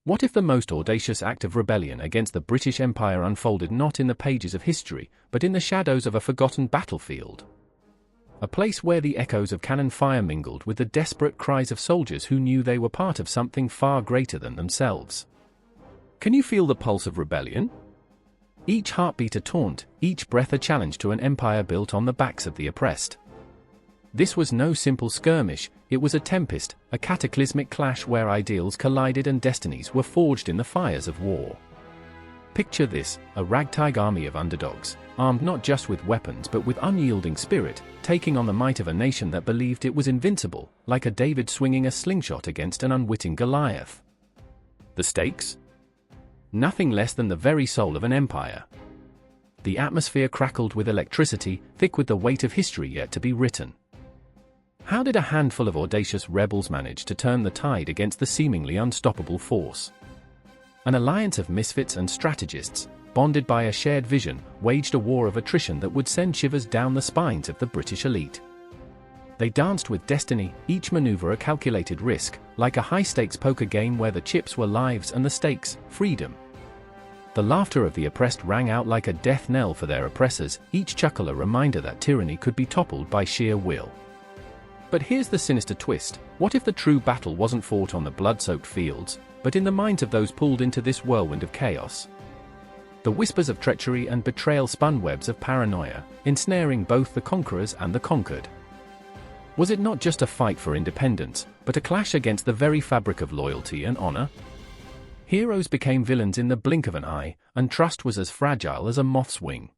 What if the most audacious act of rebellion against the British Empire unfolded not in the pages of history, but in the shadows of a forgotten battlefield? A place where the echoes of cannon fire mingled with the desperate cries of soldiers who knew they were part of something far greater than themselves. Can you feel the pulse of rebellion? Each heartbeat a taunt, each breath a challenge to an empire built on the backs of the oppressed. This was no simple skirmish, it was a tempest, a cataclysmic clash where ideals collided and destinies were forged in the fires of war. Picture this, a ragtag army of underdogs, armed not just with weapons but with unyielding spirit, taking on the might of a nation that believed it was invincible, like a David swinging a slingshot against an unwitting Goliath. The stakes? Nothing less than the very soul of an empire. The atmosphere crackled with electricity, thick with the weight of history yet to be written. How did a handful of audacious rebels manage to turn the tide against the seemingly unstoppable force? An alliance of misfits and strategists, bonded by a shared vision, waged a war of attrition that would send shivers down the spines of the British elite. They danced with destiny, each maneuver a calculated risk, like a high-stakes poker game where the chips were lives and the stakes, freedom. The laughter of the oppressed rang out like a death knell for their oppressors, each chuckle a reminder that tyranny could be toppled by sheer will. But here's the sinister twist: what if the true battle wasn't fought on the blood-soaked fields, but in the minds of those pulled into this whirlwind of chaos? The whispers of treachery and betrayal spun webs of paranoia, ensnaring both the conquerors and the conquered. Was it not just a fight for independence, but a clash against the very fabric of loyalty and honor? Heroes became villains in the blink of an eye, and trust was as fragile as a moth's wing.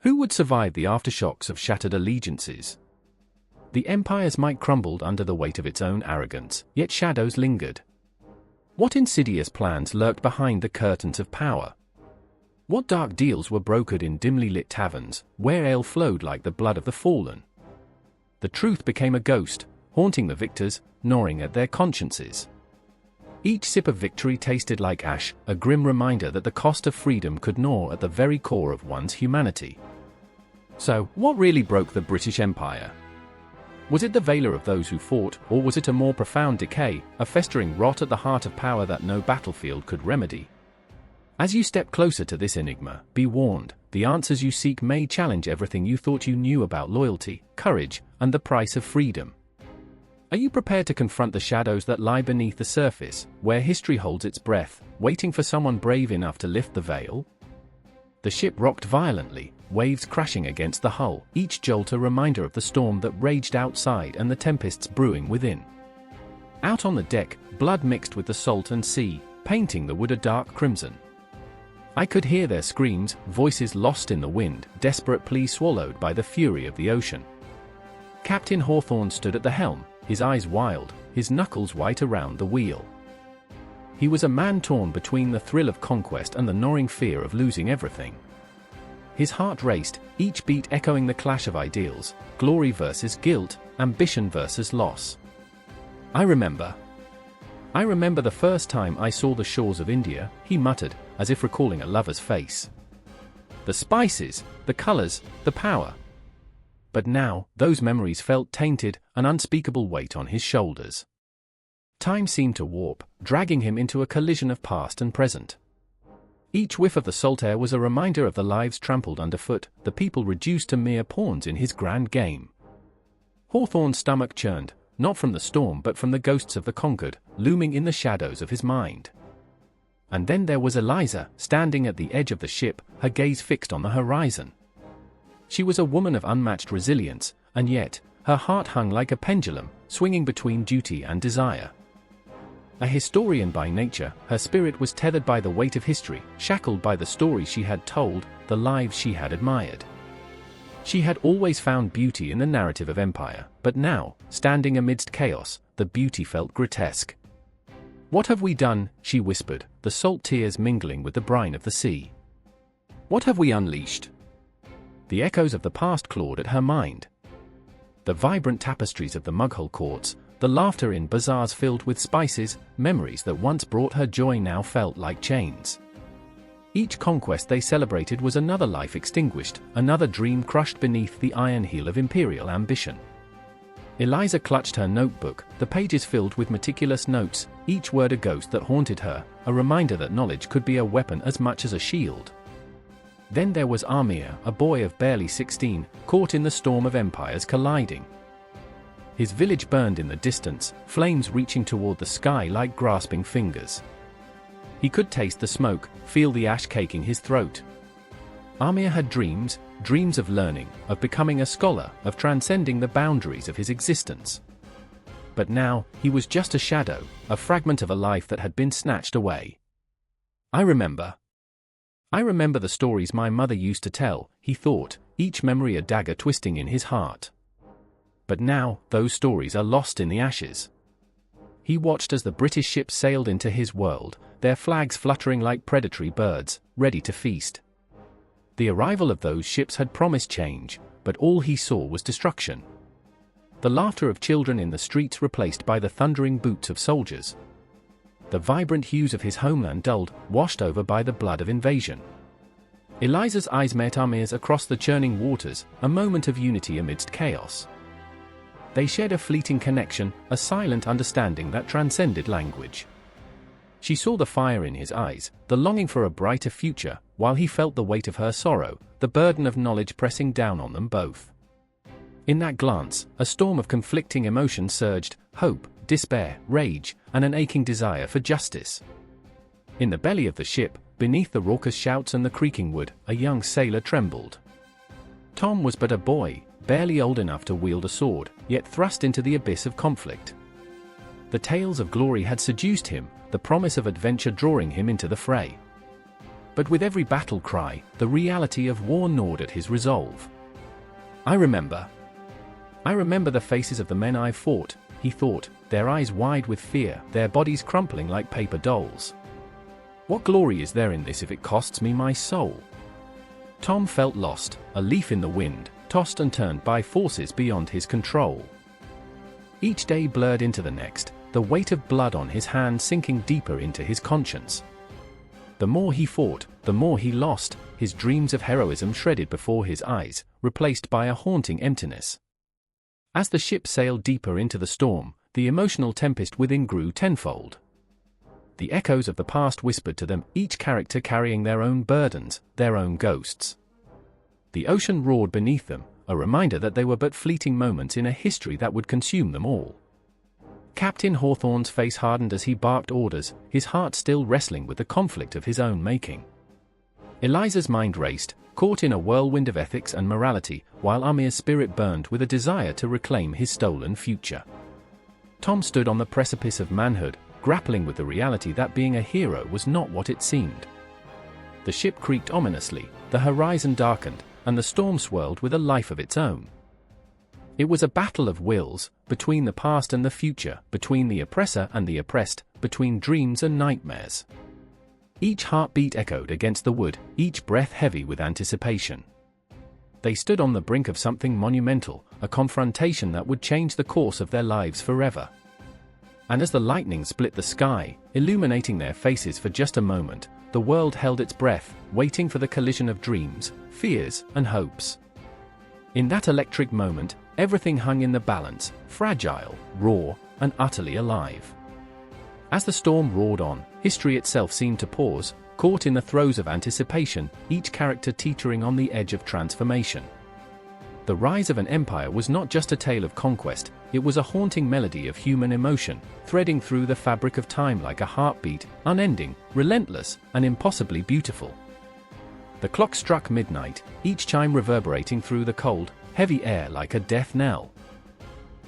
Who would survive the aftershocks of shattered allegiances? The empire's might crumbled under the weight of its own arrogance, yet shadows lingered. What insidious plans lurked behind the curtains of power? What dark deals were brokered in dimly lit taverns, where ale flowed like the blood of the fallen? The truth became a ghost, haunting the victors, gnawing at their consciences. Each sip of victory tasted like ash, a grim reminder that the cost of freedom could gnaw at the very core of one's humanity. So, what really broke the British Empire? Was it the valor of those who fought, or was it a more profound decay, a festering rot at the heart of power that no battlefield could remedy? As you step closer to this enigma, be warned, the answers you seek may challenge everything you thought you knew about loyalty, courage, and the price of freedom. Are you prepared to confront the shadows that lie beneath the surface, where history holds its breath, waiting for someone brave enough to lift the veil? The ship rocked violently, waves crashing against the hull, each jolt a reminder of the storm that raged outside and the tempests brewing within. Out on the deck, blood mixed with the salt and sea, painting the wood a dark crimson. I could hear their screams, voices lost in the wind, desperate pleas swallowed by the fury of the ocean. Captain Hawthorne stood at the helm, his eyes wild, his knuckles white around the wheel. He was a man torn between the thrill of conquest and the gnawing fear of losing everything. His heart raced, each beat echoing the clash of ideals, glory versus guilt, ambition versus loss. I remember the first time I saw the shores of India, he muttered, as if recalling a lover's face. The spices, the colors, the power. But now, those memories felt tainted, an unspeakable weight on his shoulders. Time seemed to warp, dragging him into a collision of past and present. Each whiff of the salt air was a reminder of the lives trampled underfoot, the people reduced to mere pawns in his grand game. Hawthorne's stomach churned, not from the storm but from the ghosts of the conquered, looming in the shadows of his mind. And then there was Eliza, standing at the edge of the ship, her gaze fixed on the horizon. She was a woman of unmatched resilience, and yet, her heart hung like a pendulum, swinging between duty and desire. A historian by nature, her spirit was tethered by the weight of history, shackled by the stories she had told, the lives she had admired. She had always found beauty in the narrative of empire, but now, standing amidst chaos, the beauty felt grotesque. "What have we done?" she whispered, the salt tears mingling with the brine of the sea. "What have we unleashed?" The echoes of the past clawed at her mind. The vibrant tapestries of the Mughal courts, the laughter in bazaars filled with spices, memories that once brought her joy now felt like chains. Each conquest they celebrated was another life extinguished, another dream crushed beneath the iron heel of imperial ambition. Eliza clutched her notebook, the pages filled with meticulous notes, each word a ghost that haunted her, a reminder that knowledge could be a weapon as much as a shield. Then there was Amir, a boy of barely 16, caught in the storm of empires colliding. His village burned in the distance, flames reaching toward the sky like grasping fingers. He could taste the smoke, feel the ash caking his throat. Amir had dreams of learning, of becoming a scholar, of transcending the boundaries of his existence. But now, he was just a shadow, a fragment of a life that had been snatched away. I remember the stories my mother used to tell, he thought, each memory a dagger twisting in his heart. But now, those stories are lost in the ashes. He watched as the British ships sailed into his world, their flags fluttering like predatory birds, ready to feast. The arrival of those ships had promised change, but all he saw was destruction. The laughter of children in the streets replaced by the thundering boots of soldiers. The vibrant hues of his homeland dulled, washed over by the blood of invasion. Eliza's eyes met Amir's across the churning waters, a moment of unity amidst chaos. They shared a fleeting connection, a silent understanding that transcended language. She saw the fire in his eyes, the longing for a brighter future, while he felt the weight of her sorrow, the burden of knowledge pressing down on them both. In that glance, a storm of conflicting emotions surged, hope, despair, rage, and an aching desire for justice. In the belly of the ship, beneath the raucous shouts and the creaking wood, a young sailor trembled. Tom was but a boy, barely old enough to wield a sword, yet thrust into the abyss of conflict. The tales of glory had seduced him, the promise of adventure drawing him into the fray. But with every battle cry, the reality of war gnawed at his resolve. I remember the faces of the men I fought, he thought, their eyes wide with fear, their bodies crumpling like paper dolls. What glory is there in this if it costs me my soul? Tom felt lost, a leaf in the wind, tossed and turned by forces beyond his control. Each day blurred into the next, the weight of blood on his hand sinking deeper into his conscience. The more he fought, the more he lost, his dreams of heroism shredded before his eyes, replaced by a haunting emptiness. As the ship sailed deeper into the storm, the emotional tempest within grew tenfold. The echoes of the past whispered to them, each character carrying their own burdens, their own ghosts. The ocean roared beneath them, a reminder that they were but fleeting moments in a history that would consume them all. Captain Hawthorne's face hardened as he barked orders, his heart still wrestling with the conflict of his own making. Eliza's mind raced, caught in a whirlwind of ethics and morality, while Amir's spirit burned with a desire to reclaim his stolen future. Tom stood on the precipice of manhood, grappling with the reality that being a hero was not what it seemed. The ship creaked ominously, the horizon darkened, and the storm swirled with a life of its own. It was a battle of wills, between the past and the future, between the oppressor and the oppressed, between dreams and nightmares. Each heartbeat echoed against the wood, each breath heavy with anticipation. They stood on the brink of something monumental, a confrontation that would change the course of their lives forever. And as the lightning split the sky, illuminating their faces for just a moment, the world held its breath, waiting for the collision of dreams, fears, and hopes. In that electric moment, everything hung in the balance, fragile, raw, and utterly alive. As the storm roared on, history itself seemed to pause, caught in the throes of anticipation, each character teetering on the edge of transformation. The rise of an empire was not just a tale of conquest, it was a haunting melody of human emotion, threading through the fabric of time like a heartbeat, unending, relentless, and impossibly beautiful. The clock struck midnight, each chime reverberating through the cold, heavy air like a death knell.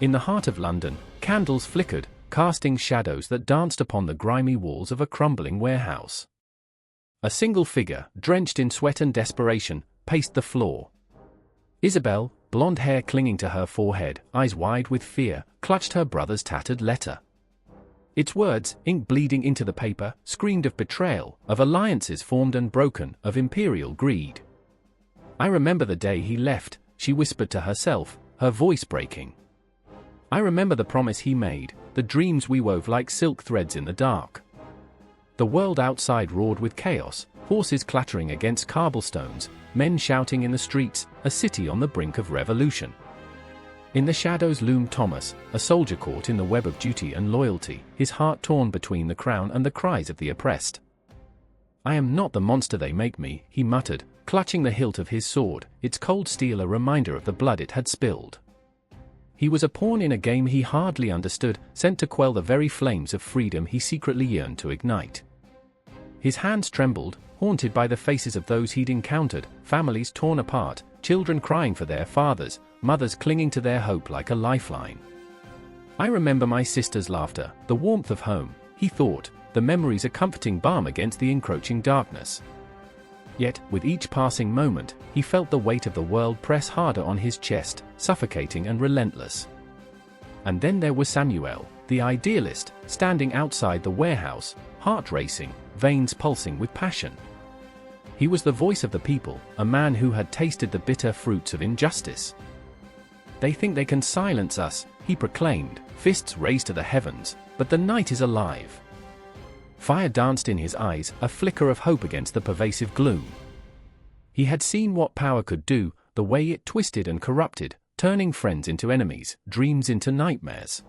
In the heart of London, candles flickered, casting shadows that danced upon the grimy walls of a crumbling warehouse. A single figure, drenched in sweat and desperation, paced the floor. Isabel, blonde hair clinging to her forehead, eyes wide with fear, clutched her brother's tattered letter. Its words, ink bleeding into the paper, screamed of betrayal, of alliances formed and broken, of imperial greed. I remember the day he left, she whispered to herself, her voice breaking. I remember the promise he made, the dreams we wove like silk threads in the dark. The world outside roared with chaos, horses clattering against cobblestones, men shouting in the streets, a city on the brink of revolution. In the shadows loomed Thomas, a soldier caught in the web of duty and loyalty, his heart torn between the crown and the cries of the oppressed. "I am not the monster they make me," he muttered, clutching the hilt of his sword, its cold steel a reminder of the blood it had spilled. He was a pawn in a game he hardly understood, sent to quell the very flames of freedom he secretly yearned to ignite. His hands trembled, haunted by the faces of those he'd encountered, families torn apart, children crying for their fathers, mothers clinging to their hope like a lifeline. "I remember my sister's laughter, the warmth of home," he thought, the memories a comforting balm against the encroaching darkness. Yet, with each passing moment, he felt the weight of the world press harder on his chest, suffocating and relentless. And then there was Samuel, the idealist, standing outside the warehouse, heart racing, veins pulsing with passion. He was the voice of the people, a man who had tasted the bitter fruits of injustice. "They think they can silence us," he proclaimed, fists raised to the heavens, "but the night is alive." Fire danced in his eyes, a flicker of hope against the pervasive gloom. He had seen what power could do, the way it twisted and corrupted, turning friends into enemies, dreams into nightmares.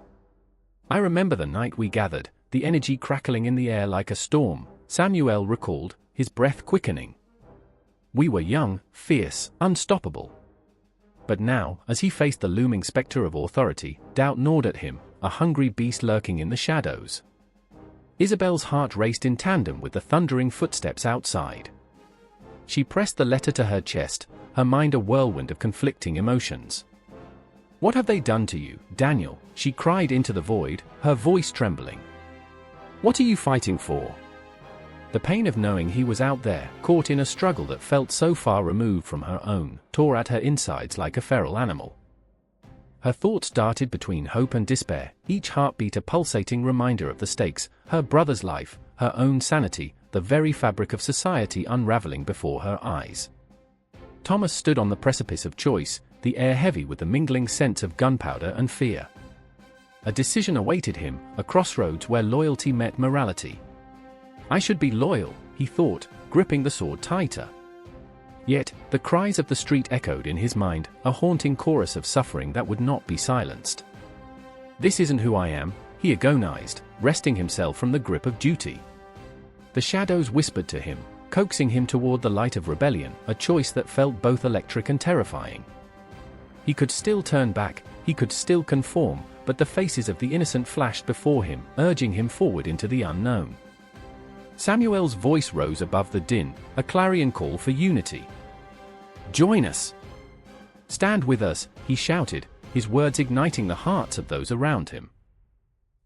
"I remember the night we gathered, the energy crackling in the air like a storm," Samuel recalled, his breath quickening. "We were young, fierce, unstoppable." But now, as he faced the looming specter of authority, doubt gnawed at him, a hungry beast lurking in the shadows. Isabel's heart raced in tandem with the thundering footsteps outside. She pressed the letter to her chest, her mind a whirlwind of conflicting emotions. "What have they done to you, Daniel?" she cried into the void, her voice trembling. "What are you fighting for?" The pain of knowing he was out there, caught in a struggle that felt so far removed from her own, tore at her insides like a feral animal. Her thoughts darted between hope and despair, each heartbeat a pulsating reminder of the stakes, her brother's life, her own sanity, the very fabric of society unraveling before her eyes. Thomas stood on the precipice of choice, the air heavy with the mingling scents of gunpowder and fear. A decision awaited him, a crossroads where loyalty met morality. "I should be loyal," he thought, gripping the sword tighter. Yet, the cries of the street echoed in his mind, a haunting chorus of suffering that would not be silenced. "This isn't who I am," he agonized, wresting himself from the grip of duty. The shadows whispered to him, coaxing him toward the light of rebellion, a choice that felt both electric and terrifying. He could still turn back, he could still conform, but the faces of the innocent flashed before him, urging him forward into the unknown. Samuel's voice rose above the din, a clarion call for unity. "Join us! Stand with us," he shouted, his words igniting the hearts of those around him.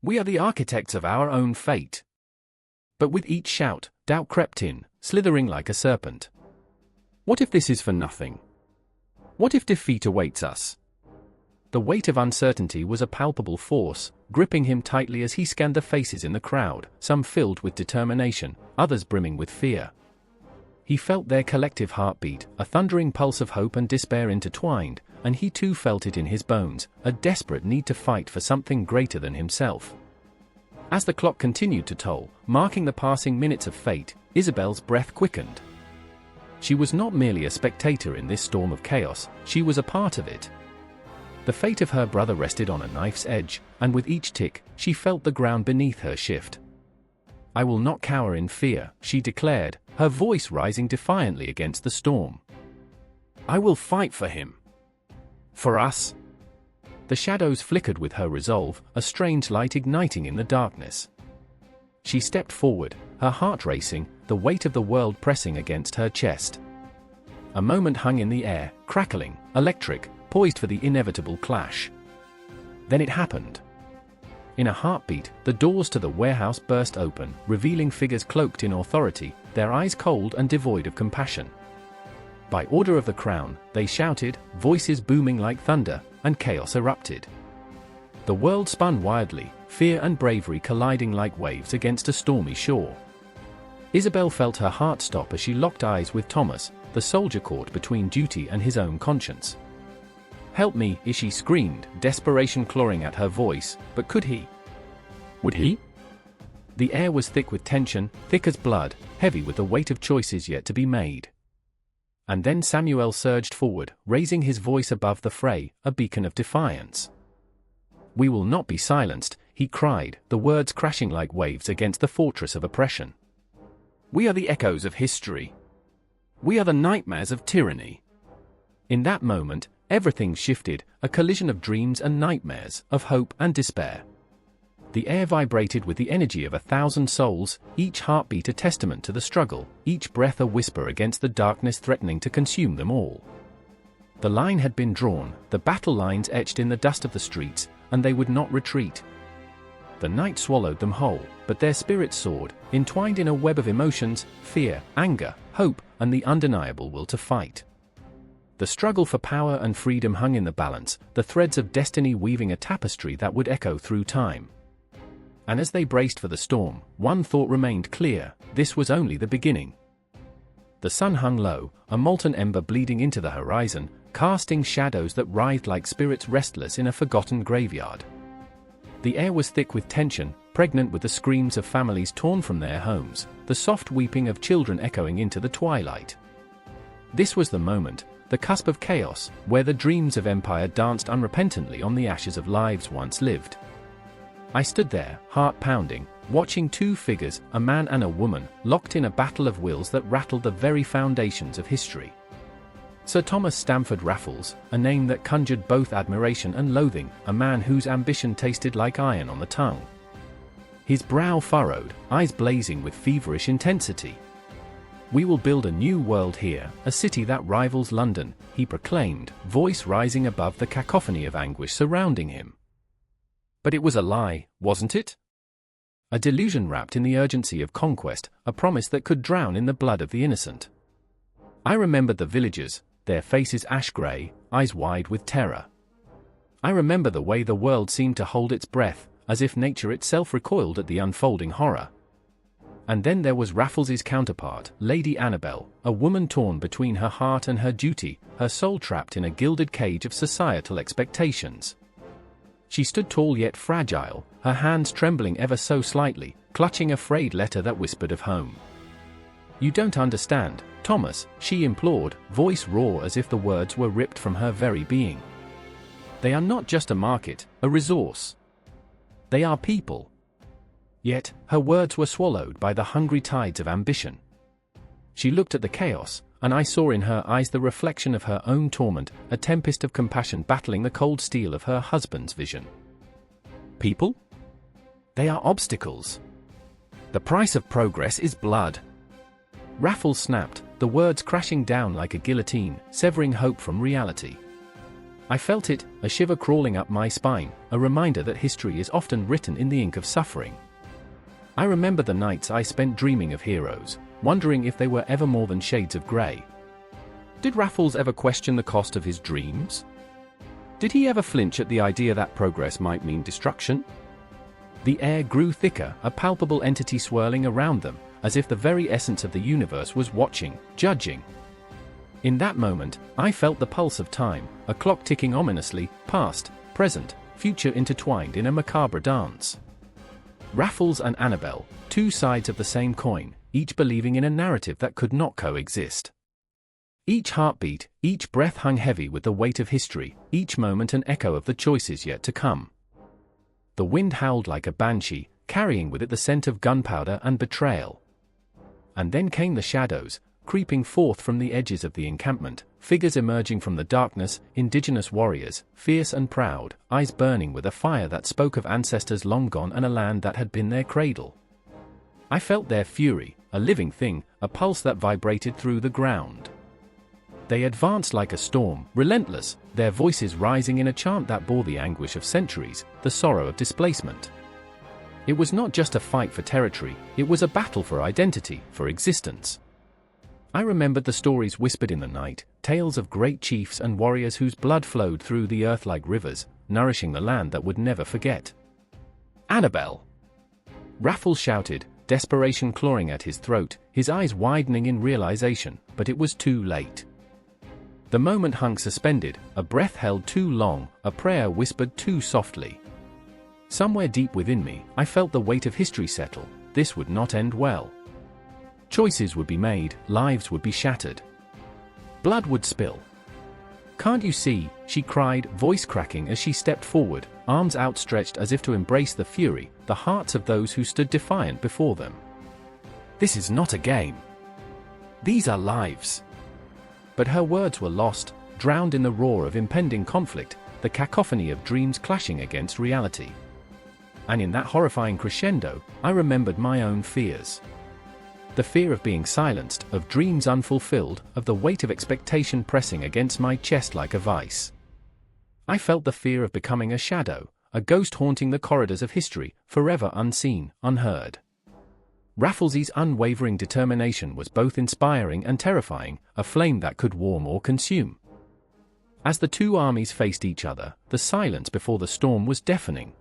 "We are the architects of our own fate." But with each shout, doubt crept in, slithering like a serpent. What if this is for nothing? What if defeat awaits us? The weight of uncertainty was a palpable force, gripping him tightly as he scanned the faces in the crowd, some filled with determination, others brimming with fear. He felt their collective heartbeat, a thundering pulse of hope and despair intertwined, and he too felt it in his bones, a desperate need to fight for something greater than himself. As the clock continued to toll, marking the passing minutes of fate, Isabel's breath quickened. She was not merely a spectator in this storm of chaos, she was a part of it. The fate of her brother rested on a knife's edge, and with each tick, she felt the ground beneath her shift. "I will not cower in fear," she declared, her voice rising defiantly against the storm. "I will fight for him. For us." The shadows flickered with her resolve, a strange light igniting in the darkness. She stepped forward, her heart racing, the weight of the world pressing against her chest. A moment hung in the air, crackling, electric, poised for the inevitable clash. Then it happened. In a heartbeat, the doors to the warehouse burst open, revealing figures cloaked in authority, their eyes cold and devoid of compassion. By order of the crown, they shouted, voices booming like thunder, and chaos erupted. The world spun wildly, fear and bravery colliding like waves against a stormy shore. Isabel felt her heart stop as she locked eyes with Thomas, the soldier caught between duty and his own conscience. "Help me," she screamed, desperation clawing at her voice, but could he? Would he? The air was thick with tension, thick as blood, heavy with the weight of choices yet to be made. And then Samuel surged forward, raising his voice above the fray, a beacon of defiance. "We will not be silenced," he cried, the words crashing like waves against the fortress of oppression. "We are the echoes of history. We are the nightmares of tyranny." In that moment, everything shifted, a collision of dreams and nightmares, of hope and despair. The air vibrated with the energy of 1,000 souls, each heartbeat a testament to the struggle, each breath a whisper against the darkness threatening to consume them all. The line had been drawn, the battle lines etched in the dust of the streets, and they would not retreat. The night swallowed them whole, but their spirits soared, entwined in a web of emotions, fear, anger, hope, and the undeniable will to fight. The struggle for power and freedom hung in the balance, the threads of destiny weaving a tapestry that would echo through time. And as they braced for the storm, one thought remained clear: this was only the beginning. The sun hung low, a molten ember bleeding into the horizon, casting shadows that writhed like spirits restless in a forgotten graveyard. The air was thick with tension, pregnant with the screams of families torn from their homes, the soft weeping of children echoing into the twilight. This was the moment, the cusp of chaos, where the dreams of empire danced unrepentantly on the ashes of lives once lived. I stood there, heart pounding, watching two figures, a man and a woman, locked in a battle of wills that rattled the very foundations of history. Sir Thomas Stamford Raffles, a name that conjured both admiration and loathing, a man whose ambition tasted like iron on the tongue. His brow furrowed, eyes blazing with feverish intensity. "We will build a new world here, a city that rivals London," he proclaimed, voice rising above the cacophony of anguish surrounding him. But it was a lie, wasn't it? A delusion wrapped in the urgency of conquest, a promise that could drown in the blood of the innocent. I remembered the villagers, their faces ash-grey, eyes wide with terror. I remember the way the world seemed to hold its breath, as if nature itself recoiled at the unfolding horror. And then there was Raffles's counterpart, Lady Annabel, a woman torn between her heart and her duty, her soul trapped in a gilded cage of societal expectations. She stood tall yet fragile, her hands trembling ever so slightly, clutching a frayed letter that whispered of home. "You don't understand, Thomas," she implored, voice raw as if the words were ripped from her very being. "They are not just a market, a resource. They are people." Yet, her words were swallowed by the hungry tides of ambition. She looked at the chaos, and I saw in her eyes the reflection of her own torment, a tempest of compassion battling the cold steel of her husband's vision. People? They are obstacles. The price of progress is blood. Raffles snapped, the words crashing down like a guillotine, severing hope from reality. I felt it, a shiver crawling up my spine, a reminder that history is often written in the ink of suffering. I remember the nights I spent dreaming of heroes, wondering if they were ever more than shades of grey. Did Raffles ever question the cost of his dreams? Did he ever flinch at the idea that progress might mean destruction? The air grew thicker, a palpable entity swirling around them, as if the very essence of the universe was watching, judging. In that moment, I felt the pulse of time, a clock ticking ominously, past, present, future intertwined in a macabre dance. Raffles and Annabel, two sides of the same coin, each believing in a narrative that could not coexist. Each heartbeat, each breath hung heavy with the weight of history, each moment an echo of the choices yet to come. The wind howled like a banshee, carrying with it the scent of gunpowder and betrayal. And then came the shadows, creeping forth from the edges of the encampment, figures emerging from the darkness, indigenous warriors, fierce and proud, eyes burning with a fire that spoke of ancestors long gone and a land that had been their cradle. I felt their fury, a living thing, a pulse that vibrated through the ground. They advanced like a storm, relentless, their voices rising in a chant that bore the anguish of centuries, the sorrow of displacement. It was not just a fight for territory, it was a battle for identity, for existence. I remembered the stories whispered in the night, tales of great chiefs and warriors whose blood flowed through the earth like rivers, nourishing the land that would never forget. "Annabel!" Raffles shouted, desperation clawing at his throat, his eyes widening in realization, but it was too late. The moment hung suspended, a breath held too long, a prayer whispered too softly. Somewhere deep within me, I felt the weight of history settle. This would not end well. Choices would be made, lives would be shattered. Blood would spill. "Can't you see?" she cried, voice cracking as she stepped forward, arms outstretched as if to embrace the fury, the hearts of those who stood defiant before them. "This is not a game. These are lives." But her words were lost, drowned in the roar of impending conflict, the cacophony of dreams clashing against reality. And in that horrifying crescendo, I remembered my own fears. The fear of being silenced, of dreams unfulfilled, of the weight of expectation pressing against my chest like a vice. I felt the fear of becoming a shadow, a ghost haunting the corridors of history, forever unseen, unheard. Raffles's unwavering determination was both inspiring and terrifying, a flame that could warm or consume. As the two armies faced each other, the silence before the storm was deafening.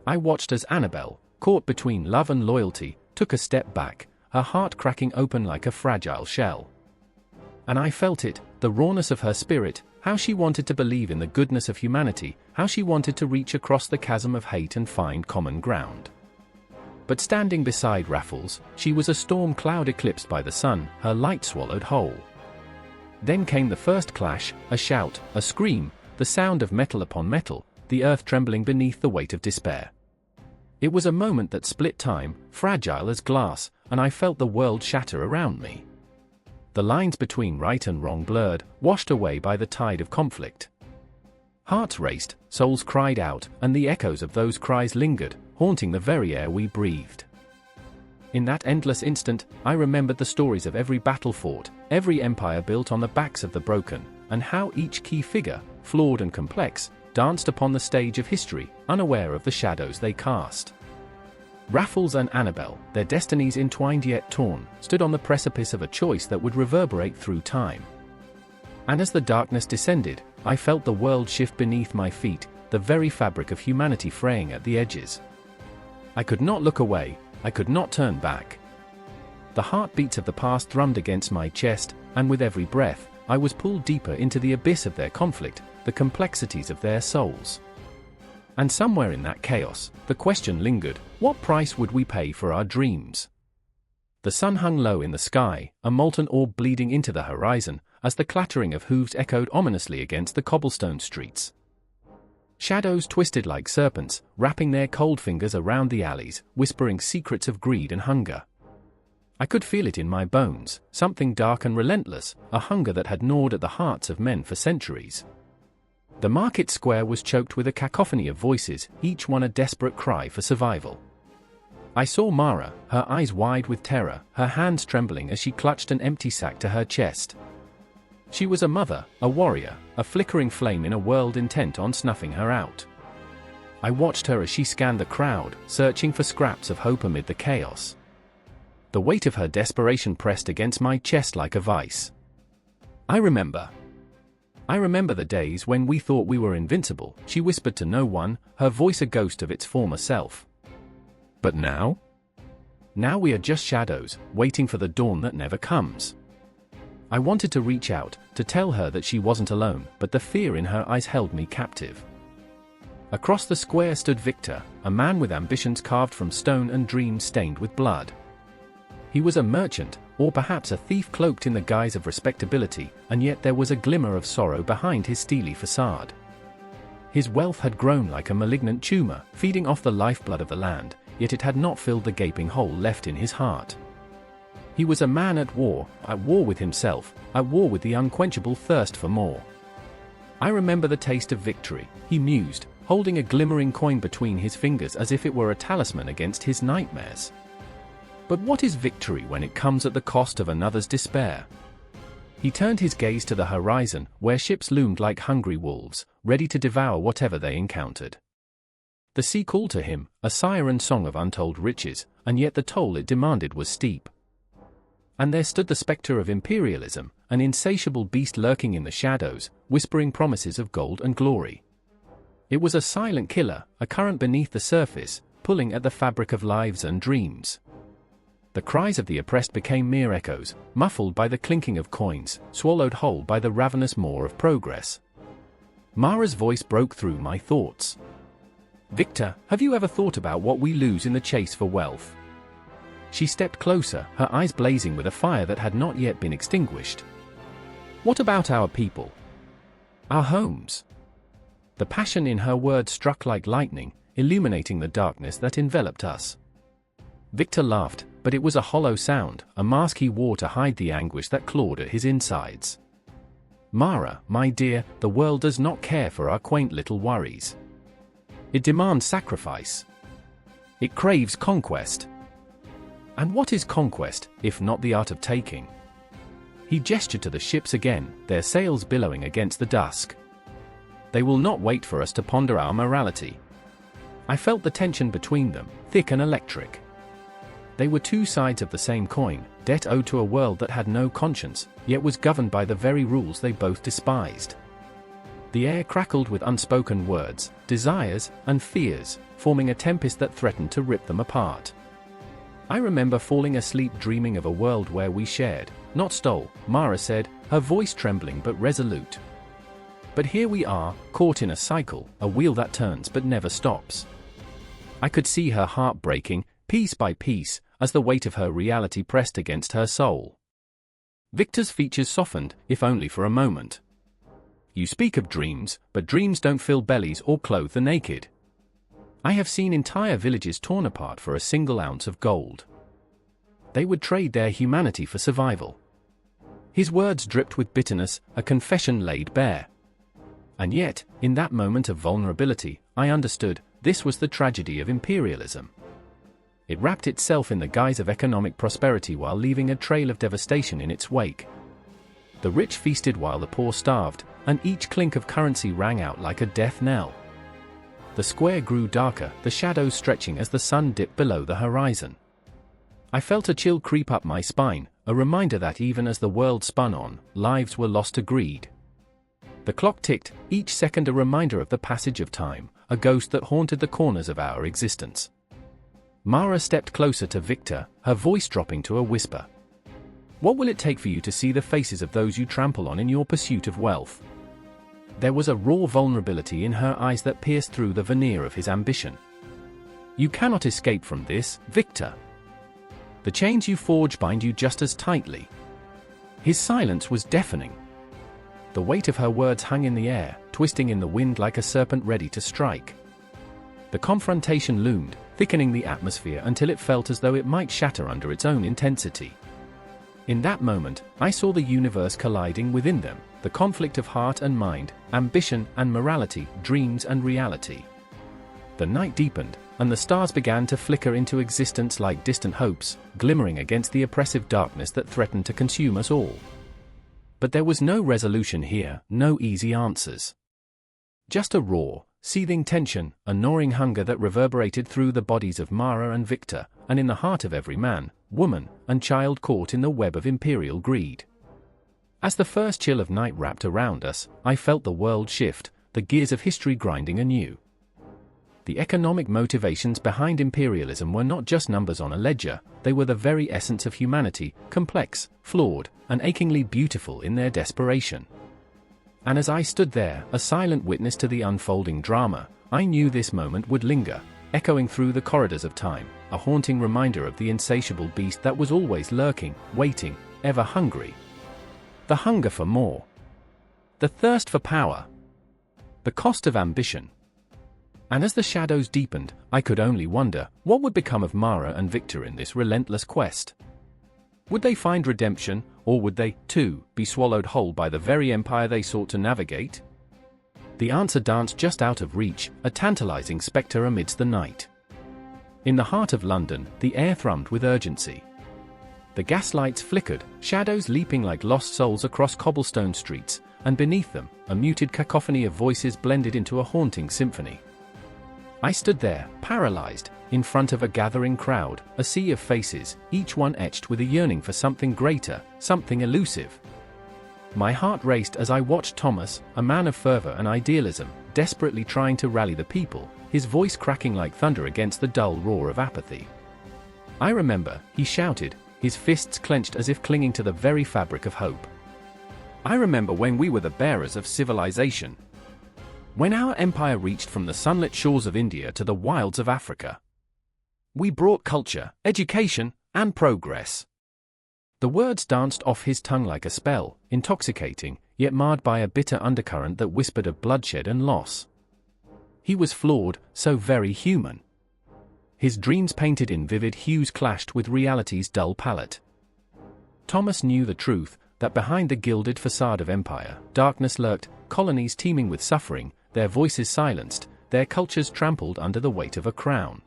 I watched as Annabelle, caught between love and loyalty, took a step back, her heart cracking open like a fragile shell. And I felt it, the rawness of her spirit, how she wanted to believe in the goodness of humanity, how she wanted to reach across the chasm of hate and find common ground. But standing beside Raffles, she was a storm cloud eclipsed by the sun, her light swallowed whole. Then came the first clash, a shout, a scream, the sound of metal upon metal, the earth trembling beneath the weight of despair. It was a moment that split time, fragile as glass, and I felt the world shatter around me. The lines between right and wrong blurred, washed away by the tide of conflict. Hearts raced, souls cried out, and the echoes of those cries lingered, haunting the very air we breathed. In that endless instant, I remembered the stories of every battle fought, every empire built on the backs of the broken, and how each key figure, flawed and complex, danced upon the stage of history, unaware of the shadows they cast. Raffles and Annabelle, their destinies entwined yet torn, stood on the precipice of a choice that would reverberate through time. And as the darkness descended, I felt the world shift beneath my feet, the very fabric of humanity fraying at the edges. I could not look away, I could not turn back. The heartbeats of the past drummed against my chest, and with every breath, I was pulled deeper into the abyss of their conflict, the complexities of their souls. And somewhere in that chaos, the question lingered, what price would we pay for our dreams? The sun hung low in the sky, a molten orb bleeding into the horizon, as the clattering of hooves echoed ominously against the cobblestone streets. Shadows twisted like serpents, wrapping their cold fingers around the alleys, whispering secrets of greed and hunger. I could feel it in my bones, something dark and relentless, a hunger that had gnawed at the hearts of men for centuries. The market square was choked with a cacophony of voices, each one a desperate cry for survival. I saw Mara, her eyes wide with terror, her hands trembling as she clutched an empty sack to her chest. She was a mother, a warrior, a flickering flame in a world intent on snuffing her out. I watched her as she scanned the crowd, searching for scraps of hope amid the chaos. The weight of her desperation pressed against my chest like a vice. I remember the days when we thought we were invincible, she whispered to no one, her voice a ghost of its former self. But now? Now we are just shadows, waiting for the dawn that never comes. I wanted to reach out, to tell her that she wasn't alone, but the fear in her eyes held me captive. Across the square stood Victor, a man with ambitions carved from stone and dreams stained with blood. He was a merchant, or perhaps a thief cloaked in the guise of respectability, and yet there was a glimmer of sorrow behind his steely facade. His wealth had grown like a malignant tumor, feeding off the lifeblood of the land, yet it had not filled the gaping hole left in his heart. He was a man at war with himself, at war with the unquenchable thirst for more. I remember the taste of victory, he mused, holding a glimmering coin between his fingers as if it were a talisman against his nightmares. But what is victory when it comes at the cost of another's despair? He turned his gaze to the horizon, where ships loomed like hungry wolves, ready to devour whatever they encountered. The sea called to him, a siren song of untold riches, and yet the toll it demanded was steep. And there stood the spectre of imperialism, an insatiable beast lurking in the shadows, whispering promises of gold and glory. It was a silent killer, a current beneath the surface, pulling at the fabric of lives and dreams. The cries of the oppressed became mere echoes, muffled by the clinking of coins, swallowed whole by the ravenous maw of progress. Mara's voice broke through my thoughts. Victor, have you ever thought about what we lose in the chase for wealth? She stepped closer, her eyes blazing with a fire that had not yet been extinguished. What about our people? Our homes? The passion in her words struck like lightning, illuminating the darkness that enveloped us. Victor laughed, but it was a hollow sound, a mask he wore to hide the anguish that clawed at his insides. Mara, my dear, the world does not care for our quaint little worries. It demands sacrifice. It craves conquest. And what is conquest, if not the art of taking? He gestured to the ships again, their sails billowing against the dusk. They will not wait for us to ponder our morality. I felt the tension between them, thick and electric. They were two sides of the same coin, debt owed to a world that had no conscience, yet was governed by the very rules they both despised. The air crackled with unspoken words, desires, and fears, forming a tempest that threatened to rip them apart. I remember falling asleep dreaming of a world where we shared, not stole, Mara said, her voice trembling but resolute. But here we are, caught in a cycle, a wheel that turns but never stops. I could see her heart breaking, piece by piece, as the weight of her reality pressed against her soul. Victor's features softened, if only for a moment. You speak of dreams, but dreams don't fill bellies or clothe the naked. I have seen entire villages torn apart for a single ounce of gold. They would trade their humanity for survival. His words dripped with bitterness, a confession laid bare. And yet, in that moment of vulnerability, I understood, this was the tragedy of imperialism. It wrapped itself in the guise of economic prosperity while leaving a trail of devastation in its wake. The rich feasted while the poor starved, and each clink of currency rang out like a death knell. The square grew darker, the shadows stretching as the sun dipped below the horizon. I felt a chill creep up my spine, a reminder that even as the world spun on, lives were lost to greed. The clock ticked, each second a reminder of the passage of time, a ghost that haunted the corners of our existence. Mara stepped closer to Victor, her voice dropping to a whisper. What will it take for you to see the faces of those you trample on in your pursuit of wealth? There was a raw vulnerability in her eyes that pierced through the veneer of his ambition. You cannot escape from this, Victor. The chains you forge bind you just as tightly. His silence was deafening. The weight of her words hung in the air, twisting in the wind like a serpent ready to strike. The confrontation loomed, thickening the atmosphere until it felt as though it might shatter under its own intensity. In that moment, I saw the universe colliding within them, the conflict of heart and mind, ambition and morality, dreams and reality. The night deepened, and the stars began to flicker into existence like distant hopes, glimmering against the oppressive darkness that threatened to consume us all. But there was no resolution here, no easy answers. Just a raw, seething tension, a gnawing hunger that reverberated through the bodies of Mara and Victor, and in the heart of every man, woman, and child caught in the web of imperial greed. As the first chill of night wrapped around us, I felt the world shift, the gears of history grinding anew. The economic motivations behind imperialism were not just numbers on a ledger, they were the very essence of humanity, complex, flawed, and achingly beautiful in their desperation. And as I stood there, a silent witness to the unfolding drama, I knew this moment would linger, echoing through the corridors of time, a haunting reminder of the insatiable beast that was always lurking, waiting, ever hungry. The hunger for more. The thirst for power. The cost of ambition. And as the shadows deepened, I could only wonder, what would become of Mara and Victor in this relentless quest? Would they find redemption, or would they, too, be swallowed whole by the very empire they sought to navigate? The answer danced just out of reach, a tantalizing spectre amidst the night. In the heart of London, the air thrummed with urgency. The gaslights flickered, shadows leaping like lost souls across cobblestone streets, and beneath them, a muted cacophony of voices blended into a haunting symphony. I stood there, paralyzed, in front of a gathering crowd, a sea of faces, each one etched with a yearning for something greater, something elusive. My heart raced as I watched Thomas, a man of fervor and idealism, desperately trying to rally the people, his voice cracking like thunder against the dull roar of apathy. I remember, he shouted, his fists clenched as if clinging to the very fabric of hope. I remember when we were the bearers of civilization. When our empire reached from the sunlit shores of India to the wilds of Africa. We brought culture, education, and progress. The words danced off his tongue like a spell, intoxicating, yet marred by a bitter undercurrent that whispered of bloodshed and loss. He was flawed, so very human. His dreams painted in vivid hues clashed with reality's dull palette. Thomas knew the truth, that behind the gilded facade of empire, darkness lurked, colonies teeming with suffering, their voices silenced, their cultures trampled under the weight of a crown.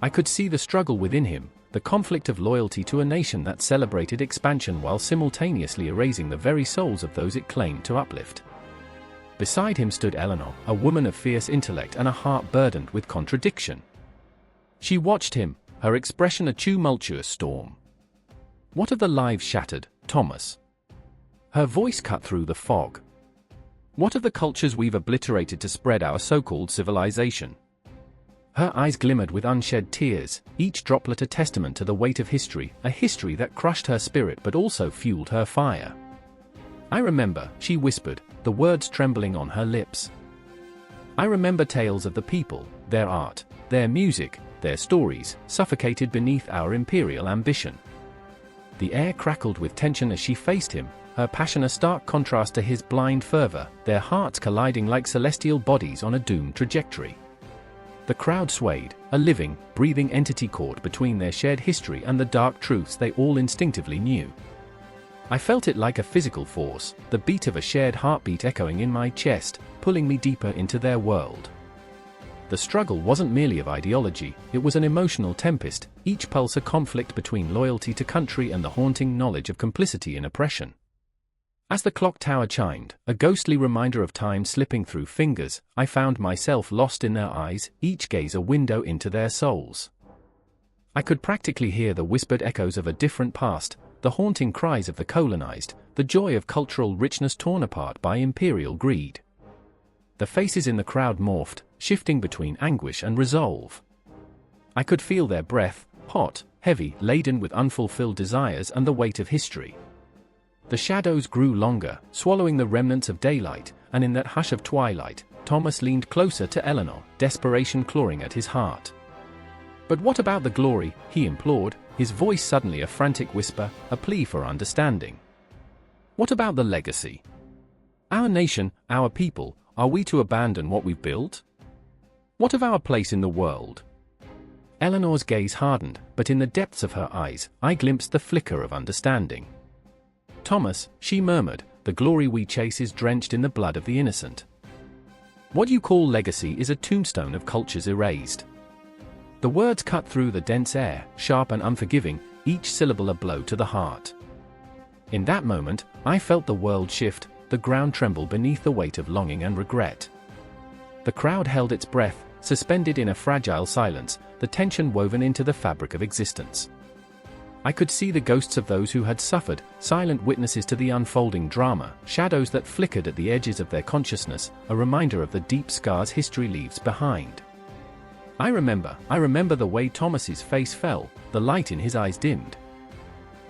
I could see the struggle within him, the conflict of loyalty to a nation that celebrated expansion while simultaneously erasing the very souls of those it claimed to uplift. Beside him stood Eleanor, a woman of fierce intellect and a heart burdened with contradiction. She watched him, her expression a tumultuous storm. "What of the lives shattered, Thomas?" Her voice cut through the fog. "What of the cultures we've obliterated to spread our so-called civilization?" Her eyes glimmered with unshed tears, each droplet a testament to the weight of history, a history that crushed her spirit but also fueled her fire. "I remember," she whispered, the words trembling on her lips. "I remember tales of the people, their art, their music, their stories, suffocated beneath our imperial ambition." The air crackled with tension as she faced him, her passion a stark contrast to his blind fervor, their hearts colliding like celestial bodies on a doomed trajectory. The crowd swayed, a living, breathing entity caught between their shared history and the dark truths they all instinctively knew. I felt it like a physical force, the beat of a shared heartbeat echoing in my chest, pulling me deeper into their world. The struggle wasn't merely of ideology, it was an emotional tempest, each pulse a conflict between loyalty to country and the haunting knowledge of complicity in oppression. As the clock tower chimed, a ghostly reminder of time slipping through fingers, I found myself lost in their eyes, each gaze a window into their souls. I could practically hear the whispered echoes of a different past, the haunting cries of the colonized, the joy of cultural richness torn apart by imperial greed. The faces in the crowd morphed, shifting between anguish and resolve. I could feel their breath, hot, heavy, laden with unfulfilled desires and the weight of history. The shadows grew longer, swallowing the remnants of daylight, and in that hush of twilight, Thomas leaned closer to Eleanor, desperation clawing at his heart. "But what about the glory?" he implored, his voice suddenly a frantic whisper, a plea for understanding. "What about the legacy? Our nation, our people, are we to abandon what we've built? What of our place in the world?" Eleanor's gaze hardened, but in the depths of her eyes, I glimpsed the flicker of understanding. "Thomas," she murmured, "the glory we chase is drenched in the blood of the innocent. What you call legacy is a tombstone of cultures erased." The words cut through the dense air, sharp and unforgiving, each syllable a blow to the heart. In that moment, I felt the world shift, the ground tremble beneath the weight of longing and regret. The crowd held its breath, suspended in a fragile silence, the tension woven into the fabric of existence. I could see the ghosts of those who had suffered, silent witnesses to the unfolding drama, shadows that flickered at the edges of their consciousness, a reminder of the deep scars history leaves behind. I remember the way Thomas's face fell, the light in his eyes dimmed.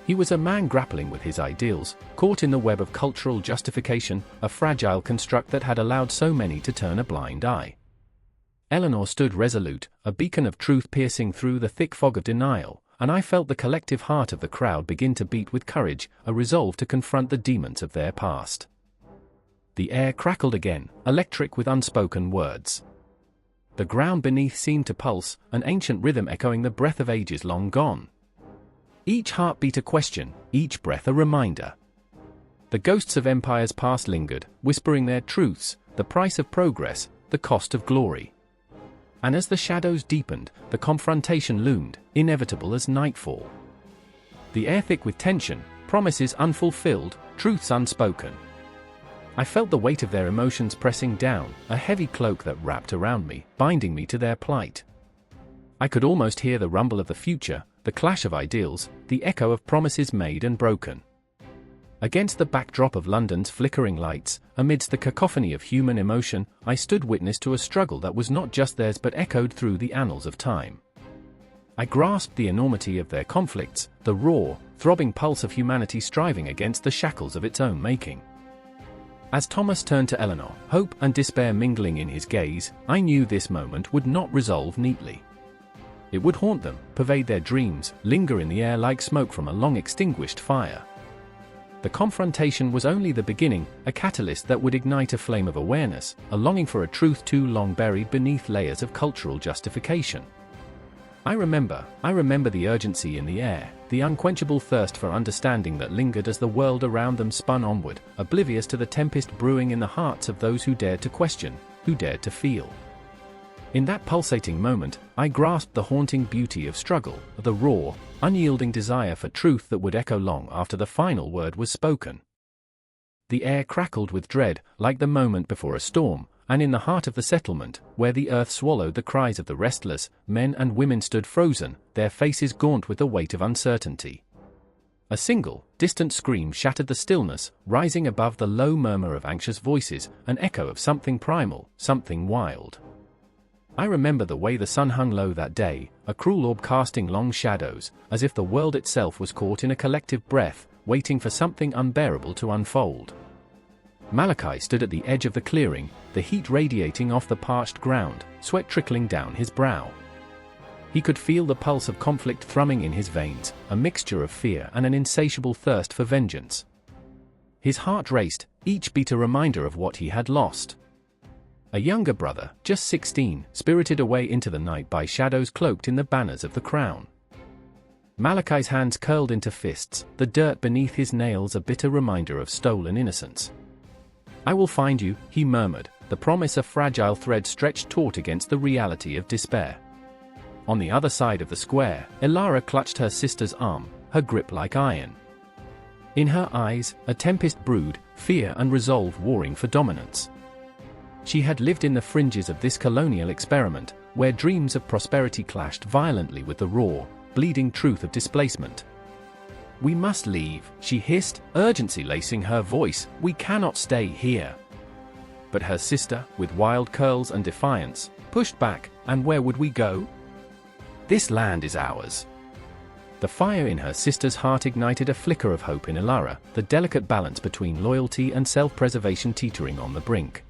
He was a man grappling with his ideals, caught in the web of cultural justification, a fragile construct that had allowed so many to turn a blind eye. Eleanor stood resolute, a beacon of truth piercing through the thick fog of denial, and I felt the collective heart of the crowd begin to beat with courage, a resolve to confront the demons of their past. The air crackled again, electric with unspoken words. The ground beneath seemed to pulse, an ancient rhythm echoing the breath of ages long gone. Each heartbeat a question, each breath a reminder. The ghosts of empires past lingered, whispering their truths, the price of progress, the cost of glory. And as the shadows deepened, the confrontation loomed, inevitable as nightfall. The air thick with tension, promises unfulfilled, truths unspoken. I felt the weight of their emotions pressing down, a heavy cloak that wrapped around me, binding me to their plight. I could almost hear the rumble of the future, the clash of ideals, the echo of promises made and broken. Against the backdrop of London's flickering lights, amidst the cacophony of human emotion, I stood witness to a struggle that was not just theirs but echoed through the annals of time. I grasped the enormity of their conflicts, the raw, throbbing pulse of humanity striving against the shackles of its own making. As Thomas turned to Eleanor, hope and despair mingling in his gaze, I knew this moment would not resolve neatly. It would haunt them, pervade their dreams, linger in the air like smoke from a long-extinguished fire. The confrontation was only the beginning, a catalyst that would ignite a flame of awareness, a longing for a truth too long buried beneath layers of cultural justification. I remember the urgency in the air, the unquenchable thirst for understanding that lingered as the world around them spun onward, oblivious to the tempest brewing in the hearts of those who dared to question, who dared to feel. In that pulsating moment, I grasped the haunting beauty of struggle, the raw, unyielding desire for truth that would echo long after the final word was spoken. The air crackled with dread, like the moment before a storm, and in the heart of the settlement, where the earth swallowed the cries of the restless, men and women stood frozen, their faces gaunt with the weight of uncertainty. A single, distant scream shattered the stillness, rising above the low murmur of anxious voices, an echo of something primal, something wild. I remember the way the sun hung low that day, a cruel orb casting long shadows, as if the world itself was caught in a collective breath, waiting for something unbearable to unfold. Malachi stood at the edge of the clearing, the heat radiating off the parched ground, sweat trickling down his brow. He could feel the pulse of conflict thrumming in his veins, a mixture of fear and an insatiable thirst for vengeance. His heart raced, each beat a reminder of what he had lost. A younger brother, just 16, spirited away into the night by shadows cloaked in the banners of the crown. Malachi's hands curled into fists, the dirt beneath his nails a bitter reminder of stolen innocence. "I will find you," he murmured, the promise a fragile thread stretched taut against the reality of despair. On the other side of the square, Elara clutched her sister's arm, her grip like iron. In her eyes, a tempest brewed, fear and resolve warring for dominance. She had lived in the fringes of this colonial experiment, where dreams of prosperity clashed violently with the raw, bleeding truth of displacement. "We must leave," she hissed, urgency lacing her voice. "We cannot stay here." But her sister, with wild curls and defiance, pushed back. "And where would we go? This land is ours." The fire in her sister's heart ignited a flicker of hope in Elara, the delicate balance between loyalty and self-preservation teetering on the brink.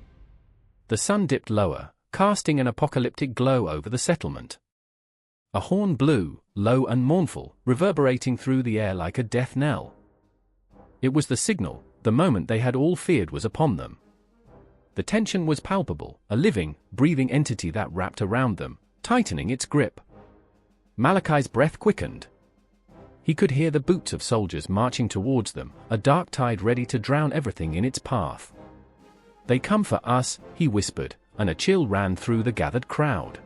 The sun dipped lower, casting an apocalyptic glow over the settlement. A horn blew, low and mournful, reverberating through the air like a death knell. It was the signal, the moment they had all feared was upon them. The tension was palpable, a living, breathing entity that wrapped around them, tightening its grip. Malachi's breath quickened. He could hear the boots of soldiers marching towards them, a dark tide ready to drown everything in its path. "They come for us," he whispered, and a chill ran through the gathered crowd.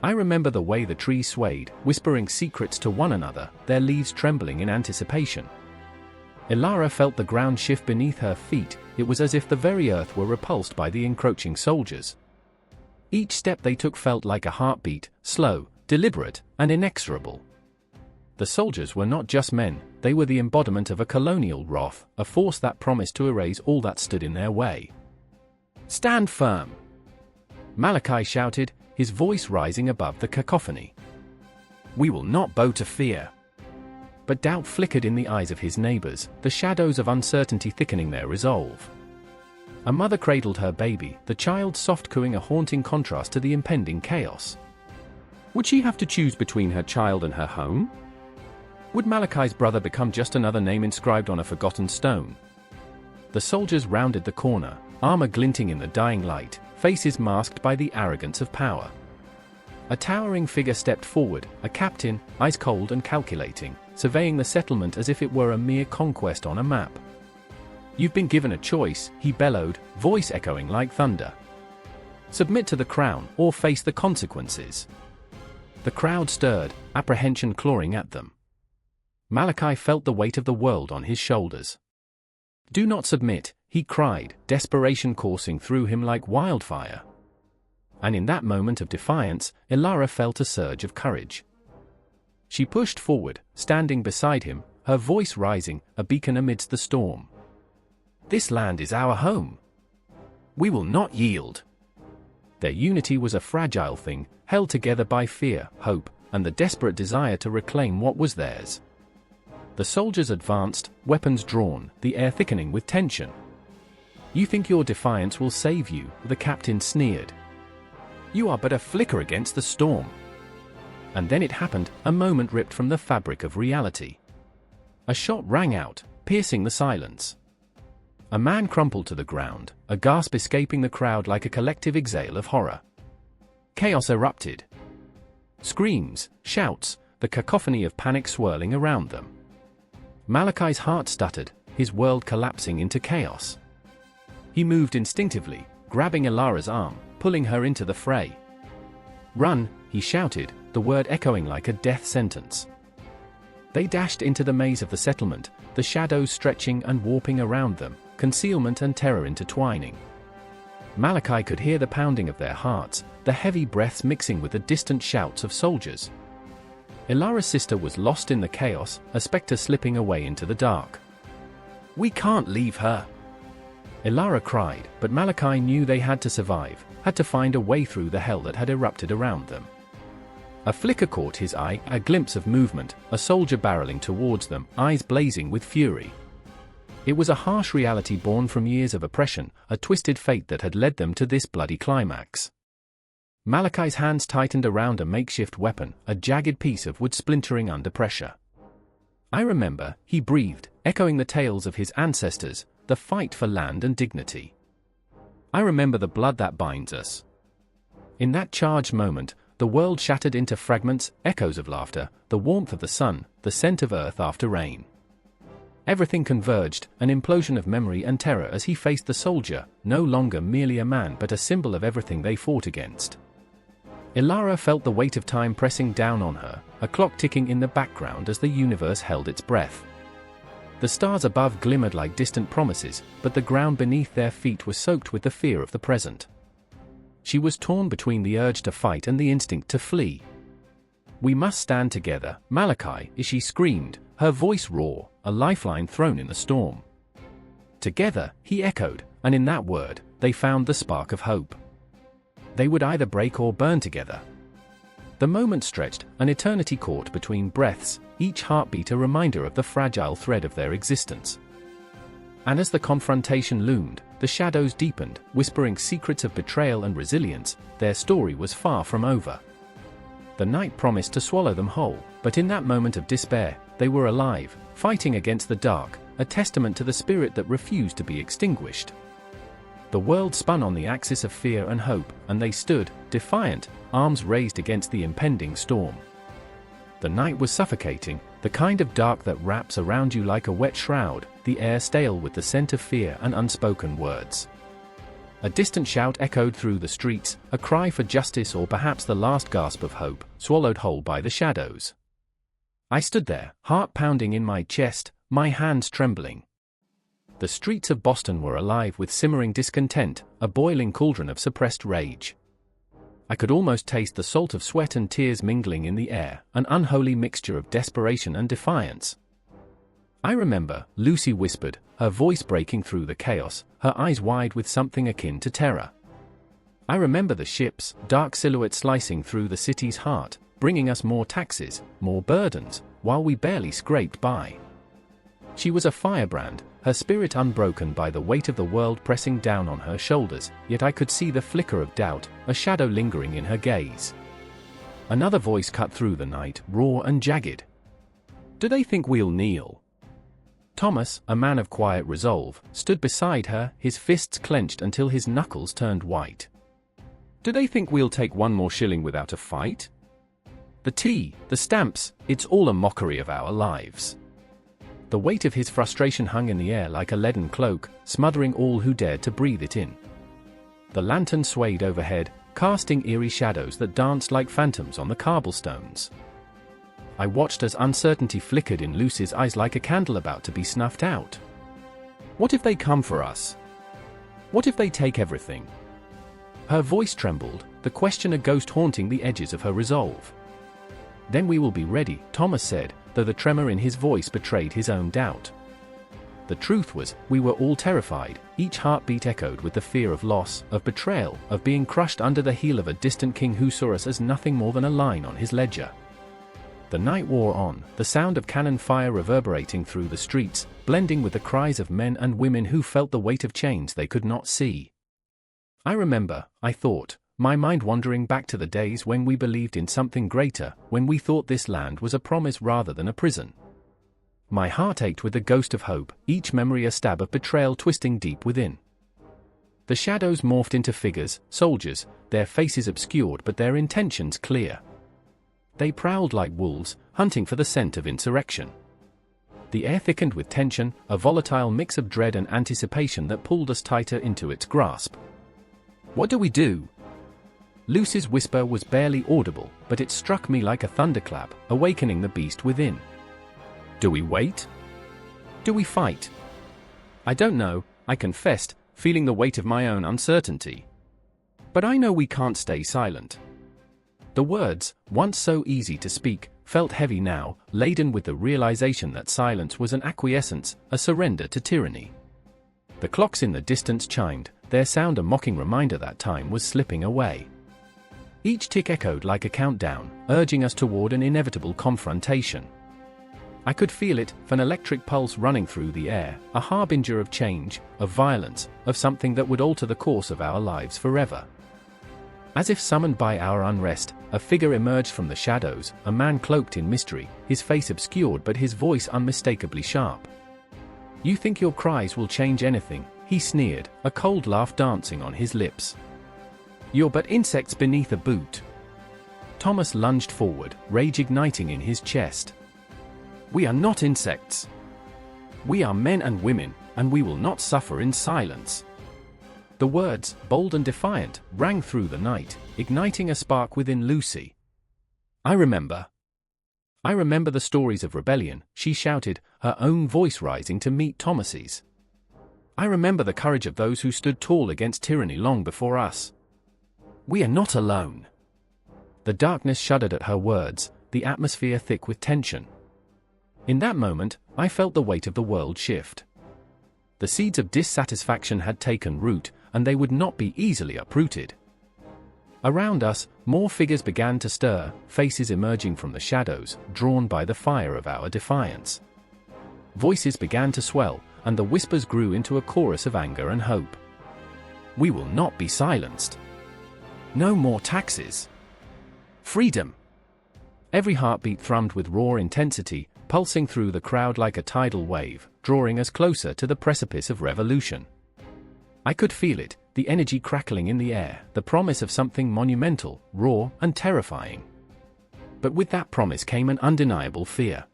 I remember the way the trees swayed, whispering secrets to one another, their leaves trembling in anticipation. Elara felt the ground shift beneath her feet. It was as if the very earth were repulsed by the encroaching soldiers. Each step they took felt like a heartbeat, slow, deliberate, and inexorable. The soldiers were not just men, they were the embodiment of a colonial wrath, a force that promised to erase all that stood in their way. "Stand firm!" Malachi shouted, his voice rising above the cacophony. "We will not bow to fear." But doubt flickered in the eyes of his neighbors, the shadows of uncertainty thickening their resolve. A mother cradled her baby, the child's soft cooing a haunting contrast to the impending chaos. Would she have to choose between her child and her home? Would Malachi's brother become just another name inscribed on a forgotten stone? The soldiers rounded the corner, armor glinting in the dying light, faces masked by the arrogance of power. A towering figure stepped forward, a captain, ice-cold and calculating, surveying the settlement as if it were a mere conquest on a map. "You've been given a choice," he bellowed, voice echoing like thunder. "Submit to the crown, or face the consequences." The crowd stirred, apprehension clawing at them. Malachi felt the weight of the world on his shoulders. "Do not submit," he cried, desperation coursing through him like wildfire. And in that moment of defiance, Elara felt a surge of courage. She pushed forward, standing beside him, her voice rising, a beacon amidst the storm. "This land is our home. We will not yield." Their unity was a fragile thing, held together by fear, hope, and the desperate desire to reclaim what was theirs. The soldiers advanced, weapons drawn, the air thickening with tension. "You think your defiance will save you," the captain sneered. "You are but a flicker against the storm." And then it happened, a moment ripped from the fabric of reality. A shot rang out, piercing the silence. A man crumpled to the ground, a gasp escaping the crowd like a collective exhale of horror. Chaos erupted. Screams, shouts, the cacophony of panic swirling around them. Malachi's heart stuttered, his world collapsing into chaos. He moved instinctively, grabbing Ilara's arm, pulling her into the fray. "Run," he shouted, the word echoing like a death sentence. They dashed into the maze of the settlement, the shadows stretching and warping around them, concealment and terror intertwining. Malachi could hear the pounding of their hearts, the heavy breaths mixing with the distant shouts of soldiers. Ilara's sister was lost in the chaos, a spectre slipping away into the dark. "We can't leave her!" Ilara cried, but Malachi knew they had to survive, had to find a way through the hell that had erupted around them. A flicker caught his eye, a glimpse of movement, a soldier barreling towards them, eyes blazing with fury. It was a harsh reality born from years of oppression, a twisted fate that had led them to this bloody climax. Malachi's hands tightened around a makeshift weapon, a jagged piece of wood splintering under pressure. "I remember," he breathed, echoing the tales of his ancestors, the fight for land and dignity. "I remember the blood that binds us." In that charged moment, the world shattered into fragments, echoes of laughter, the warmth of the sun, the scent of earth after rain. Everything converged, an implosion of memory and terror as he faced the soldier, no longer merely a man but a symbol of everything they fought against. Ilara felt the weight of time pressing down on her, a clock ticking in the background as the universe held its breath. The stars above glimmered like distant promises, but the ground beneath their feet was soaked with the fear of the present. She was torn between the urge to fight and the instinct to flee. "We must stand together, Malachi," she screamed, her voice raw, a lifeline thrown in the storm. "Together," he echoed, and in that word, they found the spark of hope. They would either break or burn together. The moment stretched, an eternity caught between breaths, each heartbeat a reminder of the fragile thread of their existence. And as the confrontation loomed, the shadows deepened, whispering secrets of betrayal and resilience. Their story was far from over. The night promised to swallow them whole, but in that moment of despair, they were alive, fighting against the dark, a testament to the spirit that refused to be extinguished. The world spun on the axis of fear and hope, and they stood, defiant, arms raised against the impending storm. The night was suffocating, the kind of dark that wraps around you like a wet shroud, the air stale with the scent of fear and unspoken words. A distant shout echoed through the streets, a cry for justice or perhaps the last gasp of hope, swallowed whole by the shadows. I stood there, heart pounding in my chest, my hands trembling. The streets of Boston were alive with simmering discontent, a boiling cauldron of suppressed rage. I could almost taste the salt of sweat and tears mingling in the air, an unholy mixture of desperation and defiance. "I remember," Lucy whispered, her voice breaking through the chaos, her eyes wide with something akin to terror. "I remember the ships, dark silhouettes slicing through the city's heart, bringing us more taxes, more burdens, while we barely scraped by." She was a firebrand, her spirit unbroken by the weight of the world pressing down on her shoulders, yet I could see the flicker of doubt, a shadow lingering in her gaze. Another voice cut through the night, raw and jagged. "Do they think we'll kneel?" Thomas, a man of quiet resolve, stood beside her, his fists clenched until his knuckles turned white. "Do they think we'll take one more shilling without a fight? The tea, the stamps, it's all a mockery of our lives." The weight of his frustration hung in the air like a leaden cloak, smothering all who dared to breathe it in. The lantern swayed overhead, casting eerie shadows that danced like phantoms on the cobblestones. I watched as uncertainty flickered in Lucy's eyes like a candle about to be snuffed out. "What if they come for us? What if they take everything?" Her voice trembled, the question a ghost haunting the edges of her resolve. "Then we will be ready," Thomas said, though the tremor in his voice betrayed his own doubt. The truth was, we were all terrified, each heartbeat echoed with the fear of loss, of betrayal, of being crushed under the heel of a distant king who saw us as nothing more than a line on his ledger. The night wore on, the sound of cannon fire reverberating through the streets, blending with the cries of men and women who felt the weight of chains they could not see. "I remember," I thought, my mind wandering back to the days when we believed in something greater, when we thought this land was a promise rather than a prison. My heart ached with the ghost of hope, each memory a stab of betrayal twisting deep within. The shadows morphed into figures, soldiers, their faces obscured but their intentions clear. They prowled like wolves, hunting for the scent of insurrection. The air thickened with tension, a volatile mix of dread and anticipation that pulled us tighter into its grasp. "What do we do?" Lucy's whisper was barely audible, but it struck me like a thunderclap, awakening the beast within. "Do we wait? Do we fight?" "I don't know," I confessed, feeling the weight of my own uncertainty. "But I know we can't stay silent." The words, once so easy to speak, felt heavy now, laden with the realization that silence was an acquiescence, a surrender to tyranny. The clocks in the distance chimed, their sound a mocking reminder that time was slipping away. Each tick echoed like a countdown, urging us toward an inevitable confrontation. I could feel it, an electric pulse running through the air, a harbinger of change, of violence, of something that would alter the course of our lives forever. As if summoned by our unrest, a figure emerged from the shadows, a man cloaked in mystery, his face obscured but his voice unmistakably sharp. "You think your cries will change anything?" he sneered, a cold laugh dancing on his lips. "You're but insects beneath a boot." Thomas lunged forward, rage igniting in his chest. "We are not insects. We are men and women, and we will not suffer in silence." The words, bold and defiant, rang through the night, igniting a spark within Lucy. I remember the stories of rebellion," she shouted, her own voice rising to meet Thomas's. "I remember the courage of those who stood tall against tyranny long before us. We are not alone." The darkness shuddered at her words, the atmosphere thick with tension. In that moment, I felt the weight of the world shift. The seeds of dissatisfaction had taken root, and they would not be easily uprooted. Around us, more figures began to stir, faces emerging from the shadows, drawn by the fire of our defiance. Voices began to swell, and the whispers grew into a chorus of anger and hope. "We will not be silenced. No more taxes. Freedom." Every heartbeat thrummed with raw intensity, pulsing through the crowd like a tidal wave, drawing us closer to the precipice of revolution. I could feel it, the energy crackling in the air, the promise of something monumental, raw, and terrifying. But with that promise came an undeniable fear.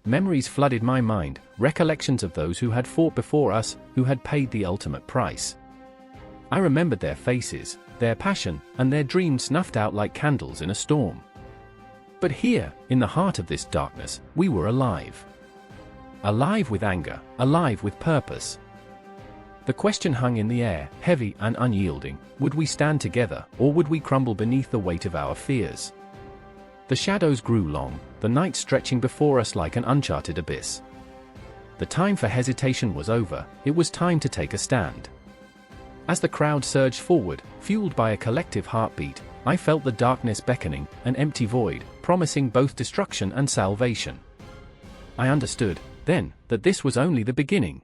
Memories flooded my mind, recollections of those who had fought before us, who had paid the ultimate price. I remembered their faces, their passion, and their dreams snuffed out like candles in a storm. But here, in the heart of this darkness, we were alive. Alive with anger, alive with purpose. The question hung in the air, heavy and unyielding: would we stand together, or would we crumble beneath the weight of our fears? The shadows grew long, the night stretching before us like an uncharted abyss. The time for hesitation was over, it was time to take a stand. As the crowd surged forward, fueled by a collective heartbeat, I felt the darkness beckoning, an empty void, promising both destruction and salvation. I understood, then, that this was only the beginning.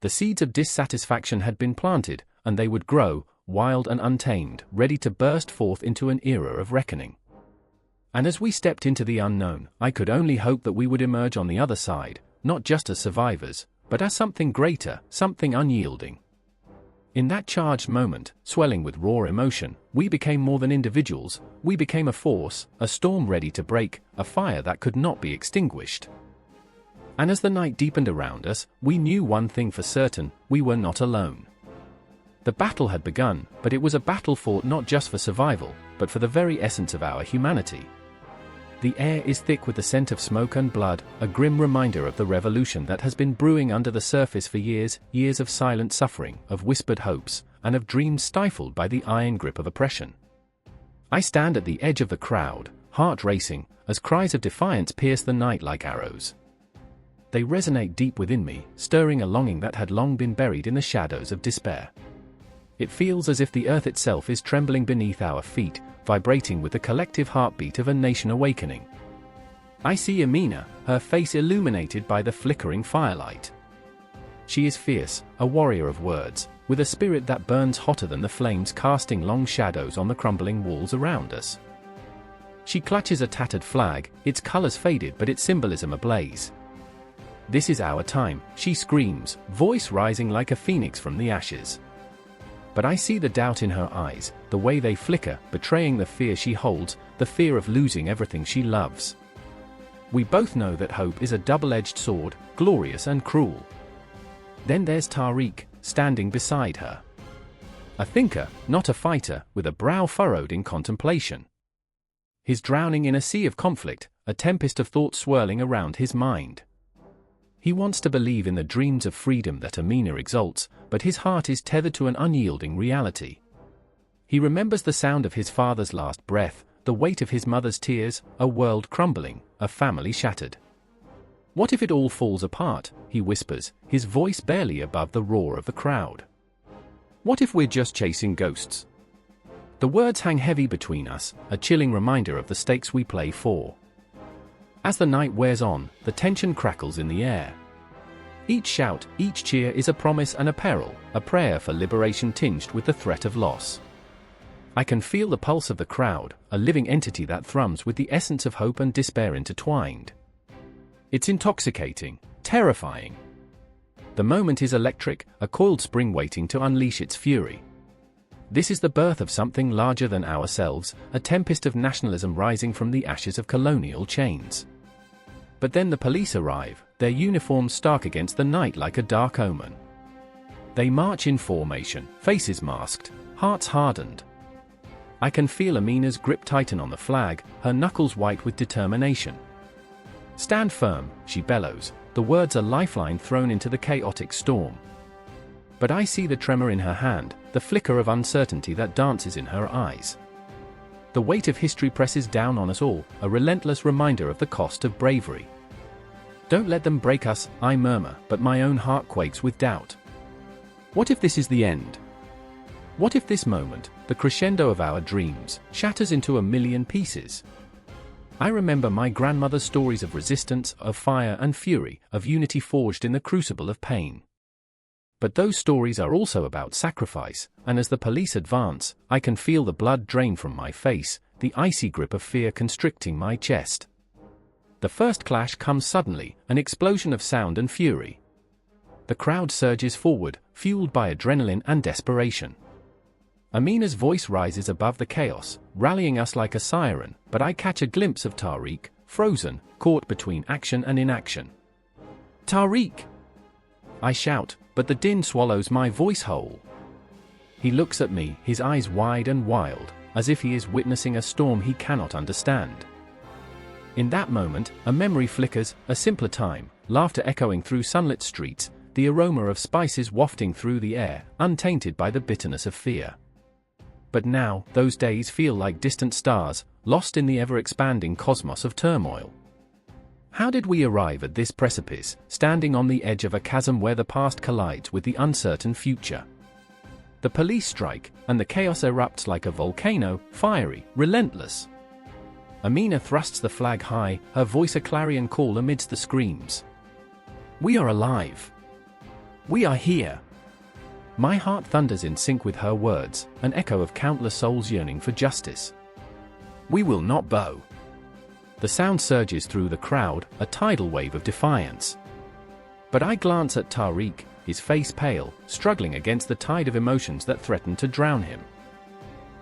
The seeds of dissatisfaction had been planted, and they would grow, wild and untamed, ready to burst forth into an era of reckoning. And as we stepped into the unknown, I could only hope that we would emerge on the other side, not just as survivors, but as something greater, something unyielding. In that charged moment, swelling with raw emotion, we became more than individuals, we became a force, a storm ready to break, a fire that could not be extinguished. And as the night deepened around us, we knew one thing for certain: we were not alone. The battle had begun, but it was a battle fought not just for survival, but for the very essence of our humanity. The air is thick with the scent of smoke and blood, a grim reminder of the revolution that has been brewing under the surface for years, years of silent suffering, of whispered hopes, and of dreams stifled by the iron grip of oppression. I stand at the edge of the crowd, heart racing, as cries of defiance pierce the night like arrows. They resonate deep within me, stirring a longing that had long been buried in the shadows of despair. It feels as if the earth itself is trembling beneath our feet, vibrating with the collective heartbeat of a nation awakening. I see Amina, her face illuminated by the flickering firelight. She is fierce, a warrior of words, with a spirit that burns hotter than the flames, casting long shadows on the crumbling walls around us. She clutches a tattered flag, its colors faded but its symbolism ablaze. "This is our time," she screams, voice rising like a phoenix from the ashes. But I see the doubt in her eyes, the way they flicker, betraying the fear she holds, the fear of losing everything she loves. We both know that hope is a double-edged sword, glorious and cruel. Then there's Tariq, standing beside her. A thinker, not a fighter, with a brow furrowed in contemplation. He's drowning in a sea of conflict, a tempest of thought swirling around his mind. He wants to believe in the dreams of freedom that Amina exalts, but his heart is tethered to an unyielding reality. He remembers the sound of his father's last breath, the weight of his mother's tears, a world crumbling, a family shattered. "What if it all falls apart?" he whispers, his voice barely above the roar of the crowd. "What if we're just chasing ghosts?" The words hang heavy between us, a chilling reminder of the stakes we play for. As the night wears on, the tension crackles in the air. Each shout, each cheer is a promise and a peril, a prayer for liberation tinged with the threat of loss. I can feel the pulse of the crowd, a living entity that thrums with the essence of hope and despair intertwined. It's intoxicating, terrifying. The moment is electric, a coiled spring waiting to unleash its fury. This is the birth of something larger than ourselves, a tempest of nationalism rising from the ashes of colonial chains. But then the police arrive, their uniforms stark against the night like a dark omen. They march in formation, faces masked, hearts hardened. I can feel Amina's grip tighten on the flag, her knuckles white with determination. "Stand firm," she bellows, the words a lifeline thrown into the chaotic storm. But I see the tremor in her hand, the flicker of uncertainty that dances in her eyes. The weight of history presses down on us all, a relentless reminder of the cost of bravery. "Don't let them break us," I murmur, but my own heart quakes with doubt. What if this is the end? What if this moment, the crescendo of our dreams, shatters into a million pieces? I remember my grandmother's stories of resistance, of fire and fury, of unity forged in the crucible of pain. But those stories are also about sacrifice, and as the police advance, I can feel the blood drain from my face, the icy grip of fear constricting my chest. The first clash comes suddenly, an explosion of sound and fury. The crowd surges forward, fueled by adrenaline and desperation. Amina's voice rises above the chaos, rallying us like a siren, but I catch a glimpse of Tariq, frozen, caught between action and inaction. "Tariq!" I shout, but the din swallows my voice whole. He looks at me, his eyes wide and wild, as if he is witnessing a storm he cannot understand. In that moment, a memory flickers, a simpler time, laughter echoing through sunlit streets, the aroma of spices wafting through the air, untainted by the bitterness of fear. But now, those days feel like distant stars, lost in the ever-expanding cosmos of turmoil. How did we arrive at this precipice, standing on the edge of a chasm where the past collides with the uncertain future? The police strike, and the chaos erupts like a volcano, fiery, relentless. Amina thrusts the flag high, her voice a clarion call amidst the screams. "We are alive. We are here." My heart thunders in sync with her words, an echo of countless souls yearning for justice. "We will not bow." The sound surges through the crowd, a tidal wave of defiance. But I glance at Tariq, his face pale, struggling against the tide of emotions that threaten to drown him.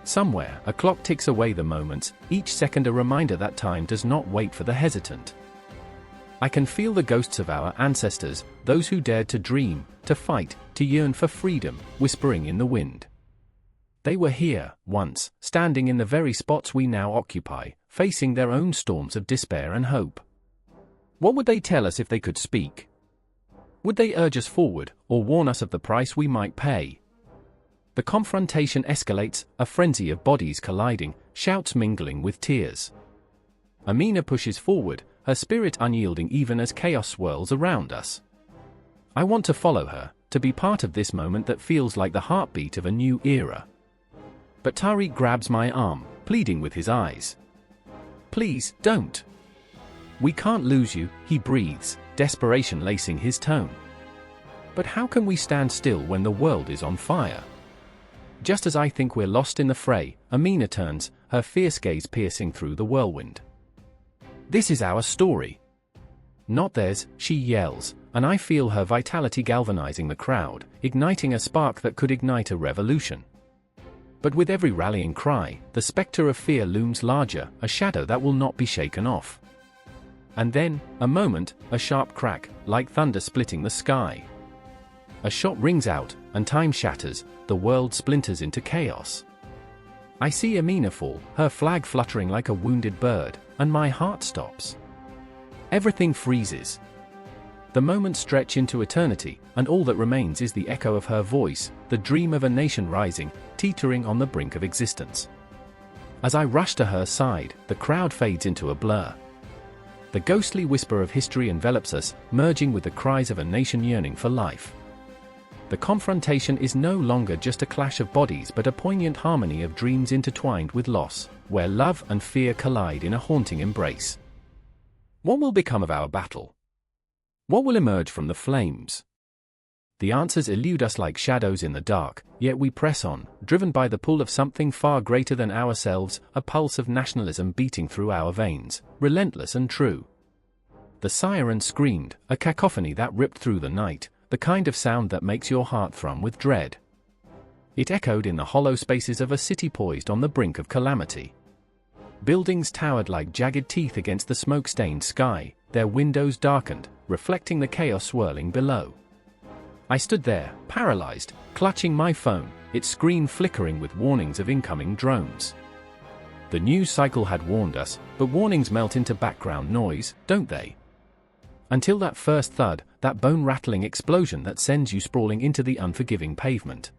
Somewhere, a clock ticks away the moments, each second a reminder that time does not wait for the hesitant. I can feel the ghosts of our ancestors, those who dared to dream, to fight, to yearn for freedom, whispering in the wind. They were here, once, standing in the very spots we now occupy, facing their own storms of despair and hope. What would they tell us if they could speak? Would they urge us forward, or warn us of the price we might pay? The confrontation escalates, a frenzy of bodies colliding, shouts mingling with tears. Amina pushes forward, her spirit unyielding even as chaos swirls around us. I want to follow her, to be part of this moment that feels like the heartbeat of a new era. But Tariq grabs my arm, pleading with his eyes. "Please, don't. We can't lose you," he breathes, desperation lacing his tone. But how can we stand still when the world is on fire? Just as I think we're lost in the fray, Amina turns, her fierce gaze piercing through the whirlwind. This is our story. Not theirs, she yells, and I feel her vitality galvanizing the crowd, igniting a spark that could ignite a revolution. But with every rallying cry, the specter of fear looms larger, a shadow that will not be shaken off. And then, a moment, a sharp crack, like thunder splitting the sky. A shot rings out, and time shatters, the world splinters into chaos. I see Amina fall, her flag fluttering like a wounded bird, and my heart stops. Everything freezes. The moments stretch into eternity, and all that remains is the echo of her voice, the dream of a nation rising, teetering on the brink of existence. As I rush to her side, the crowd fades into a blur. The ghostly whisper of history envelops us, merging with the cries of a nation yearning for life. The confrontation is no longer just a clash of bodies but a poignant harmony of dreams intertwined with loss, where love and fear collide in a haunting embrace. What will become of our battle? What will emerge from the flames? The answers elude us like shadows in the dark, yet we press on, driven by the pull of something far greater than ourselves, a pulse of nationalism beating through our veins, relentless and true. The siren screamed, a cacophony that ripped through the night, the kind of sound that makes your heart thrum with dread. It echoed in the hollow spaces of a city poised on the brink of calamity. Buildings towered like jagged teeth against the smoke-stained sky, their windows darkened, reflecting the chaos swirling below. I stood there, paralyzed, clutching my phone, its screen flickering with warnings of incoming drones. The news cycle had warned us, but warnings melt into background noise, don't they? Until that first thud, that bone-rattling explosion that sends you sprawling into the unforgiving pavement.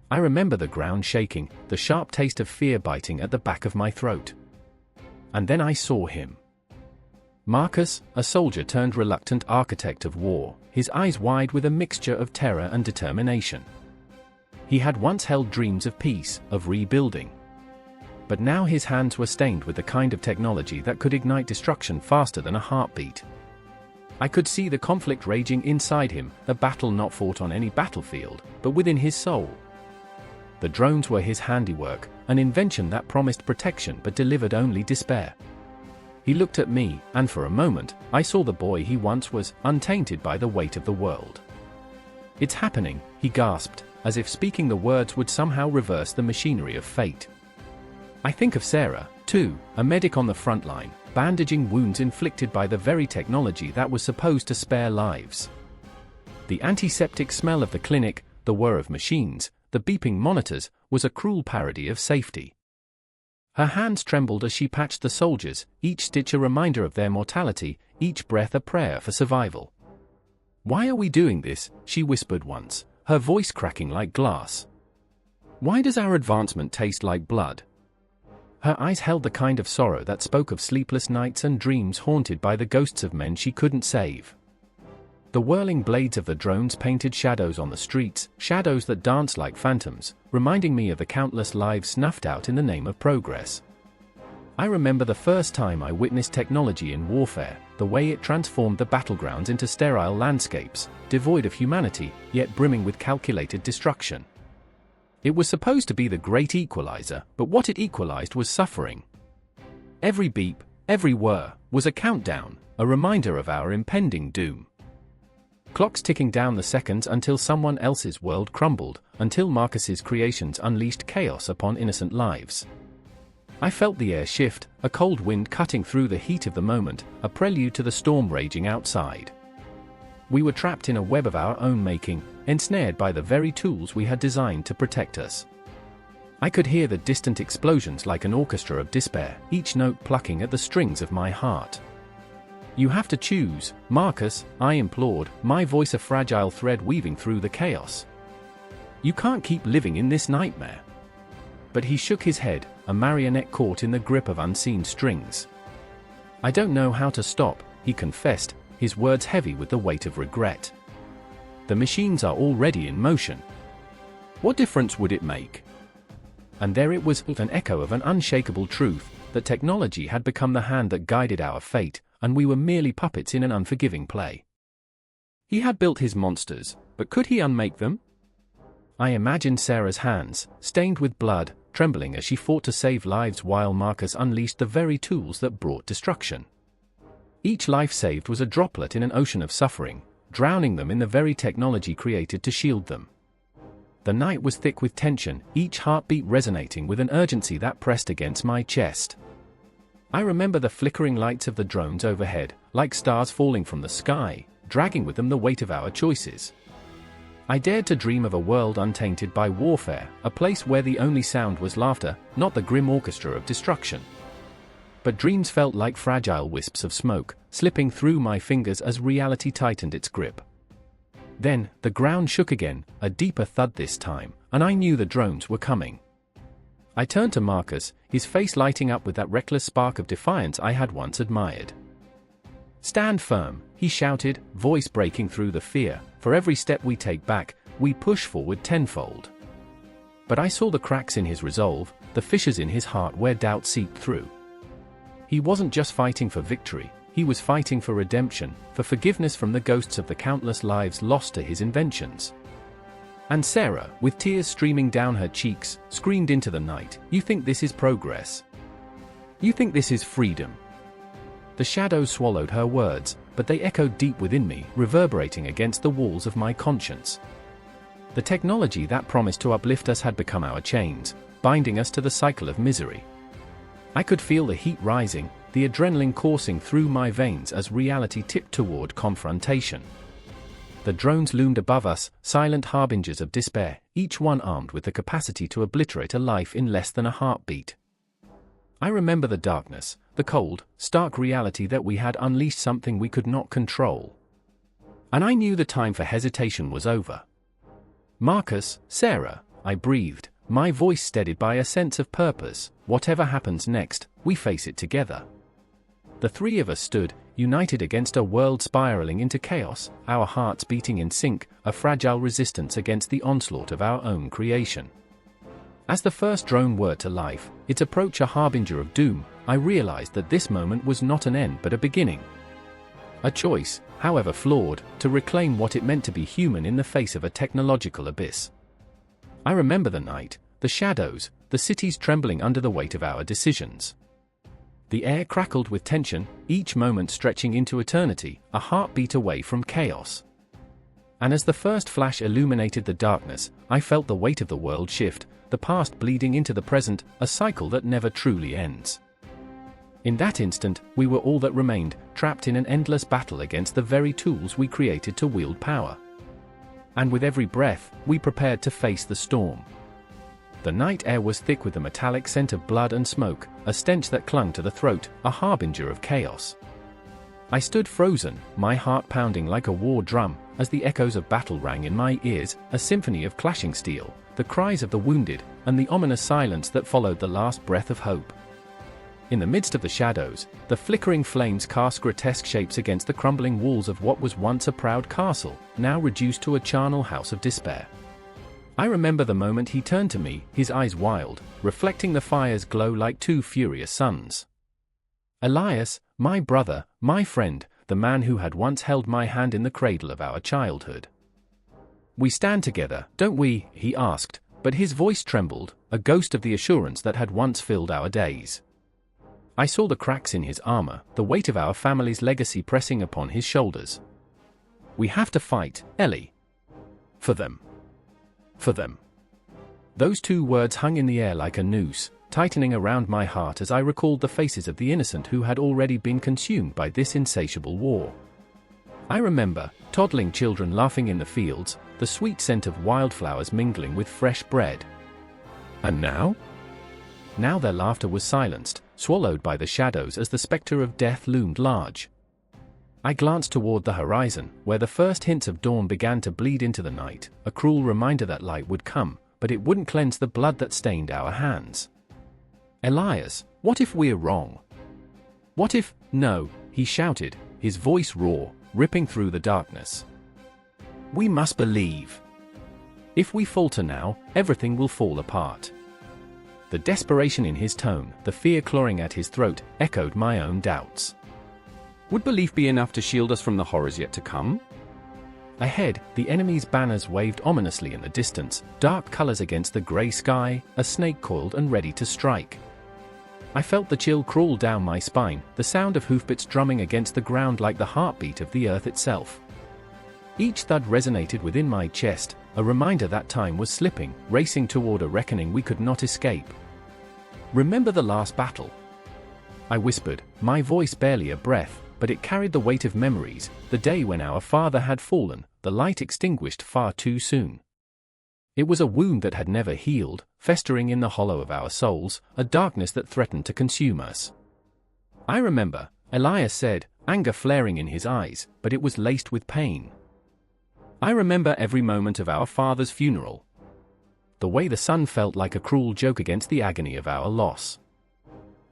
I remember the ground shaking, the sharp taste of fear biting at the back of my throat. And then I saw him. Marcus, a soldier turned reluctant architect of war, his eyes wide with a mixture of terror and determination. He had once held dreams of peace, of rebuilding. But now his hands were stained with the kind of technology that could ignite destruction faster than a heartbeat. I could see the conflict raging inside him, the battle not fought on any battlefield, but within his soul. The drones were his handiwork, an invention that promised protection but delivered only despair. He looked at me, and for a moment, I saw the boy he once was, untainted by the weight of the world. "It's happening," he gasped, as if speaking the words would somehow reverse the machinery of fate. I think of Sarah, too, a medic on the front line, bandaging wounds inflicted by the very technology that was supposed to spare lives. The antiseptic smell of the clinic, the whir of machines, the beeping monitors, was a cruel parody of safety. Her hands trembled as she patched the soldiers, each stitch a reminder of their mortality, each breath a prayer for survival. "Why are we doing this?" she whispered once, her voice cracking like glass. "Why does our advancement taste like blood?" Her eyes held the kind of sorrow that spoke of sleepless nights and dreams haunted by the ghosts of men she couldn't save. The whirling blades of the drones painted shadows on the streets, shadows that danced like phantoms, reminding me of the countless lives snuffed out in the name of progress. I remember the first time I witnessed technology in warfare, the way it transformed the battlegrounds into sterile landscapes, devoid of humanity, yet brimming with calculated destruction. It was supposed to be the great equalizer, but what it equalized was suffering. Every beep, every whir, was a countdown, a reminder of our impending doom. Clocks ticking down the seconds until someone else's world crumbled, until Marcus's creations unleashed chaos upon innocent lives. I felt the air shift, a cold wind cutting through the heat of the moment, a prelude to the storm raging outside. We were trapped in a web of our own making, ensnared by the very tools we had designed to protect us. I could hear the distant explosions like an orchestra of despair, each note plucking at the strings of my heart. "You have to choose, Marcus," I implored, my voice a fragile thread weaving through the chaos. "You can't keep living in this nightmare." But he shook his head, a marionette caught in the grip of unseen strings. "I don't know how to stop," he confessed, his words heavy with the weight of regret. "The machines are already in motion. What difference would it make?" And there it was, an echo of an unshakable truth, that technology had become the hand that guided our fate, and we were merely puppets in an unforgiving play. He had built his monsters, but could he unmake them? I imagined Sarah's hands, stained with blood, trembling as she fought to save lives while Marcus unleashed the very tools that brought destruction. Each life saved was a droplet in an ocean of suffering, drowning them in the very technology created to shield them. The night was thick with tension, each heartbeat resonating with an urgency that pressed against my chest. I remember the flickering lights of the drones overhead, like stars falling from the sky, dragging with them the weight of our choices. I dared to dream of a world untainted by warfare, a place where the only sound was laughter, not the grim orchestra of destruction. But dreams felt like fragile wisps of smoke, slipping through my fingers as reality tightened its grip. Then, the ground shook again, a deeper thud this time, and I knew the drones were coming. I turned to Marcus, his face lighting up with that reckless spark of defiance I had once admired. "Stand firm," he shouted, voice breaking through the fear. "For every step we take back, we push forward tenfold." But I saw the cracks in his resolve, the fissures in his heart where doubt seeped through. He wasn't just fighting for victory, he was fighting for redemption, for forgiveness from the ghosts of the countless lives lost to his inventions. And Sarah, with tears streaming down her cheeks, screamed into the night, "You think this is progress? You think this is freedom?" The shadows swallowed her words, but they echoed deep within me, reverberating against the walls of my conscience. The technology that promised to uplift us had become our chains, binding us to the cycle of misery. I could feel the heat rising, the adrenaline coursing through my veins as reality tipped toward confrontation. The drones loomed above us, silent harbingers of despair, each one armed with the capacity to obliterate a life in less than a heartbeat. I remember the darkness, the cold, stark reality that we had unleashed something we could not control. And I knew the time for hesitation was over. "Marcus, Sarah," I breathed, my voice steadied by a sense of purpose. "Whatever happens next, we face it together." The three of us stood, united against a world spiraling into chaos, our hearts beating in sync, a fragile resistance against the onslaught of our own creation. As the first drone whirred to life, its approach a harbinger of doom, I realized that this moment was not an end but a beginning. A choice, however flawed, to reclaim what it meant to be human in the face of a technological abyss. I remember the night, the shadows, the cities trembling under the weight of our decisions. The air crackled with tension, each moment stretching into eternity, a heartbeat away from chaos. And as the first flash illuminated the darkness, I felt the weight of the world shift, the past bleeding into the present, a cycle that never truly ends. In that instant, we were all that remained, trapped in an endless battle against the very tools we created to wield power. And with every breath, we prepared to face the storm. The night air was thick with the metallic scent of blood and smoke, a stench that clung to the throat, a harbinger of chaos. I stood frozen, my heart pounding like a war drum, as the echoes of battle rang in my ears, a symphony of clashing steel, the cries of the wounded, and the ominous silence that followed the last breath of hope. In the midst of the shadows, the flickering flames cast grotesque shapes against the crumbling walls of what was once a proud castle, now reduced to a charnel house of despair. I remember the moment he turned to me, his eyes wild, reflecting the fire's glow like two furious suns. "Elias, my brother, my friend, the man who had once held my hand in the cradle of our childhood. We stand together, don't we?" he asked, but his voice trembled, a ghost of the assurance that had once filled our days. I saw the cracks in his armor, the weight of our family's legacy pressing upon his shoulders. "We have to fight, Ellie. For them. For them." Those two words hung in the air like a noose, tightening around my heart as I recalled the faces of the innocent who had already been consumed by this insatiable war. I remember toddling children laughing in the fields, the sweet scent of wildflowers mingling with fresh bread. And now? Now their laughter was silenced, swallowed by the shadows as the specter of death loomed large. I glanced toward the horizon, where the first hints of dawn began to bleed into the night, a cruel reminder that light would come, but it wouldn't cleanse the blood that stained our hands. "Elias, what if we're wrong? What if—" "No," he shouted, his voice raw, ripping through the darkness. "We must believe. If we falter now, everything will fall apart." The desperation in his tone, the fear clawing at his throat, echoed my own doubts. Would belief be enough to shield us from the horrors yet to come? Ahead, the enemy's banners waved ominously in the distance, dark colors against the gray sky, a snake coiled and ready to strike. I felt the chill crawl down my spine, the sound of hoofbeats drumming against the ground like the heartbeat of the earth itself. Each thud resonated within my chest, a reminder that time was slipping, racing toward a reckoning we could not escape. "Remember the last battle?" I whispered, my voice barely a breath, but it carried the weight of memories, the day when our father had fallen, the light extinguished far too soon. It was a wound that had never healed, festering in the hollow of our souls, a darkness that threatened to consume us. "I remember," Elias said, anger flaring in his eyes, but it was laced with pain. "I remember every moment of our father's funeral. The way the sun felt like a cruel joke against the agony of our loss.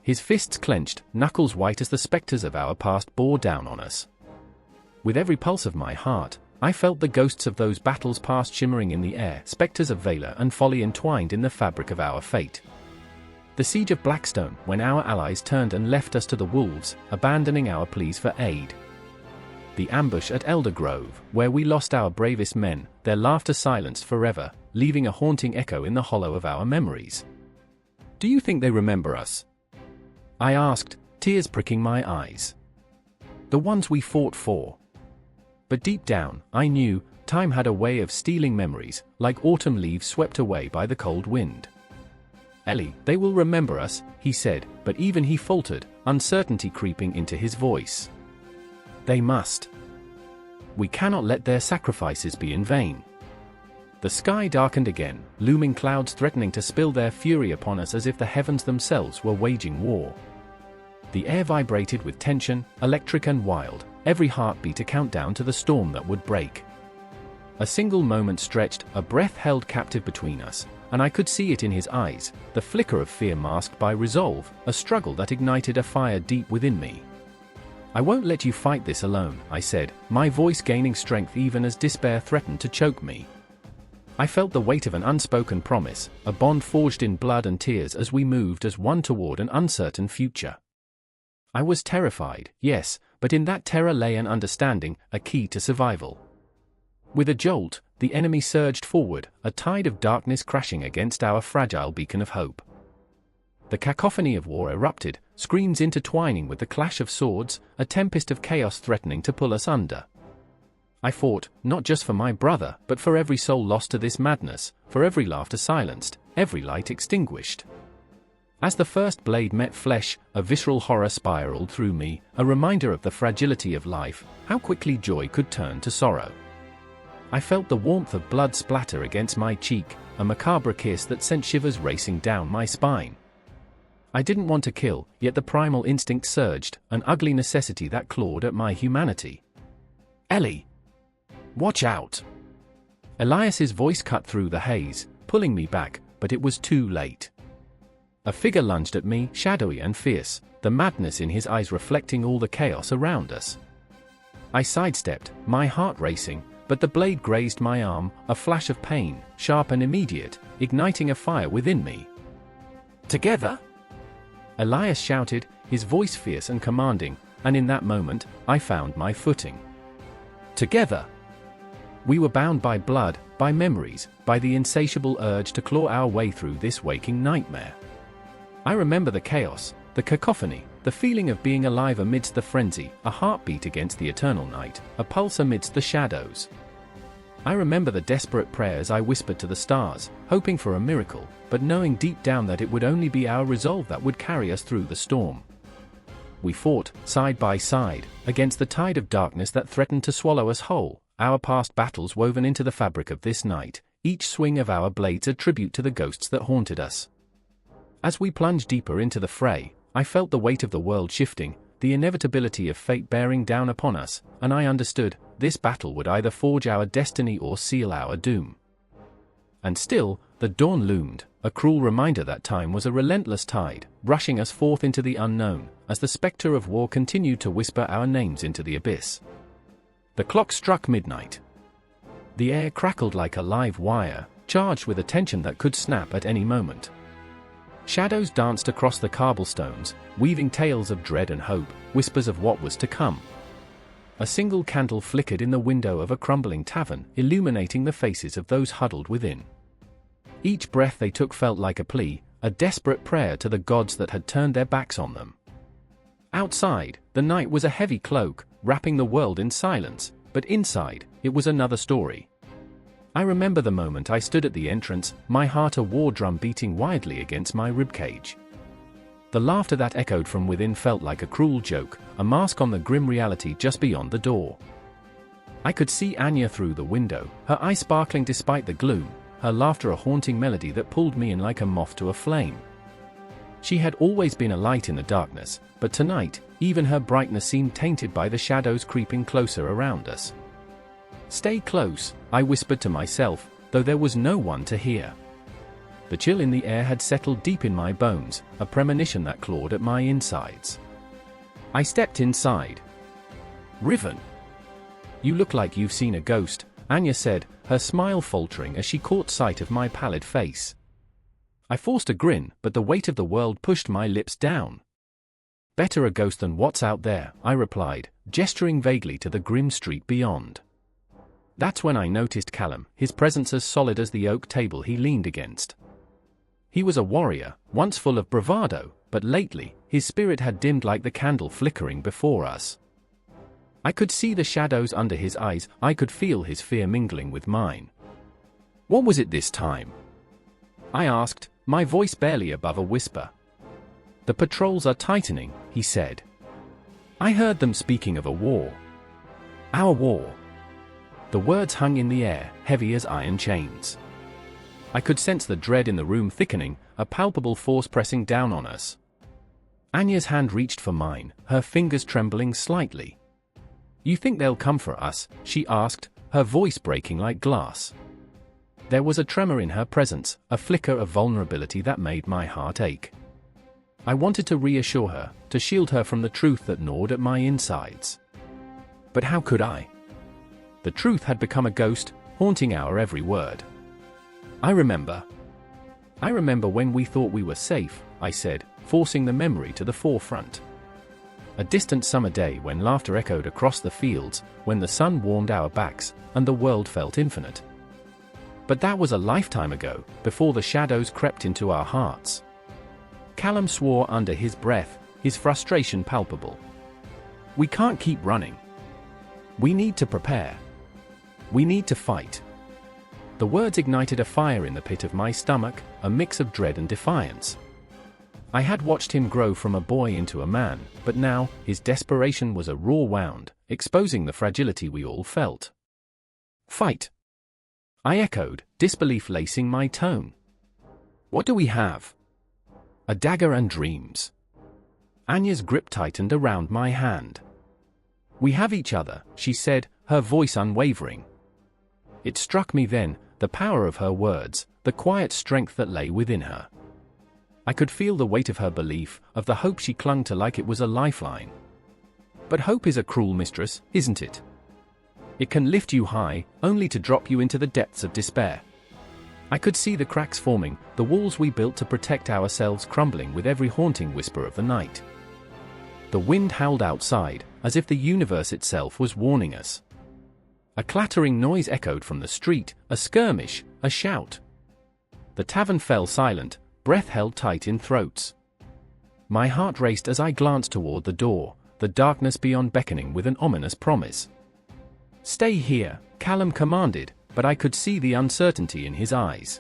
His fists clenched, knuckles white as the specters of our past bore down on us. With every pulse of my heart, I felt the ghosts of those battles past shimmering in the air, specters of valor and folly entwined in the fabric of our fate. The siege of Blackstone, when our allies turned and left us to the wolves, abandoning our pleas for aid. The ambush at Elder Grove, where we lost our bravest men, their laughter silenced forever, leaving a haunting echo in the hollow of our memories. Do you think they remember us?" I asked, tears pricking my eyes. "The ones we fought for." But deep down, I knew, time had a way of stealing memories, like autumn leaves swept away by the cold wind. "Ellie, they will remember us," he said, but even he faltered, uncertainty creeping into his voice. "They must. We cannot let their sacrifices be in vain." The sky darkened again, looming clouds threatening to spill their fury upon us as if the heavens themselves were waging war. The air vibrated with tension, electric and wild, every heartbeat a countdown to the storm that would break. A single moment stretched, a breath held captive between us, and I could see it in his eyes, the flicker of fear masked by resolve, a struggle that ignited a fire deep within me. "I won't let you fight this alone," I said, my voice gaining strength even as despair threatened to choke me. I felt the weight of an unspoken promise, a bond forged in blood and tears as we moved as one toward an uncertain future. I was terrified, yes, but in that terror lay an understanding, a key to survival. With a jolt, the enemy surged forward, a tide of darkness crashing against our fragile beacon of hope. The cacophony of war erupted, screams intertwining with the clash of swords, a tempest of chaos threatening to pull us under. I fought, not just for my brother, but for every soul lost to this madness, for every laughter silenced, every light extinguished. As the first blade met flesh, a visceral horror spiraled through me, a reminder of the fragility of life, how quickly joy could turn to sorrow. I felt the warmth of blood splatter against my cheek, a macabre kiss that sent shivers racing down my spine. I didn't want to kill, yet the primal instinct surged, an ugly necessity that clawed at my humanity. "Ellie! Watch out!" Elias's voice cut through the haze, pulling me back, but it was too late. A figure lunged at me, shadowy and fierce, the madness in his eyes reflecting all the chaos around us. I sidestepped, my heart racing, but the blade grazed my arm, a flash of pain, sharp and immediate, igniting a fire within me. "Together?" Elias shouted, his voice fierce and commanding, and in that moment, I found my footing. Together! We were bound by blood, by memories, by the insatiable urge to claw our way through this waking nightmare. I remember the chaos, the cacophony, the feeling of being alive amidst the frenzy, a heartbeat against the eternal night, a pulse amidst the shadows. I remember the desperate prayers I whispered to the stars, hoping for a miracle, but knowing deep down that it would only be our resolve that would carry us through the storm. We fought, side by side, against the tide of darkness that threatened to swallow us whole, our past battles woven into the fabric of this night, each swing of our blades a tribute to the ghosts that haunted us. As we plunged deeper into the fray, I felt the weight of the world shifting, the inevitability of fate bearing down upon us, and I understood, this battle would either forge our destiny or seal our doom. And still, the dawn loomed, a cruel reminder that time was a relentless tide, rushing us forth into the unknown, as the spectre of war continued to whisper our names into the abyss. The clock struck midnight. The air crackled like a live wire, charged with a tension that could snap at any moment. Shadows danced across the cobblestones, weaving tales of dread and hope, whispers of what was to come. A single candle flickered in the window of a crumbling tavern, illuminating the faces of those huddled within. Each breath they took felt like a plea, a desperate prayer to the gods that had turned their backs on them. Outside, the night was a heavy cloak, wrapping the world in silence, but inside, it was another story. I remember the moment I stood at the entrance, my heart a war drum beating wildly against my ribcage. The laughter that echoed from within felt like a cruel joke, a mask on the grim reality just beyond the door. I could see Anya through the window, her eyes sparkling despite the gloom, her laughter a haunting melody that pulled me in like a moth to a flame. She had always been a light in the darkness, but tonight, even her brightness seemed tainted by the shadows creeping closer around us. "Stay close," I whispered to myself, though there was no one to hear. The chill in the air had settled deep in my bones, a premonition that clawed at my insides. I stepped inside. "Riven, you look like you've seen a ghost," Anya said, her smile faltering as she caught sight of my pallid face. I forced a grin, but the weight of the world pushed my lips down. "Better a ghost than what's out there," I replied, gesturing vaguely to the grim street beyond. That's when I noticed Callum, his presence as solid as the oak table he leaned against. He was a warrior, once full of bravado, but lately, his spirit had dimmed like the candle flickering before us. I could see the shadows under his eyes, I could feel his fear mingling with mine. "What was it this time?" I asked, my voice barely above a whisper. "The patrols are tightening," he said. "I heard them speaking of a war." "Our war." The words hung in the air, heavy as iron chains. I could sense the dread in the room thickening, a palpable force pressing down on us. Anya's hand reached for mine, her fingers trembling slightly. "You think they'll come for us?" she asked, her voice breaking like glass. There was a tremor in her presence, a flicker of vulnerability that made my heart ache. I wanted to reassure her, to shield her from the truth that gnawed at my insides. But how could I? The truth had become a ghost, haunting our every word. I remember when we thought we were safe," I said, forcing the memory to the forefront. A distant summer day when laughter echoed across the fields, when the sun warmed our backs, and the world felt infinite. But that was a lifetime ago, before the shadows crept into our hearts. Callum swore under his breath, his frustration palpable. "We can't keep running. We need to prepare. We need to fight." The words ignited a fire in the pit of my stomach, a mix of dread and defiance. I had watched him grow from a boy into a man, but now, his desperation was a raw wound, exposing the fragility we all felt. "Fight!" I echoed, disbelief lacing my tone. "What do we have?" "A dagger and dreams." Anya's grip tightened around my hand. "We have each other," she said, her voice unwavering. It struck me then, the power of her words, the quiet strength that lay within her. I could feel the weight of her belief, of the hope she clung to like it was a lifeline. But hope is a cruel mistress, isn't it? It can lift you high, only to drop you into the depths of despair. I could see the cracks forming, the walls we built to protect ourselves crumbling with every haunting whisper of the night. The wind howled outside, as if the universe itself was warning us. A clattering noise echoed from the street, a skirmish, a shout. The tavern fell silent, breath held tight in throats. My heart raced as I glanced toward the door, the darkness beyond beckoning with an ominous promise. "Stay here," Callum commanded, but I could see the uncertainty in his eyes.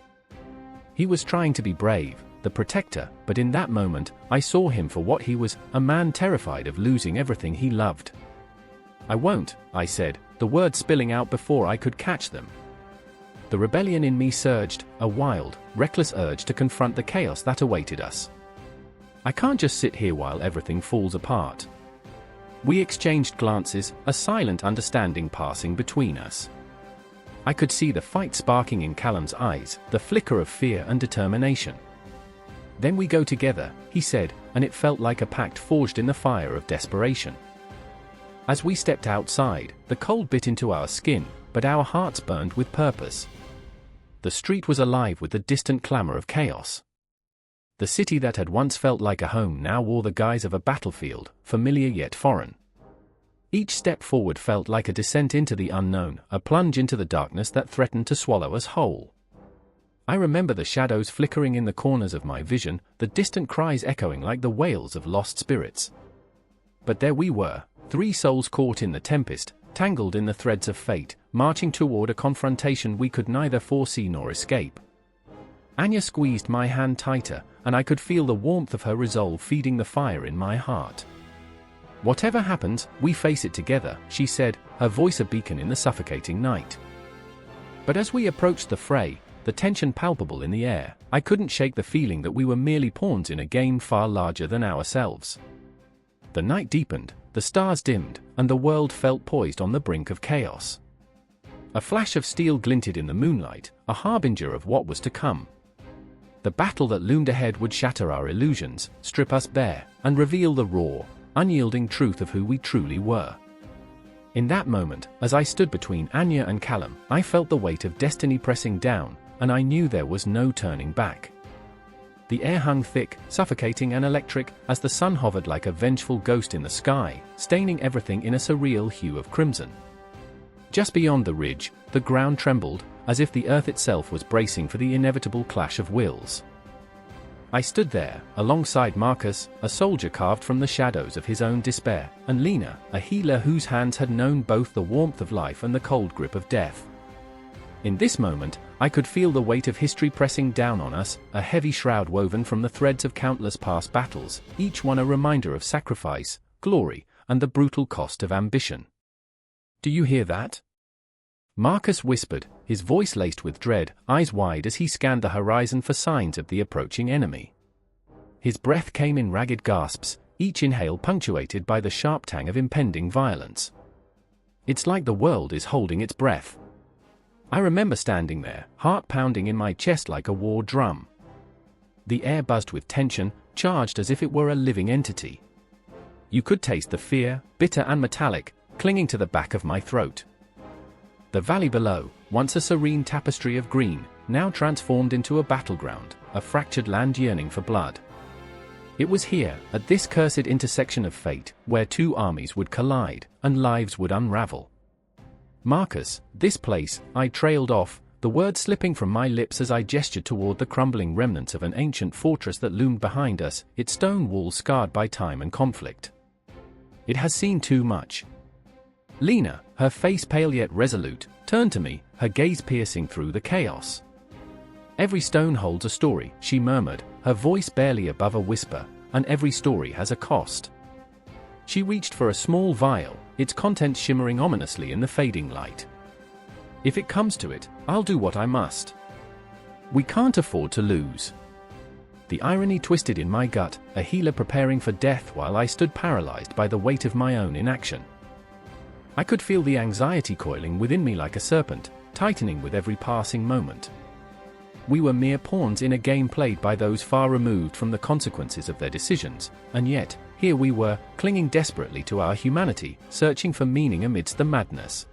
He was trying to be brave, the protector, but in that moment, I saw him for what he was, a man terrified of losing everything he loved. "I won't," I said, the words spilling out before I could catch them. The rebellion in me surged, a wild, reckless urge to confront the chaos that awaited us. "I can't just sit here while everything falls apart." We exchanged glances, a silent understanding passing between us. I could see the fight sparking in Callum's eyes, the flicker of fear and determination. "Then we go together," he said, and it felt like a pact forged in the fire of desperation. As we stepped outside, the cold bit into our skin, but our hearts burned with purpose. The street was alive with the distant clamor of chaos. The city that had once felt like a home now wore the guise of a battlefield, familiar yet foreign. Each step forward felt like a descent into the unknown, a plunge into the darkness that threatened to swallow us whole. I remember the shadows flickering in the corners of my vision, the distant cries echoing like the wails of lost spirits. But there we were, 3 souls caught in the tempest, tangled in the threads of fate, marching toward a confrontation we could neither foresee nor escape. Anya squeezed my hand tighter, and I could feel the warmth of her resolve feeding the fire in my heart. "Whatever happens, we face it together," she said, her voice a beacon in the suffocating night. But as we approached the fray, the tension palpable in the air, I couldn't shake the feeling that we were merely pawns in a game far larger than ourselves. The night deepened, the stars dimmed, and the world felt poised on the brink of chaos. A flash of steel glinted in the moonlight, a harbinger of what was to come. The battle that loomed ahead would shatter our illusions, strip us bare, and reveal the raw, unyielding truth of who we truly were. In that moment, as I stood between Anya and Callum, I felt the weight of destiny pressing down, and I knew there was no turning back. The air hung thick, suffocating and electric, as the sun hovered like a vengeful ghost in the sky, staining everything in a surreal hue of crimson. Just beyond the ridge, the ground trembled, as if the earth itself was bracing for the inevitable clash of wills. I stood there, alongside Marcus, a soldier carved from the shadows of his own despair, and Lena, a healer whose hands had known both the warmth of life and the cold grip of death. In this moment, I could feel the weight of history pressing down on us, a heavy shroud woven from the threads of countless past battles, each one a reminder of sacrifice, glory, and the brutal cost of ambition. "Do you hear that?" Marcus whispered, his voice laced with dread, eyes wide as he scanned the horizon for signs of the approaching enemy. His breath came in ragged gasps, each inhale punctuated by the sharp tang of impending violence. "It's like the world is holding its breath." I remember standing there, heart pounding in my chest like a war drum. The air buzzed with tension, charged as if it were a living entity. You could taste the fear, bitter and metallic, clinging to the back of my throat. The valley below, once a serene tapestry of green, now transformed into a battleground, a fractured land yearning for blood. It was here, at this cursed intersection of fate, where 2 armies would collide, and lives would unravel. "Marcus, this place," I trailed off, the words slipping from my lips as I gestured toward the crumbling remnants of an ancient fortress that loomed behind us, its stone walls scarred by time and conflict. "It has seen too much." Lena, her face pale yet resolute, turned to me, her gaze piercing through the chaos. "Every stone holds a story," she murmured, her voice barely above a whisper, "and every story has a cost." She reached for a small vial, its contents shimmering ominously in the fading light. "If it comes to it, I'll do what I must. We can't afford to lose." The irony twisted in my gut, a healer preparing for death while I stood paralyzed by the weight of my own inaction. I could feel the anxiety coiling within me like a serpent, tightening with every passing moment. We were mere pawns in a game played by those far removed from the consequences of their decisions, and yet, here we were, clinging desperately to our humanity, searching for meaning amidst the madness.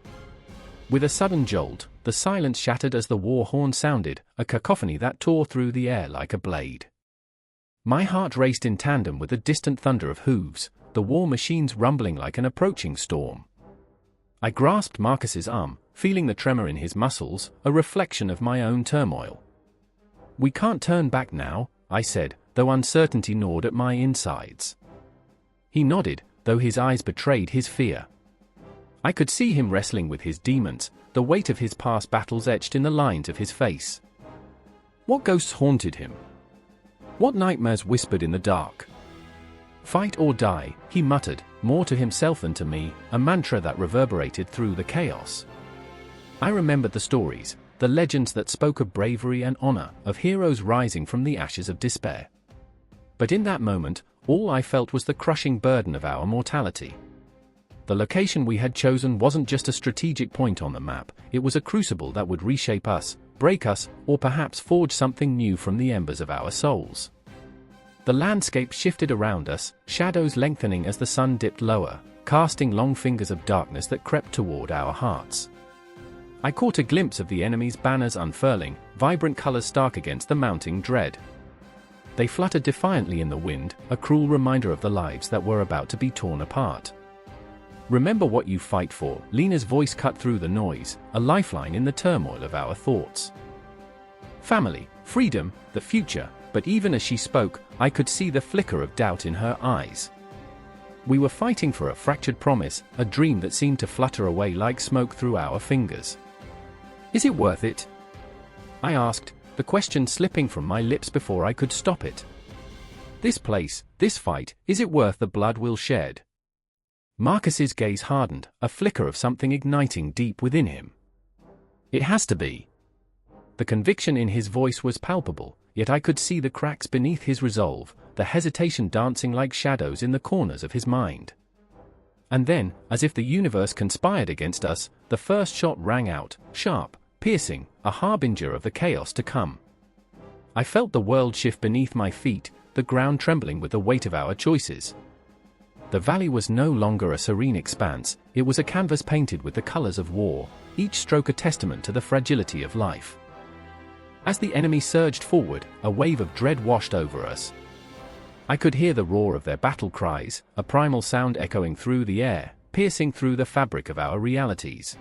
With a sudden jolt, the silence shattered as the war horn sounded, a cacophony that tore through the air like a blade. My heart raced in tandem with the distant thunder of hooves, the war machines rumbling like an approaching storm. I grasped Marcus's arm, feeling the tremor in his muscles, a reflection of my own turmoil. "We can't turn back now," I said, though uncertainty gnawed at my insides. He nodded, though his eyes betrayed his fear. I could see him wrestling with his demons, the weight of his past battles etched in the lines of his face. What ghosts haunted him? What nightmares whispered in the dark? "Fight or die," he muttered, more to himself than to me, a mantra that reverberated through the chaos. I remembered the stories, the legends that spoke of bravery and honor, of heroes rising from the ashes of despair. But in that moment, all I felt was the crushing burden of our mortality. The location we had chosen wasn't just a strategic point on the map, it was a crucible that would reshape us, break us, or perhaps forge something new from the embers of our souls. The landscape shifted around us, shadows lengthening as the sun dipped lower, casting long fingers of darkness that crept toward our hearts. I caught a glimpse of the enemy's banners unfurling, vibrant colors stark against the mounting dread. They fluttered defiantly in the wind, a cruel reminder of the lives that were about to be torn apart. Remember what you fight for. Lena's voice cut through the noise, a lifeline in the turmoil of our thoughts. Family, freedom, the future, but even as she spoke, I could see the flicker of doubt in her eyes. We were fighting for a fractured promise, a dream that seemed to flutter away like smoke through our fingers. Is it worth it? I asked, the question slipping from my lips before I could stop it. This place, this fight, is it worth the blood we'll shed? Marcus's gaze hardened, a flicker of something igniting deep within him. It has to be. The conviction in his voice was palpable, yet I could see the cracks beneath his resolve, the hesitation dancing like shadows in the corners of his mind. And then, as if the universe conspired against us, the first shot rang out, sharp, piercing, a harbinger of the chaos to come. I felt the world shift beneath my feet, the ground trembling with the weight of our choices. The valley was no longer a serene expanse, it was a canvas painted with the colors of war, each stroke a testament to the fragility of life. As the enemy surged forward, a wave of dread washed over us. I could hear the roar of their battle cries, a primal sound echoing through the air, piercing through the fabric of our realities.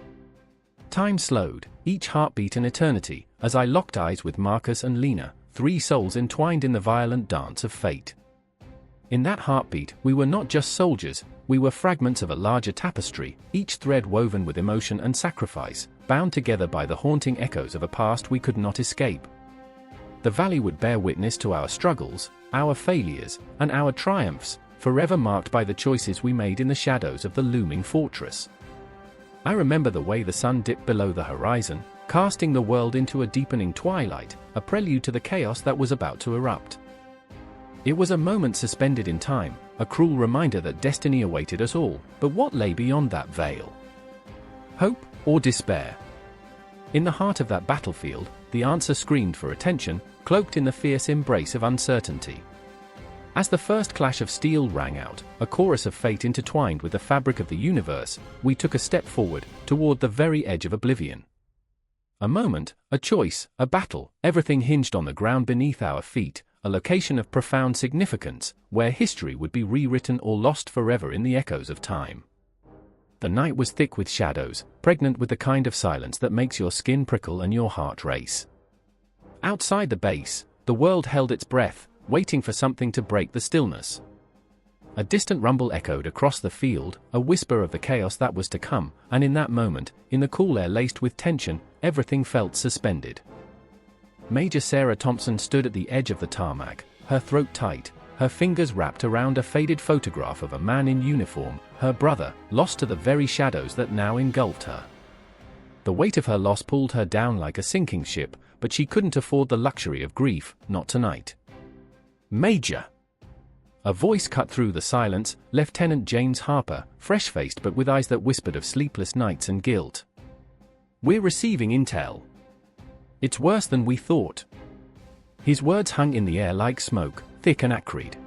Time slowed, each heartbeat an eternity, as I locked eyes with Marcus and Lena, three souls entwined in the violent dance of fate. In that heartbeat, we were not just soldiers, we were fragments of a larger tapestry, each thread woven with emotion and sacrifice, bound together by the haunting echoes of a past we could not escape. The valley would bear witness to our struggles, our failures, and our triumphs, forever marked by the choices we made in the shadows of the looming fortress. I remember the way the sun dipped below the horizon, casting the world into a deepening twilight, a prelude to the chaos that was about to erupt. It was a moment suspended in time, a cruel reminder that destiny awaited us all, but what lay beyond that veil? Hope or despair? In the heart of that battlefield, the answer screamed for attention, cloaked in the fierce embrace of uncertainty. As the first clash of steel rang out, a chorus of fate intertwined with the fabric of the universe, we took a step forward, toward the very edge of oblivion. A moment, a choice, a battle, everything hinged on the ground beneath our feet, a location of profound significance, where history would be rewritten or lost forever in the echoes of time. The night was thick with shadows, pregnant with the kind of silence that makes your skin prickle and your heart race. Outside the base, the world held its breath, waiting for something to break the stillness. A distant rumble echoed across the field, a whisper of the chaos that was to come, and in that moment, in the cool air laced with tension, everything felt suspended. Major Sarah Thompson stood at the edge of the tarmac, her throat tight, her fingers wrapped around a faded photograph of a man in uniform, her brother, lost to the very shadows that now engulfed her. The weight of her loss pulled her down like a sinking ship, but she couldn't afford the luxury of grief, not tonight. Major! A voice cut through the silence, Lieutenant James Harper, fresh-faced but with eyes that whispered of sleepless nights and guilt. We're receiving intel. It's worse than we thought. His words hung in the air like smoke, thick and acrid.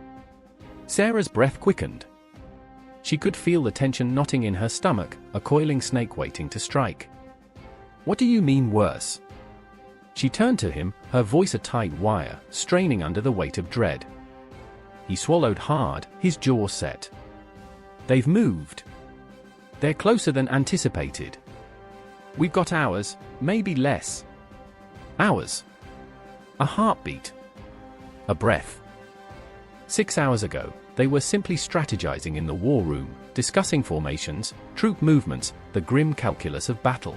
Sarah's breath quickened. She could feel the tension knotting in her stomach, a coiling snake waiting to strike. What do you mean worse? She turned to him, her voice a tight wire, straining under the weight of dread. He swallowed hard, his jaw set. They've moved. They're closer than anticipated. We've got hours, maybe less. Hours. A heartbeat. A breath. 6 hours ago, they were simply strategizing in the war room, discussing formations, troop movements, the grim calculus of battle.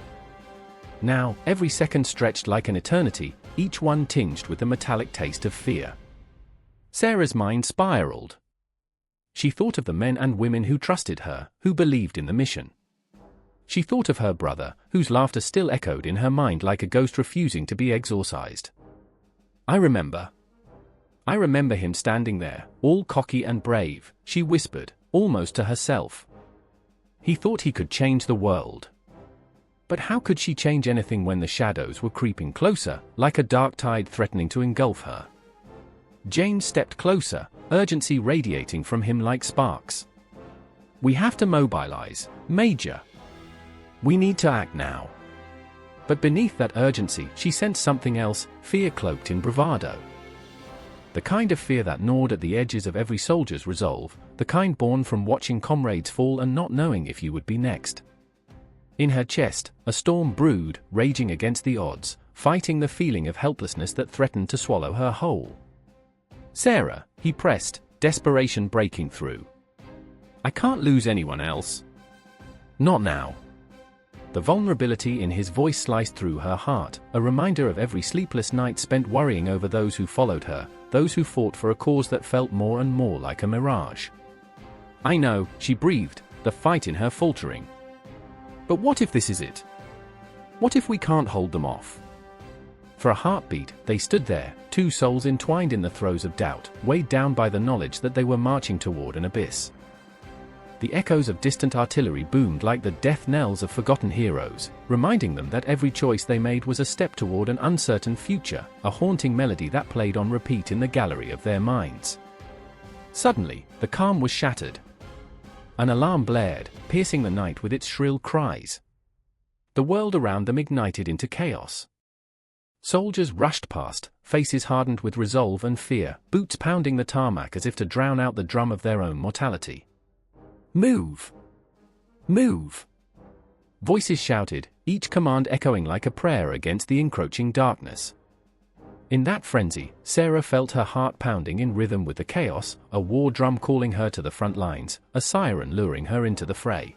Now, every second stretched like an eternity, each one tinged with the metallic taste of fear. Sarah's mind spiraled. She thought of the men and women who trusted her, who believed in the mission. She thought of her brother, whose laughter still echoed in her mind like a ghost refusing to be exorcised. I remember him standing there, all cocky and brave, she whispered, almost to herself. He thought he could change the world. But how could she change anything when the shadows were creeping closer, like a dark tide threatening to engulf her? James stepped closer, urgency radiating from him like sparks. We have to mobilize, Major. We need to act now. But beneath that urgency, she sensed something else, fear cloaked in bravado. The kind of fear that gnawed at the edges of every soldier's resolve, the kind born from watching comrades fall and not knowing if you would be next. In her chest, a storm brewed, raging against the odds, fighting the feeling of helplessness that threatened to swallow her whole. "Sarah," he pressed, desperation breaking through. "I can't lose anyone else. Not now." The vulnerability in his voice sliced through her heart, a reminder of every sleepless night spent worrying over those who followed her, those who fought for a cause that felt more and more like a mirage. "I know," she breathed, the fight in her faltering. "But what if this is it? What if we can't hold them off?" For a heartbeat, they stood there, two souls entwined in the throes of doubt, weighed down by the knowledge that they were marching toward an abyss. The echoes of distant artillery boomed like the death knells of forgotten heroes, reminding them that every choice they made was a step toward an uncertain future, a haunting melody that played on repeat in the gallery of their minds. Suddenly, the calm was shattered. An alarm blared, piercing the night with its shrill cries. The world around them ignited into chaos. Soldiers rushed past, faces hardened with resolve and fear, boots pounding the tarmac as if to drown out the drum of their own mortality. "Move! Move!" Voices shouted, each command echoing like a prayer against the encroaching darkness. In that frenzy, Sarah felt her heart pounding in rhythm with the chaos, a war drum calling her to the front lines, a siren luring her into the fray.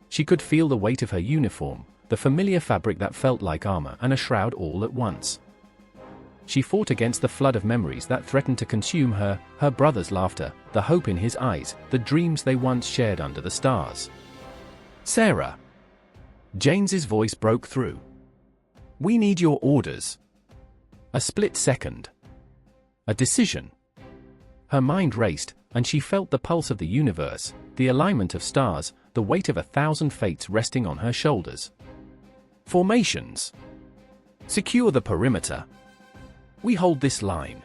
She could feel the weight of her uniform, the familiar fabric that felt like armor and a shroud all at once. She fought against the flood of memories that threatened to consume her, her brother's laughter, the hope in his eyes, the dreams they once shared under the stars. "Sarah!" James's voice broke through. "We need your orders." A split second. A decision. Her mind raced, and she felt the pulse of the universe, the alignment of stars, the weight of 1,000 fates resting on her shoulders. "Formations. Secure the perimeter. We hold this line."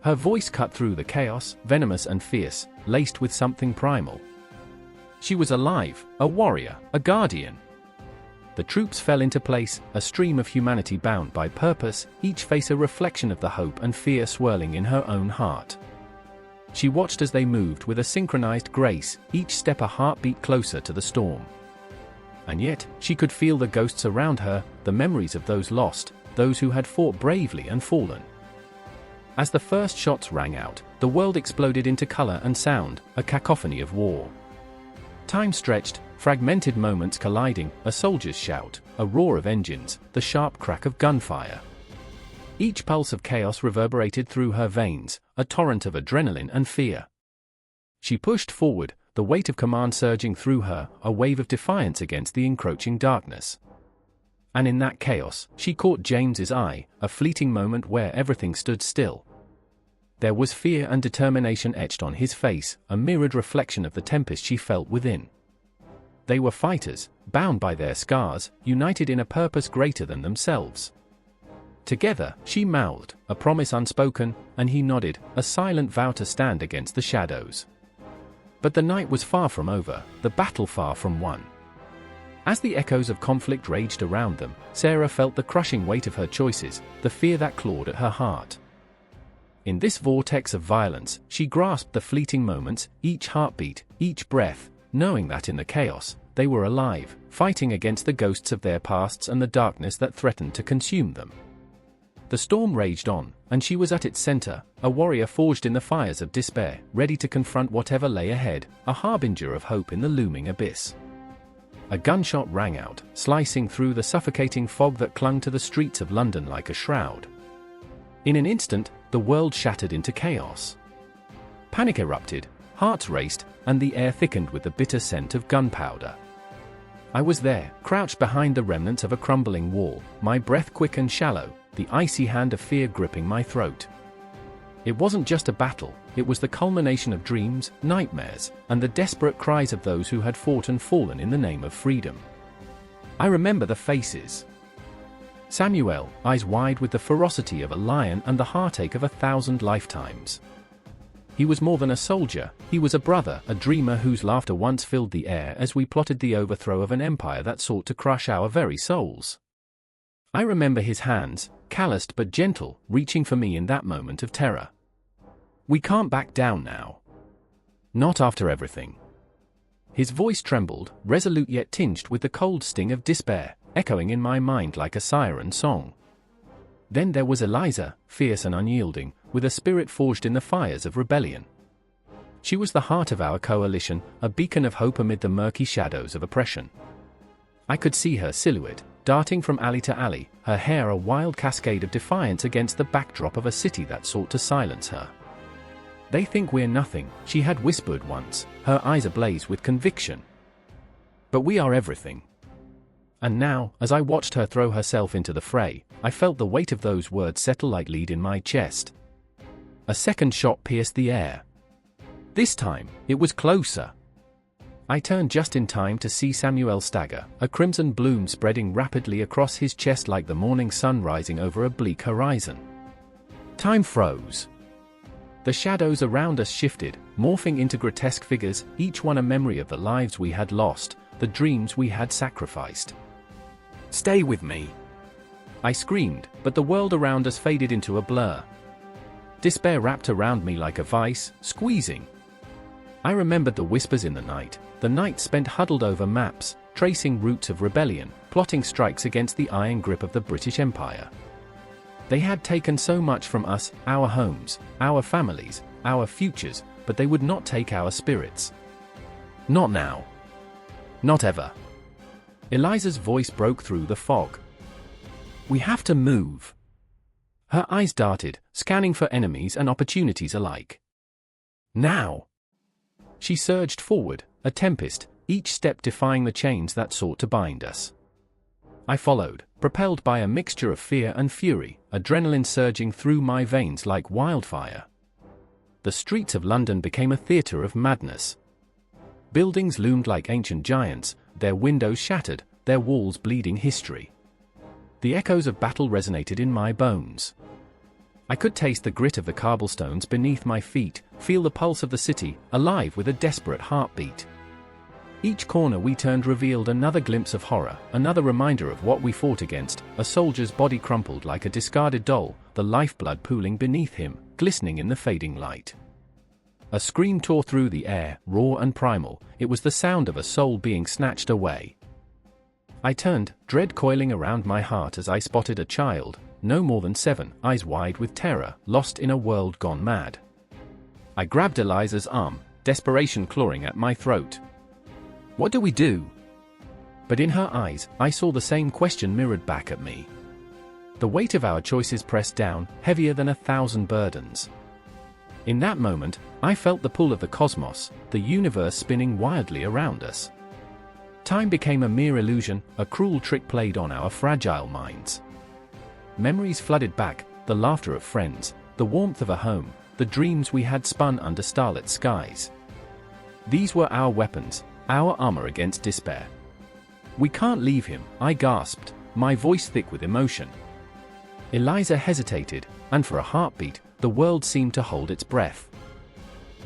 Her voice cut through the chaos, venomous and fierce, laced with something primal. She was alive, a warrior, a guardian. The troops fell into place, a stream of humanity bound by purpose, each face a reflection of the hope and fear swirling in her own heart. She watched as they moved with a synchronized grace, each step a heartbeat closer to the storm. And yet, she could feel the ghosts around her, the memories of those lost, those who had fought bravely and fallen. As the first shots rang out, the world exploded into color and sound, a cacophony of war. Time stretched, fragmented moments colliding, a soldier's shout, a roar of engines, the sharp crack of gunfire. Each pulse of chaos reverberated through her veins, a torrent of adrenaline and fear. She pushed forward, the weight of command surging through her, a wave of defiance against the encroaching darkness. And in that chaos, she caught James's eye, a fleeting moment where everything stood still. There was fear and determination etched on his face, a mirrored reflection of the tempest she felt within. They were fighters, bound by their scars, united in a purpose greater than themselves. Together, she mouthed, a promise unspoken, and he nodded, a silent vow to stand against the shadows. But the night was far from over, the battle far from won. As the echoes of conflict raged around them, Sarah felt the crushing weight of her choices, the fear that clawed at her heart. In this vortex of violence, she grasped the fleeting moments, each heartbeat, each breath, knowing that in the chaos, they were alive, fighting against the ghosts of their pasts and the darkness that threatened to consume them. The storm raged on, and she was at its center, a warrior forged in the fires of despair, ready to confront whatever lay ahead, a harbinger of hope in the looming abyss. A gunshot rang out, slicing through the suffocating fog that clung to the streets of London like a shroud. In an instant, the world shattered into chaos. Panic erupted, hearts raced, and the air thickened with the bitter scent of gunpowder. I was there, crouched behind the remnants of a crumbling wall, my breath quick and shallow, the icy hand of fear gripping my throat. It wasn't just a battle, it was the culmination of dreams, nightmares, and the desperate cries of those who had fought and fallen in the name of freedom. I remember the faces. Samuel, eyes wide with the ferocity of a lion and the heartache of 1,000 lifetimes. He was more than a soldier, he was a brother, a dreamer whose laughter once filled the air as we plotted the overthrow of an empire that sought to crush our very souls. I remember his hands, calloused but gentle, reaching for me in that moment of terror. "We can't back down now." Not after everything. His voice trembled, resolute yet tinged with the cold sting of despair, echoing in my mind like a siren song. Then there was Eliza, fierce and unyielding, with a spirit forged in the fires of rebellion. She was the heart of our coalition, a beacon of hope amid the murky shadows of oppression. I could see her silhouette, darting from alley to alley, her hair a wild cascade of defiance against the backdrop of a city that sought to silence her. "They think we're nothing," she had whispered once, her eyes ablaze with conviction. "But we are everything." And now, as I watched her throw herself into the fray, I felt the weight of those words settle like lead in my chest. A second shot pierced the air. This time, it was closer. I turned just in time to see Samuel stagger, a crimson bloom spreading rapidly across his chest like the morning sun rising over a bleak horizon. Time froze. The shadows around us shifted, morphing into grotesque figures, each one a memory of the lives we had lost, the dreams we had sacrificed. "Stay with me!" I screamed, but the world around us faded into a blur. Despair wrapped around me like a vice, squeezing. I remembered the whispers in the night spent huddled over maps, tracing routes of rebellion, plotting strikes against the iron grip of the British Empire. They had taken so much from us, our homes, our families, our futures, but they would not take our spirits. Not now. Not ever. Eliza's voice broke through the fog. "We have to move." Her eyes darted, scanning for enemies and opportunities alike. "Now!" She surged forward, a tempest, each step defying the chains that sought to bind us. I followed, propelled by a mixture of fear and fury, adrenaline surging through my veins like wildfire. The streets of London became a theater of madness. Buildings loomed like ancient giants, their windows shattered, their walls bleeding history. The echoes of battle resonated in my bones. I could taste the grit of the cobblestones beneath my feet, feel the pulse of the city, alive with a desperate heartbeat. Each corner we turned revealed another glimpse of horror, another reminder of what we fought against, a soldier's body crumpled like a discarded doll, the lifeblood pooling beneath him, glistening in the fading light. A scream tore through the air, raw and primal. It was the sound of a soul being snatched away. I turned, dread coiling around my heart as I spotted a child, no more than 7, eyes wide with terror, lost in a world gone mad. I grabbed Eliza's arm, desperation clawing at my throat. "What do we do?" But in her eyes, I saw the same question mirrored back at me. The weight of our choices pressed down, heavier than 1,000 burdens. In that moment, I felt the pull of the cosmos, the universe spinning wildly around us. Time became a mere illusion, a cruel trick played on our fragile minds. Memories flooded back, the laughter of friends, the warmth of a home, the dreams we had spun under starlit skies. These were our weapons, our armor against despair. "We can't leave him," I gasped, my voice thick with emotion. Eliza hesitated, and for a heartbeat, the world seemed to hold its breath.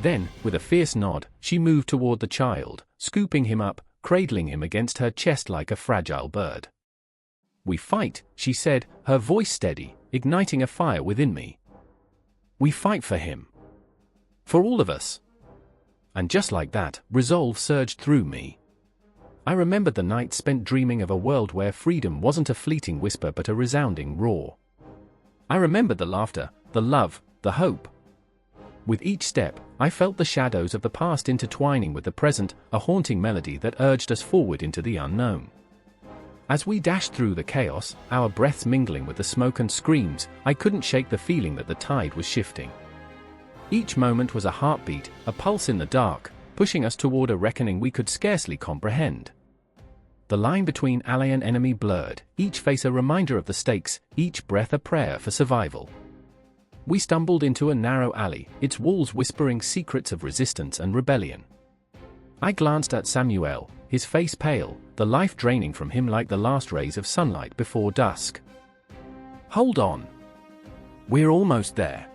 Then, with a fierce nod, she moved toward the child, scooping him up, cradling him against her chest like a fragile bird. "We fight," she said, her voice steady, igniting a fire within me. "We fight for him. For all of us." And just like that, resolve surged through me. I remembered the night spent dreaming of a world where freedom wasn't a fleeting whisper but a resounding roar. I remembered the laughter, the love, the hope. With each step, I felt the shadows of the past intertwining with the present, a haunting melody that urged us forward into the unknown. As we dashed through the chaos, our breaths mingling with the smoke and screams, I couldn't shake the feeling that the tide was shifting. Each moment was a heartbeat, a pulse in the dark, pushing us toward a reckoning we could scarcely comprehend. The line between ally and enemy blurred, each face a reminder of the stakes, each breath a prayer for survival. We stumbled into a narrow alley, its walls whispering secrets of resistance and rebellion. I glanced at Samuel, his face pale, the life draining from him like the last rays of sunlight before dusk. "Hold on. We're almost there,"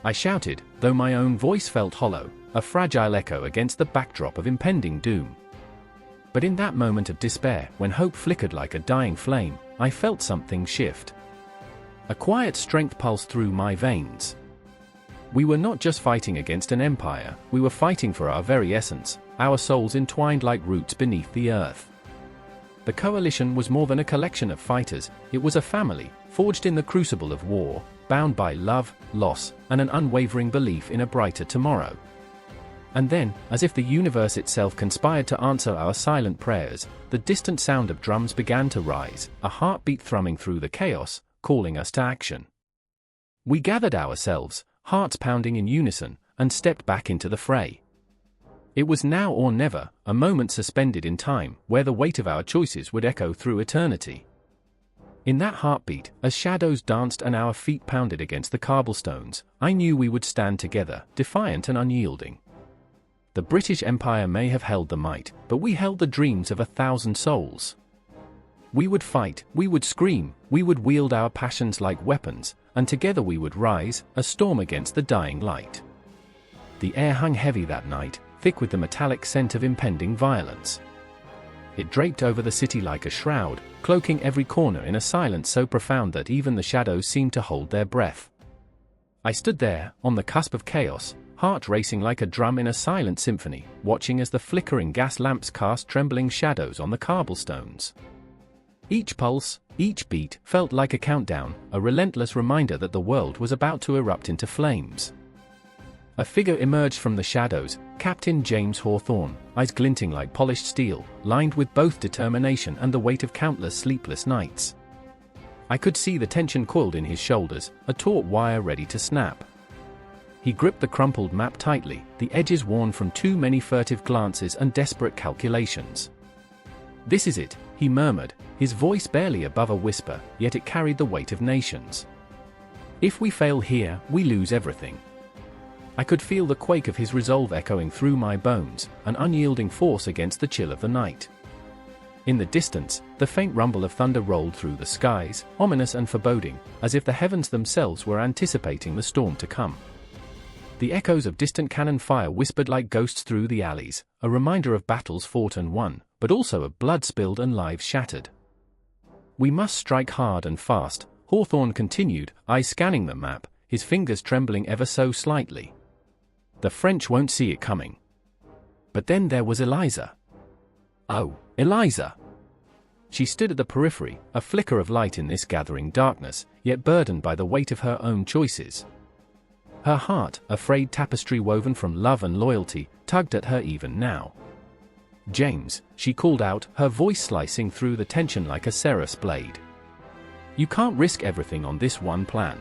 I shouted, though my own voice felt hollow, a fragile echo against the backdrop of impending doom. But in that moment of despair, when hope flickered like a dying flame, I felt something shift. A quiet strength pulsed through my veins. We were not just fighting against an empire, we were fighting for our very essence, our souls entwined like roots beneath the earth. The coalition was more than a collection of fighters, it was a family, forged in the crucible of war, bound by love, loss, and an unwavering belief in a brighter tomorrow. And then, as if the universe itself conspired to answer our silent prayers, the distant sound of drums began to rise, a heartbeat thrumming through the chaos, calling us to action. We gathered ourselves, hearts pounding in unison, and stepped back into the fray. It was now or never, a moment suspended in time, where the weight of our choices would echo through eternity. In that heartbeat, as shadows danced and our feet pounded against the cobblestones, I knew we would stand together, defiant and unyielding. The British Empire may have held the might, but we held the dreams of 1,000 souls. We would fight, we would scream, we would wield our passions like weapons, and together we would rise, a storm against the dying light. The air hung heavy that night, thick with the metallic scent of impending violence. It draped over the city like a shroud, cloaking every corner in a silence so profound that even the shadows seemed to hold their breath. I stood there, on the cusp of chaos, heart racing like a drum in a silent symphony, watching as the flickering gas lamps cast trembling shadows on the cobblestones. Each pulse, each beat, felt like a countdown, a relentless reminder that the world was about to erupt into flames. A figure emerged from the shadows, Captain James Hawthorne, eyes glinting like polished steel, lined with both determination and the weight of countless sleepless nights. I could see the tension coiled in his shoulders, a taut wire ready to snap. He gripped the crumpled map tightly, the edges worn from too many furtive glances and desperate calculations. "This is it," he murmured, his voice barely above a whisper, yet it carried the weight of nations. "If we fail here, we lose everything." I could feel the quake of his resolve echoing through my bones, an unyielding force against the chill of the night. In the distance, the faint rumble of thunder rolled through the skies, ominous and foreboding, as if the heavens themselves were anticipating the storm to come. The echoes of distant cannon fire whispered like ghosts through the alleys, a reminder of battles fought and won, but also of blood spilled and lives shattered. "We must strike hard and fast," Hawthorne continued, eyes scanning the map, his fingers trembling ever so slightly. "The French won't see it coming." But then there was Eliza. Oh, Eliza! She stood at the periphery, a flicker of light in this gathering darkness, yet burdened by the weight of her own choices. Her heart, a frayed tapestry woven from love and loyalty, tugged at her even now. "James," she called out, her voice slicing through the tension like a seraph's blade. "You can't risk everything on this one plan.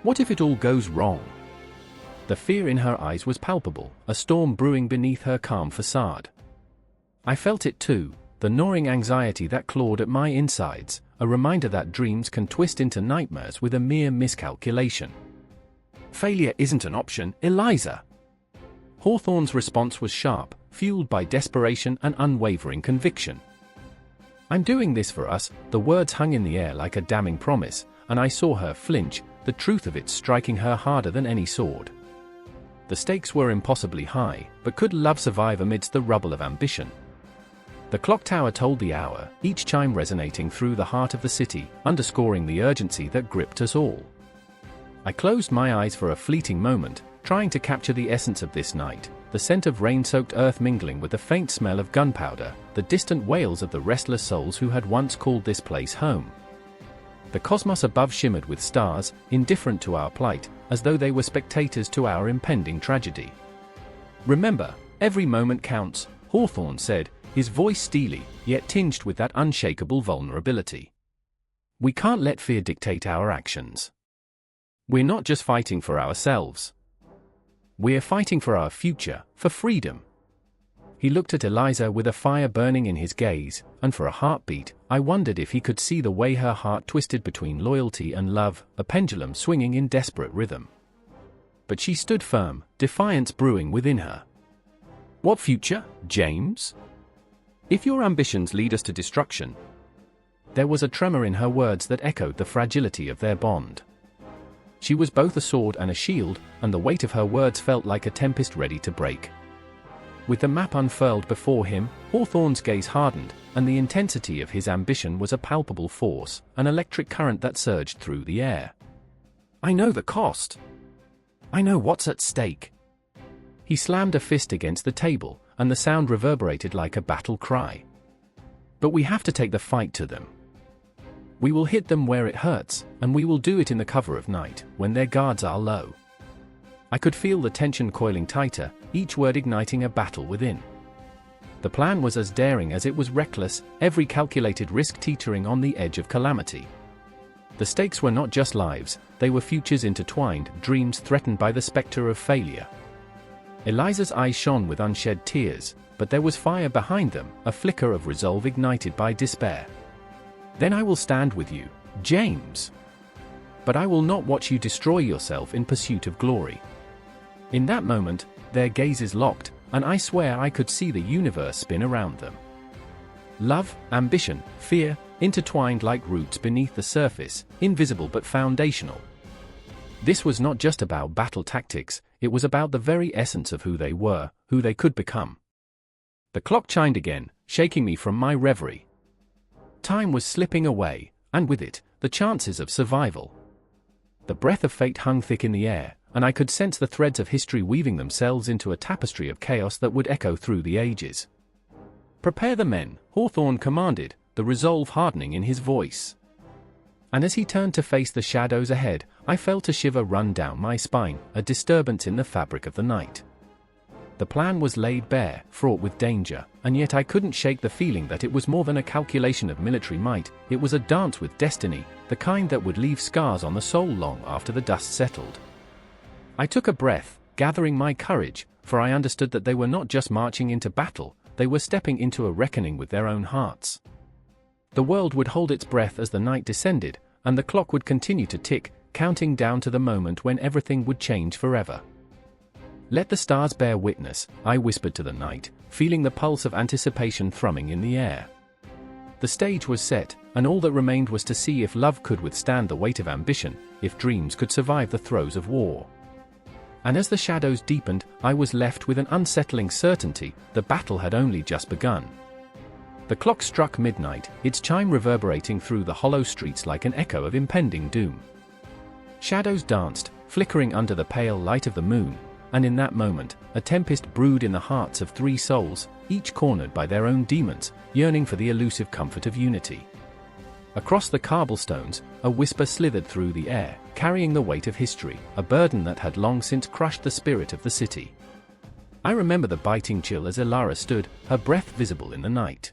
What if it all goes wrong?" The fear in her eyes was palpable, a storm brewing beneath her calm facade. I felt it too, the gnawing anxiety that clawed at my insides, a reminder that dreams can twist into nightmares with a mere miscalculation. "Failure isn't an option, Eliza." Hawthorne's response was sharp, fueled by desperation and unwavering conviction. "I'm doing this for us," the words hung in the air like a damning promise, and I saw her flinch, the truth of it striking her harder than any sword. The stakes were impossibly high, but could love survive amidst the rubble of ambition? The clock tower told the hour, each chime resonating through the heart of the city, underscoring the urgency that gripped us all. I closed my eyes for a fleeting moment, trying to capture the essence of this night, the scent of rain-soaked earth mingling with the faint smell of gunpowder, the distant wails of the restless souls who had once called this place home. The cosmos above shimmered with stars, indifferent to our plight, as though they were spectators to our impending tragedy. "Remember, every moment counts," Hawthorne said, his voice steely, yet tinged with that unshakable vulnerability. "We can't let fear dictate our actions. We're not just fighting for ourselves. We're fighting for our future, for freedom." He looked at Eliza with a fire burning in his gaze, and for a heartbeat, I wondered if he could see the way her heart twisted between loyalty and love, a pendulum swinging in desperate rhythm. But she stood firm, defiance brewing within her. "What future, James? If your ambitions lead us to destruction." There was a tremor in her words that echoed the fragility of their bond. She was both a sword and a shield, and the weight of her words felt like a tempest ready to break. With the map unfurled before him, Hawthorne's gaze hardened, and the intensity of his ambition was a palpable force, an electric current that surged through the air. "I know the cost. I know what's at stake." He slammed a fist against the table, and the sound reverberated like a battle cry. "But we have to take the fight to them. We will hit them where it hurts, and we will do it in the cover of night, when their guards are low." I could feel the tension coiling tighter, each word igniting a battle within. The plan was as daring as it was reckless, every calculated risk teetering on the edge of calamity. The stakes were not just lives, they were futures intertwined, dreams threatened by the specter of failure. Eliza's eyes shone with unshed tears, but there was fire behind them, a flicker of resolve ignited by despair. "Then I will stand with you, James. But I will not watch you destroy yourself in pursuit of glory." In that moment, their gazes locked, and I swear I could see the universe spin around them. Love, ambition, fear, intertwined like roots beneath the surface, invisible but foundational. This was not just about battle tactics, it was about the very essence of who they were, who they could become. The clock chimed again, shaking me from my reverie. Time was slipping away, and with it, the chances of survival. The breath of fate hung thick in the air, and I could sense the threads of history weaving themselves into a tapestry of chaos that would echo through the ages. "Prepare the men," Hawthorne commanded, the resolve hardening in his voice. And as he turned to face the shadows ahead, I felt a shiver run down my spine, a disturbance in the fabric of the night. The plan was laid bare, fraught with danger, and yet I couldn't shake the feeling that it was more than a calculation of military might, it was a dance with destiny, the kind that would leave scars on the soul long after the dust settled. I took a breath, gathering my courage, for I understood that they were not just marching into battle, they were stepping into a reckoning with their own hearts. The world would hold its breath as the night descended, and the clock would continue to tick, counting down to the moment when everything would change forever. "Let the stars bear witness," I whispered to the night, feeling the pulse of anticipation thrumming in the air. The stage was set, and all that remained was to see if love could withstand the weight of ambition, if dreams could survive the throes of war. And as the shadows deepened, I was left with an unsettling certainty: the battle had only just begun. The clock struck midnight, its chime reverberating through the hollow streets like an echo of impending doom. Shadows danced, flickering under the pale light of the moon, and in that moment, a tempest brewed in the hearts of three souls, each cornered by their own demons, yearning for the elusive comfort of unity. Across the cobblestones, a whisper slithered through the air, carrying the weight of history, a burden that had long since crushed the spirit of the city. I remember the biting chill as Elara stood, her breath visible in the night.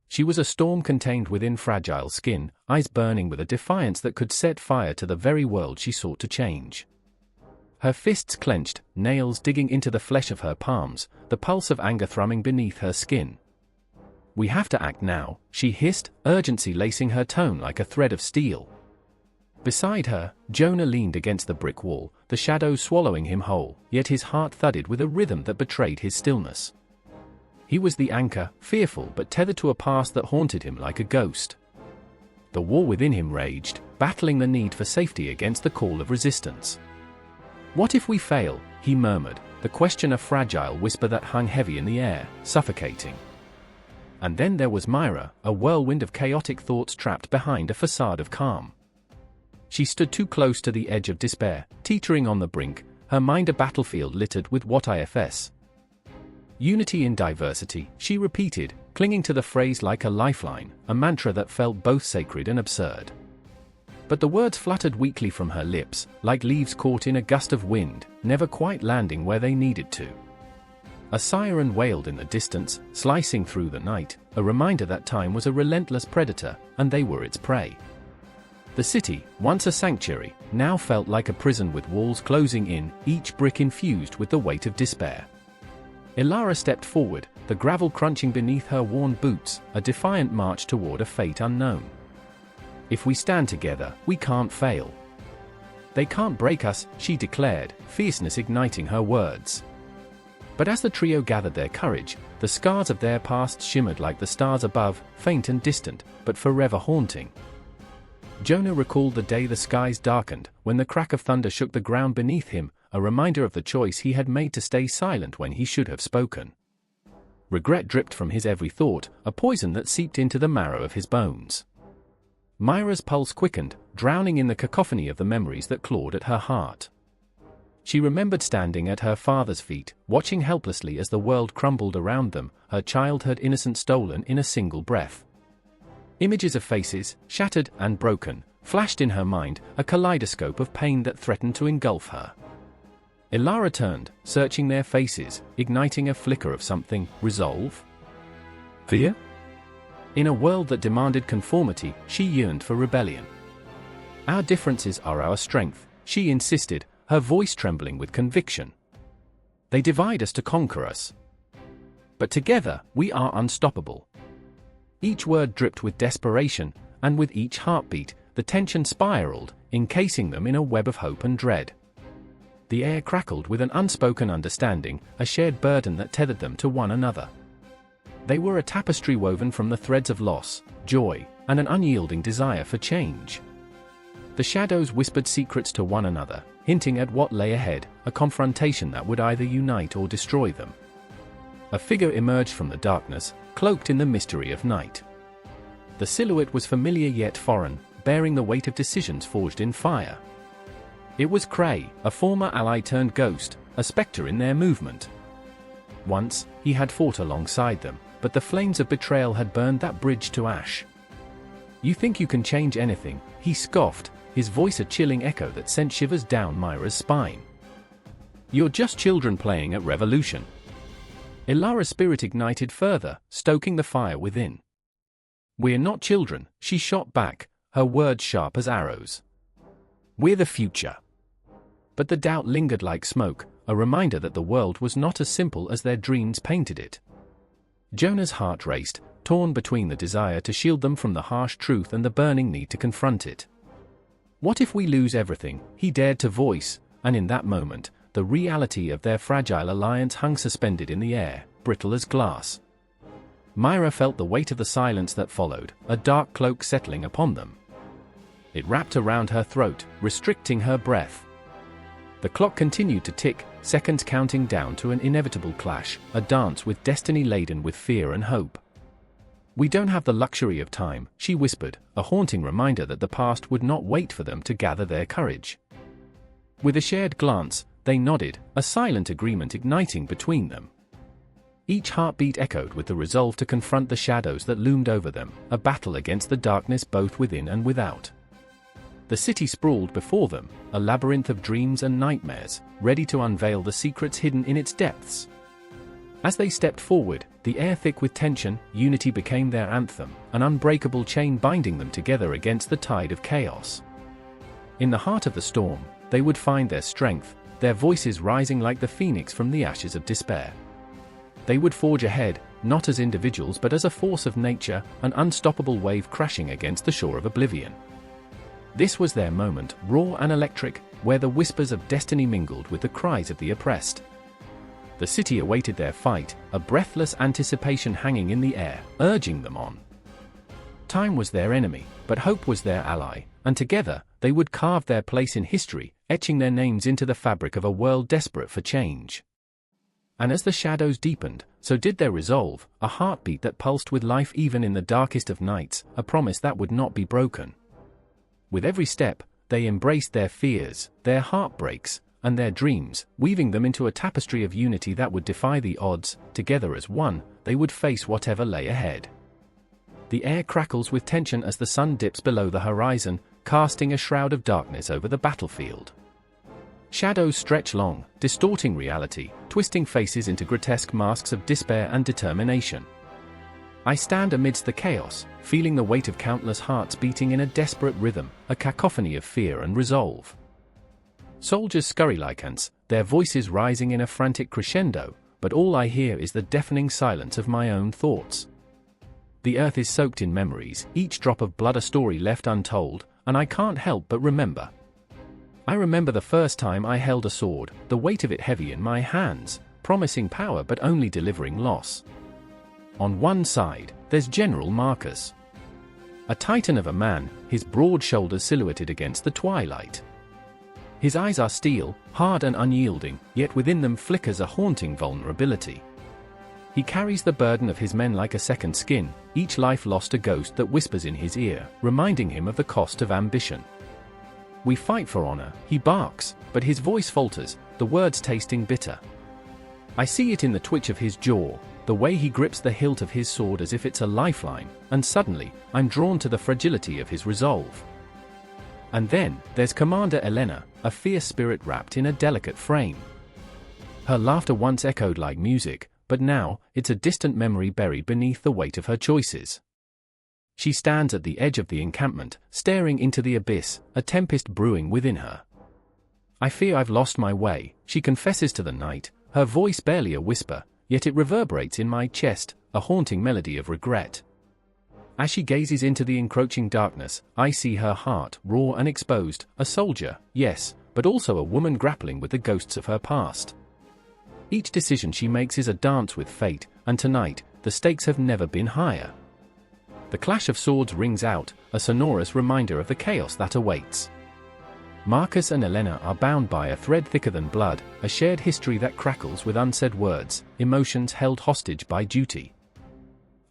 She was a storm contained within fragile skin, eyes burning with a defiance that could set fire to the very world she sought to change. Her fists clenched, nails digging into the flesh of her palms, the pulse of anger thrumming beneath her skin. "We have to act now," she hissed, urgency lacing her tone like a thread of steel. Beside her, Jonah leaned against the brick wall, the shadows swallowing him whole, yet his heart thudded with a rhythm that betrayed his stillness. He was the anchor, fearful but tethered to a past that haunted him like a ghost. The war within him raged, battling the need for safety against the call of resistance. "What if we fail?" he murmured, the question a fragile whisper that hung heavy in the air, suffocating. And then there was Myra, a whirlwind of chaotic thoughts trapped behind a facade of calm. She stood too close to the edge of despair, teetering on the brink, her mind a battlefield littered with what ifs. "Unity in diversity," she repeated, clinging to the phrase like a lifeline, a mantra that felt both sacred and absurd. But the words fluttered weakly from her lips, like leaves caught in a gust of wind, never quite landing where they needed to. A siren wailed in the distance, slicing through the night, a reminder that time was a relentless predator, and they were its prey. The city, once a sanctuary, now felt like a prison with walls closing in, each brick infused with the weight of despair. Elara stepped forward, the gravel crunching beneath her worn boots, a defiant march toward a fate unknown. "If we stand together, we can't fail. They can't break us," she declared, fierceness igniting her words. But as the trio gathered their courage, the scars of their past shimmered like the stars above, faint and distant, but forever haunting. Jonah recalled the day the skies darkened, when the crack of thunder shook the ground beneath him, a reminder of the choice he had made to stay silent when he should have spoken. Regret dripped from his every thought, a poison that seeped into the marrow of his bones. Myra's pulse quickened, drowning in the cacophony of the memories that clawed at her heart. She remembered standing at her father's feet, watching helplessly as the world crumbled around them, her childhood innocence stolen in a single breath. Images of faces, shattered and broken, flashed in her mind, a kaleidoscope of pain that threatened to engulf her. Ilara turned, searching their faces, igniting a flicker of something. Resolve? Fear? In a world that demanded conformity, she yearned for rebellion. Our differences are our strength, she insisted, her voice trembling with conviction. They divide us to conquer us. But together, we are unstoppable. Each word dripped with desperation, and with each heartbeat, the tension spiraled, encasing them in a web of hope and dread. The air crackled with an unspoken understanding, a shared burden that tethered them to one another. They were a tapestry woven from the threads of loss, joy, and an unyielding desire for change. The shadows whispered secrets to one another, hinting at what lay ahead, a confrontation that would either unite or destroy them. A figure emerged from the darkness, cloaked in the mystery of night. The silhouette was familiar yet foreign, bearing the weight of decisions forged in fire. It was Cray, a former ally turned ghost, a spectre in their movement. Once, he had fought alongside them, but the flames of betrayal had burned that bridge to ash. "You think you can change anything?" he scoffed, his voice a chilling echo that sent shivers down Myra's spine. "You're just children playing at revolution." Ilara's spirit ignited further, stoking the fire within. "We're not children," she shot back, her words sharp as arrows. "We're the future." But the doubt lingered like smoke, a reminder that the world was not as simple as their dreams painted it. Jonah's heart raced, torn between the desire to shield them from the harsh truth and the burning need to confront it. What if we lose everything, he dared to voice, and in that moment, the reality of their fragile alliance hung suspended in the air, brittle as glass. Myra felt the weight of the silence that followed, a dark cloak settling upon them. It wrapped around her throat, restricting her breath. The clock continued to tick, seconds counting down to an inevitable clash, a dance with destiny laden with fear and hope. "We don't have the luxury of time," she whispered, a haunting reminder that the past would not wait for them to gather their courage. With a shared glance, they nodded, a silent agreement igniting between them. Each heartbeat echoed with the resolve to confront the shadows that loomed over them, a battle against the darkness both within and without. The city sprawled before them, a labyrinth of dreams and nightmares, ready to unveil the secrets hidden in its depths. As they stepped forward, the air thick with tension, unity became their anthem, an unbreakable chain binding them together against the tide of chaos. In the heart of the storm, they would find their strength, their voices rising like the phoenix from the ashes of despair. They would forge ahead, not as individuals but as a force of nature, an unstoppable wave crashing against the shore of oblivion. This was their moment, raw and electric, where the whispers of destiny mingled with the cries of the oppressed. The city awaited their fight, a breathless anticipation hanging in the air, urging them on. Time was their enemy, but hope was their ally, and together, they would carve their place in history, etching their names into the fabric of a world desperate for change. And as the shadows deepened, so did their resolve, a heartbeat that pulsed with life even in the darkest of nights, a promise that would not be broken. With every step, they embraced their fears, their heartbreaks, and their dreams, weaving them into a tapestry of unity that would defy the odds. Together as one, they would face whatever lay ahead. The air crackles with tension as the sun dips below the horizon, casting a shroud of darkness over the battlefield. Shadows stretch long, distorting reality, twisting faces into grotesque masks of despair and determination. I stand amidst the chaos, feeling the weight of countless hearts beating in a desperate rhythm, a cacophony of fear and resolve. Soldiers scurry like ants, their voices rising in a frantic crescendo, but all I hear is the deafening silence of my own thoughts. The earth is soaked in memories, each drop of blood a story left untold, and I can't help but remember. I remember the first time I held a sword, the weight of it heavy in my hands, promising power but only delivering loss. On one side, there's General Marcus. A titan of a man, his broad shoulders silhouetted against the twilight. His eyes are steel, hard and unyielding, yet within them flickers a haunting vulnerability. He carries the burden of his men like a second skin, each life lost a ghost that whispers in his ear, reminding him of the cost of ambition. "We fight for honor," he barks, but his voice falters, the words tasting bitter. I see it in the twitch of his jaw, the way he grips the hilt of his sword as if it's a lifeline, and suddenly, I'm drawn to the fragility of his resolve. And then, there's Commander Elena, a fierce spirit wrapped in a delicate frame. Her laughter once echoed like music, but now, it's a distant memory buried beneath the weight of her choices. She stands at the edge of the encampment, staring into the abyss, a tempest brewing within her. I fear I've lost my way, she confesses to the night, her voice barely a whisper, yet it reverberates in my chest, a haunting melody of regret. As she gazes into the encroaching darkness, I see her heart, raw and exposed, a soldier, yes, but also a woman grappling with the ghosts of her past. Each decision she makes is a dance with fate, and tonight, the stakes have never been higher. The clash of swords rings out, a sonorous reminder of the chaos that awaits. Marcus and Elena are bound by a thread thicker than blood, a shared history that crackles with unsaid words, emotions held hostage by duty.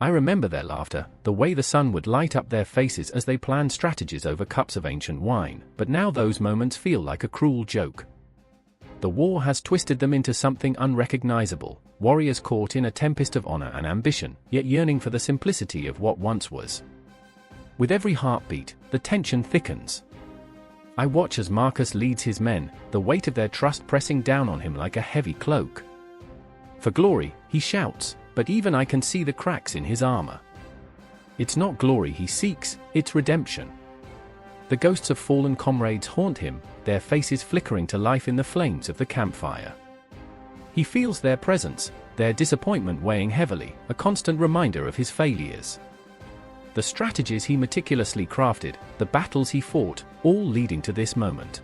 I remember their laughter, the way the sun would light up their faces as they planned strategies over cups of ancient wine, but now those moments feel like a cruel joke. The war has twisted them into something unrecognizable, warriors caught in a tempest of honor and ambition, yet yearning for the simplicity of what once was. With every heartbeat, the tension thickens. I watch as Marcus leads his men, the weight of their trust pressing down on him like a heavy cloak. For glory, he shouts, but even I can see the cracks in his armor. It's not glory he seeks, it's redemption. The ghosts of fallen comrades haunt him, their faces flickering to life in the flames of the campfire. He feels their presence, their disappointment weighing heavily, a constant reminder of his failures. The strategies he meticulously crafted, the battles he fought, all leading to this moment.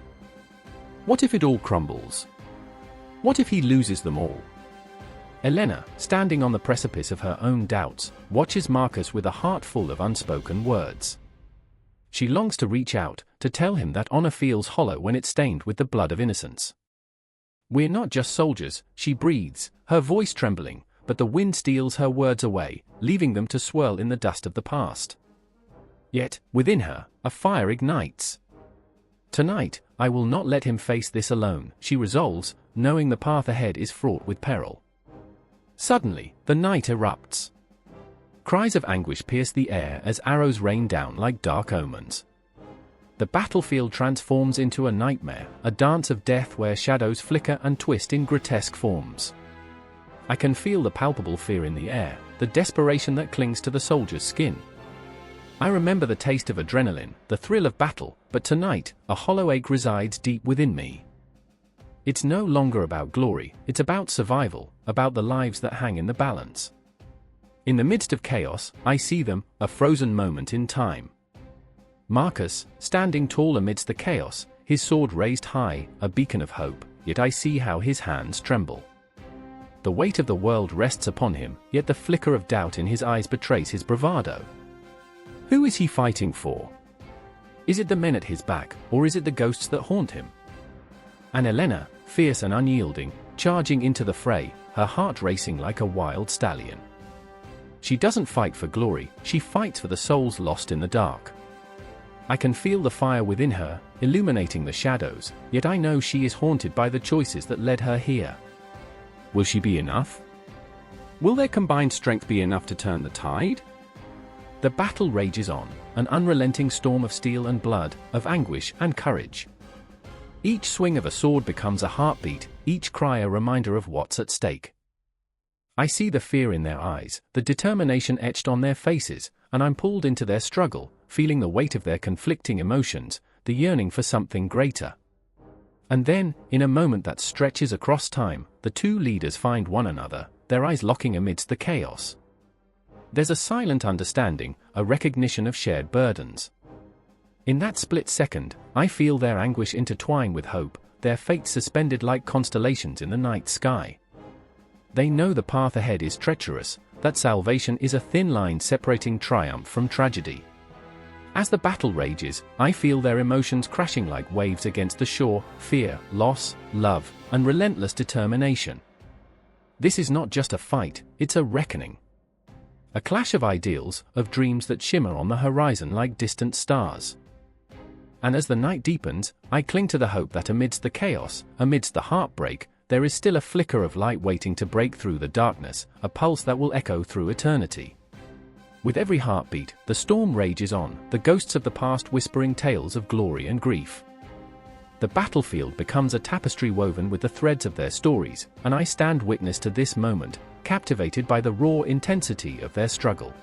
What if it all crumbles? What if he loses them all? Elena, standing on the precipice of her own doubts, watches Marcus with a heart full of unspoken words. She longs to reach out, to tell him that honor feels hollow when it's stained with the blood of innocence. We're not just soldiers, she breathes, her voice trembling, but the wind steals her words away, leaving them to swirl in the dust of the past. Yet, within her, a fire ignites. Tonight, I will not let him face this alone, she resolves, knowing the path ahead is fraught with peril. Suddenly, the night erupts. Cries of anguish pierce the air as arrows rain down like dark omens. The battlefield transforms into a nightmare, a dance of death where shadows flicker and twist in grotesque forms. I can feel the palpable fear in the air, the desperation that clings to the soldier's skin. I remember the taste of adrenaline, the thrill of battle, but tonight, a hollow ache resides deep within me. It's no longer about glory, it's about survival, about the lives that hang in the balance. In the midst of chaos, I see them, a frozen moment in time. Marcus, standing tall amidst the chaos, his sword raised high, a beacon of hope, yet I see how his hands tremble. The weight of the world rests upon him, yet the flicker of doubt in his eyes betrays his bravado. Who is he fighting for? Is it the men at his back, or is it the ghosts that haunt him? And Elena, fierce and unyielding, charging into the fray, her heart racing like a wild stallion. She doesn't fight for glory, she fights for the souls lost in the dark. I can feel the fire within her, illuminating the shadows, yet I know she is haunted by the choices that led her here. Will she be enough? Will their combined strength be enough to turn the tide? The battle rages on, an unrelenting storm of steel and blood, of anguish and courage. Each swing of a sword becomes a heartbeat, each cry a reminder of what's at stake. I see the fear in their eyes, the determination etched on their faces, and I'm pulled into their struggle, feeling the weight of their conflicting emotions, the yearning for something greater. And then, in a moment that stretches across time, the two leaders find one another, their eyes locking amidst the chaos. There's a silent understanding, a recognition of shared burdens. In that split second, I feel their anguish intertwine with hope, their fates suspended like constellations in the night sky. They know the path ahead is treacherous, that salvation is a thin line separating triumph from tragedy. As the battle rages, I feel their emotions crashing like waves against the shore, fear, loss, love, and relentless determination. This is not just a fight, it's a reckoning. A clash of ideals, of dreams that shimmer on the horizon like distant stars. And as the night deepens, I cling to the hope that amidst the chaos, amidst the heartbreak, there is still a flicker of light waiting to break through the darkness, a pulse that will echo through eternity. With every heartbeat, the storm rages on, the ghosts of the past whispering tales of glory and grief. The battlefield becomes a tapestry woven with the threads of their stories, and I stand witness to this moment, captivated by the raw intensity of their struggle.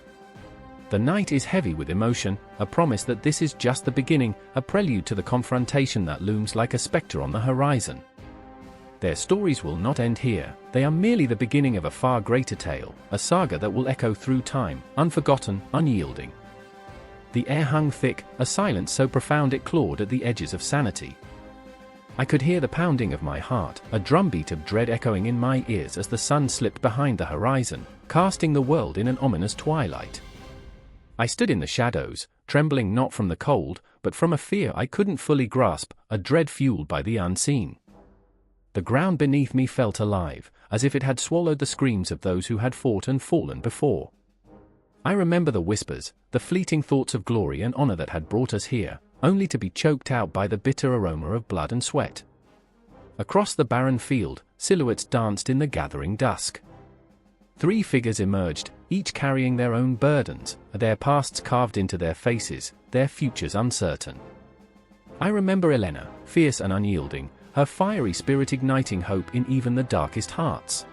The night is heavy with emotion, a promise that this is just the beginning, a prelude to the confrontation that looms like a specter on the horizon. Their stories will not end here, they are merely the beginning of a far greater tale, a saga that will echo through time, unforgotten, unyielding. The air hung thick, a silence so profound it clawed at the edges of sanity. I could hear the pounding of my heart, a drumbeat of dread echoing in my ears as the sun slipped behind the horizon, casting the world in an ominous twilight. I stood in the shadows, trembling not from the cold, but from a fear I couldn't fully grasp, a dread fueled by the unseen. The ground beneath me felt alive, as if it had swallowed the screams of those who had fought and fallen before. I remember the whispers, the fleeting thoughts of glory and honor that had brought us here, only to be choked out by the bitter aroma of blood and sweat. Across the barren field, silhouettes danced in the gathering dusk. 3 figures emerged, each carrying their own burdens, their pasts carved into their faces, their futures uncertain. I remember Elena, fierce and unyielding, her fiery spirit igniting hope in even the darkest hearts.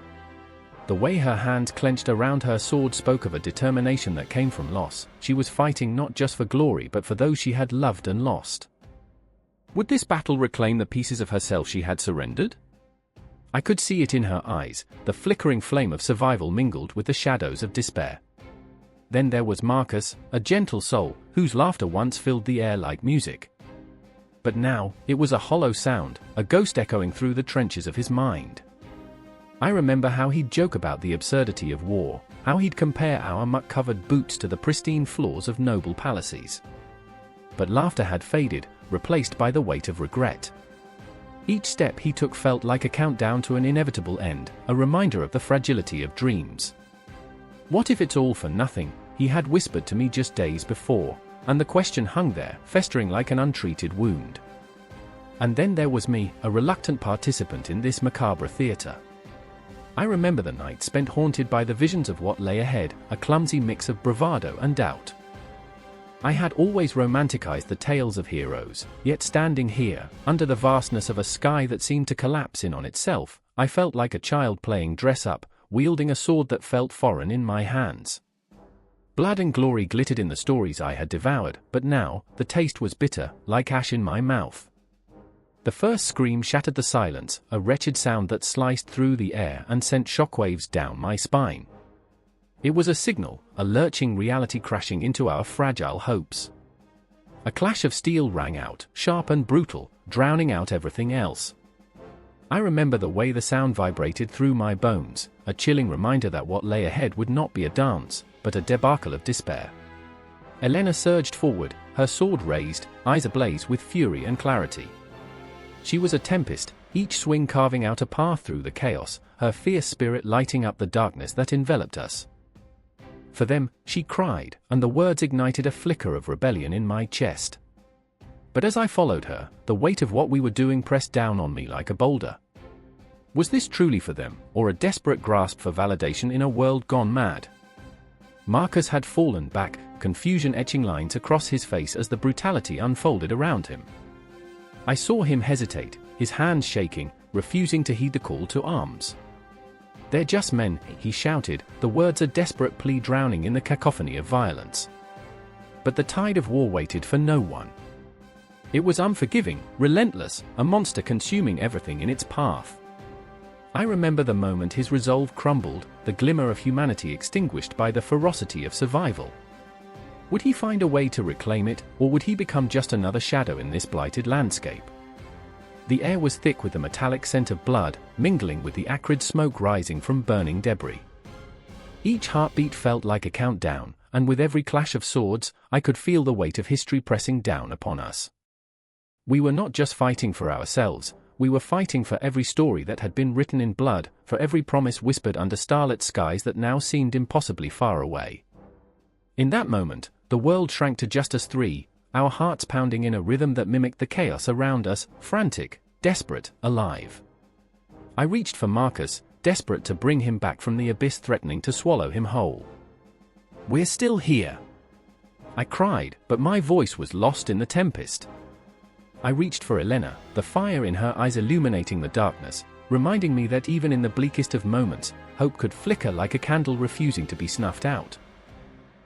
The way her hand clenched around her sword spoke of a determination that came from loss. She was fighting not just for glory but for those she had loved and lost. Would this battle reclaim the pieces of herself she had surrendered? I could see it in her eyes, the flickering flame of survival mingled with the shadows of despair. Then there was Marcus, a gentle soul, whose laughter once filled the air like music. But now, it was a hollow sound, a ghost echoing through the trenches of his mind. I remember how he'd joke about the absurdity of war, how he'd compare our muck-covered boots to the pristine floors of noble palaces. But laughter had faded, replaced by the weight of regret. Each step he took felt like a countdown to an inevitable end, a reminder of the fragility of dreams. What if it's all for nothing, he had whispered to me just days before, and the question hung there, festering like an untreated wound. And then there was me, a reluctant participant in this macabre theater. I remember the night spent haunted by the visions of what lay ahead, a clumsy mix of bravado and doubt. I had always romanticized the tales of heroes, yet standing here, under the vastness of a sky that seemed to collapse in on itself, I felt like a child playing dress-up, wielding a sword that felt foreign in my hands. Blood and glory glittered in the stories I had devoured, but now, the taste was bitter, like ash in my mouth. The first scream shattered the silence, a wretched sound that sliced through the air and sent shockwaves down my spine. It was a signal, a lurching reality crashing into our fragile hopes. A clash of steel rang out, sharp and brutal, drowning out everything else. I remember the way the sound vibrated through my bones, a chilling reminder that what lay ahead would not be a dance, but a debacle of despair. Elena surged forward, her sword raised, eyes ablaze with fury and clarity. She was a tempest, each swing carving out a path through the chaos, her fierce spirit lighting up the darkness that enveloped us. For them, she cried, and the words ignited a flicker of rebellion in my chest. But as I followed her, the weight of what we were doing pressed down on me like a boulder. Was this truly for them, or a desperate grasp for validation in a world gone mad? Marcus had fallen back, confusion etching lines across his face as the brutality unfolded around him. I saw him hesitate, his hands shaking, refusing to heed the call to arms. "They're just men," he shouted, the words a desperate plea drowning in the cacophony of violence. But the tide of war waited for no one. It was unforgiving, relentless, a monster consuming everything in its path. I remember the moment his resolve crumbled, the glimmer of humanity extinguished by the ferocity of survival. Would he find a way to reclaim it, or would he become just another shadow in this blighted landscape? The air was thick with the metallic scent of blood, mingling with the acrid smoke rising from burning debris. Each heartbeat felt like a countdown, and with every clash of swords, I could feel the weight of history pressing down upon us. We were not just fighting for ourselves, we were fighting for every story that had been written in blood, for every promise whispered under starlit skies that now seemed impossibly far away. In that moment, the world shrank to just us three, our hearts pounding in a rhythm that mimicked the chaos around us, frantic, desperate, alive. I reached for Marcus, desperate to bring him back from the abyss threatening to swallow him whole. "We're still here," I cried, but my voice was lost in the tempest. I reached for Elena, the fire in her eyes illuminating the darkness, reminding me that even in the bleakest of moments, hope could flicker like a candle refusing to be snuffed out.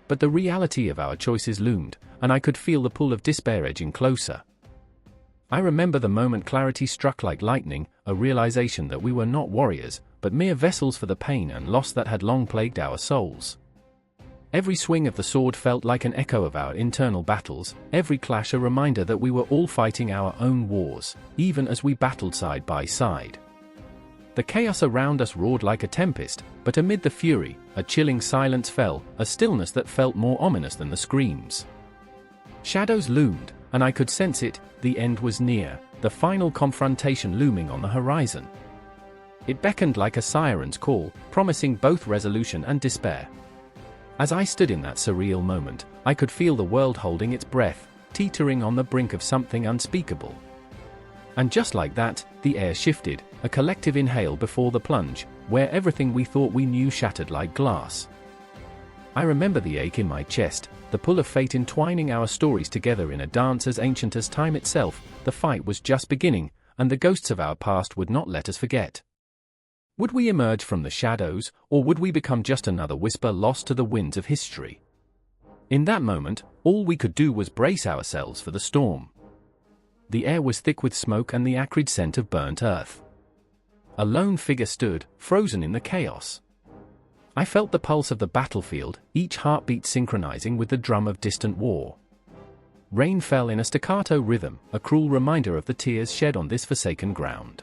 But the reality of our choices loomed, and I could feel the pull of despair edging closer. I remember the moment clarity struck like lightning, a realization that we were not warriors, but mere vessels for the pain and loss that had long plagued our souls. Every swing of the sword felt like an echo of our internal battles, every clash a reminder that we were all fighting our own wars, even as we battled side by side. The chaos around us roared like a tempest, but amid the fury, a chilling silence fell, a stillness that felt more ominous than the screams. Shadows loomed, and I could sense it, the end was near, the final confrontation looming on the horizon. It beckoned like a siren's call, promising both resolution and despair. As I stood in that surreal moment, I could feel the world holding its breath, teetering on the brink of something unspeakable. And just like that, the air shifted, a collective inhale before the plunge, where everything we thought we knew shattered like glass. I remember the ache in my chest, the pull of fate entwining our stories together in a dance as ancient as time itself. The fight was just beginning, and the ghosts of our past would not let us forget. Would we emerge from the shadows, or would we become just another whisper lost to the winds of history? In that moment, all we could do was brace ourselves for the storm. The air was thick with smoke and the acrid scent of burnt earth. A lone figure stood, frozen in the chaos. I felt the pulse of the battlefield, each heartbeat synchronizing with the drum of distant war. Rain fell in a staccato rhythm, a cruel reminder of the tears shed on this forsaken ground.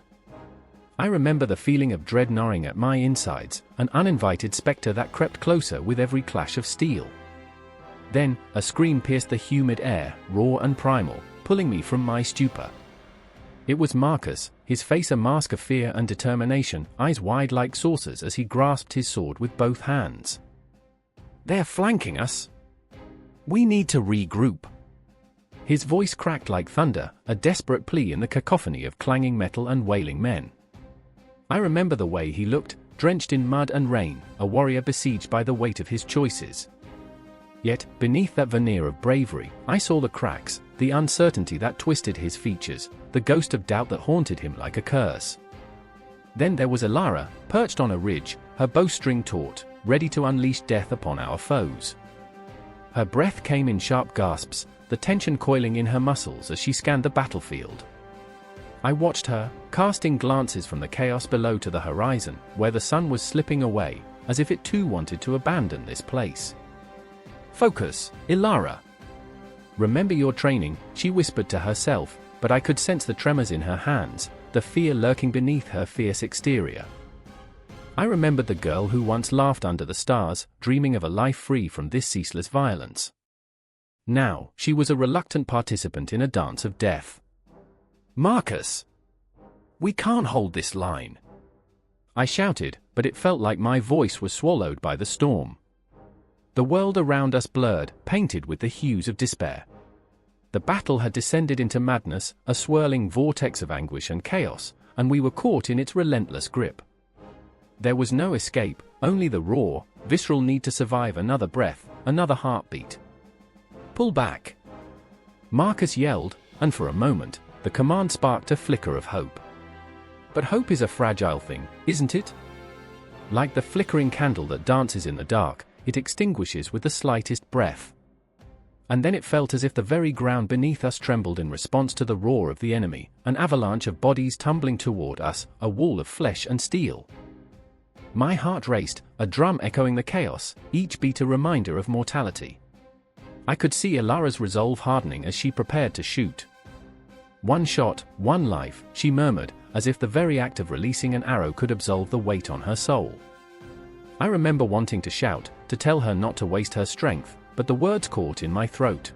I remember the feeling of dread gnawing at my insides, an uninvited specter that crept closer with every clash of steel. Then, a scream pierced the humid air, raw and primal, pulling me from my stupor. It was Marcus, his face a mask of fear and determination, eyes wide like saucers as he grasped his sword with both hands. "They're flanking us. We need to regroup." His voice cracked like thunder, a desperate plea in the cacophony of clanging metal and wailing men. I remember the way he looked, drenched in mud and rain, a warrior besieged by the weight of his choices. Yet, beneath that veneer of bravery, I saw the cracks, the uncertainty that twisted his features, the ghost of doubt that haunted him like a curse. Then there was Elara, perched on a ridge, her bowstring taut, ready to unleash death upon our foes. Her breath came in sharp gasps, the tension coiling in her muscles as she scanned the battlefield. I watched her, casting glances from the chaos below to the horizon, where the sun was slipping away, as if it too wanted to abandon this place. "Focus, Elara. Remember your training," she whispered to herself, but I could sense the tremors in her hands, the fear lurking beneath her fierce exterior. I remembered the girl who once laughed under the stars, dreaming of a life free from this ceaseless violence. Now, she was a reluctant participant in a dance of death. "Marcus! We can't hold this line!" I shouted, but it felt like my voice was swallowed by the storm. The world around us blurred, painted with the hues of despair. The battle had descended into madness, a swirling vortex of anguish and chaos, and we were caught in its relentless grip. There was no escape, only the raw, visceral need to survive another breath, another heartbeat. "Pull back!" Marcus yelled, and for a moment, the command sparked a flicker of hope. But hope is a fragile thing, isn't it? Like the flickering candle that dances in the dark, it extinguishes with the slightest breath. And then it felt as if the very ground beneath us trembled in response to the roar of the enemy, an avalanche of bodies tumbling toward us, a wall of flesh and steel. My heart raced, a drum echoing the chaos, each beat a reminder of mortality. I could see Elara's resolve hardening as she prepared to shoot. "One shot, one life," she murmured, as if the very act of releasing an arrow could absolve the weight on her soul. I remember wanting to shout, to tell her not to waste her strength, but the words caught in my throat.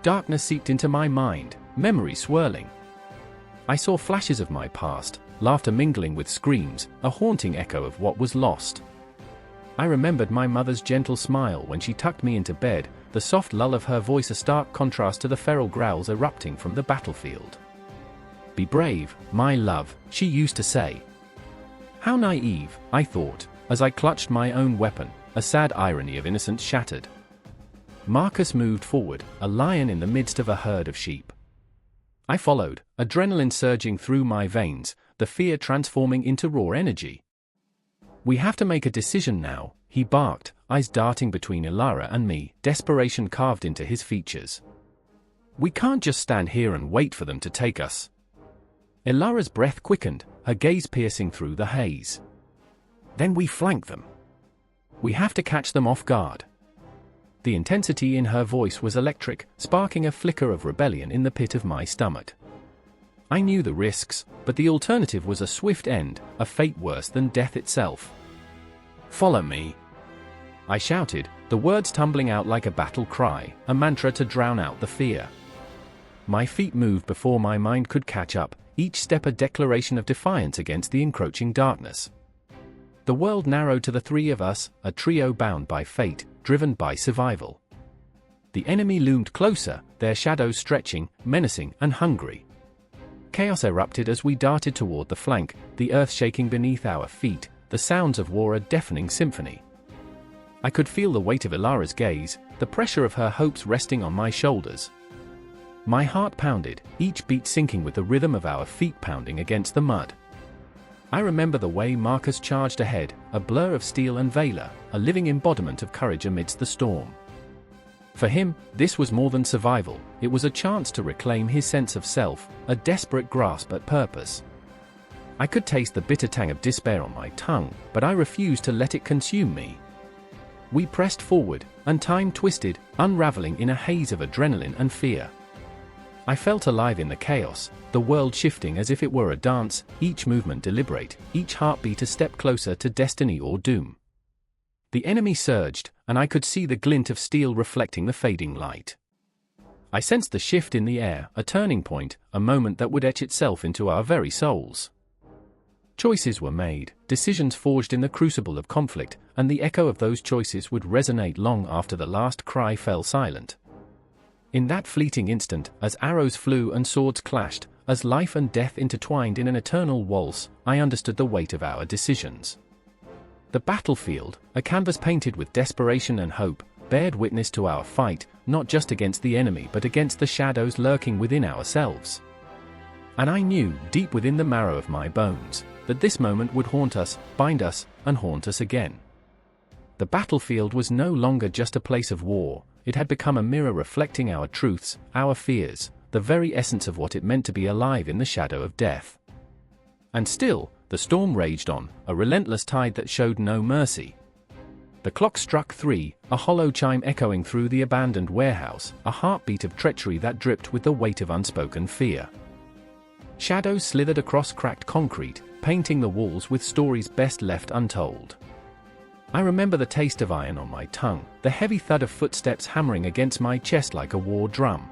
Darkness seeped into my mind, memory swirling. I saw flashes of my past, laughter mingling with screams, a haunting echo of what was lost. I remembered my mother's gentle smile when she tucked me into bed, the soft lull of her voice a stark contrast to the feral growls erupting from the battlefield. "Be brave, my love," she used to say. How naive, I thought, as I clutched my own weapon, a sad irony of innocence shattered. Marcus moved forward, a lion in the midst of a herd of sheep. I followed, adrenaline surging through my veins, the fear transforming into raw energy. "We have to make a decision now," he barked, eyes darting between Ilara and me, desperation carved into his features. "We can't just stand here and wait for them to take us." Ilara's breath quickened, her gaze piercing through the haze. "Then we flank them. We have to catch them off guard." The intensity in her voice was electric, sparking a flicker of rebellion in the pit of my stomach. I knew the risks, but the alternative was a swift end, a fate worse than death itself. "Follow me," I shouted, the words tumbling out like a battle cry, a mantra to drown out the fear. My feet moved before my mind could catch up, each step a declaration of defiance against the encroaching darkness. The world narrowed to the three of us, a trio bound by fate, driven by survival. The enemy loomed closer, their shadows stretching, menacing and hungry. Chaos erupted as we darted toward the flank, the earth shaking beneath our feet, the sounds of war a deafening symphony. I could feel the weight of Ilara's gaze, the pressure of her hopes resting on my shoulders. My heart pounded, each beat syncing with the rhythm of our feet pounding against the mud. I remember the way Marcus charged ahead, a blur of steel and valor, a living embodiment of courage amidst the storm. For him, this was more than survival, it was a chance to reclaim his sense of self, a desperate grasp at purpose. I could taste the bitter tang of despair on my tongue, but I refused to let it consume me. We pressed forward, and time twisted, unraveling in a haze of adrenaline and fear. I felt alive in the chaos, the world shifting as if it were a dance, each movement deliberate, each heartbeat a step closer to destiny or doom. The enemy surged, and I could see the glint of steel reflecting the fading light. I sensed the shift in the air, a turning point, a moment that would etch itself into our very souls. Choices were made, decisions forged in the crucible of conflict, and the echo of those choices would resonate long after the last cry fell silent. In that fleeting instant, as arrows flew and swords clashed, as life and death intertwined in an eternal waltz, I understood the weight of our decisions. The battlefield, a canvas painted with desperation and hope, bared witness to our fight, not just against the enemy but against the shadows lurking within ourselves. And I knew, deep within the marrow of my bones, that this moment would haunt us, bind us, and haunt us again. The battlefield was no longer just a place of war, it had become a mirror reflecting our truths, our fears, the very essence of what it meant to be alive in the shadow of death. And still, the storm raged on, a relentless tide that showed no mercy. The clock struck 3, a hollow chime echoing through the abandoned warehouse, a heartbeat of treachery that dripped with the weight of unspoken fear. Shadows slithered across cracked concrete, painting the walls with stories best left untold. I remember the taste of iron on my tongue, the heavy thud of footsteps hammering against my chest like a war drum.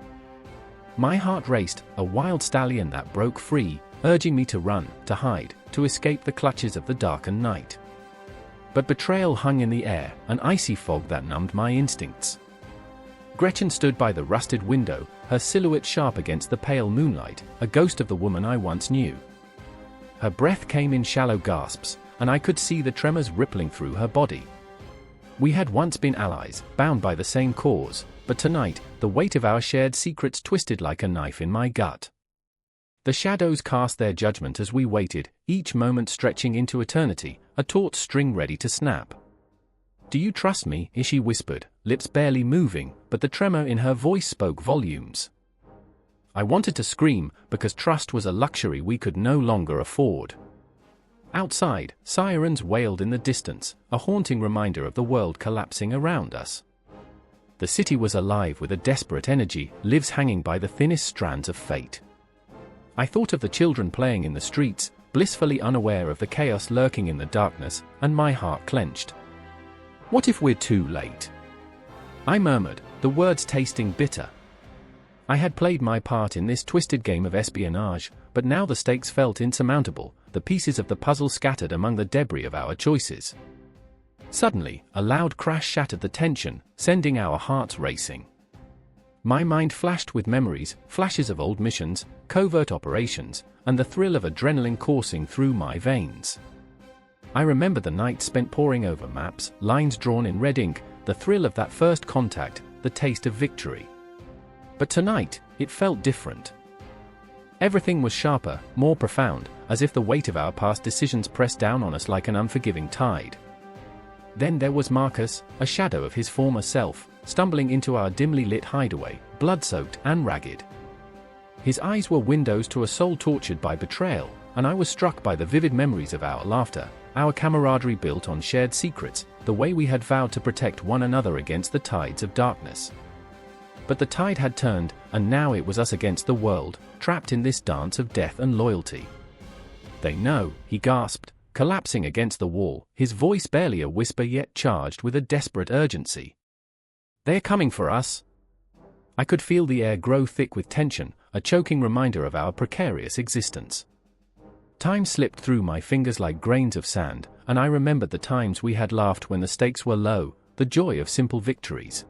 My heart raced, a wild stallion that broke free, urging me to run, to hide, to escape the clutches of the darkened night. But betrayal hung in the air, an icy fog that numbed my instincts. Gretchen stood by the rusted window, her silhouette sharp against the pale moonlight, a ghost of the woman I once knew. Her breath came in shallow gasps, and I could see the tremors rippling through her body. We had once been allies, bound by the same cause, but tonight, the weight of our shared secrets twisted like a knife in my gut. The shadows cast their judgment as we waited, each moment stretching into eternity, a taut string ready to snap. "Do you trust me?" she whispered, lips barely moving, but the tremor in her voice spoke volumes. I wanted to scream, because trust was a luxury we could no longer afford. Outside, sirens wailed in the distance, a haunting reminder of the world collapsing around us. The city was alive with a desperate energy, lives hanging by the thinnest strands of fate. I thought of the children playing in the streets, blissfully unaware of the chaos lurking in the darkness, and my heart clenched. "What if we're too late?" I murmured, the words tasting bitter. I had played my part in this twisted game of espionage, but now the stakes felt insurmountable, the pieces of the puzzle scattered among the debris of our choices. Suddenly, a loud crash shattered the tension, sending our hearts racing. My mind flashed with memories, flashes of old missions, covert operations, and the thrill of adrenaline coursing through my veins. I remember the night spent poring over maps, lines drawn in red ink, the thrill of that first contact, the taste of victory. But tonight, it felt different. Everything was sharper, more profound, as if the weight of our past decisions pressed down on us like an unforgiving tide. Then there was Marcus, a shadow of his former self, stumbling into our dimly lit hideaway, blood-soaked and ragged. His eyes were windows to a soul tortured by betrayal, and I was struck by the vivid memories of our laughter, our camaraderie built on shared secrets, the way we had vowed to protect one another against the tides of darkness. But the tide had turned, and now it was us against the world, trapped in this dance of death and loyalty. "They know," he gasped, collapsing against the wall, his voice barely a whisper yet charged with a desperate urgency. "They're coming for us." I could feel the air grow thick with tension, a choking reminder of our precarious existence. Time slipped through my fingers like grains of sand, and I remembered the times we had laughed when the stakes were low, the joy of simple victories.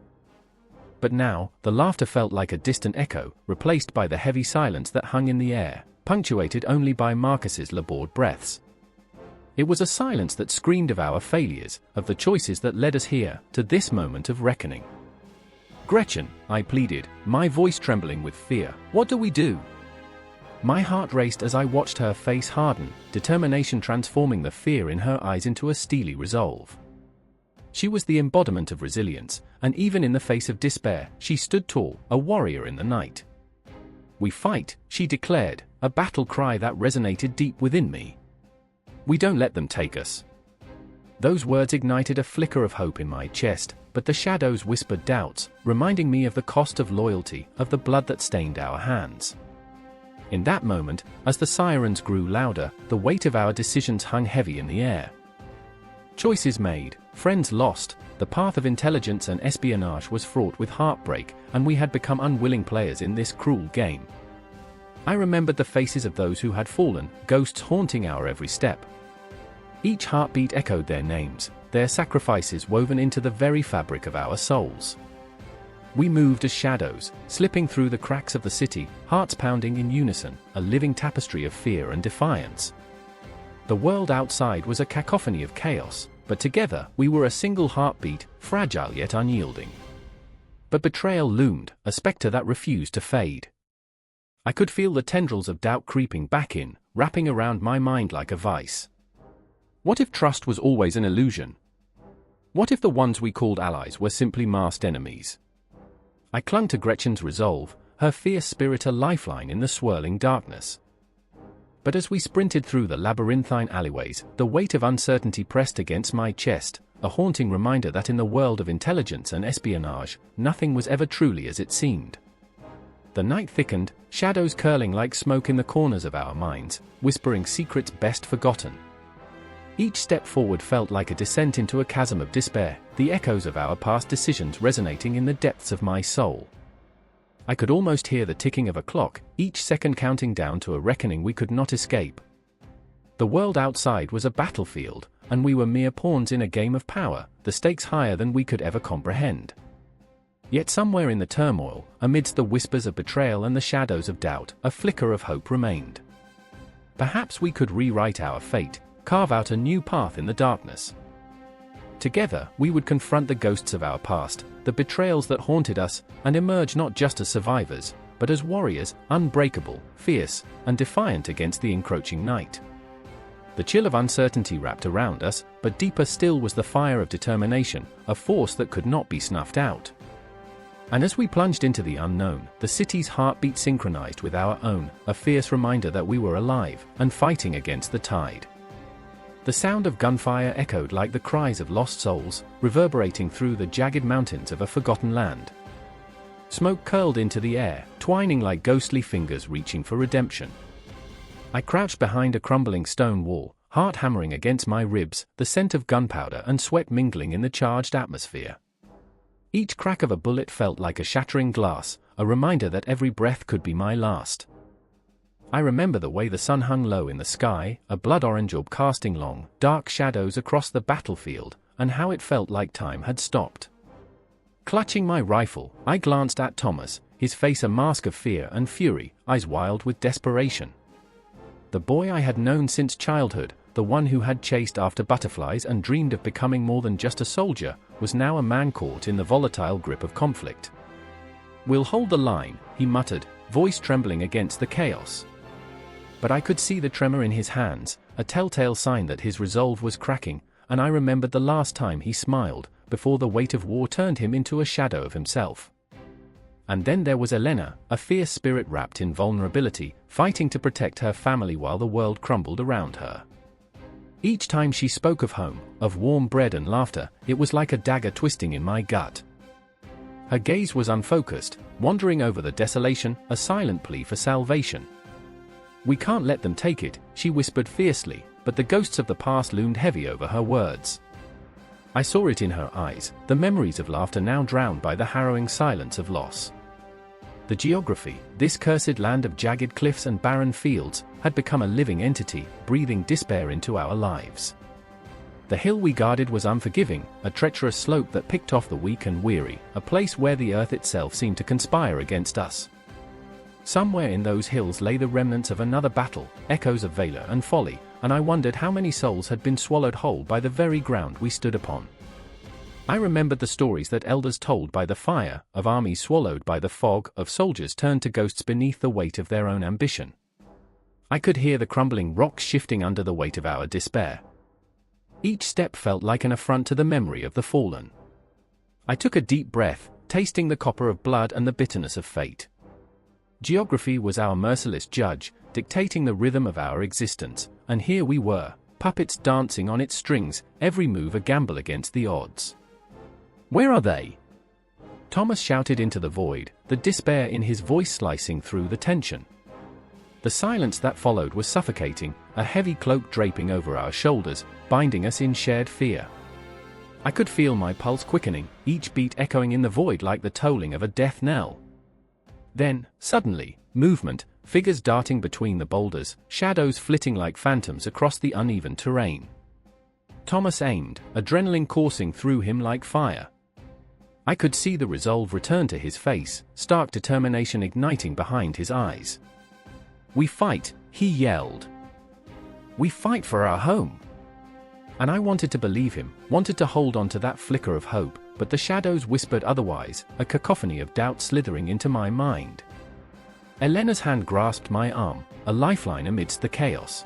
But now, the laughter felt like a distant echo, replaced by the heavy silence that hung in the air, punctuated only by Marcus's labored breaths. It was a silence that screamed of our failures, of the choices that led us here, to this moment of reckoning. "Gretchen," I pleaded, my voice trembling with fear, "what do we do?" My heart raced as I watched her face harden, determination transforming the fear in her eyes into a steely resolve. She was the embodiment of resilience, and even in the face of despair, she stood tall, a warrior in the night. "We fight," she declared, a battle cry that resonated deep within me. "We don't let them take us." Those words ignited a flicker of hope in my chest, but the shadows whispered doubts, reminding me of the cost of loyalty, of the blood that stained our hands. In that moment, as the sirens grew louder, the weight of our decisions hung heavy in the air. Choices made, friends lost, the path of intelligence and espionage was fraught with heartbreak, and we had become unwilling players in this cruel game. I remembered the faces of those who had fallen, ghosts haunting our every step. Each heartbeat echoed their names, their sacrifices woven into the very fabric of our souls. We moved as shadows, slipping through the cracks of the city, hearts pounding in unison, a living tapestry of fear and defiance. The world outside was a cacophony of chaos, but together we were a single heartbeat, fragile yet unyielding. But betrayal loomed, a specter that refused to fade. I could feel the tendrils of doubt creeping back in, wrapping around my mind like a vice. What if trust was always an illusion? What if the ones we called allies were simply masked enemies? I clung to Gretchen's resolve, her fierce spirit a lifeline in the swirling darkness. But as we sprinted through the labyrinthine alleyways, the weight of uncertainty pressed against my chest, a haunting reminder that in the world of intelligence and espionage, nothing was ever truly as it seemed. The night thickened, shadows curling like smoke in the corners of our minds, whispering secrets best forgotten. Each step forward felt like a descent into a chasm of despair, the echoes of our past decisions resonating in the depths of my soul. I could almost hear the ticking of a clock, each second counting down to a reckoning we could not escape. The world outside was a battlefield, and we were mere pawns in a game of power, the stakes higher than we could ever comprehend. Yet somewhere in the turmoil, amidst the whispers of betrayal and the shadows of doubt, a flicker of hope remained. Perhaps we could rewrite our fate, carve out a new path in the darkness. Together, we would confront the ghosts of our past, the betrayals that haunted us, and emerge not just as survivors, but as warriors, unbreakable, fierce, and defiant against the encroaching night. The chill of uncertainty wrapped around us, but deeper still was the fire of determination, a force that could not be snuffed out. And as we plunged into the unknown, the city's heartbeat synchronized with our own, a fierce reminder that we were alive, and fighting against the tide. The sound of gunfire echoed like the cries of lost souls, reverberating through the jagged mountains of a forgotten land. Smoke curled into the air, twining like ghostly fingers reaching for redemption. I crouched behind a crumbling stone wall, heart hammering against my ribs, the scent of gunpowder and sweat mingling in the charged atmosphere. Each crack of a bullet felt like a shattering glass, a reminder that every breath could be my last. I remember the way the sun hung low in the sky, a blood-orange orb casting long, dark shadows across the battlefield, and how it felt like time had stopped. Clutching my rifle, I glanced at Thomas, his face a mask of fear and fury, eyes wild with desperation. The boy I had known since childhood, the one who had chased after butterflies and dreamed of becoming more than just a soldier, was now a man caught in the volatile grip of conflict. "We'll hold the line," he muttered, voice trembling against the chaos. But I could see the tremor in his hands, a telltale sign that his resolve was cracking, and I remembered the last time he smiled, before the weight of war turned him into a shadow of himself. And then there was Elena, a fierce spirit wrapped in vulnerability, fighting to protect her family while the world crumbled around her. Each time she spoke of home, of warm bread and laughter, it was like a dagger twisting in my gut. Her gaze was unfocused, wandering over the desolation, a silent plea for salvation. "We can't let them take it," she whispered fiercely, but the ghosts of the past loomed heavy over her words. I saw it in her eyes, the memories of laughter now drowned by the harrowing silence of loss. The geography, this cursed land of jagged cliffs and barren fields, had become a living entity, breathing despair into our lives. The hill we guarded was unforgiving, a treacherous slope that picked off the weak and weary, a place where the earth itself seemed to conspire against us. Somewhere in those hills lay the remnants of another battle, echoes of valor and folly, and I wondered how many souls had been swallowed whole by the very ground we stood upon. I remembered the stories that elders told by the fire, of armies swallowed by the fog, of soldiers turned to ghosts beneath the weight of their own ambition. I could hear the crumbling rocks shifting under the weight of our despair. Each step felt like an affront to the memory of the fallen. I took a deep breath, tasting the copper of blood and the bitterness of fate. Geography was our merciless judge, dictating the rhythm of our existence, and here we were, puppets dancing on its strings, every move a gamble against the odds. "Where are they?" Thomas shouted into the void, the despair in his voice slicing through the tension. The silence that followed was suffocating, a heavy cloak draping over our shoulders, binding us in shared fear. I could feel my pulse quickening, each beat echoing in the void like the tolling of a death knell. Then, suddenly, movement, figures darting between the boulders, shadows flitting like phantoms across the uneven terrain. Thomas aimed, adrenaline coursing through him like fire. I could see the resolve return to his face, stark determination igniting behind his eyes. "We fight," he yelled. "We fight for our home." And I wanted to believe him, wanted to hold on to that flicker of hope, but the shadows whispered otherwise, a cacophony of doubt slithering into my mind. Elena's hand grasped my arm, a lifeline amidst the chaos.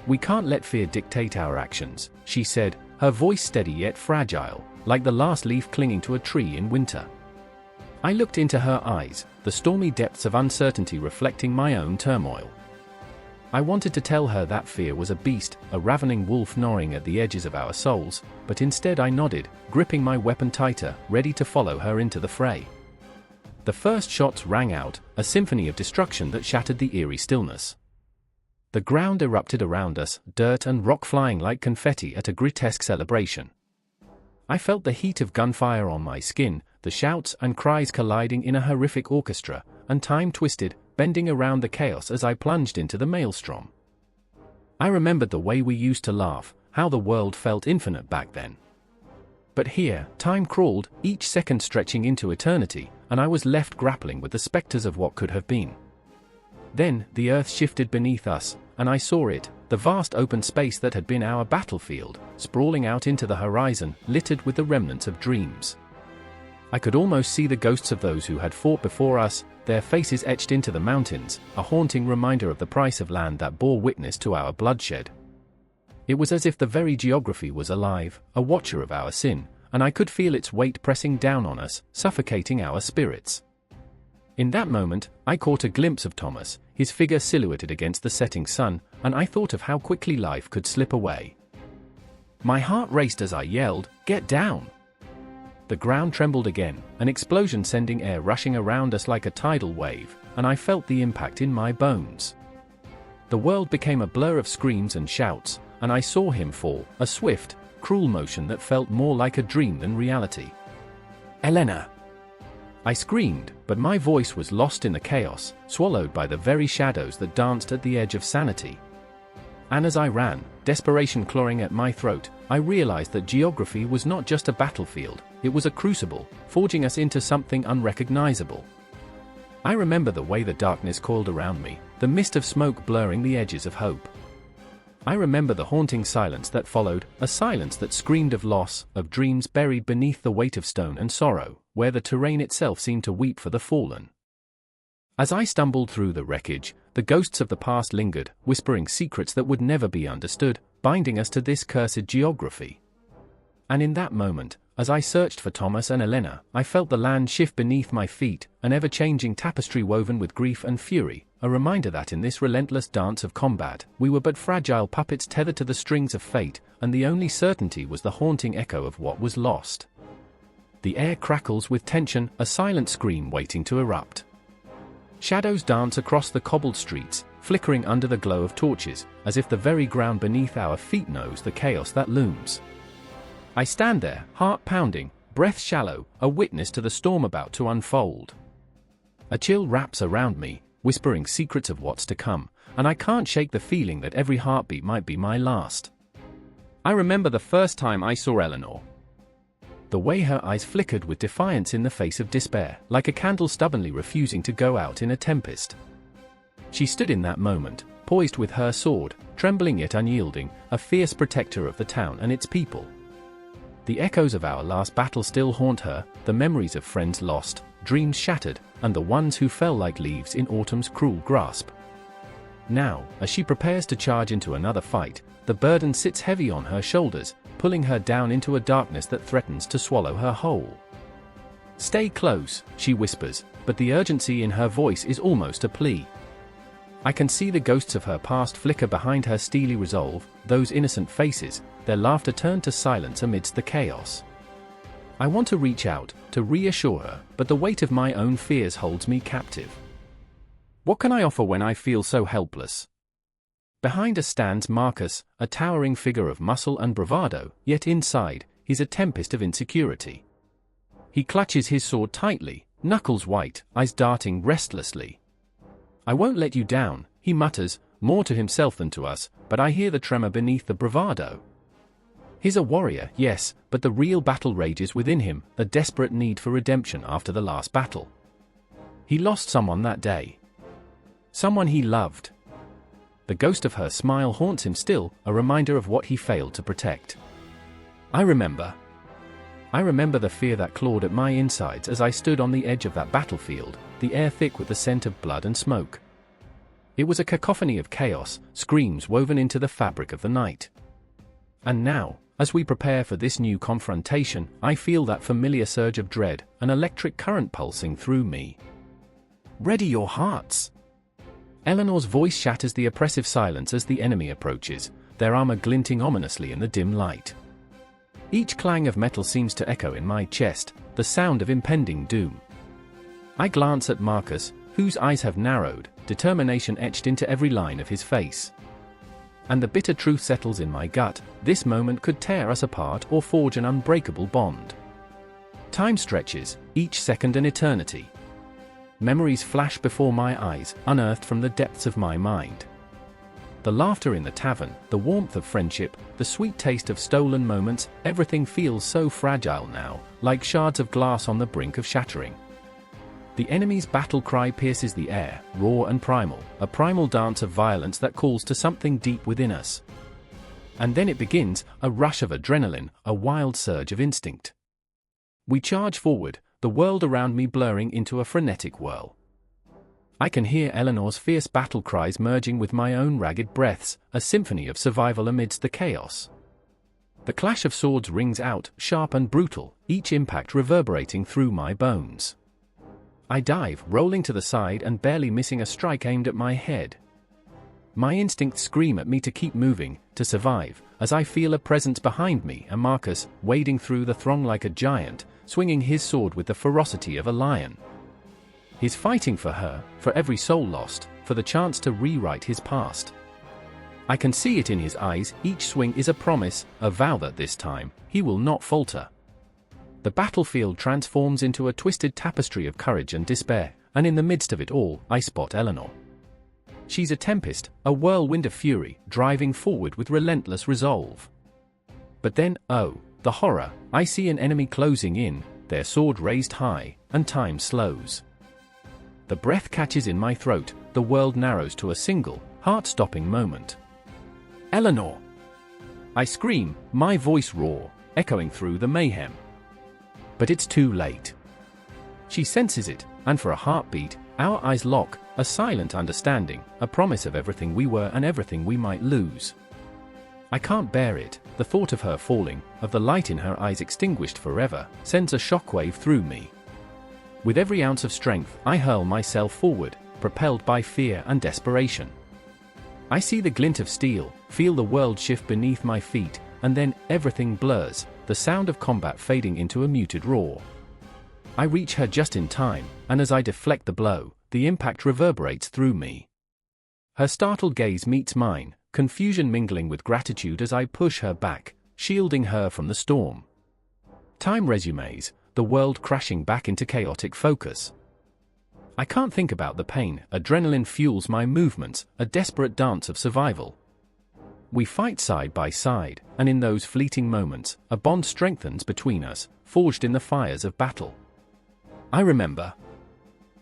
"We can't let fear dictate our actions," she said, her voice steady yet fragile, like the last leaf clinging to a tree in winter. I looked into her eyes, the stormy depths of uncertainty reflecting my own turmoil. I wanted to tell her that fear was a beast, a ravening wolf gnawing at the edges of our souls, but instead I nodded, gripping my weapon tighter, ready to follow her into the fray. The first shots rang out, a symphony of destruction that shattered the eerie stillness. The ground erupted around us, dirt and rock flying like confetti at a grotesque celebration. I felt the heat of gunfire on my skin, the shouts and cries colliding in a horrific orchestra, and time twisted, bending around the chaos as I plunged into the maelstrom. I remembered the way we used to laugh, how the world felt infinite back then. But here, time crawled, each second stretching into eternity, and I was left grappling with the specters of what could have been. Then, the earth shifted beneath us, and I saw it, the vast open space that had been our battlefield, sprawling out into the horizon, littered with the remnants of dreams. I could almost see the ghosts of those who had fought before us, their faces etched into the mountains, a haunting reminder of the price of land that bore witness to our bloodshed. It was as if the very geography was alive, a watcher of our sin, and I could feel its weight pressing down on us, suffocating our spirits. In that moment, I caught a glimpse of Thomas, his figure silhouetted against the setting sun, and I thought of how quickly life could slip away. My heart raced as I yelled, "Get down!" The ground trembled again, an explosion sending air rushing around us like a tidal wave, and I felt the impact in my bones. The world became a blur of screams and shouts, and I saw him fall, a swift, cruel motion that felt more like a dream than reality. "Elena!" I screamed, but my voice was lost in the chaos, swallowed by the very shadows that danced at the edge of sanity. And as I ran, desperation clawing at my throat, I realized that geography was not just a battlefield, it was a crucible, forging us into something unrecognizable. I remember the way the darkness coiled around me, the mist of smoke blurring the edges of hope. I remember the haunting silence that followed, a silence that screamed of loss, of dreams buried beneath the weight of stone and sorrow, where the terrain itself seemed to weep for the fallen. As I stumbled through the wreckage, the ghosts of the past lingered, whispering secrets that would never be understood, binding us to this cursed geography. And in that moment, as I searched for Thomas and Elena, I felt the land shift beneath my feet, an ever-changing tapestry woven with grief and fury, a reminder that in this relentless dance of combat, we were but fragile puppets tethered to the strings of fate, and the only certainty was the haunting echo of what was lost. The air crackles with tension, a silent scream waiting to erupt. Shadows dance across the cobbled streets, flickering under the glow of torches, as if the very ground beneath our feet knows the chaos that looms. I stand there, heart pounding, breath shallow, a witness to the storm about to unfold. A chill wraps around me, whispering secrets of what's to come, and I can't shake the feeling that every heartbeat might be my last. I remember the first time I saw Eleanor. The way her eyes flickered with defiance in the face of despair, like a candle stubbornly refusing to go out in a tempest. She stood in that moment, poised with her sword, trembling yet unyielding, a fierce protector of the town and its people. The echoes of our last battle still haunt her, the memories of friends lost, dreams shattered, and the ones who fell like leaves in autumn's cruel grasp. Now, as she prepares to charge into another fight, the burden sits heavy on her shoulders, pulling her down into a darkness that threatens to swallow her whole. "Stay close," she whispers, but the urgency in her voice is almost a plea. I can see the ghosts of her past flicker behind her steely resolve, those innocent faces, their laughter turned to silence amidst the chaos. I want to reach out, to reassure her, but the weight of my own fears holds me captive. What can I offer when I feel so helpless? Behind us stands Marcus, a towering figure of muscle and bravado, yet inside, he's a tempest of insecurity. He clutches his sword tightly, knuckles white, eyes darting restlessly. "I won't let you down," he mutters, more to himself than to us, but I hear the tremor beneath the bravado. He's a warrior, yes, but the real battle rages within him, a desperate need for redemption after the last battle. He lost someone that day. Someone he loved. The ghost of her smile haunts him still, a reminder of what he failed to protect. I remember the fear that clawed at my insides as I stood on the edge of that battlefield, the air thick with the scent of blood and smoke. It was a cacophony of chaos, screams woven into the fabric of the night. And now, as we prepare for this new confrontation, I feel that familiar surge of dread, an electric current pulsing through me. "Ready your hearts!" Eleanor's voice shatters the oppressive silence as the enemy approaches, their armor glinting ominously in the dim light. Each clang of metal seems to echo in my chest, the sound of impending doom. I glance at Marcus, whose eyes have narrowed, determination etched into every line of his face. And the bitter truth settles in my gut, this moment could tear us apart or forge an unbreakable bond. Time stretches, each second an eternity. Memories flash before my eyes, unearthed from the depths of my mind. The laughter in the tavern, the warmth of friendship, the sweet taste of stolen moments, everything feels so fragile now, like shards of glass on the brink of shattering. The enemy's battle cry pierces the air, raw and primal, a primal dance of violence that calls to something deep within us. And then it begins, a rush of adrenaline, a wild surge of instinct. We charge forward, the world around me blurring into a frenetic whirl. I can hear Eleanor's fierce battle cries merging with my own ragged breaths, a symphony of survival amidst the chaos. The clash of swords rings out, sharp and brutal, each impact reverberating through my bones. I dive, rolling to the side and barely missing a strike aimed at my head. My instincts scream at me to keep moving, to survive, as I feel a presence behind me, and Marcus, wading through the throng like a giant, swinging his sword with the ferocity of a lion. He's fighting for her, for every soul lost, for the chance to rewrite his past. I can see it in his eyes, each swing is a promise, a vow that this time, he will not falter. The battlefield transforms into a twisted tapestry of courage and despair, and in the midst of it all, I spot Eleanor. She's a tempest, a whirlwind of fury, driving forward with relentless resolve. But then, oh, the horror, I see an enemy closing in, their sword raised high, and time slows. The breath catches in my throat, the world narrows to a single, heart-stopping moment. Eleanor! I scream, my voice raw, echoing through the mayhem. But it's too late. She senses it, and for a heartbeat, our eyes lock, a silent understanding, a promise of everything we were and everything we might lose. I can't bear it, the thought of her falling, of the light in her eyes extinguished forever, sends a shockwave through me. With every ounce of strength, I hurl myself forward, propelled by fear and desperation. I see the glint of steel, feel the world shift beneath my feet, and then everything blurs, the sound of combat fading into a muted roar. I reach her just in time, and as I deflect the blow, the impact reverberates through me. Her startled gaze meets mine, confusion mingling with gratitude as I push her back, shielding her from the storm. Time resumes, the world crashing back into chaotic focus. I can't think about the pain, adrenaline fuels my movements, a desperate dance of survival. We fight side by side, and in those fleeting moments, a bond strengthens between us, forged in the fires of battle. I remember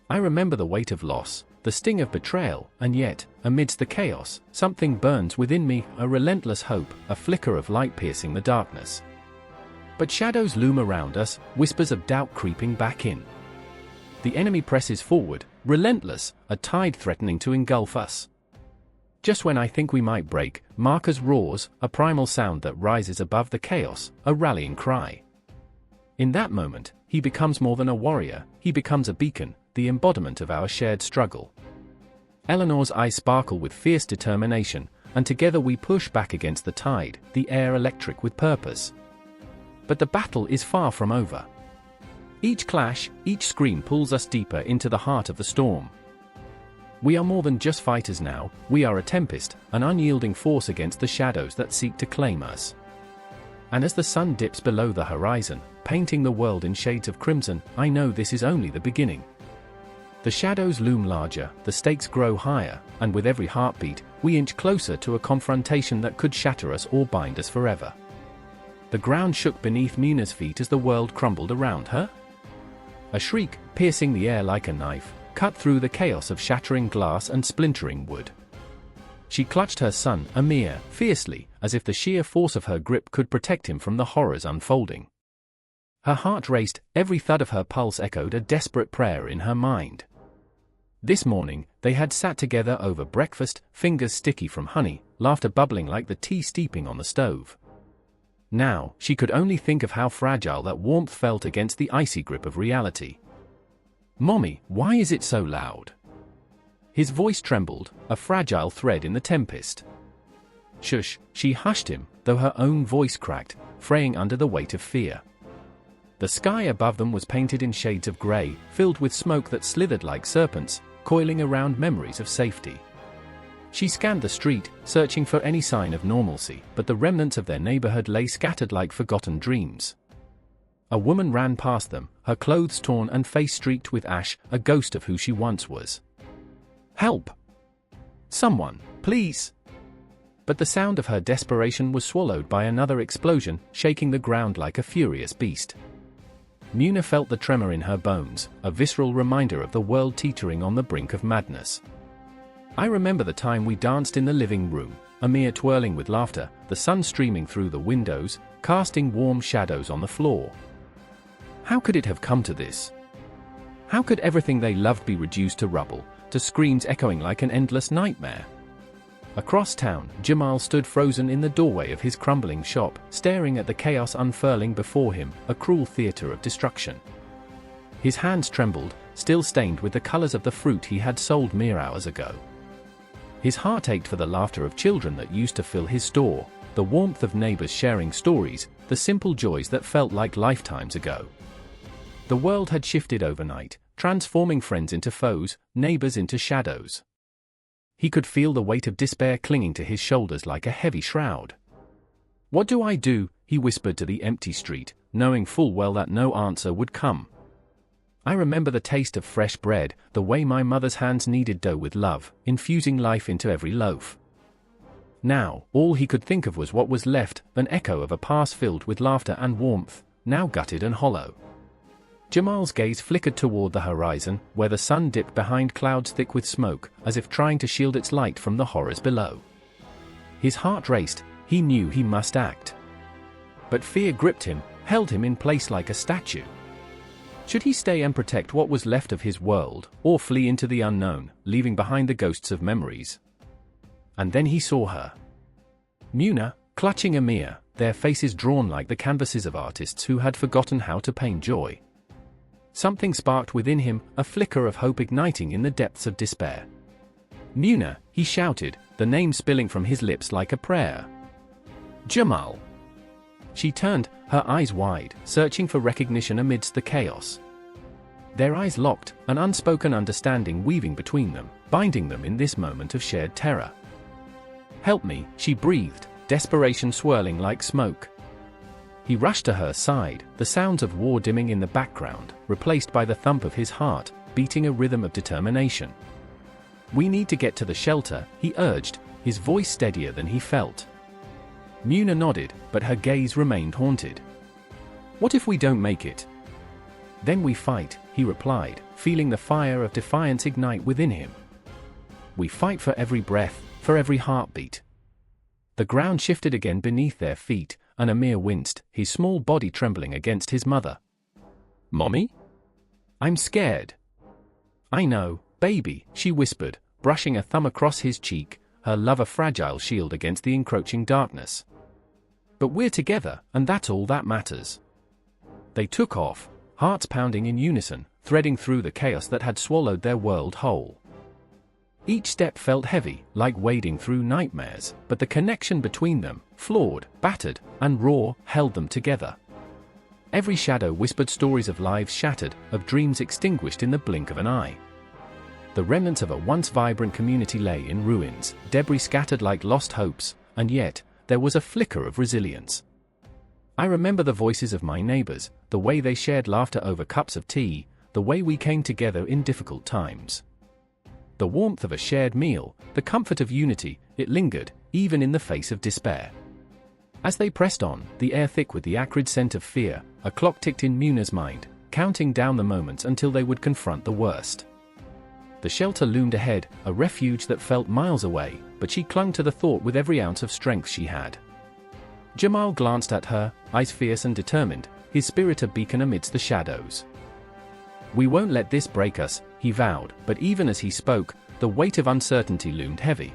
the weight of loss, the sting of betrayal, and yet, amidst the chaos, something burns within me, a relentless hope, a flicker of light piercing the darkness. But shadows loom around us, whispers of doubt creeping back in. The enemy presses forward, relentless, a tide threatening to engulf us. Just when I think we might break, Marcus roars, a primal sound that rises above the chaos, a rallying cry. In that moment, he becomes more than a warrior, he becomes a beacon, the embodiment of our shared struggle. Eleanor's eyes sparkle with fierce determination, and together we push back against the tide, the air electric with purpose. But the battle is far from over. Each clash, each scream pulls us deeper into the heart of the storm. We are more than just fighters now, we are a tempest, an unyielding force against the shadows that seek to claim us. And as the sun dips below the horizon, painting the world in shades of crimson, I know this is only the beginning. The shadows loom larger, the stakes grow higher, and with every heartbeat, we inch closer to a confrontation that could shatter us or bind us forever. The ground shook beneath Mina's feet as the world crumbled around her. A shriek, piercing the air like a knife, cut through the chaos of shattering glass and splintering wood. She clutched her son, Amir, fiercely, as if the sheer force of her grip could protect him from the horrors unfolding. Her heart raced, every thud of her pulse echoed a desperate prayer in her mind. This morning, they had sat together over breakfast, fingers sticky from honey, laughter bubbling like the tea steeping on the stove. Now, she could only think of how fragile that warmth felt against the icy grip of reality. "Mommy, why is it so loud?" His voice trembled, a fragile thread in the tempest. "Shush," she hushed him, though her own voice cracked, fraying under the weight of fear. The sky above them was painted in shades of grey, filled with smoke that slithered like serpents, coiling around memories of safety. She scanned the street, searching for any sign of normalcy, but the remnants of their neighborhood lay scattered like forgotten dreams. A woman ran past them, her clothes torn and face streaked with ash, a ghost of who she once was. "Help! Someone, please!" But the sound of her desperation was swallowed by another explosion, shaking the ground like a furious beast. Muna felt the tremor in her bones, a visceral reminder of the world teetering on the brink of madness. I remember the time we danced in the living room, Amir twirling with laughter, the sun streaming through the windows, casting warm shadows on the floor. How could it have come to this? How could everything they loved be reduced to rubble, to screams echoing like an endless nightmare? Across town, Jamal stood frozen in the doorway of his crumbling shop, staring at the chaos unfurling before him, a cruel theater of destruction. His hands trembled, still stained with the colors of the fruit he had sold mere hours ago. His heart ached for the laughter of children that used to fill his store, the warmth of neighbors sharing stories, the simple joys that felt like lifetimes ago. The world had shifted overnight, transforming friends into foes, neighbors into shadows. He could feel the weight of despair clinging to his shoulders like a heavy shroud. "What do I do?" he whispered to the empty street, knowing full well that no answer would come. I remember the taste of fresh bread, the way my mother's hands kneaded dough with love, infusing life into every loaf. Now, all he could think of was what was left, an echo of a past filled with laughter and warmth, now gutted and hollow. Jamal's gaze flickered toward the horizon, where the sun dipped behind clouds thick with smoke, as if trying to shield its light from the horrors below. His heart raced, he knew he must act. But fear gripped him, held him in place like a statue. Should he stay and protect what was left of his world, or flee into the unknown, leaving behind the ghosts of memories? And then he saw her. Muna, clutching Amir, their faces drawn like the canvases of artists who had forgotten how to paint joy. Something sparked within him, a flicker of hope igniting in the depths of despair. Muna, he shouted, the name spilling from his lips like a prayer. Jamal. She turned, her eyes wide, searching for recognition amidst the chaos. Their eyes locked, an unspoken understanding weaving between them, binding them in this moment of shared terror. Help me, she breathed, desperation swirling like smoke. He rushed to her side, the sounds of war dimming in the background, replaced by the thump of his heart, beating a rhythm of determination. We need to get to the shelter, he urged, his voice steadier than he felt. Muna nodded, but her gaze remained haunted. What if we don't make it? Then we fight, he replied, feeling the fire of defiance ignite within him. We fight for every breath, for every heartbeat. The ground shifted again beneath their feet, and Amir winced, his small body trembling against his mother. Mommy? I'm scared. I know, baby, she whispered, brushing a thumb across his cheek, her love a fragile shield against the encroaching darkness. But we're together, and that's all that matters. They took off, hearts pounding in unison, threading through the chaos that had swallowed their world whole. Each step felt heavy, like wading through nightmares, but the connection between them, flawed, battered, and raw, held them together. Every shadow whispered stories of lives shattered, of dreams extinguished in the blink of an eye. The remnants of a once vibrant community lay in ruins, debris scattered like lost hopes, and yet, there was a flicker of resilience. I remember the voices of my neighbors, the way they shared laughter over cups of tea, the way we came together in difficult times. The warmth of a shared meal, the comfort of unity, it lingered, even in the face of despair. As they pressed on, the air thick with the acrid scent of fear, a clock ticked in Muna's mind, counting down the moments until they would confront the worst. The shelter loomed ahead, a refuge that felt miles away, but she clung to the thought with every ounce of strength she had. Jamal glanced at her, eyes fierce and determined, his spirit a beacon amidst the shadows. We won't let this break us, he vowed, but even as he spoke, the weight of uncertainty loomed heavy.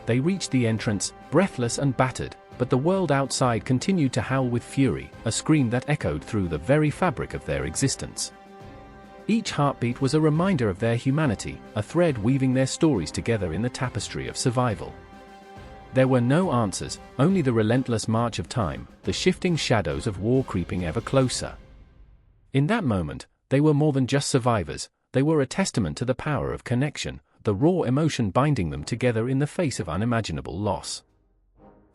They reached the entrance, breathless and battered, but the world outside continued to howl with fury, a scream that echoed through the very fabric of their existence. Each heartbeat was a reminder of their humanity, a thread weaving their stories together in the tapestry of survival. There were no answers, only the relentless march of time, the shifting shadows of war creeping ever closer. In that moment, they were more than just survivors, they were a testament to the power of connection, the raw emotion binding them together in the face of unimaginable loss.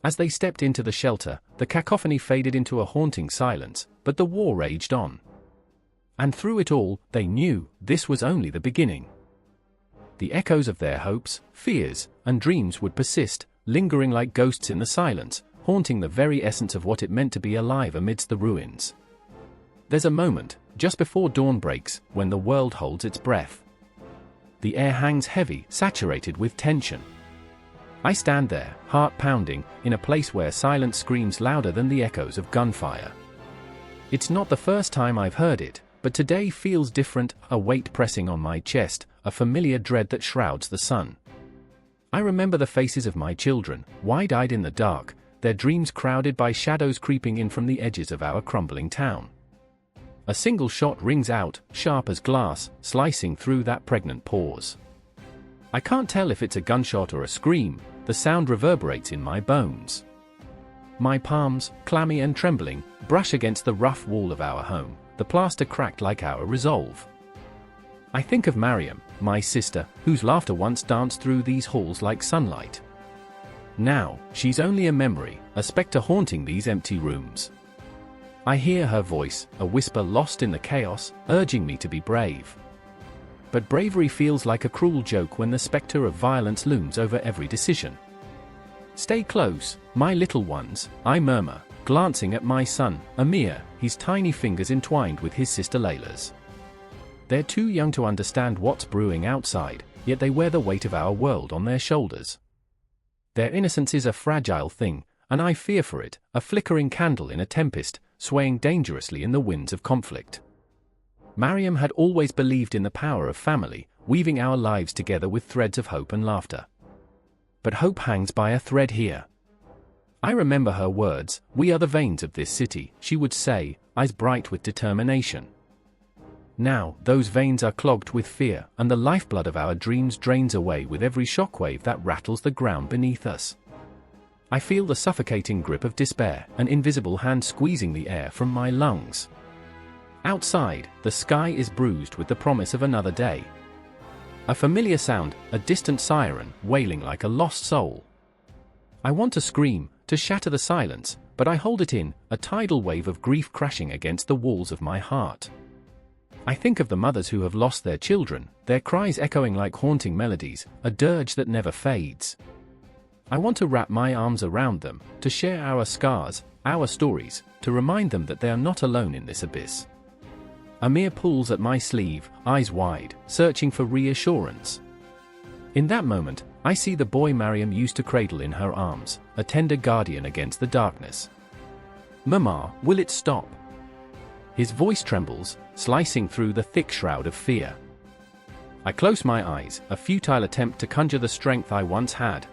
As they stepped into the shelter, the cacophony faded into a haunting silence, but the war raged on. And through it all, they knew, this was only the beginning. The echoes of their hopes, fears, and dreams would persist, lingering like ghosts in the silence, haunting the very essence of what it meant to be alive amidst the ruins. There's a moment, just before dawn breaks, when the world holds its breath. The air hangs heavy, saturated with tension. I stand there, heart pounding, in a place where silence screams louder than the echoes of gunfire. It's not the first time I've heard it, but today feels different, a weight pressing on my chest, a familiar dread that shrouds the sun. I remember the faces of my children, wide-eyed in the dark, their dreams crowded by shadows creeping in from the edges of our crumbling town. A single shot rings out, sharp as glass, slicing through that pregnant pause. I can't tell if it's a gunshot or a scream, the sound reverberates in my bones. My palms, clammy and trembling, brush against the rough wall of our home, the plaster cracked like our resolve. I think of Mariam, my sister, whose laughter once danced through these halls like sunlight. Now, she's only a memory, a spectre haunting these empty rooms. I hear her voice, a whisper lost in the chaos, urging me to be brave. But bravery feels like a cruel joke when the specter of violence looms over every decision. "Stay close, my little ones," I murmur, glancing at my son, Amir, his tiny fingers entwined with his sister Layla's. They're too young to understand what's brewing outside, yet they wear the weight of our world on their shoulders. Their innocence is a fragile thing, and I fear for it, a flickering candle in a tempest, swaying dangerously in the winds of conflict. Mariam had always believed in the power of family, weaving our lives together with threads of hope and laughter. But hope hangs by a thread here. I remember her words, "We are the veins of this city," she would say, eyes bright with determination. Now, those veins are clogged with fear, and the lifeblood of our dreams drains away with every shockwave that rattles the ground beneath us. I feel the suffocating grip of despair, an invisible hand squeezing the air from my lungs. Outside, the sky is bruised with the promise of another day. A familiar sound, a distant siren, wailing like a lost soul. I want to scream, to shatter the silence, but I hold it in, a tidal wave of grief crashing against the walls of my heart. I think of the mothers who have lost their children, their cries echoing like haunting melodies, a dirge that never fades. I want to wrap my arms around them, to share our scars, our stories, to remind them that they are not alone in this abyss. Amir pulls at my sleeve, eyes wide, searching for reassurance. In that moment, I see the boy Mariam used to cradle in her arms, a tender guardian against the darkness. "Mama, will it stop?" His voice trembles, slicing through the thick shroud of fear. I close my eyes, a futile attempt to conjure the strength I once had.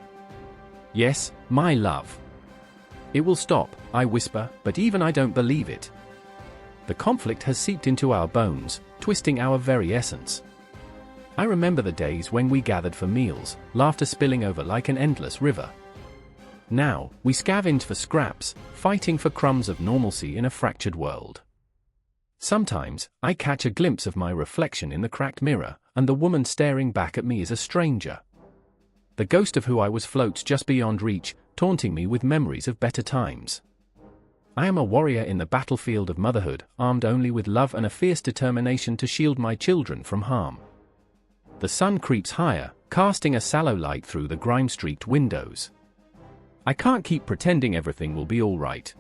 "Yes, my love. It will stop," I whisper, but even I don't believe it. The conflict has seeped into our bones, twisting our very essence. I remember the days when we gathered for meals, laughter spilling over like an endless river. Now, we scavenge for scraps, fighting for crumbs of normalcy in a fractured world. Sometimes, I catch a glimpse of my reflection in the cracked mirror, and the woman staring back at me is a stranger. The ghost of who I was floats just beyond reach, taunting me with memories of better times. I am a warrior in the battlefield of motherhood, armed only with love and a fierce determination to shield my children from harm. The sun creeps higher, casting a sallow light through the grime-streaked windows. I can't keep pretending everything will be all right.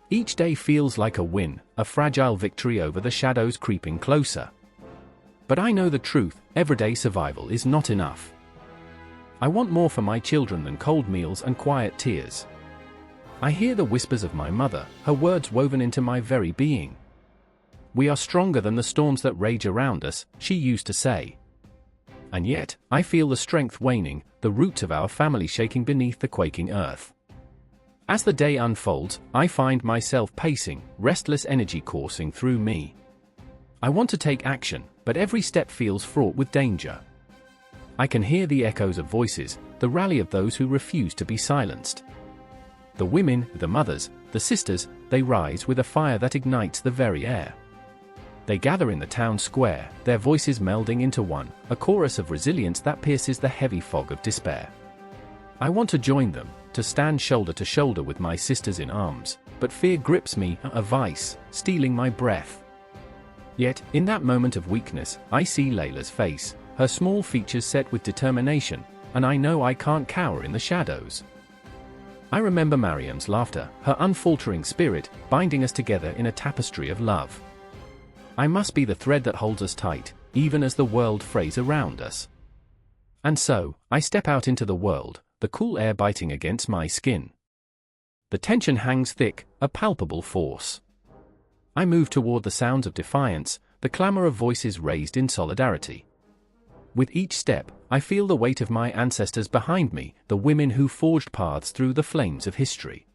Each day feels like a win, a fragile victory over the shadows creeping closer. But I know the truth, everyday survival is not enough. I want more for my children than cold meals and quiet tears. I hear the whispers of my mother, her words woven into my very being. "We are stronger than the storms that rage around us," she used to say. And yet, I feel the strength waning, the roots of our family shaking beneath the quaking earth. As the day unfolds, I find myself pacing, restless energy coursing through me. I want to take action, but every step feels fraught with danger. I can hear the echoes of voices, the rally of those who refuse to be silenced. The women, the mothers, the sisters, they rise with a fire that ignites the very air. They gather in the town square, their voices melding into one, a chorus of resilience that pierces the heavy fog of despair. I want to join them, to stand shoulder to shoulder with my sisters in arms, but fear grips me, a vice, stealing my breath. Yet, in that moment of weakness, I see Layla's face, her small features set with determination, and I know I can't cower in the shadows. I remember Mariam's laughter, her unfaltering spirit, binding us together in a tapestry of love. I must be the thread that holds us tight, even as the world frays around us. And so, I step out into the world, the cool air biting against my skin. The tension hangs thick, a palpable force. I move toward the sounds of defiance, the clamor of voices raised in solidarity. With each step, I feel the weight of my ancestors behind me, the women who forged paths through the flames of history.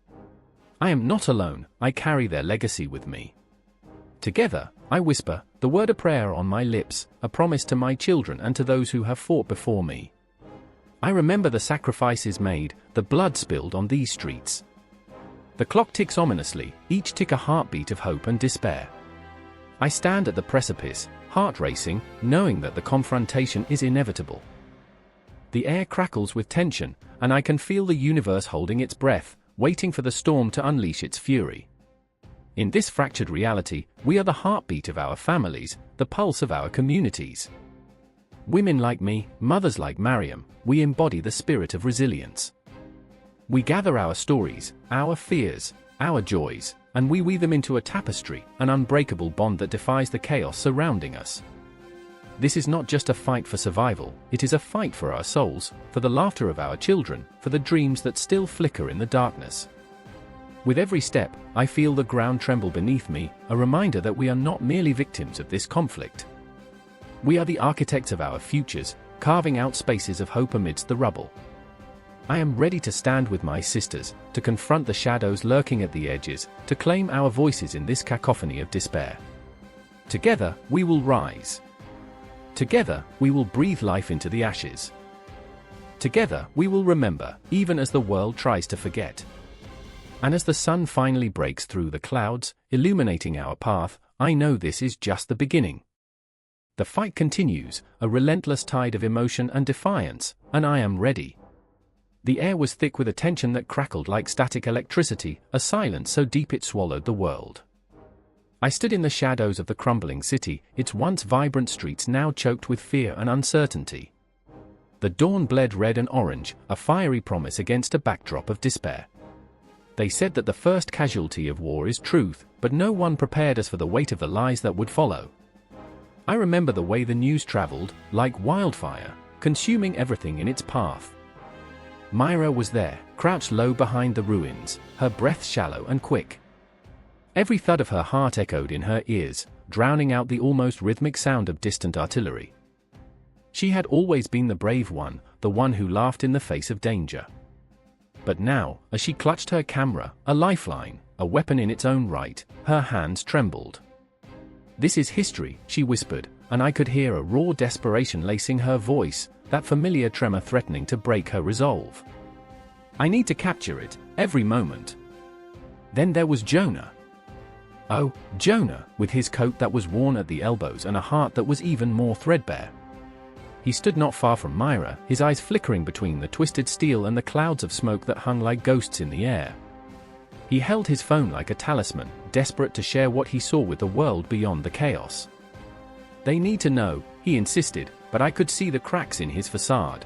I am not alone, I carry their legacy with me. Together, I whisper, the word of prayer on my lips, a promise to my children and to those who have fought before me. I remember the sacrifices made, the blood spilled on these streets. The clock ticks ominously, each tick a heartbeat of hope and despair. I stand at the precipice, heart racing, knowing that the confrontation is inevitable. The air crackles with tension, and I can feel the universe holding its breath, waiting for the storm to unleash its fury. In this fractured reality, we are the heartbeat of our families, the pulse of our communities. Women like me, mothers like Mariam, we embody the spirit of resilience. We gather our stories, our fears, our joys, and we weave them into a tapestry, an unbreakable bond that defies the chaos surrounding us. This is not just a fight for survival, it is a fight for our souls, for the laughter of our children, for the dreams that still flicker in the darkness. With every step, I feel the ground tremble beneath me, a reminder that we are not merely victims of this conflict. We are the architects of our futures, carving out spaces of hope amidst the rubble. I am ready to stand with my sisters, to confront the shadows lurking at the edges, to claim our voices in this cacophony of despair. Together, we will rise. Together, we will breathe life into the ashes. Together, we will remember, even as the world tries to forget. And as the sun finally breaks through the clouds, illuminating our path, I know this is just the beginning. The fight continues, a relentless tide of emotion and defiance, and I am ready. The air was thick with a tension that crackled like static electricity, a silence so deep it swallowed the world. I stood in the shadows of the crumbling city, its once vibrant streets now choked with fear and uncertainty. The dawn bled red and orange, a fiery promise against a backdrop of despair. They said that the first casualty of war is truth, but no one prepared us for the weight of the lies that would follow. I remember the way the news traveled, like wildfire, consuming everything in its path. Myra was there, crouched low behind the ruins, her breath shallow and quick. Every thud of her heart echoed in her ears, drowning out the almost rhythmic sound of distant artillery. She had always been the brave one, the one who laughed in the face of danger. But now, as she clutched her camera, a lifeline, a weapon in its own right, her hands trembled. "This is history," she whispered, and I could hear a raw desperation lacing her voice, that familiar tremor threatening to break her resolve. I need to capture it, every moment. Then there was Jonah. Oh, Jonah, with his coat that was worn at the elbows and a heart that was even more threadbare. He stood not far from Myra, his eyes flickering between the twisted steel and the clouds of smoke that hung like ghosts in the air. He held his phone like a talisman, desperate to share what he saw with the world beyond the chaos. "They need to know," he insisted, but I could see the cracks in his facade.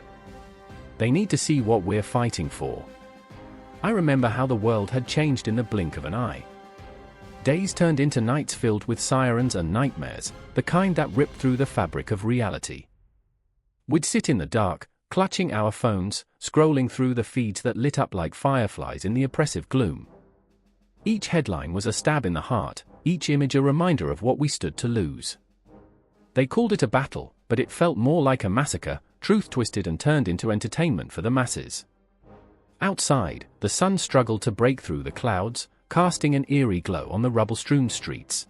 "They need to see what we're fighting for." I remember how the world had changed in the blink of an eye. Days turned into nights filled with sirens and nightmares, the kind that ripped through the fabric of reality. We'd sit in the dark, clutching our phones, scrolling through the feeds that lit up like fireflies in the oppressive gloom. Each headline was a stab in the heart, each image a reminder of what we stood to lose. They called it a battle, but it felt more like a massacre, truth twisted and turned into entertainment for the masses. Outside, the sun struggled to break through the clouds, casting an eerie glow on the rubble-strewn streets.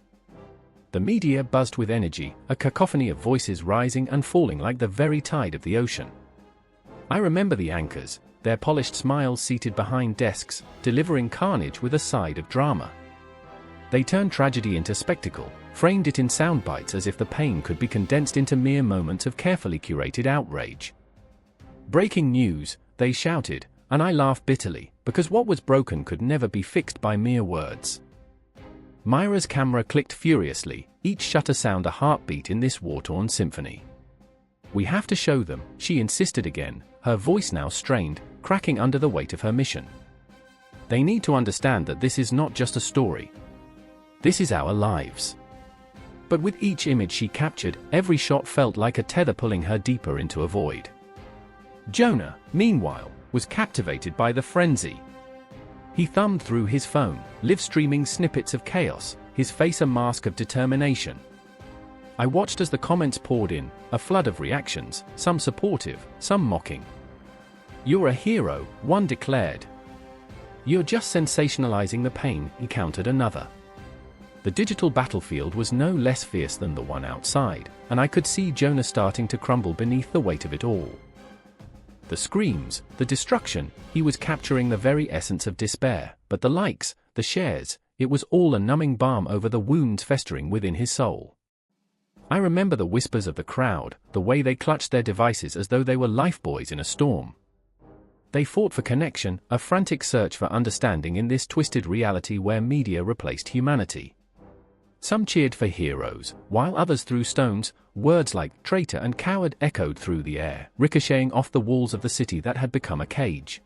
The media buzzed with energy, a cacophony of voices rising and falling like the very tide of the ocean. I remember the anchors, their polished smiles seated behind desks, delivering carnage with a side of drama. They turned tragedy into spectacle, framed it in sound bites as if the pain could be condensed into mere moments of carefully curated outrage. "Breaking news," they shouted, and I laughed bitterly, because what was broken could never be fixed by mere words. Myra's camera clicked furiously, each shutter sound a heartbeat in this war-torn symphony. "We have to show them," she insisted again, her voice now strained, cracking under the weight of her mission. "They need to understand that this is not just a story. This is our lives." But with each image she captured, every shot felt like a tether pulling her deeper into a void. Jonah, meanwhile, was captivated by the frenzy. He thumbed through his phone, live-streaming snippets of chaos, his face a mask of determination. I watched as the comments poured in, a flood of reactions, some supportive, some mocking. "You're a hero," one declared. "You're just sensationalizing the pain," he countered another. The digital battlefield was no less fierce than the one outside, and I could see Jonah starting to crumble beneath the weight of it all. The screams, the destruction, he was capturing the very essence of despair, but the likes, the shares, it was all a numbing balm over the wounds festering within his soul. I remember the whispers of the crowd, the way they clutched their devices as though they were lifebuoys in a storm. They fought for connection, a frantic search for understanding in this twisted reality where media replaced humanity. Some cheered for heroes, while others threw stones. Words like traitor and coward echoed through the air, ricocheting off the walls of the city that had become a cage.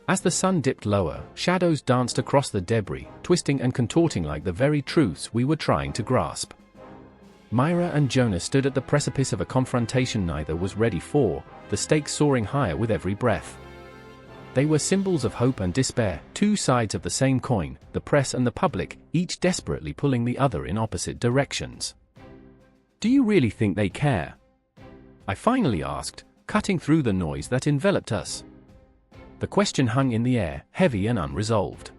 As the sun dipped lower, shadows danced across the debris, twisting and contorting like the very truths we were trying to grasp. Myra and Jonah stood at the precipice of a confrontation neither was ready for, the stakes soaring higher with every breath. They were symbols of hope and despair, two sides of the same coin, the press and the public, each desperately pulling the other in opposite directions. "Do you really think they care?" I finally asked, cutting through the noise that enveloped us. The question hung in the air, heavy and unresolved.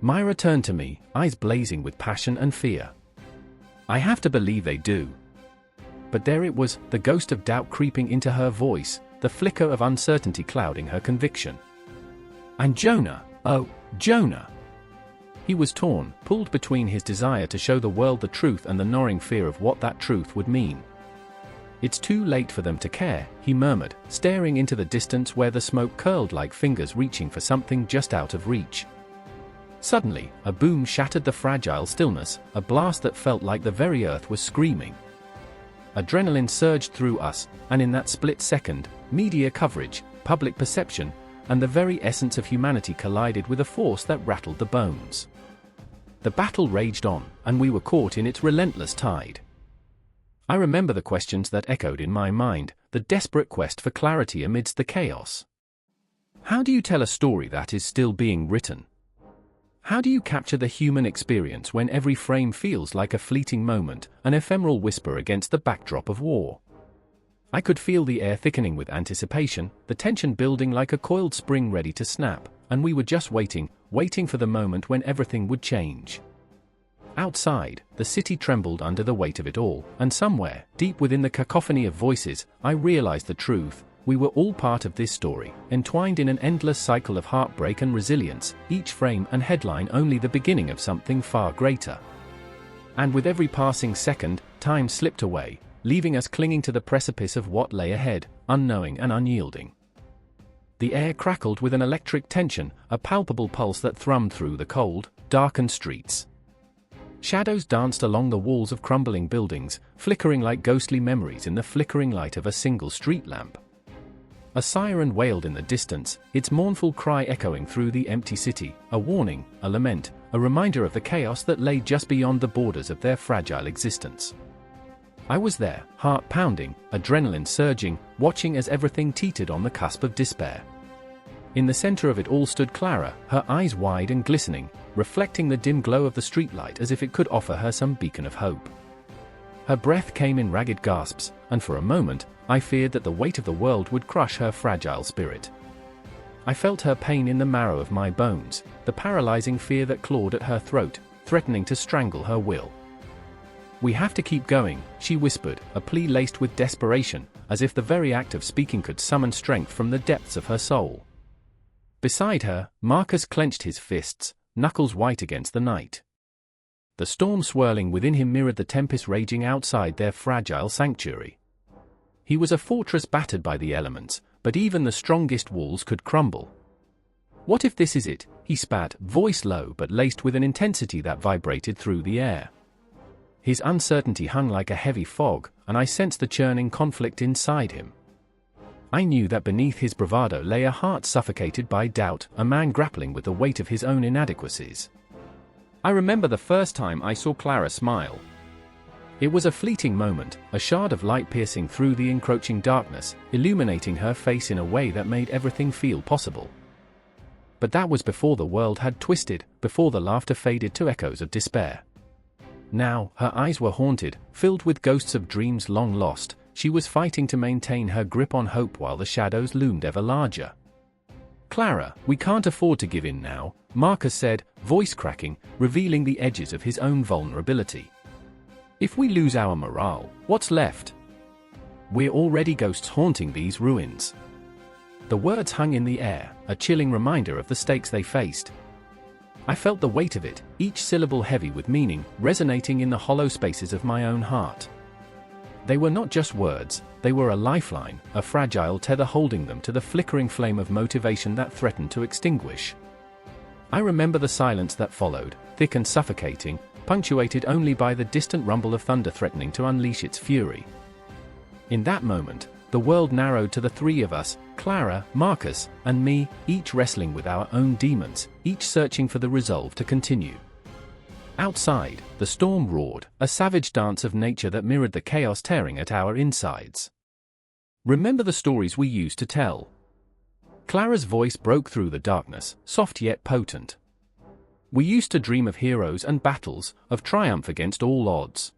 Myra turned to me, eyes blazing with passion and fear. "I have to believe they do." But there it was, the ghost of doubt creeping into her voice, the flicker of uncertainty clouding her conviction. "And Jonah, oh, Jonah!" He was torn, pulled between his desire to show the world the truth and the gnawing fear of what that truth would mean. "It's too late for them to care," he murmured, staring into the distance where the smoke curled like fingers reaching for something just out of reach. Suddenly, a boom shattered the fragile stillness, a blast that felt like the very earth was screaming. Adrenaline surged through us, and in that split second, media coverage, public perception, and the very essence of humanity collided with a force that rattled the bones. The battle raged on, and we were caught in its relentless tide. I remember the questions that echoed in my mind, the desperate quest for clarity amidst the chaos. How do you tell a story that is still being written? How do you capture the human experience when every frame feels like a fleeting moment, an ephemeral whisper against the backdrop of war? I could feel the air thickening with anticipation, the tension building like a coiled spring ready to snap, and we were just waiting for the moment when everything would change. Outside, the city trembled under the weight of it all, and somewhere, deep within the cacophony of voices, I realized the truth. We were all part of this story, entwined in an endless cycle of heartbreak and resilience, each frame and headline only the beginning of something far greater. And with every passing second, time slipped away, leaving us clinging to the precipice of what lay ahead, unknowing and unyielding. The air crackled with an electric tension, a palpable pulse that thrummed through the cold, darkened streets. Shadows danced along the walls of crumbling buildings, flickering like ghostly memories in the flickering light of a single street lamp. A siren wailed in the distance, its mournful cry echoing through the empty city, a warning, a lament, a reminder of the chaos that lay just beyond the borders of their fragile existence. I was there, heart pounding, adrenaline surging, watching as everything teetered on the cusp of despair. In the center of it all stood Clara, her eyes wide and glistening, reflecting the dim glow of the streetlight as if it could offer her some beacon of hope. Her breath came in ragged gasps, and for a moment, I feared that the weight of the world would crush her fragile spirit. I felt her pain in the marrow of my bones, the paralyzing fear that clawed at her throat, threatening to strangle her will. "We have to keep going," she whispered, a plea laced with desperation, as if the very act of speaking could summon strength from the depths of her soul. Beside her, Marcus clenched his fists, knuckles white against the night. The storm swirling within him mirrored the tempest raging outside their fragile sanctuary. He was a fortress battered by the elements, but even the strongest walls could crumble. "What if this is it?" he spat, voice low but laced with an intensity that vibrated through the air. His uncertainty hung like a heavy fog, and I sensed the churning conflict inside him. I knew that beneath his bravado lay a heart suffocated by doubt, a man grappling with the weight of his own inadequacies. I remember the first time I saw Clara smile. It was a fleeting moment, a shard of light piercing through the encroaching darkness, illuminating her face in a way that made everything feel possible. But that was before the world had twisted, before the laughter faded to echoes of despair. Now, her eyes were haunted, filled with ghosts of dreams long lost. She was fighting to maintain her grip on hope while the shadows loomed ever larger. "Clara, we can't afford to give in now," Marcus said, voice cracking, revealing the edges of his own vulnerability. "If we lose our morale, what's left? We're already ghosts haunting these ruins." The words hung in the air, a chilling reminder of the stakes they faced. I felt the weight of it, each syllable heavy with meaning, resonating in the hollow spaces of my own heart. They were not just words, they were a lifeline, a fragile tether holding them to the flickering flame of motivation that threatened to extinguish. I remember the silence that followed, thick and suffocating, punctuated only by the distant rumble of thunder threatening to unleash its fury. In that moment, the world narrowed to the three of us, Clara, Marcus, and me, each wrestling with our own demons, each searching for the resolve to continue. Outside, the storm roared, a savage dance of nature that mirrored the chaos tearing at our insides. Remember the stories we used to tell? Clara's voice broke through the darkness, soft yet potent. We used to dream of heroes and battles, of triumph against all odds.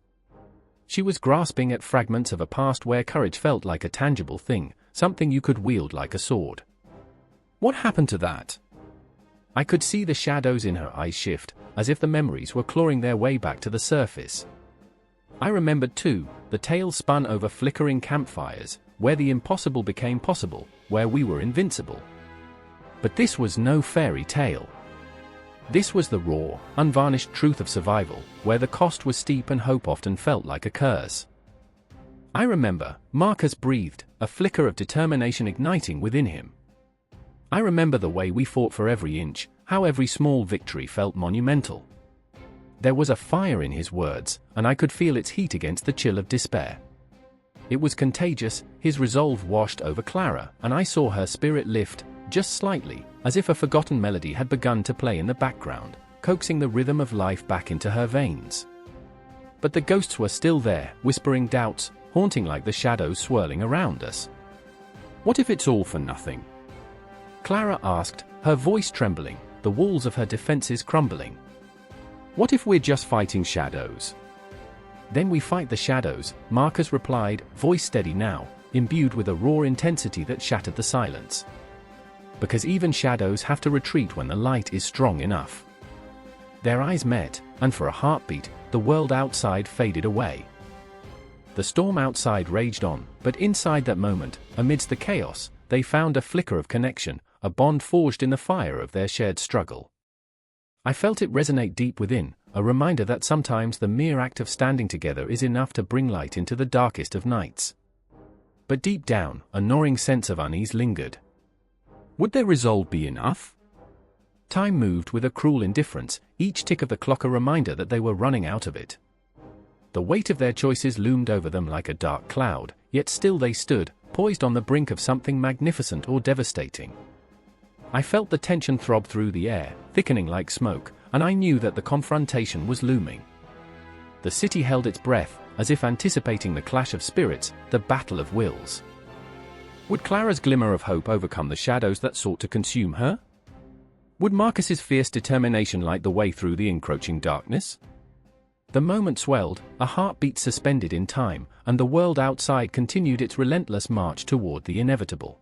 She was grasping at fragments of a past where courage felt like a tangible thing, something you could wield like a sword. What happened to that? I could see the shadows in her eyes shift, as if the memories were clawing their way back to the surface. I remembered too, the tale spun over flickering campfires, where the impossible became possible, where we were invincible. But this was no fairy tale. This was the raw, unvarnished truth of survival, where the cost was steep and hope often felt like a curse. I remember, Marcus breathed, a flicker of determination igniting within him. I remember the way we fought for every inch, how every small victory felt monumental. There was a fire in his words, and I could feel its heat against the chill of despair. It was contagious, his resolve washed over Clara, and I saw her spirit lift, just slightly, as if a forgotten melody had begun to play in the background, coaxing the rhythm of life back into her veins. But the ghosts were still there, whispering doubts, haunting like the shadows swirling around us. What if it's all for nothing? Clara asked, her voice trembling, the walls of her defenses crumbling. What if we're just fighting shadows? Then we fight the shadows, Marcus replied, voice steady now, imbued with a raw intensity that shattered the silence. Because even shadows have to retreat when the light is strong enough. Their eyes met, and for a heartbeat, the world outside faded away. The storm outside raged on, but inside that moment, amidst the chaos, they found a flicker of connection, a bond forged in the fire of their shared struggle. I felt it resonate deep within, a reminder that sometimes the mere act of standing together is enough to bring light into the darkest of nights. But deep down, a gnawing sense of unease lingered. Would their resolve be enough? Time moved with a cruel indifference, each tick of the clock a reminder that they were running out of it. The weight of their choices loomed over them like a dark cloud, yet still they stood, poised on the brink of something magnificent or devastating. I felt the tension throb through the air, thickening like smoke, and I knew that the confrontation was looming. The city held its breath, as if anticipating the clash of spirits, the battle of wills. Would Clara's glimmer of hope overcome the shadows that sought to consume her? Would Marcus's fierce determination light the way through the encroaching darkness? The moment swelled, a heartbeat suspended in time, and the world outside continued its relentless march toward the inevitable.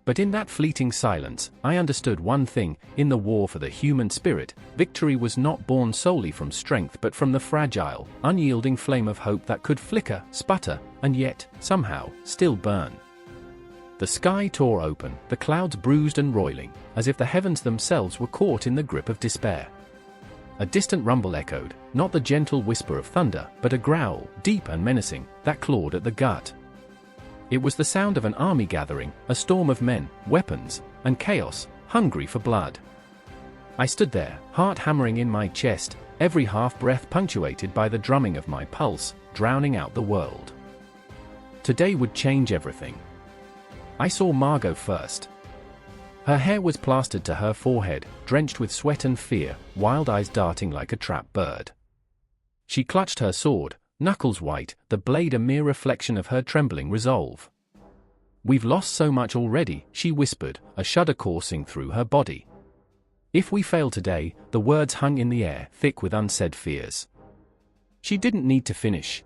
But in that fleeting silence, I understood one thing: in the war for the human spirit, victory was not born solely from strength but from the fragile, unyielding flame of hope that could flicker, sputter, and yet, somehow, still burn. The sky tore open, the clouds bruised and roiling, as if the heavens themselves were caught in the grip of despair. A distant rumble echoed, not the gentle whisper of thunder, but a growl, deep and menacing, that clawed at the gut. It was the sound of an army gathering, a storm of men, weapons, and chaos, hungry for blood. I stood there, heart hammering in my chest, every half-breath punctuated by the drumming of my pulse, drowning out the world. Today would change everything. I saw Margot first. Her hair was plastered to her forehead, drenched with sweat and fear, wild eyes darting like a trapped bird. She clutched her sword, knuckles white, the blade a mere reflection of her trembling resolve. "We've lost so much already," she whispered, a shudder coursing through her body. "If we fail today," the words hung in the air, thick with unsaid fears. She didn't need to finish.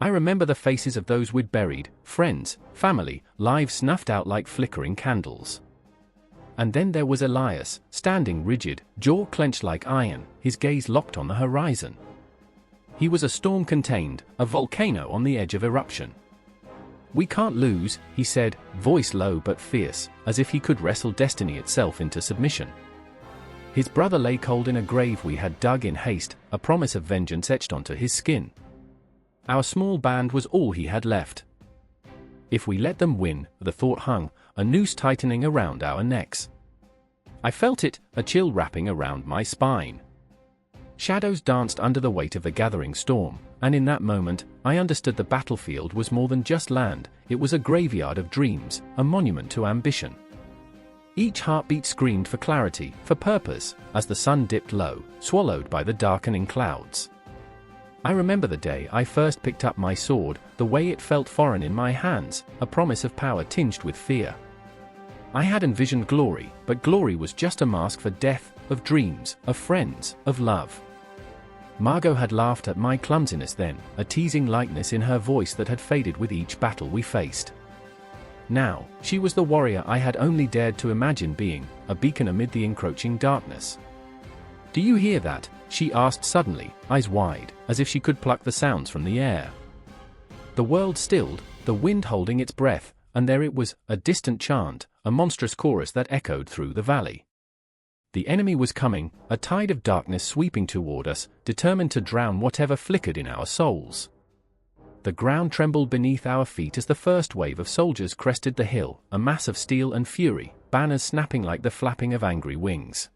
I remember the faces of those we'd buried, friends, family, lives snuffed out like flickering candles. And then there was Elias, standing rigid, jaw clenched like iron, his gaze locked on the horizon. He was a storm contained, a volcano on the edge of eruption. "We can't lose," he said, voice low but fierce, as if he could wrestle destiny itself into submission. His brother lay cold in a grave we had dug in haste, a promise of vengeance etched onto his skin. Our small band was all he had left. If we let them win, the thought hung, a noose tightening around our necks. I felt it, a chill wrapping around my spine. Shadows danced under the weight of the gathering storm, and in that moment, I understood the battlefield was more than just land. It was a graveyard of dreams, a monument to ambition. Each heartbeat screamed for clarity, for purpose, as the sun dipped low, swallowed by the darkening clouds. I remember the day I first picked up my sword, the way it felt foreign in my hands, a promise of power tinged with fear. I had envisioned glory, but glory was just a mask for death, of dreams, of friends, of love. Margot had laughed at my clumsiness then, a teasing lightness in her voice that had faded with each battle we faced. Now, she was the warrior I had only dared to imagine being, a beacon amid the encroaching darkness. "Do you hear that?" she asked suddenly, eyes wide, as if she could pluck the sounds from the air. The world stilled, the wind holding its breath, and there it was, a distant chant, a monstrous chorus that echoed through the valley. The enemy was coming, a tide of darkness sweeping toward us, determined to drown whatever flickered in our souls. The ground trembled beneath our feet as the first wave of soldiers crested the hill, a mass of steel and fury, banners snapping like the flapping of angry wings.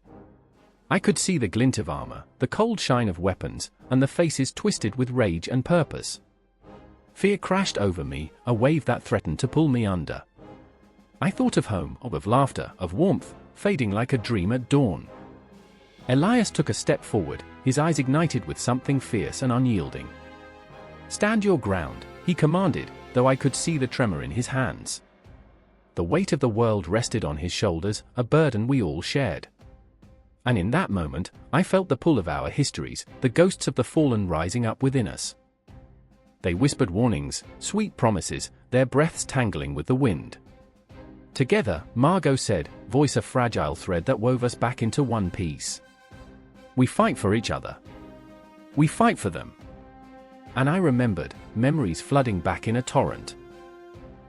I could see the glint of armor, the cold shine of weapons, and the faces twisted with rage and purpose. Fear crashed over me, a wave that threatened to pull me under. I thought of home, of laughter, of warmth, fading like a dream at dawn. Elias took a step forward, his eyes ignited with something fierce and unyielding. "Stand your ground," he commanded, though I could see the tremor in his hands. The weight of the world rested on his shoulders, a burden we all shared. And in that moment, I felt the pull of our histories, the ghosts of the fallen rising up within us. They whispered warnings, sweet promises, their breaths tangling with the wind. Together, Margot said, voice a fragile thread that wove us back into one piece. "We fight for each other. We fight for them." And I remembered, memories flooding back in a torrent.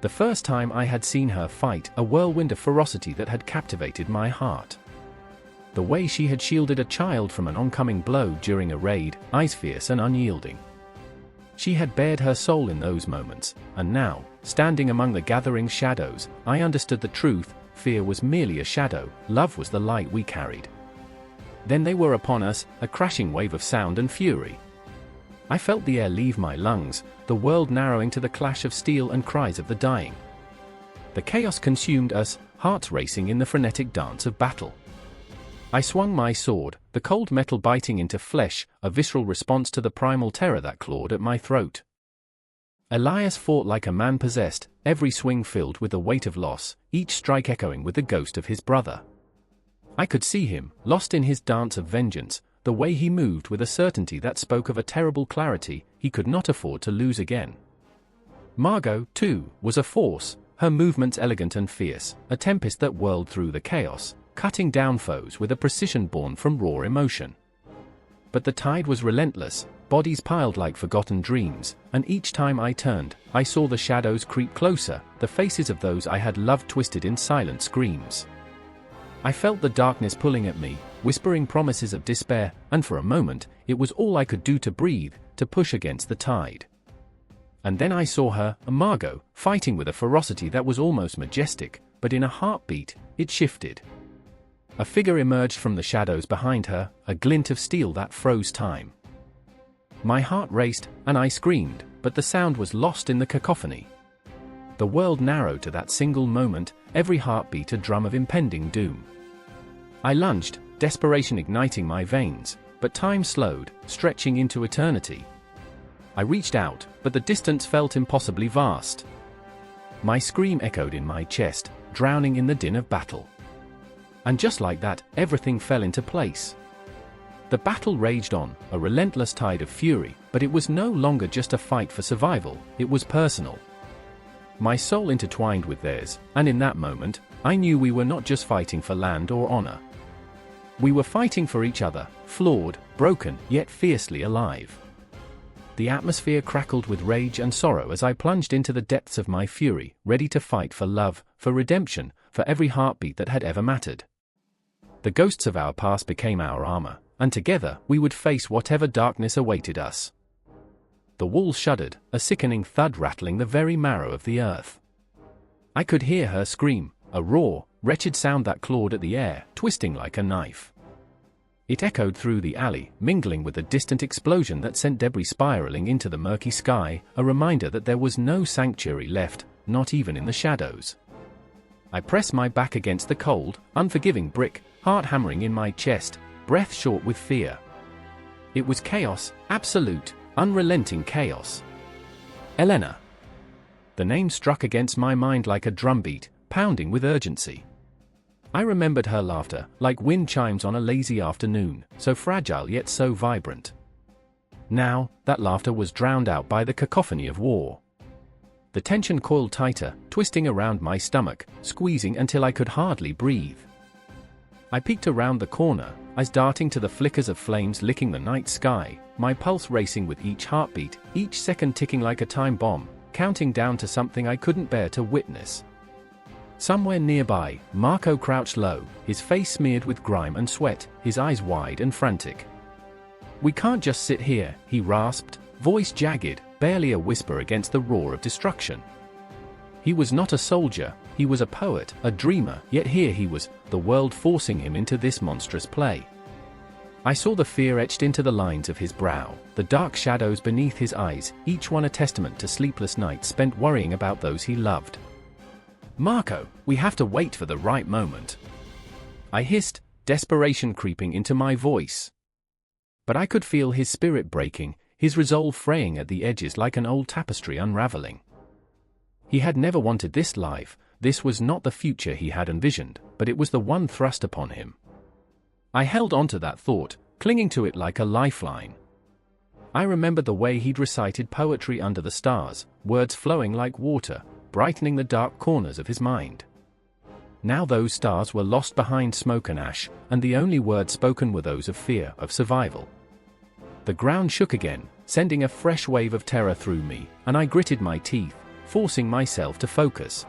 The first time I had seen her fight, a whirlwind of ferocity that had captivated my heart. The way she had shielded a child from an oncoming blow during a raid, eyes fierce and unyielding. She had bared her soul in those moments, and now, standing among the gathering shadows, I understood the truth: fear was merely a shadow, love was the light we carried. Then they were upon us, a crashing wave of sound and fury. I felt the air leave my lungs, the world narrowing to the clash of steel and cries of the dying. The chaos consumed us, hearts racing in the frenetic dance of battle. I swung my sword, the cold metal biting into flesh, a visceral response to the primal terror that clawed at my throat. Elias fought like a man possessed, every swing filled with the weight of loss, each strike echoing with the ghost of his brother. I could see him, lost in his dance of vengeance, the way he moved with a certainty that spoke of a terrible clarity he could not afford to lose again. Margot, too, was a force, her movements elegant and fierce, a tempest that whirled through the chaos, cutting down foes with a precision born from raw emotion. But the tide was relentless, bodies piled like forgotten dreams, and each time I turned, I saw the shadows creep closer, the faces of those I had loved twisted in silent screams. I felt the darkness pulling at me, whispering promises of despair, and for a moment, it was all I could do to breathe, to push against the tide. And then I saw her, Margot, fighting with a ferocity that was almost majestic, but in a heartbeat, it shifted. A figure emerged from the shadows behind her, a glint of steel that froze time. My heart raced, and I screamed, but the sound was lost in the cacophony. The world narrowed to that single moment, every heartbeat a drum of impending doom. I lunged, desperation igniting my veins, but time slowed, stretching into eternity. I reached out, but the distance felt impossibly vast. My scream echoed in my chest, drowning in the din of battle. And just like that, everything fell into place. The battle raged on, a relentless tide of fury, but it was no longer just a fight for survival, it was personal. My soul intertwined with theirs, and in that moment, I knew we were not just fighting for land or honor. We were fighting for each other, flawed, broken, yet fiercely alive. The atmosphere crackled with rage and sorrow as I plunged into the depths of my fury, ready to fight for love, for redemption, for every heartbeat that had ever mattered. The ghosts of our past became our armor, and together we would face whatever darkness awaited us. The wall shuddered, a sickening thud rattling the very marrow of the earth. I could hear her scream, a raw, wretched sound that clawed at the air, twisting like a knife. It echoed through the alley, mingling with the distant explosion that sent debris spiraling into the murky sky, a reminder that there was no sanctuary left, not even in the shadows. I pressed my back against the cold, unforgiving brick, heart hammering in my chest, breath short with fear. It was chaos, absolute, unrelenting chaos. Elena. The name struck against my mind like a drumbeat, pounding with urgency. I remembered her laughter, like wind chimes on a lazy afternoon, so fragile yet so vibrant. Now, that laughter was drowned out by the cacophony of war. The tension coiled tighter, twisting around my stomach, squeezing until I could hardly breathe. I peeked around the corner, eyes darting to the flickers of flames licking the night sky, my pulse racing with each heartbeat, each second ticking like a time bomb, counting down to something I couldn't bear to witness. Somewhere nearby, Marco crouched low, his face smeared with grime and sweat, his eyes wide and frantic. "We can't just sit here," he rasped, voice jagged, barely a whisper against the roar of destruction. He was not a soldier, he was a poet, a dreamer, yet here he was, the world forcing him into this monstrous play. I saw the fear etched into the lines of his brow, the dark shadows beneath his eyes, each one a testament to sleepless nights spent worrying about those he loved. "Marco, we have to wait for the right moment," I hissed, desperation creeping into my voice. But I could feel his spirit breaking, his resolve fraying at the edges like an old tapestry unraveling. He had never wanted this life, this was not the future he had envisioned, but it was the one thrust upon him. I held onto that thought, clinging to it like a lifeline. I remembered the way he'd recited poetry under the stars, words flowing like water, brightening the dark corners of his mind. Now those stars were lost behind smoke and ash, and the only words spoken were those of fear, of survival. The ground shook again, sending a fresh wave of terror through me, and I gritted my teeth, forcing myself to focus.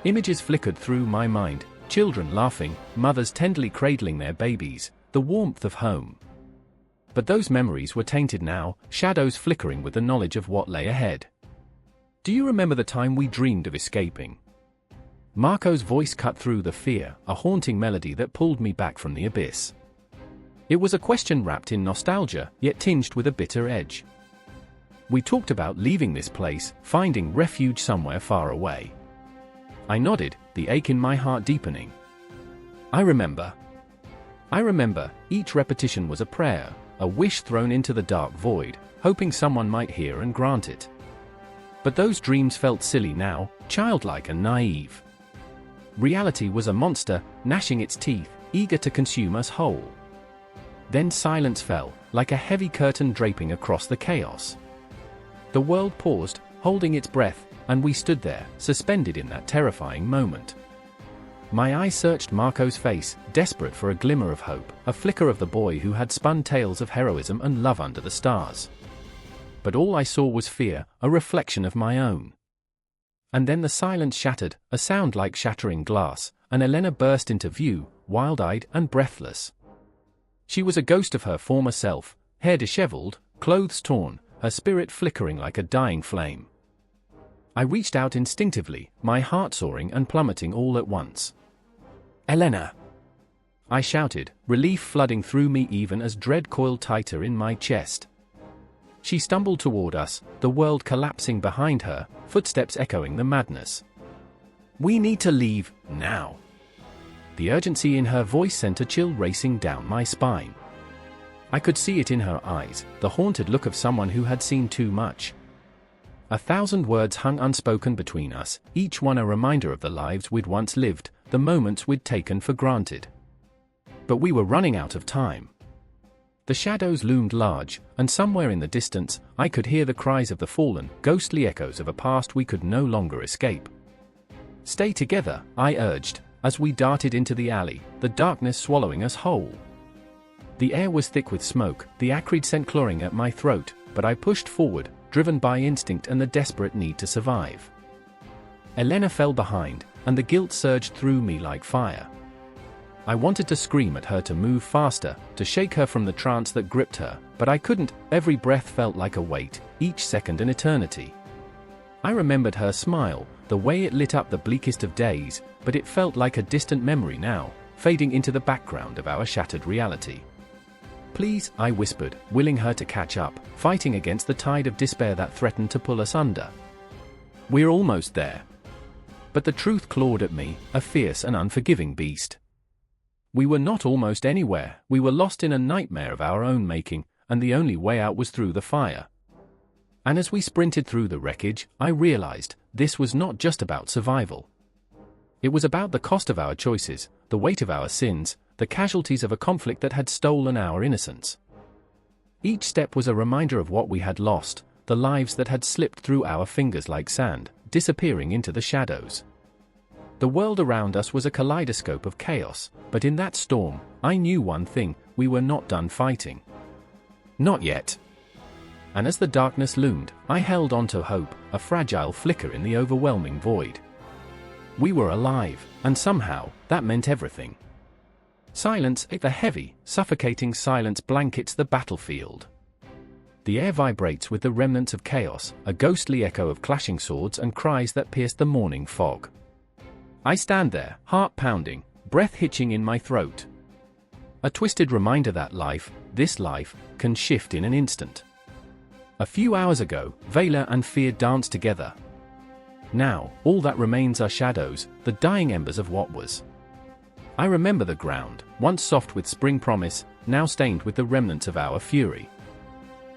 Images flickered through my mind, children laughing, mothers tenderly cradling their babies, the warmth of home. But those memories were tainted now, shadows flickering with the knowledge of what lay ahead. "Do you remember the time we dreamed of escaping?" Marco's voice cut through the fear, a haunting melody that pulled me back from the abyss. It was a question wrapped in nostalgia, yet tinged with a bitter edge. "We talked about leaving this place, finding refuge somewhere far away." I nodded, the ache in my heart deepening. I remember, each repetition was a prayer, a wish thrown into the dark void, hoping someone might hear and grant it. But those dreams felt silly now, childlike and naive. Reality was a monster, gnashing its teeth, eager to consume us whole. Then silence fell, like a heavy curtain draping across the chaos. The world paused, holding its breath, and we stood there, suspended in that terrifying moment. My eyes searched Marco's face, desperate for a glimmer of hope, a flicker of the boy who had spun tales of heroism and love under the stars. But all I saw was fear, a reflection of my own. And then the silence shattered, a sound like shattering glass, and Elena burst into view, wild-eyed and breathless. She was a ghost of her former self, hair disheveled, clothes torn, her spirit flickering like a dying flame. I reached out instinctively, my heart soaring and plummeting all at once. "Elena!" I shouted, relief flooding through me even as dread coiled tighter in my chest. She stumbled toward us, the world collapsing behind her, footsteps echoing the madness. "We need to leave, now." The urgency in her voice sent a chill racing down my spine. I could see it in her eyes, the haunted look of someone who had seen too much. 1,000 words hung unspoken between us, each one a reminder of the lives we'd once lived, the moments we'd taken for granted. But we were running out of time. The shadows loomed large, and somewhere in the distance, I could hear the cries of the fallen, ghostly echoes of a past we could no longer escape. "Stay together," I urged, as we darted into the alley, the darkness swallowing us whole. The air was thick with smoke, the acrid scent clawing at my throat, but I pushed forward, driven by instinct and the desperate need to survive. Elena fell behind, and the guilt surged through me like fire. I wanted to scream at her to move faster, to shake her from the trance that gripped her, but I couldn't. Every breath felt like a weight, each second an eternity. I remembered her smile, the way it lit up the bleakest of days, but it felt like a distant memory now, fading into the background of our shattered reality. "Please," I whispered, willing her to catch up, fighting against the tide of despair that threatened to pull us under. "We're almost there." But the truth clawed at me, a fierce and unforgiving beast. We were not almost anywhere, we were lost in a nightmare of our own making, and the only way out was through the fire. And as we sprinted through the wreckage, I realized, this was not just about survival. It was about the cost of our choices, the weight of our sins, the casualties of a conflict that had stolen our innocence. Each step was a reminder of what we had lost, the lives that had slipped through our fingers like sand, disappearing into the shadows. The world around us was a kaleidoscope of chaos, but in that storm, I knew one thing: we were not done fighting. Not yet. And as the darkness loomed, I held on to hope, a fragile flicker in the overwhelming void. We were alive, and somehow, that meant everything. Silence, the heavy, suffocating silence blankets the battlefield. The air vibrates with the remnants of chaos, a ghostly echo of clashing swords and cries that pierce the morning fog. I stand there, heart pounding, breath hitching in my throat. A twisted reminder that life, this life, can shift in an instant. A few hours ago, valor and fear danced together. Now, all that remains are shadows, the dying embers of what was. I remember the ground, once soft with spring promise, now stained with the remnants of our fury.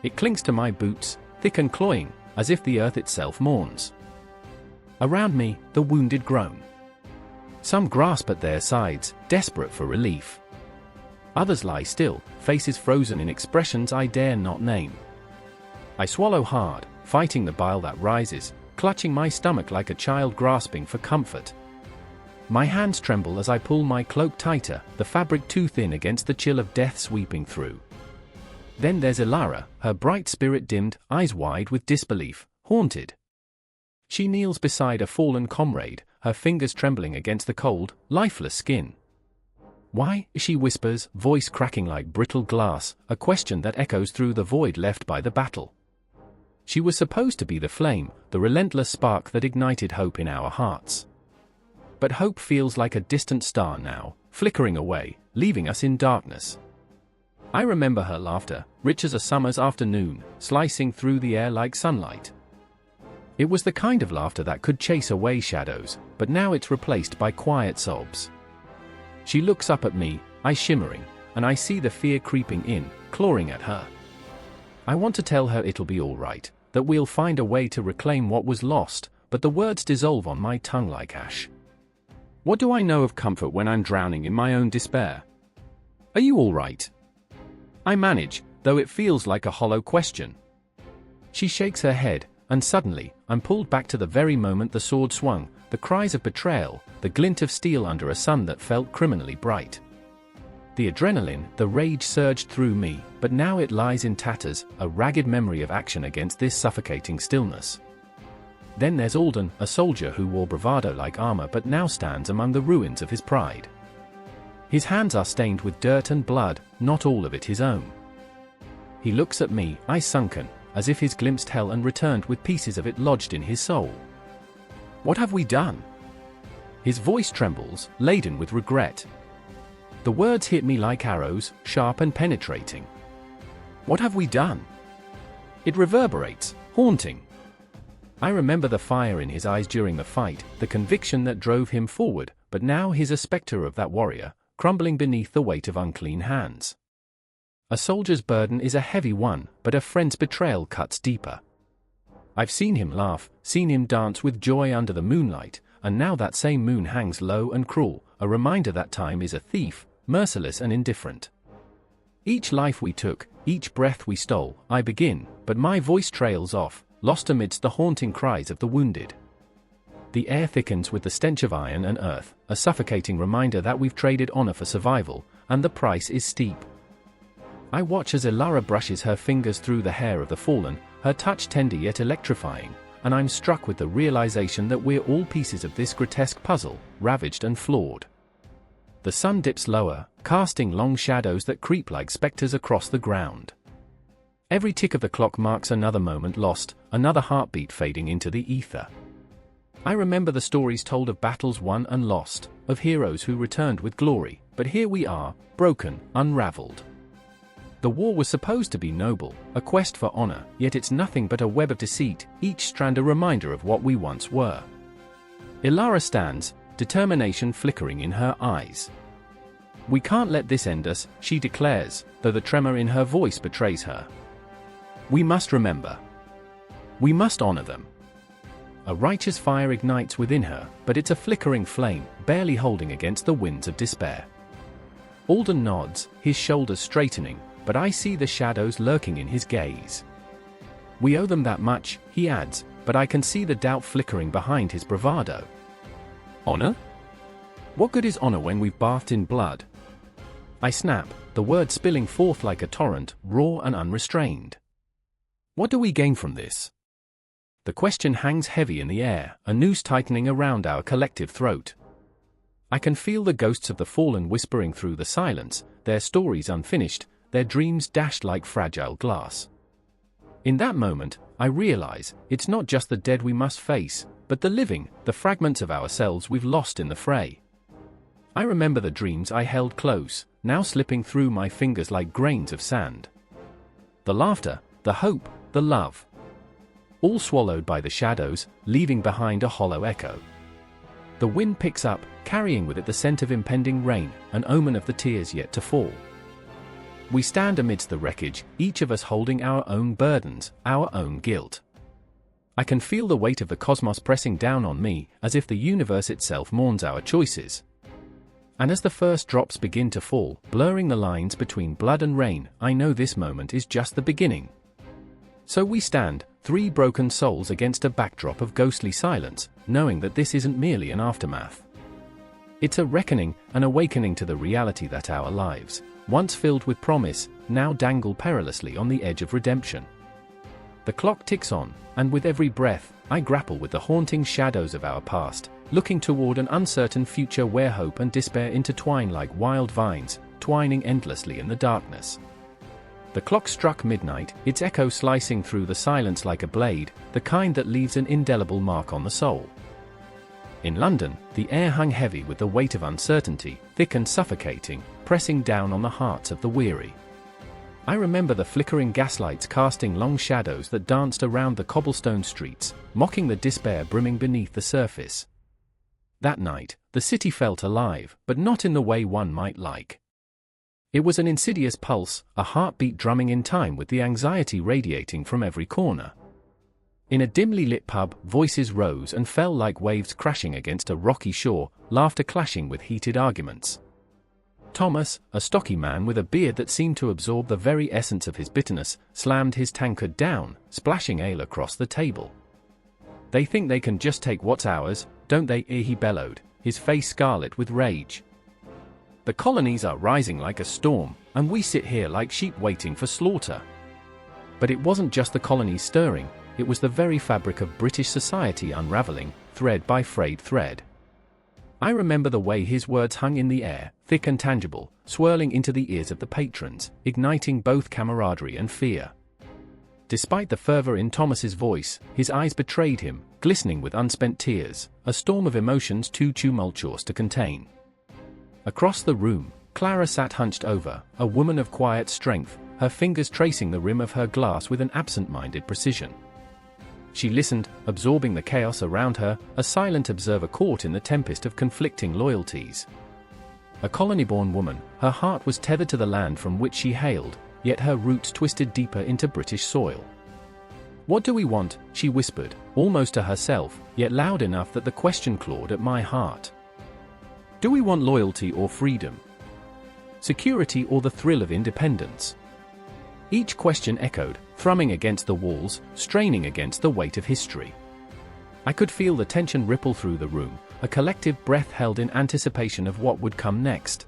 It clings to my boots, thick and cloying, as if the earth itself mourns. Around me, the wounded groan. Some grasp at their sides, desperate for relief. Others lie still, faces frozen in expressions I dare not name. I swallow hard, fighting the bile that rises, clutching my stomach like a child grasping for comfort. My hands tremble as I pull my cloak tighter, the fabric too thin against the chill of death sweeping through. Then there's Ilara, her bright spirit dimmed, eyes wide with disbelief, haunted. She kneels beside a fallen comrade, her fingers trembling against the cold, lifeless skin. "Why?" she whispers, voice cracking like brittle glass, a question that echoes through the void left by the battle. She was supposed to be the flame, the relentless spark that ignited hope in our hearts. But hope feels like a distant star now, flickering away, leaving us in darkness. I remember her laughter, rich as a summer's afternoon, slicing through the air like sunlight. It was the kind of laughter that could chase away shadows, but now it's replaced by quiet sobs. She looks up at me, eyes shimmering, and I see the fear creeping in, clawing at her. I want to tell her it'll be all right, that we'll find a way to reclaim what was lost, but the words dissolve on my tongue like ash. What do I know of comfort when I'm drowning in my own despair? Are you all right? I manage, though it feels like a hollow question. She shakes her head, and suddenly, I'm pulled back to the very moment the sword swung, the cries of betrayal, the glint of steel under a sun that felt criminally bright. The adrenaline, the rage surged through me, but now it lies in tatters, a ragged memory of action against this suffocating stillness. Then there's Alden, a soldier who wore bravado like armor but now stands among the ruins of his pride. His hands are stained with dirt and blood, not all of it his own. He looks at me, eyes sunken, as if he's glimpsed hell and returned with pieces of it lodged in his soul. What have we done? His voice trembles, laden with regret. The words hit me like arrows, sharp and penetrating. What have we done? It reverberates, haunting. I remember the fire in his eyes during the fight, the conviction that drove him forward, but now he's a specter of that warrior, crumbling beneath the weight of unclean hands. A soldier's burden is a heavy one, but a friend's betrayal cuts deeper. I've seen him laugh, seen him dance with joy under the moonlight, and now that same moon hangs low and cruel, a reminder that time is a thief, merciless and indifferent. Each life we took, each breath we stole, I begin, but my voice trails off, lost amidst the haunting cries of the wounded. The air thickens with the stench of iron and earth, a suffocating reminder that we've traded honor for survival, and the price is steep. I watch as Ilara brushes her fingers through the hair of the fallen, her touch tender yet electrifying, and I'm struck with the realization that we're all pieces of this grotesque puzzle, ravaged and flawed. The sun dips lower, casting long shadows that creep like specters across the ground. Every tick of the clock marks another moment lost, another heartbeat fading into the ether. I remember the stories told of battles won and lost, of heroes who returned with glory, but here we are, broken, unraveled. The war was supposed to be noble, a quest for honor, yet it's nothing but a web of deceit, each strand a reminder of what we once were. Ilara stands, determination flickering in her eyes. "We can't let this end us," she declares, though the tremor in her voice betrays her. "We must remember. We must honor them." A righteous fire ignites within her, but it's a flickering flame, barely holding against the winds of despair. Alden nods, his shoulders straightening, but I see the shadows lurking in his gaze. "We owe them that much," he adds, but I can see the doubt flickering behind his bravado. "Honor? What good is honor when we've bathed in blood?" I snap, the words spilling forth like a torrent, raw and unrestrained. "What do we gain from this?" The question hangs heavy in the air, a noose tightening around our collective throat. I can feel the ghosts of the fallen whispering through the silence, their stories unfinished, their dreams dashed like fragile glass. In that moment, I realize, it's not just the dead we must face, but the living, the fragments of ourselves we've lost in the fray. I remember the dreams I held close, now slipping through my fingers like grains of sand. The laughter, the hope, the love. All swallowed by the shadows, leaving behind a hollow echo. The wind picks up, carrying with it the scent of impending rain, an omen of the tears yet to fall. We stand amidst the wreckage, each of us holding our own burdens, our own guilt. I can feel the weight of the cosmos pressing down on me, as if the universe itself mourns our choices. And as the first drops begin to fall, blurring the lines between blood and rain, I know this moment is just the beginning. So we stand, three broken souls against a backdrop of ghostly silence, knowing that this isn't merely an aftermath. It's a reckoning, an awakening to the reality that our lives, once filled with promise, now dangle perilously on the edge of redemption. The clock ticks on, and with every breath, I grapple with the haunting shadows of our past, looking toward an uncertain future where hope and despair intertwine like wild vines, twining endlessly in the darkness. The clock struck midnight, its echo slicing through the silence like a blade, the kind that leaves an indelible mark on the soul. In London, the air hung heavy with the weight of uncertainty, thick and suffocating, pressing down on the hearts of the weary. I remember the flickering gaslights casting long shadows that danced around the cobblestone streets, mocking the despair brimming beneath the surface. That night, the city felt alive, but not in the way one might like. It was an insidious pulse, a heartbeat drumming in time with the anxiety radiating from every corner. In a dimly lit pub, voices rose and fell like waves crashing against a rocky shore, laughter clashing with heated arguments. Thomas, a stocky man with a beard that seemed to absorb the very essence of his bitterness, slammed his tankard down, splashing ale across the table. "They think they can just take what's ours, don't they?" he bellowed, his face scarlet with rage. "The colonies are rising like a storm, and we sit here like sheep waiting for slaughter." But it wasn't just the colonies stirring, it was the very fabric of British society unraveling, thread by frayed thread. I remember the way his words hung in the air, thick and tangible, swirling into the ears of the patrons, igniting both camaraderie and fear. Despite the fervor in Thomas's voice, his eyes betrayed him, glistening with unspent tears, a storm of emotions too tumultuous to contain. Across the room, Clara sat hunched over, a woman of quiet strength, her fingers tracing the rim of her glass with an absent-minded precision. She listened, absorbing the chaos around her, a silent observer caught in the tempest of conflicting loyalties. A colony-born woman, her heart was tethered to the land from which she hailed, yet her roots twisted deeper into British soil. "What do we want?" she whispered, almost to herself, yet loud enough that the question clawed at my heart. "Do we want loyalty or freedom? Security or the thrill of independence?" Each question echoed, thrumming against the walls, straining against the weight of history. I could feel the tension ripple through the room, a collective breath held in anticipation of what would come next.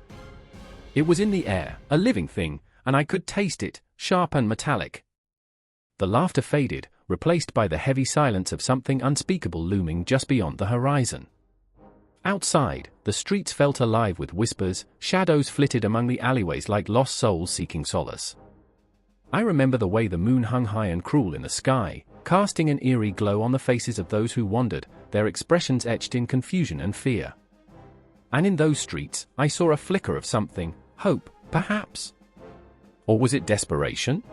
It was in the air, a living thing, and I could taste it, sharp and metallic. The laughter faded, replaced by the heavy silence of something unspeakable looming just beyond the horizon. Outside, the streets felt alive with whispers, shadows flitted among the alleyways like lost souls seeking solace. I remember the way the moon hung high and cruel in the sky, casting an eerie glow on the faces of those who wandered, their expressions etched in confusion and fear. And in those streets, I saw a flicker of something, hope, perhaps. Or was it desperation?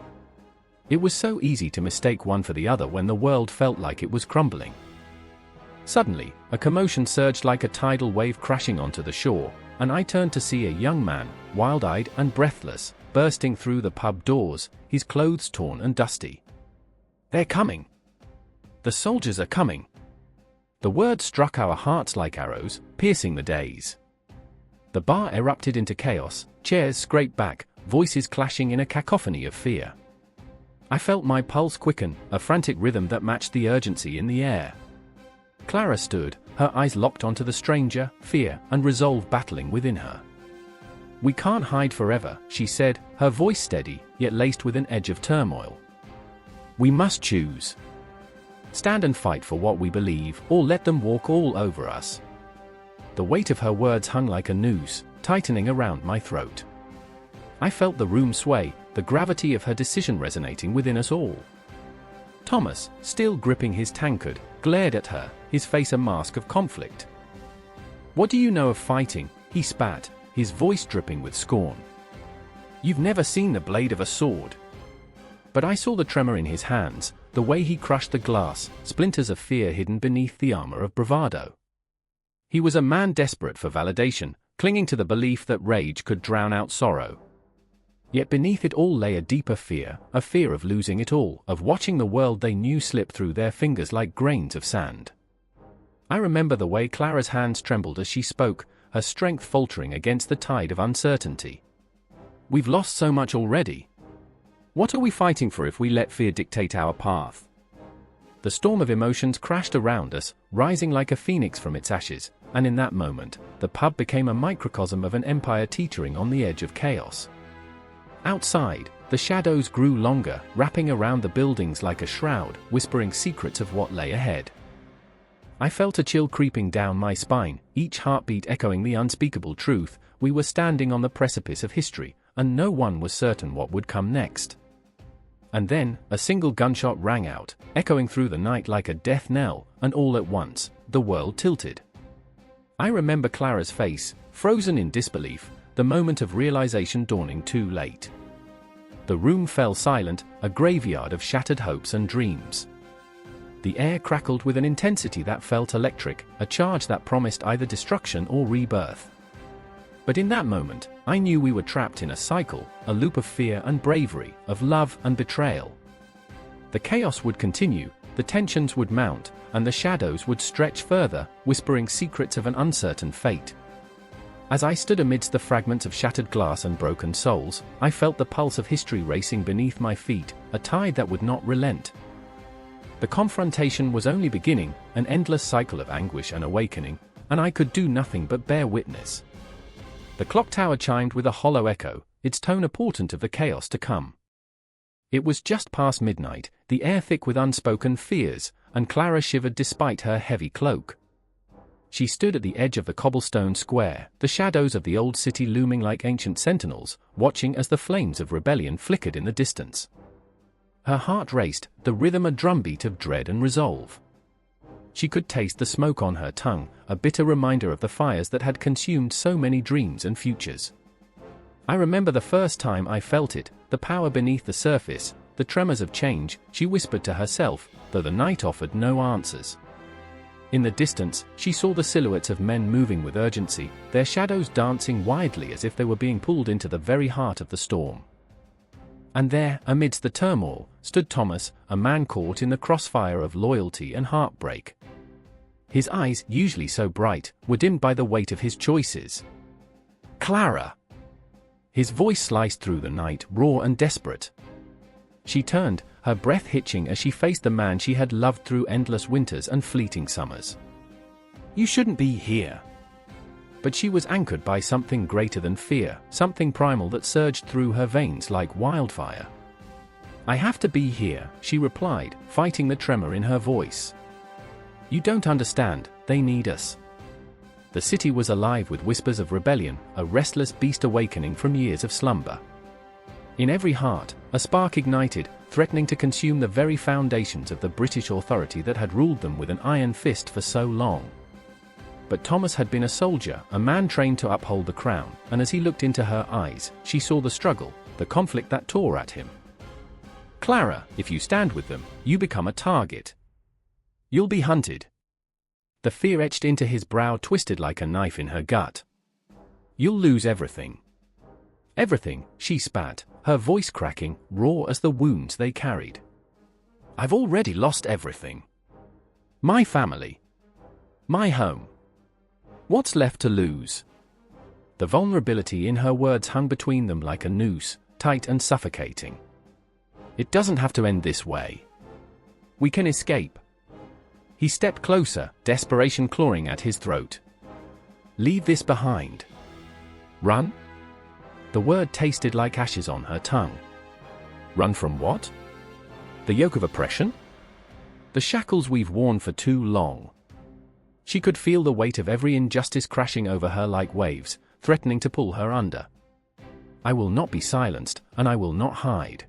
It was so easy to mistake one for the other when the world felt like it was crumbling. Suddenly, a commotion surged like a tidal wave crashing onto the shore, and I turned to see a young man, wild-eyed and breathless, bursting through the pub doors, his clothes torn and dusty. "They're coming! The soldiers are coming!" The word struck our hearts like arrows, piercing the days. The bar erupted into chaos, chairs scraped back, voices clashing in a cacophony of fear. I felt my pulse quicken, a frantic rhythm that matched the urgency in the air. Clara stood, her eyes locked onto the stranger, fear and resolve battling within her. "We can't hide forever," she said, her voice steady, yet laced with an edge of turmoil. "We must choose. Stand and fight for what we believe, or let them walk all over us." The weight of her words hung like a noose, tightening around my throat. I felt the room sway, the gravity of her decision resonating within us all. Thomas, still gripping his tankard, glared at her, his face a mask of conflict. "What do you know of fighting?" he spat, his voice dripping with scorn. "You've never seen the blade of a sword." But I saw the tremor in his hands, the way he crushed the glass, splinters of fear hidden beneath the armor of bravado. He was a man desperate for validation, clinging to the belief that rage could drown out sorrow. Yet beneath it all lay a deeper fear, a fear of losing it all, of watching the world they knew slip through their fingers like grains of sand. I remember the way Clara's hands trembled as she spoke, her strength faltering against the tide of uncertainty. "We've lost so much already. What are we fighting for if we let fear dictate our path?" The storm of emotions crashed around us, rising like a phoenix from its ashes, and in that moment, the pub became a microcosm of an empire teetering on the edge of chaos. Outside, the shadows grew longer, wrapping around the buildings like a shroud, whispering secrets of what lay ahead. I felt a chill creeping down my spine, each heartbeat echoing the unspeakable truth: we were standing on the precipice of history, and no one was certain what would come next. And then, a single gunshot rang out, echoing through the night like a death knell, and all at once, the world tilted. I remember Clara's face, frozen in disbelief, the moment of realization dawning too late. The room fell silent, a graveyard of shattered hopes and dreams. The air crackled with an intensity that felt electric, a charge that promised either destruction or rebirth. But in that moment, I knew we were trapped in a cycle, a loop of fear and bravery, of love and betrayal. The chaos would continue, the tensions would mount, and the shadows would stretch further, whispering secrets of an uncertain fate. As I stood amidst the fragments of shattered glass and broken souls, I felt the pulse of history racing beneath my feet, a tide that would not relent. The confrontation was only beginning, an endless cycle of anguish and awakening, and I could do nothing but bear witness. The clock tower chimed with a hollow echo, its tone a portent of the chaos to come. It was just past midnight, the air thick with unspoken fears, and Clara shivered despite her heavy cloak. She stood at the edge of the cobblestone square, the shadows of the old city looming like ancient sentinels, watching as the flames of rebellion flickered in the distance. Her heart raced, the rhythm a drumbeat of dread and resolve. She could taste the smoke on her tongue, a bitter reminder of the fires that had consumed so many dreams and futures. I remember the first time I felt it, the power beneath the surface, the tremors of change, she whispered to herself, though the night offered no answers. In the distance, she saw the silhouettes of men moving with urgency, their shadows dancing wildly as if they were being pulled into the very heart of the storm. And there, amidst the turmoil, stood Thomas, a man caught in the crossfire of loyalty and heartbreak. His eyes, usually so bright, were dimmed by the weight of his choices. "Clara!" His voice sliced through the night, raw and desperate. She turned, her breath hitching as she faced the man she had loved through endless winters and fleeting summers. "You shouldn't be here." But she was anchored by something greater than fear, something primal that surged through her veins like wildfire. "I have to be here," she replied, fighting the tremor in her voice. "You don't understand, they need us." The city was alive with whispers of rebellion, a restless beast awakening from years of slumber. In every heart, a spark ignited, threatening to consume the very foundations of the British authority that had ruled them with an iron fist for so long. But Thomas had been a soldier, a man trained to uphold the crown, and as he looked into her eyes, she saw the struggle, the conflict that tore at him. "Clara, if you stand with them, you become a target. You'll be hunted." The fear etched into his brow twisted like a knife in her gut. "You'll lose everything." "Everything," she spat, her voice cracking, raw as the wounds they carried. "I've already lost everything. My family. My home. What's left to lose?" The vulnerability in her words hung between them like a noose, tight and suffocating. "It doesn't have to end this way. We can escape." He stepped closer, desperation clawing at his throat. "Leave this behind. Run?" The word tasted like ashes on her tongue. Run from what? The yoke of oppression? The shackles we've worn for too long. She could feel the weight of every injustice crashing over her like waves, threatening to pull her under. "I will not be silenced, and I will not hide."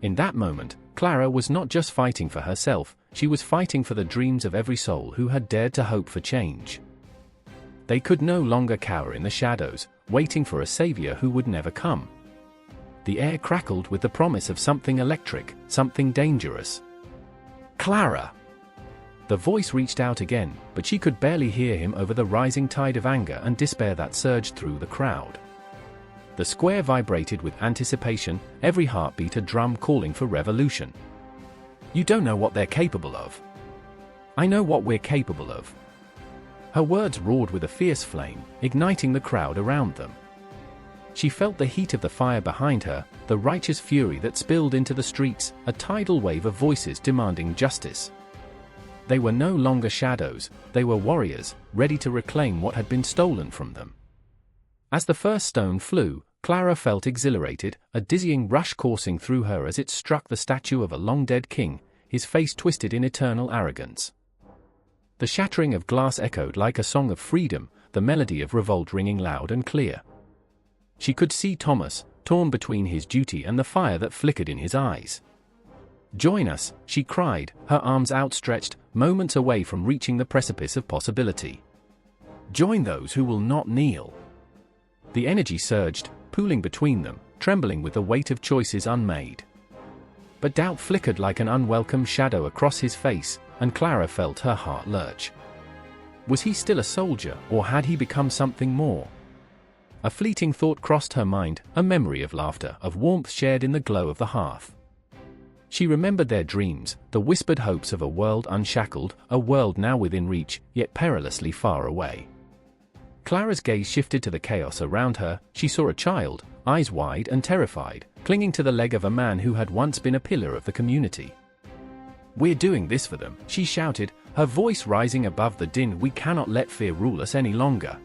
In that moment, Clara was not just fighting for herself, she was fighting for the dreams of every soul who had dared to hope for change. They could no longer cower in the shadows, waiting for a savior who would never come. The air crackled with the promise of something electric, something dangerous. "Clara!" The voice reached out again, but she could barely hear him over the rising tide of anger and despair that surged through the crowd. The square vibrated with anticipation, every heartbeat a drum calling for revolution. "You don't know what they're capable of." "I know what we're capable of." Her words roared with a fierce flame, igniting the crowd around them. She felt the heat of the fire behind her, the righteous fury that spilled into the streets, a tidal wave of voices demanding justice. They were no longer shadows, they were warriors, ready to reclaim what had been stolen from them. As the first stone flew, Clara felt exhilarated, a dizzying rush coursing through her as it struck the statue of a long-dead king, his face twisted in eternal arrogance. The shattering of glass echoed like a song of freedom, the melody of revolt ringing loud and clear. She could see Thomas, torn between his duty and the fire that flickered in his eyes. "Join us," she cried, her arms outstretched, moments away from reaching the precipice of possibility. "Join those who will not kneel." The energy surged, pooling between them, trembling with the weight of choices unmade. But doubt flickered like an unwelcome shadow across his face, and Clara felt her heart lurch. Was he still a soldier, or had he become something more? A fleeting thought crossed her mind, a memory of laughter, of warmth shared in the glow of the hearth. She remembered their dreams, the whispered hopes of a world unshackled, a world now within reach, yet perilously far away. Clara's gaze shifted to the chaos around her. She saw a child, eyes wide and terrified, clinging to the leg of a man who had once been a pillar of the community. "We're doing this for them," she shouted, her voice rising above the din. "We cannot let fear rule us any longer."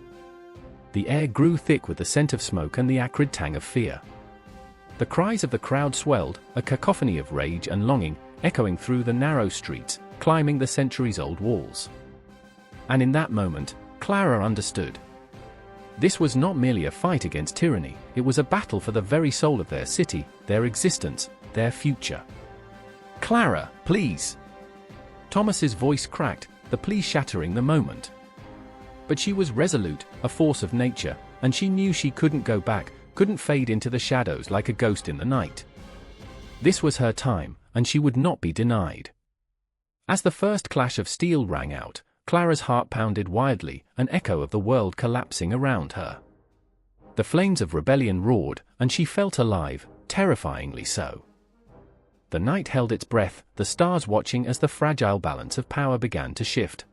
The air grew thick with the scent of smoke and the acrid tang of fear. The cries of the crowd swelled, a cacophony of rage and longing, echoing through the narrow streets, climbing the centuries-old walls. And in that moment, Clara understood. This was not merely a fight against tyranny, it was a battle for the very soul of their city, their existence, their future. "Clara, please!" Thomas's voice cracked, the plea shattering the moment. But she was resolute, a force of nature, and she knew she couldn't go back, couldn't fade into the shadows like a ghost in the night. This was her time, and she would not be denied. As the first clash of steel rang out, Clara's heart pounded wildly, an echo of the world collapsing around her. The flames of rebellion roared, and she felt alive, terrifyingly so. The night held its breath, the stars watching as the fragile balance of power began to shift.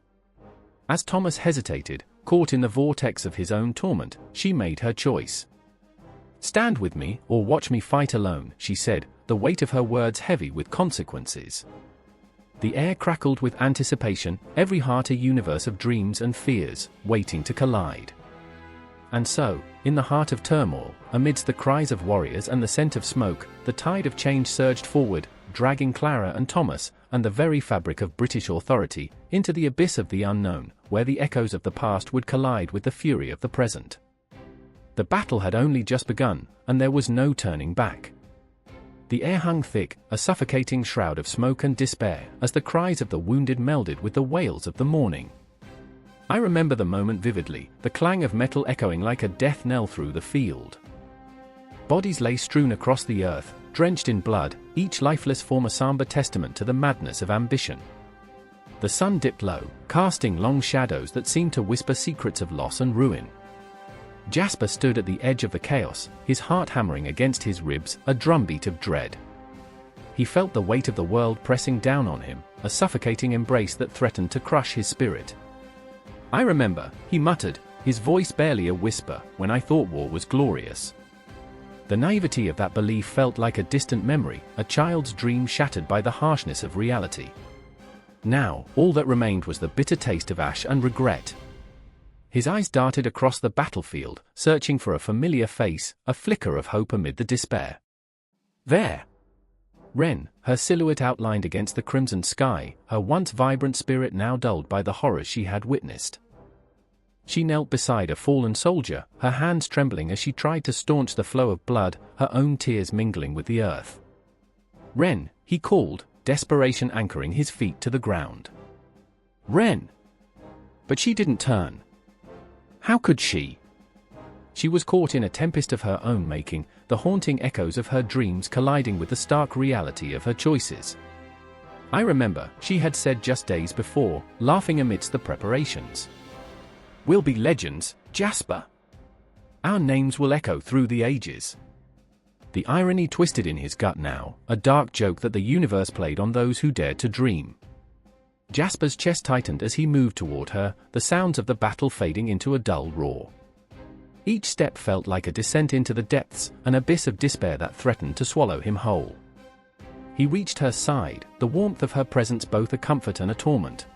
As Thomas hesitated, caught in the vortex of his own torment, she made her choice. "Stand with me, or watch me fight alone," she said, the weight of her words heavy with consequences. The air crackled with anticipation, every heart a universe of dreams and fears, waiting to collide. And so, in the heart of turmoil, amidst the cries of warriors and the scent of smoke, the tide of change surged forward, dragging Clara and Thomas, and the very fabric of British authority, into the abyss of the unknown, where the echoes of the past would collide with the fury of the present. The battle had only just begun, and there was no turning back. The air hung thick, a suffocating shroud of smoke and despair, as the cries of the wounded melded with the wails of the mourning. I remember the moment vividly, the clang of metal echoing like a death knell through the field. Bodies lay strewn across the earth, drenched in blood, each lifeless form a somber testament to the madness of ambition. The sun dipped low, casting long shadows that seemed to whisper secrets of loss and ruin. Jasper stood at the edge of the chaos, his heart hammering against his ribs, a drumbeat of dread. He felt the weight of the world pressing down on him, a suffocating embrace that threatened to crush his spirit. "I remember," he muttered, his voice barely a whisper, "when I thought war was glorious." The naivety of that belief felt like a distant memory, a child's dream shattered by the harshness of reality. Now, all that remained was the bitter taste of ash and regret. His eyes darted across the battlefield, searching for a familiar face, a flicker of hope amid the despair. There! Ren, her silhouette outlined against the crimson sky, her once vibrant spirit now dulled by the horrors she had witnessed. She knelt beside a fallen soldier, her hands trembling as she tried to staunch the flow of blood, her own tears mingling with the earth. "Ren," he called, desperation anchoring his feet to the ground. "Ren!" But she didn't turn. How could she? She was caught in a tempest of her own making, the haunting echoes of her dreams colliding with the stark reality of her choices. "I remember," she had said just days before, laughing amidst the preparations. "We'll be legends, Jasper. Our names will echo through the ages." The irony twisted in his gut now, a dark joke that the universe played on those who dared to dream. Jasper's chest tightened as he moved toward her, the sounds of the battle fading into a dull roar. Each step felt like a descent into the depths, an abyss of despair that threatened to swallow him whole. He reached her side, the warmth of her presence both a comfort and a torment.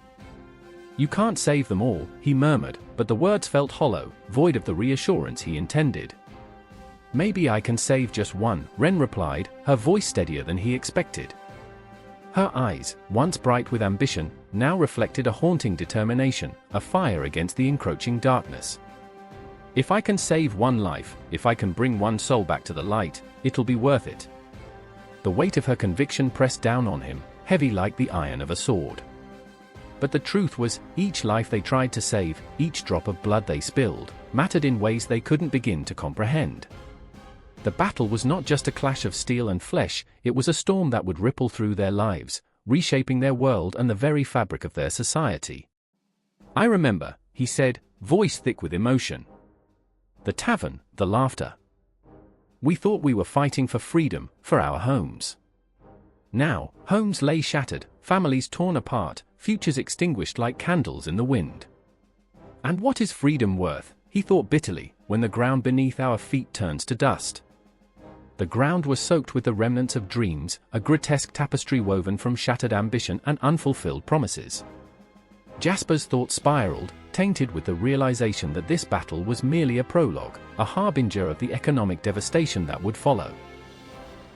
"You can't save them all," he murmured, but the words felt hollow, void of the reassurance he intended. "Maybe I can save just one," Ren replied, her voice steadier than he expected. Her eyes, once bright with ambition, now reflected a haunting determination, a fire against the encroaching darkness. "If I can save one life, if I can bring one soul back to the light, it'll be worth it." The weight of her conviction pressed down on him, heavy like the iron of a sword. But the truth was, each life they tried to save, each drop of blood they spilled, mattered in ways they couldn't begin to comprehend. The battle was not just a clash of steel and flesh, it was a storm that would ripple through their lives, reshaping their world and the very fabric of their society. "I remember," he said, voice thick with emotion. "The tavern, the laughter. We thought we were fighting for freedom, for our homes. Now, homes lay shattered, families torn apart, futures extinguished like candles in the wind. And what is freedom worth?" he thought bitterly, "when the ground beneath our feet turns to dust?" The ground was soaked with the remnants of dreams, a grotesque tapestry woven from shattered ambition and unfulfilled promises. Jasper's thoughts spiraled, tainted with the realization that this battle was merely a prologue, a harbinger of the economic devastation that would follow.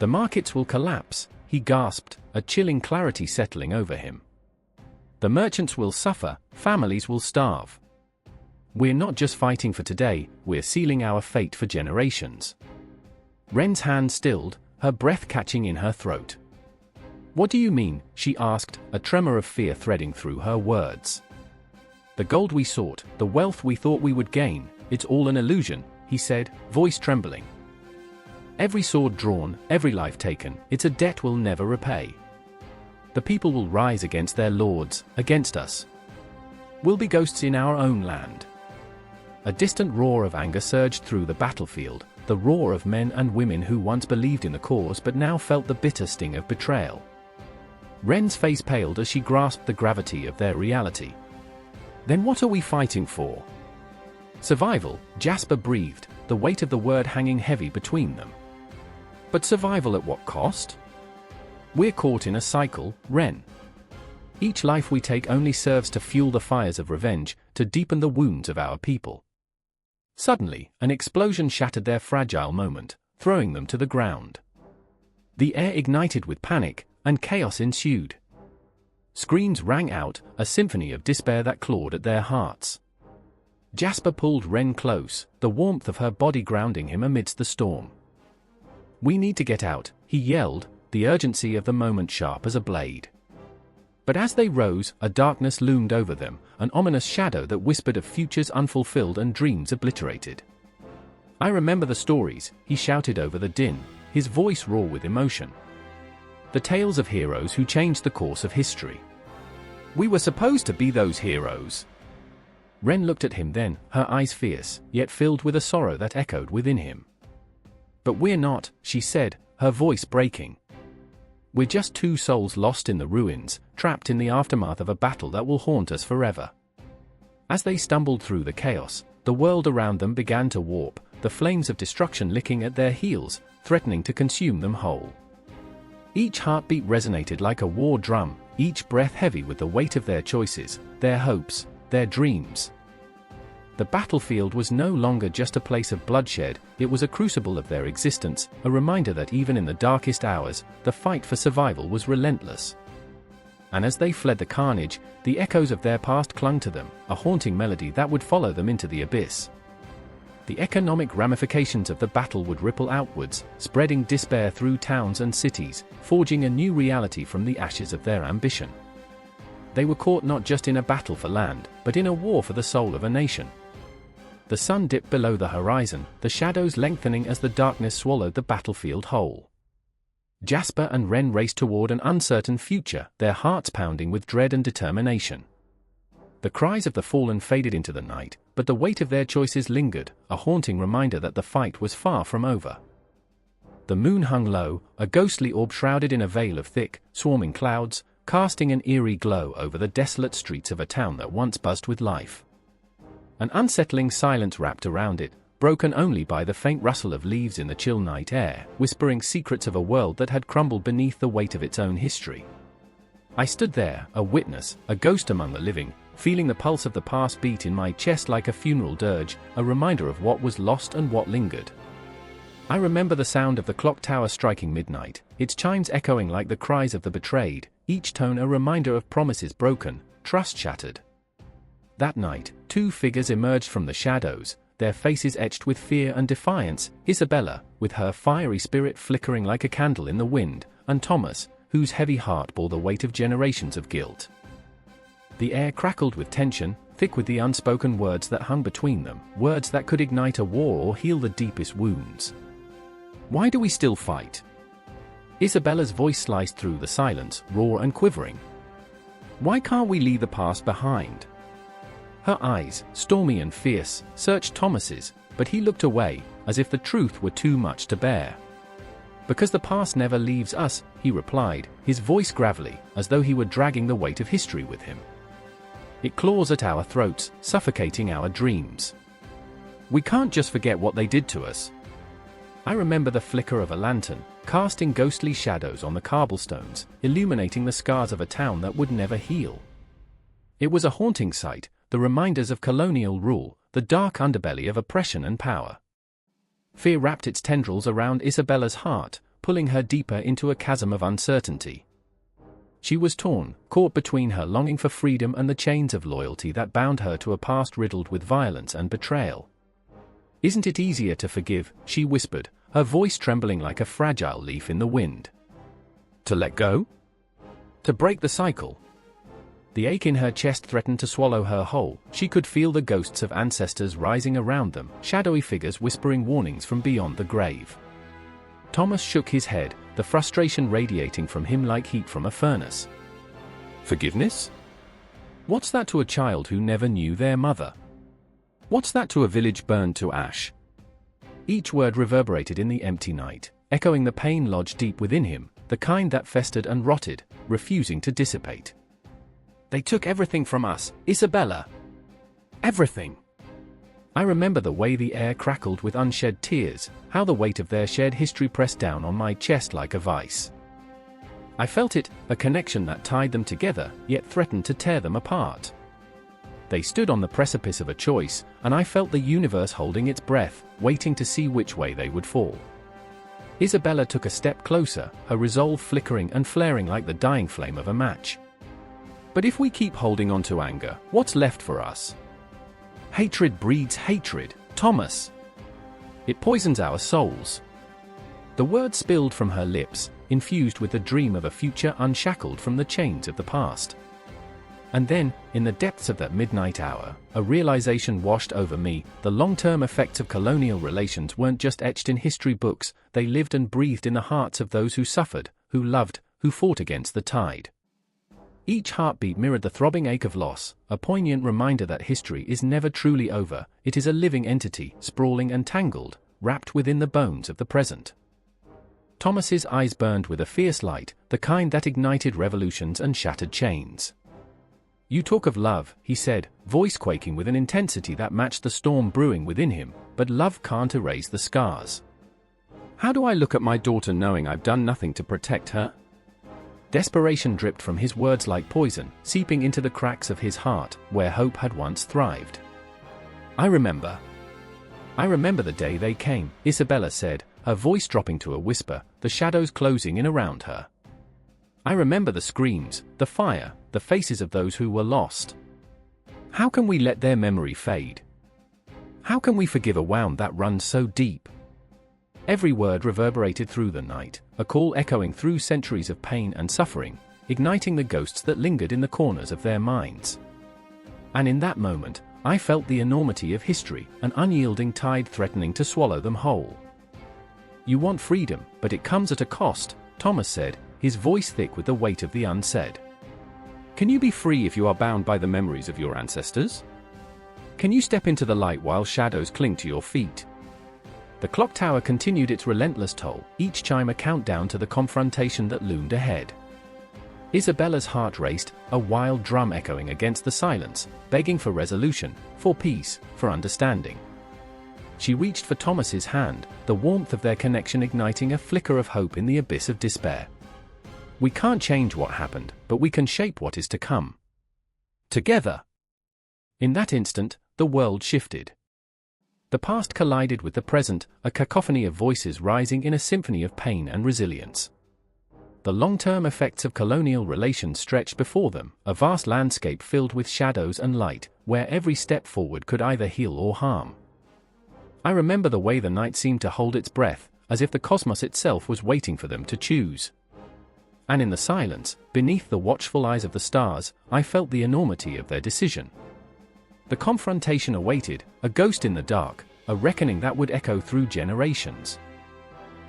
"The markets will collapse," he gasped, a chilling clarity settling over him. "The merchants will suffer, families will starve. We're not just fighting for today, we're sealing our fate for generations." Ren's hand stilled, her breath catching in her throat. "What do you mean?" she asked, a tremor of fear threading through her words. "The gold we sought, the wealth we thought we would gain, it's all an illusion," he said, voice trembling. "Every sword drawn, every life taken, it's a debt we'll never repay. The people will rise against their lords, against us. We'll be ghosts in our own land." A distant roar of anger surged through the battlefield, the roar of men and women who once believed in the cause but now felt the bitter sting of betrayal. Ren's face paled as she grasped the gravity of their reality. "Then what are we fighting for?" "Survival," Jasper breathed, the weight of the word hanging heavy between them. "But survival at what cost?" "We're caught in a cycle, Ren. Each life we take only serves to fuel the fires of revenge, to deepen the wounds of our people." Suddenly, an explosion shattered their fragile moment, throwing them to the ground. The air ignited with panic, and chaos ensued. Screams rang out, a symphony of despair that clawed at their hearts. Jasper pulled Ren close, the warmth of her body grounding him amidst the storm. "We need to get out," he yelled, the urgency of the moment sharp as a blade. But as they rose, a darkness loomed over them, an ominous shadow that whispered of futures unfulfilled and dreams obliterated. "I remember the stories," he shouted over the din, his voice raw with emotion. "The tales of heroes who changed the course of history. We were supposed to be those heroes." Ren looked at him then, her eyes fierce, yet filled with a sorrow that echoed within him. "But we're not," she said, her voice breaking. "We're just two souls lost in the ruins, trapped in the aftermath of a battle that will haunt us forever." As they stumbled through the chaos, the world around them began to warp, the flames of destruction licking at their heels, threatening to consume them whole. Each heartbeat resonated like a war drum, each breath heavy with the weight of their choices, their hopes, their dreams. The battlefield was no longer just a place of bloodshed, it was a crucible of their existence, a reminder that even in the darkest hours, the fight for survival was relentless. And as they fled the carnage, the echoes of their past clung to them, a haunting melody that would follow them into the abyss. The economic ramifications of the battle would ripple outwards, spreading despair through towns and cities, forging a new reality from the ashes of their ambition. They were caught not just in a battle for land, but in a war for the soul of a nation. The sun dipped below the horizon, the shadows lengthening as the darkness swallowed the battlefield whole. Jasper and Ren raced toward an uncertain future, their hearts pounding with dread and determination. The cries of the fallen faded into the night, but the weight of their choices lingered, a haunting reminder that the fight was far from over. The moon hung low, a ghostly orb shrouded in a veil of thick, swarming clouds, casting an eerie glow over the desolate streets of a town that once buzzed with life. An unsettling silence wrapped around it, broken only by the faint rustle of leaves in the chill night air, whispering secrets of a world that had crumbled beneath the weight of its own history. I stood there, a witness, a ghost among the living, feeling the pulse of the past beat in my chest like a funeral dirge, a reminder of what was lost and what lingered. I remember the sound of the clock tower striking midnight, its chimes echoing like the cries of the betrayed, each tone a reminder of promises broken, trust shattered. That night, two figures emerged from the shadows, their faces etched with fear and defiance, Isabella, with her fiery spirit flickering like a candle in the wind, and Thomas, whose heavy heart bore the weight of generations of guilt. The air crackled with tension, thick with the unspoken words that hung between them, words that could ignite a war or heal the deepest wounds. "Why do we still fight?" Isabella's voice sliced through the silence, raw and quivering. "Why can't we leave the past behind?" Her eyes, stormy and fierce, searched Thomas's, but he looked away, as if the truth were too much to bear. "Because the past never leaves us," he replied, his voice gravelly, as though he were dragging the weight of history with him. "It claws at our throats, suffocating our dreams. We can't just forget what they did to us." I remember the flicker of a lantern, casting ghostly shadows on the cobblestones, illuminating the scars of a town that would never heal. It was a haunting sight, the reminders of colonial rule, the dark underbelly of oppression and power. Fear wrapped its tendrils around Isabella's heart, pulling her deeper into a chasm of uncertainty. She was torn, caught between her longing for freedom and the chains of loyalty that bound her to a past riddled with violence and betrayal. "Isn't it easier to forgive?" she whispered, her voice trembling like a fragile leaf in the wind. "To let go? To break the cycle?" The ache in her chest threatened to swallow her whole. She could feel the ghosts of ancestors rising around them, shadowy figures whispering warnings from beyond the grave. Thomas shook his head, the frustration radiating from him like heat from a furnace. "Forgiveness? What's that to a child who never knew their mother? What's that to a village burned to ash?" Each word reverberated in the empty night, echoing the pain lodged deep within him, the kind that festered and rotted, refusing to dissipate. "They took everything from us, Isabella. Everything." I remember the way the air crackled with unshed tears, how the weight of their shared history pressed down on my chest like a vice. I felt it, a connection that tied them together, yet threatened to tear them apart. They stood on the precipice of a choice, and I felt the universe holding its breath, waiting to see which way they would fall. Isabella took a step closer, her resolve flickering and flaring like the dying flame of a match. "But if we keep holding on to anger, what's left for us? Hatred breeds hatred, Thomas. It poisons our souls. The words spilled from her lips, infused with the dream of a future unshackled from the chains of the past. And then, in the depths of that midnight hour, a realization washed over me: the long-term effects of colonial relations weren't just etched in history books, they lived and breathed in the hearts of those who suffered, who loved, who fought against the tide. Each heartbeat mirrored the throbbing ache of loss, a poignant reminder that history is never truly over. It is a living entity, sprawling and tangled, wrapped within the bones of the present. Thomas's eyes burned with a fierce light, the kind that ignited revolutions and shattered chains. "You talk of love," he said, voice quaking with an intensity that matched the storm brewing within him, "but love can't erase the scars. How do I look at my daughter knowing I've done nothing to protect her?" Desperation dripped from his words like poison, seeping into the cracks of his heart, where hope had once thrived. I remember the day they came," Isabella said, her voice dropping to a whisper, the shadows closing in around her. "I remember the screams, the fire, the faces of those who were lost. How can we let their memory fade? How can we forgive a wound that runs so deep?" Every word reverberated through the night, a call echoing through centuries of pain and suffering, igniting the ghosts that lingered in the corners of their minds. And in that moment, I felt the enormity of history, an unyielding tide threatening to swallow them whole. "You want freedom, but it comes at a cost," Thomas said, his voice thick with the weight of the unsaid. "Can you be free if you are bound by the memories of your ancestors? Can you step into the light while shadows cling to your feet?" The clock tower continued its relentless toll, each chime a countdown to the confrontation that loomed ahead. Isabella's heart raced, a wild drum echoing against the silence, begging for resolution, for peace, for understanding. She reached for Thomas's hand, the warmth of their connection igniting a flicker of hope in the abyss of despair. "We can't change what happened, but we can shape what is to come. Together." In that instant, the world shifted. The past collided with the present, a cacophony of voices rising in a symphony of pain and resilience. The long-term effects of colonial relations stretched before them, a vast landscape filled with shadows and light, where every step forward could either heal or harm. I remember the way the night seemed to hold its breath, as if the cosmos itself was waiting for them to choose. And in the silence, beneath the watchful eyes of the stars, I felt the enormity of their decision. The confrontation awaited, a ghost in the dark, a reckoning that would echo through generations.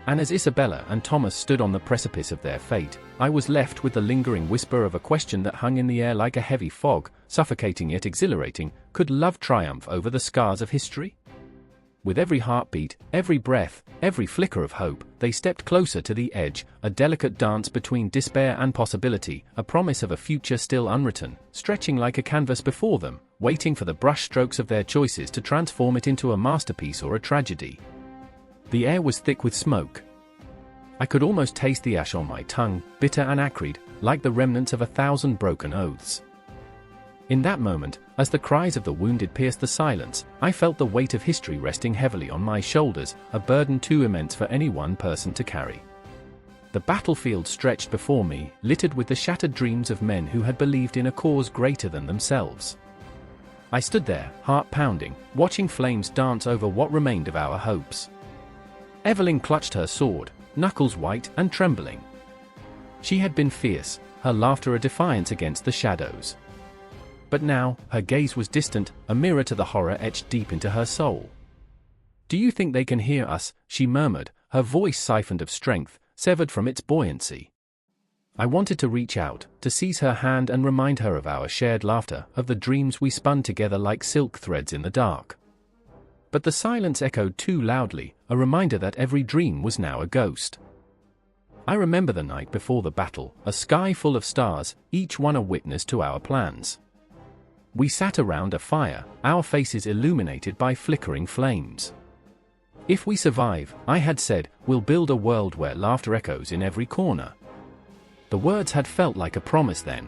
And as Isabella and Thomas stood on the precipice of their fate, I was left with the lingering whisper of a question that hung in the air like a heavy fog, suffocating yet exhilarating: could love triumph over the scars of history? With every heartbeat, every breath, every flicker of hope, they stepped closer to the edge, a delicate dance between despair and possibility, a promise of a future still unwritten, stretching like a canvas before them, waiting for the brushstrokes of their choices to transform it into a masterpiece or a tragedy. The air was thick with smoke. I could almost taste the ash on my tongue, bitter and acrid, like the remnants of 1,000 broken oaths. In that moment, as the cries of the wounded pierced the silence, I felt the weight of history resting heavily on my shoulders, a burden too immense for any one person to carry. The battlefield stretched before me, littered with the shattered dreams of men who had believed in a cause greater than themselves. I stood there, heart pounding, watching flames dance over what remained of our hopes. Evelyn clutched her sword, knuckles white and trembling. She had been fierce, her laughter a defiance against the shadows. But now, her gaze was distant, a mirror to the horror etched deep into her soul. "Do you think they can hear us?" she murmured, her voice siphoned of strength, severed from its buoyancy. I wanted to reach out, to seize her hand and remind her of our shared laughter, of the dreams we spun together like silk threads in the dark. But the silence echoed too loudly, a reminder that every dream was now a ghost. I remember the night before the battle, a sky full of stars, each one a witness to our plans. We sat around a fire, our faces illuminated by flickering flames. "If we survive," I had said, "we'll build a world where laughter echoes in every corner." The words had felt like a promise then.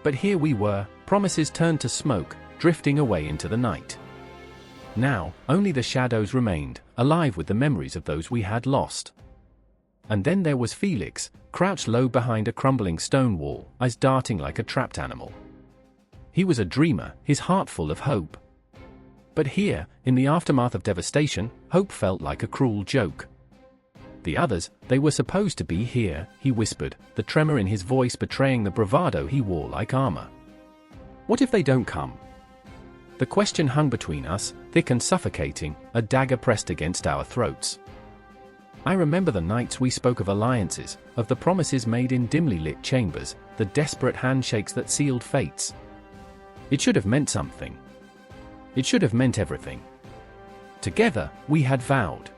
But here we were, promises turned to smoke, drifting away into the night. Now, only the shadows remained, alive with the memories of those we had lost. And then there was Felix, crouched low behind a crumbling stone wall, eyes darting like a trapped animal. He was a dreamer, his heart full of hope. But here, in the aftermath of devastation, hope felt like a cruel joke. The others, they were supposed to be here, he whispered, the tremor in his voice betraying the bravado he wore like armor. What if they don't come? The question hung between us, thick and suffocating, a dagger pressed against our throats. I remember the nights we spoke of alliances, of the promises made in dimly lit chambers, the desperate handshakes that sealed fates. It should have meant something. It should have meant everything. Together, we had vowed.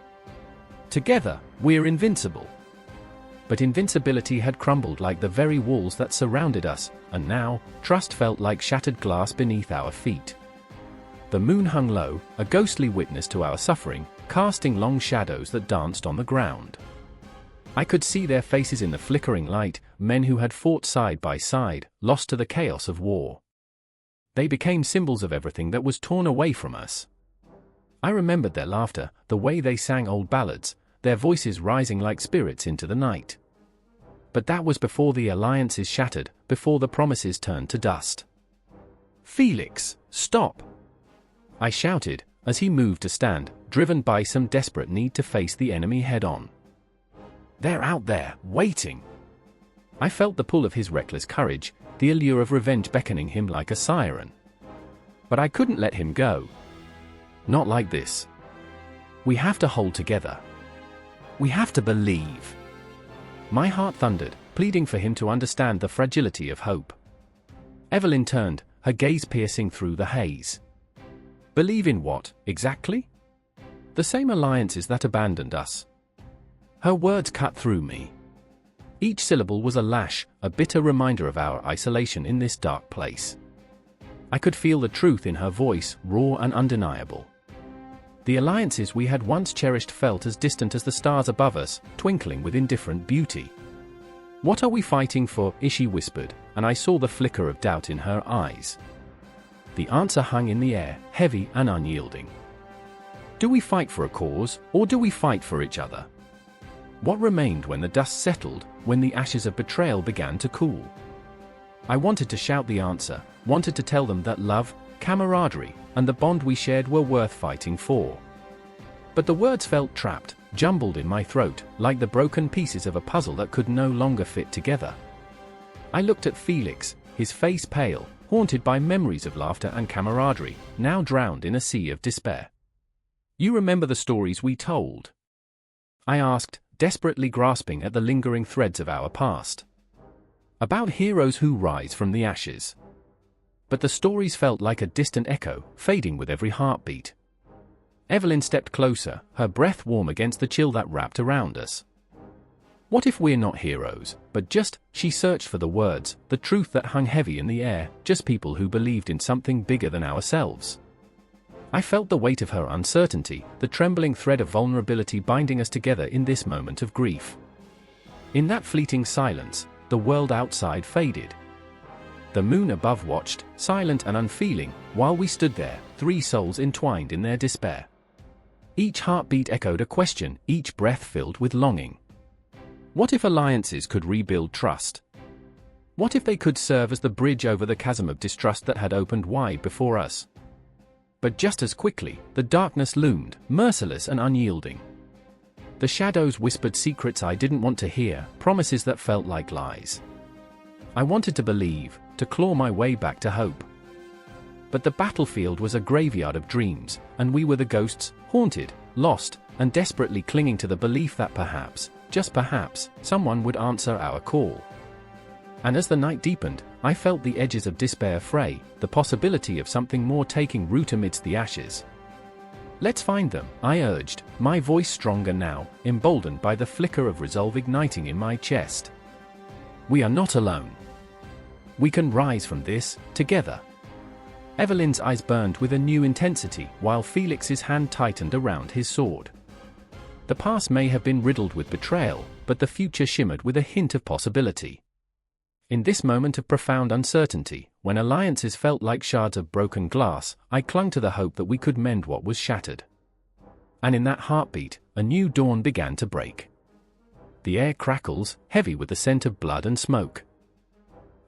Together, we're invincible. But invincibility had crumbled like the very walls that surrounded us, and now, trust felt like shattered glass beneath our feet. The moon hung low, a ghostly witness to our suffering, casting long shadows that danced on the ground. I could see their faces in the flickering light, men who had fought side by side, lost to the chaos of war. They became symbols of everything that was torn away from us. I remembered their laughter, the way they sang old ballads, their voices rising like spirits into the night. But that was before the alliances shattered, before the promises turned to dust. "Felix, stop!" I shouted, as he moved to stand, driven by some desperate need to face the enemy head-on. "They're out there, waiting." I felt the pull of his reckless courage, the allure of revenge beckoning him like a siren. But I couldn't let him go. Not like this. We have to hold together. We have to believe. My heart thundered, pleading for him to understand the fragility of hope. Evelyn turned, her gaze piercing through the haze. Believe in what, exactly? The same alliances that abandoned us. Her words cut through me. Each syllable was a lash, a bitter reminder of our isolation in this dark place. I could feel the truth in her voice, raw and undeniable. The alliances we had once cherished felt as distant as the stars above us, twinkling with indifferent beauty. "What are we fighting for?" Ishi whispered, and I saw the flicker of doubt in her eyes. The answer hung in the air, heavy and unyielding. Do we fight for a cause, or do we fight for each other? What remained when the dust settled, when the ashes of betrayal began to cool? I wanted to shout the answer, wanted to tell them that love, camaraderie, and the bond we shared were worth fighting for. But the words felt trapped, jumbled in my throat, like the broken pieces of a puzzle that could no longer fit together. I looked at Felix, his face pale, haunted by memories of laughter and camaraderie, now drowned in a sea of despair. "You remember the stories we told?" I asked, desperately grasping at the lingering threads of our past. About heroes who rise from the ashes. But the stories felt like a distant echo, fading with every heartbeat. Evelyn stepped closer, her breath warm against the chill that wrapped around us. "What if we're not heroes, but just," she searched for the words, the truth that hung heavy in the air, "just people who believed in something bigger than ourselves." I felt the weight of her uncertainty, the trembling thread of vulnerability binding us together in this moment of grief. In that fleeting silence, the world outside faded. The moon above watched, silent and unfeeling, while we stood there, three souls entwined in their despair. Each heartbeat echoed a question, each breath filled with longing. What if alliances could rebuild trust? What if they could serve as the bridge over the chasm of distrust that had opened wide before us? But just as quickly, the darkness loomed, merciless and unyielding. The shadows whispered secrets I didn't want to hear, promises that felt like lies. I wanted to believe, to claw my way back to hope. But the battlefield was a graveyard of dreams, and we were the ghosts, haunted, lost, and desperately clinging to the belief that perhaps, just perhaps, someone would answer our call. And as the night deepened, I felt the edges of despair fray, the possibility of something more taking root amidst the ashes. "Let's find them," I urged, my voice stronger now, emboldened by the flicker of resolve igniting in my chest. "We are not alone. We can rise from this, together." Evelyn's eyes burned with a new intensity, while Felix's hand tightened around his sword. The past may have been riddled with betrayal, but the future shimmered with a hint of possibility. In this moment of profound uncertainty, when alliances felt like shards of broken glass, I clung to the hope that we could mend what was shattered. And in that heartbeat, a new dawn began to break. The air crackles, heavy with the scent of blood and smoke.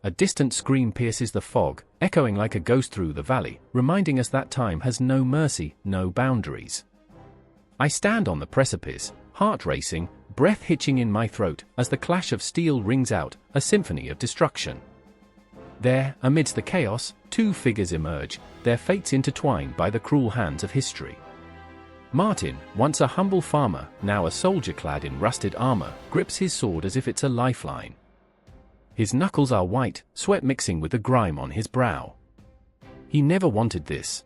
A distant scream pierces the fog, echoing like a ghost through the valley, reminding us that time has no mercy, no boundaries. I stand on the precipice, heart racing, breath hitching in my throat as the clash of steel rings out, a symphony of destruction. There, amidst the chaos, two figures emerge, their fates intertwined by the cruel hands of history. Martin, once a humble farmer, now a soldier clad in rusted armor, grips his sword as if it's a lifeline. His knuckles are white, sweat mixing with the grime on his brow. He never wanted this.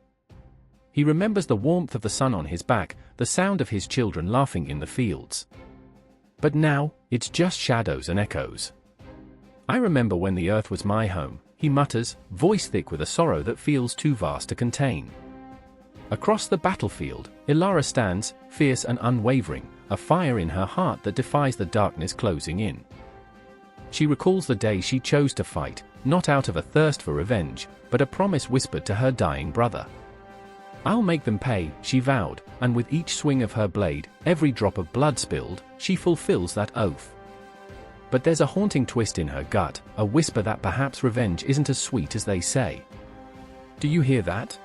He remembers the warmth of the sun on his back, the sound of his children laughing in the fields. But now, it's just shadows and echoes. I remember when the earth was my home, he mutters, voice thick with a sorrow that feels too vast to contain. Across the battlefield, Ilara stands, fierce and unwavering, a fire in her heart that defies the darkness closing in. She recalls the day she chose to fight, not out of a thirst for revenge, but a promise whispered to her dying brother. "I'll make them pay," she vowed, and with each swing of her blade, every drop of blood spilled, she fulfills that oath. But there's a haunting twist in her gut, a whisper that perhaps revenge isn't as sweet as they say. "Do you hear that?"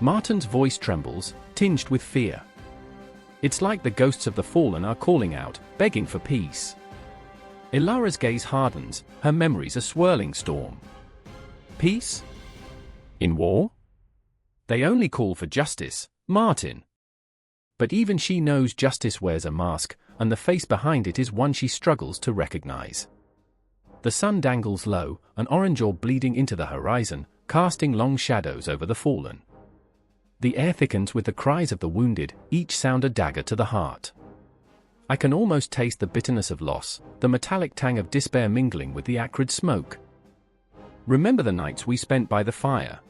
Martin's voice trembles, tinged with fear. It's like the ghosts of the fallen are calling out, begging for peace. Ilara's gaze hardens, her memories a swirling storm. Peace? In war? They only call for justice, Martin. But even she knows justice wears a mask, and the face behind it is one she struggles to recognize. The sun dangles low, an orange orb bleeding into the horizon, casting long shadows over the fallen. The air thickens with the cries of the wounded, each sound a dagger to the heart. I can almost taste the bitterness of loss, the metallic tang of despair mingling with the acrid smoke. Remember the nights we spent by the fire?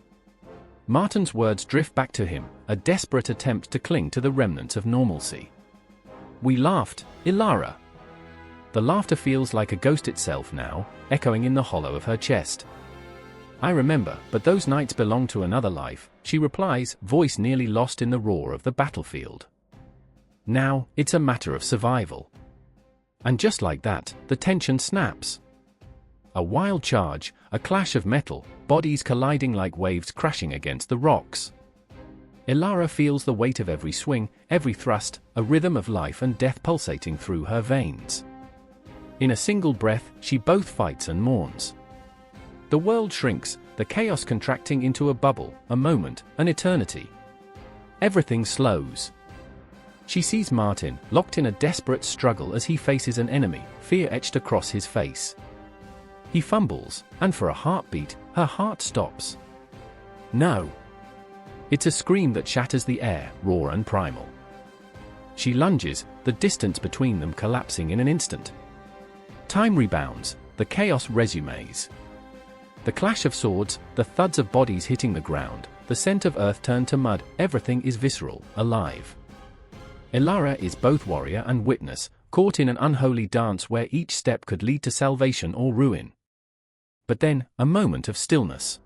Martin's words drift back to him, a desperate attempt to cling to the remnants of normalcy. We laughed, Ilara. The laughter feels like a ghost itself now, echoing in the hollow of her chest. I remember, but those nights belong to another life, she replies, voice nearly lost in the roar of the battlefield. Now, it's a matter of survival. And just like that, the tension snaps. A wild charge, a clash of metal, bodies colliding like waves crashing against the rocks. Ilara feels the weight of every swing, every thrust, a rhythm of life and death pulsating through her veins. In a single breath, she both fights and mourns. The world shrinks, the chaos contracting into a bubble, a moment, an eternity. Everything slows. She sees Martin, locked in a desperate struggle as he faces an enemy, fear etched across his face. He fumbles, and for a heartbeat, her heart stops. No. It's a scream that shatters the air, raw and primal. She lunges, the distance between them collapsing in an instant. Time rebounds, the chaos resumes. The clash of swords, the thuds of bodies hitting the ground, the scent of earth turned to mud, everything is visceral, alive. Ilara is both warrior and witness, caught in an unholy dance where each step could lead to salvation or ruin. But then, a moment of stillness.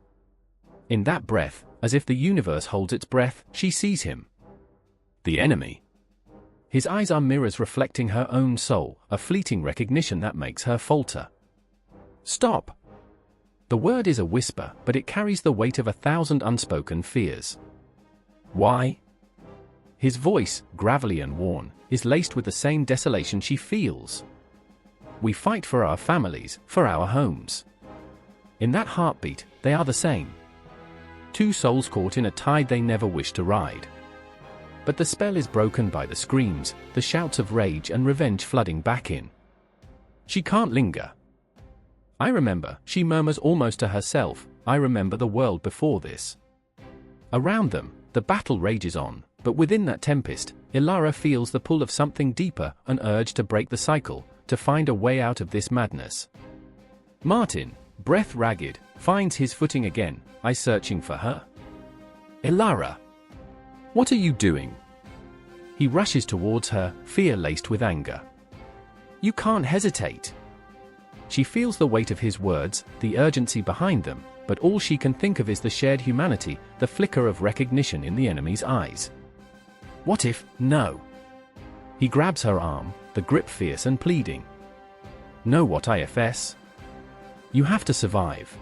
In that breath, as if the universe holds its breath, she sees him. The enemy. His eyes are mirrors reflecting her own soul, a fleeting recognition that makes her falter. Stop! The word is a whisper, but it carries the weight of 1,000 unspoken fears. Why? His voice, gravelly and worn, is laced with the same desolation she feels. We fight for our families, for our homes. In that heartbeat, they are the same. Two souls caught in a tide they never wished to ride. But the spell is broken by the screams, the shouts of rage and revenge flooding back in. She can't linger. I remember, she murmurs almost to herself, I remember the world before this. Around them, the battle rages on, but within that tempest, Ilara feels the pull of something deeper, an urge to break the cycle, to find a way out of this madness. Martin, breath ragged, finds his footing again, eyes searching for her. Ilara! What are you doing? He rushes towards her, fear laced with anger. You can't hesitate. She feels the weight of his words, the urgency behind them, but all she can think of is the shared humanity, the flicker of recognition in the enemy's eyes. What if, no? He grabs her arm, the grip fierce and pleading. Know what IFS? You have to survive.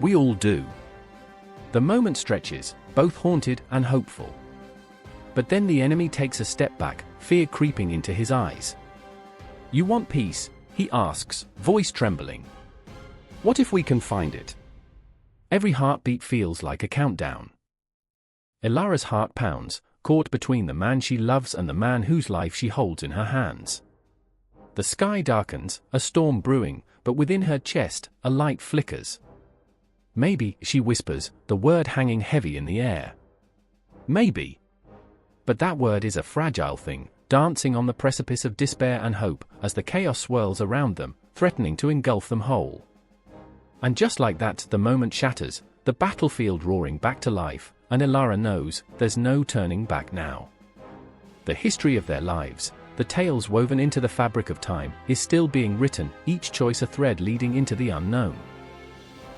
We all do. The moment stretches, both haunted and hopeful. But then the enemy takes a step back, fear creeping into his eyes. "You want peace?" he asks, voice trembling. "What if we can find it?" Every heartbeat feels like a countdown. Elara's heart pounds, caught between the man she loves and the man whose life she holds in her hands. The sky darkens, a storm brewing, but within her chest, a light flickers. "Maybe," she whispers, the word hanging heavy in the air. Maybe. But that word is a fragile thing, dancing on the precipice of despair and hope, as the chaos swirls around them, threatening to engulf them whole. And just like that, the moment shatters, the battlefield roaring back to life, and Elara knows, there's no turning back now. The history of their lives, the tales woven into the fabric of time, is still being written, each choice a thread leading into the unknown.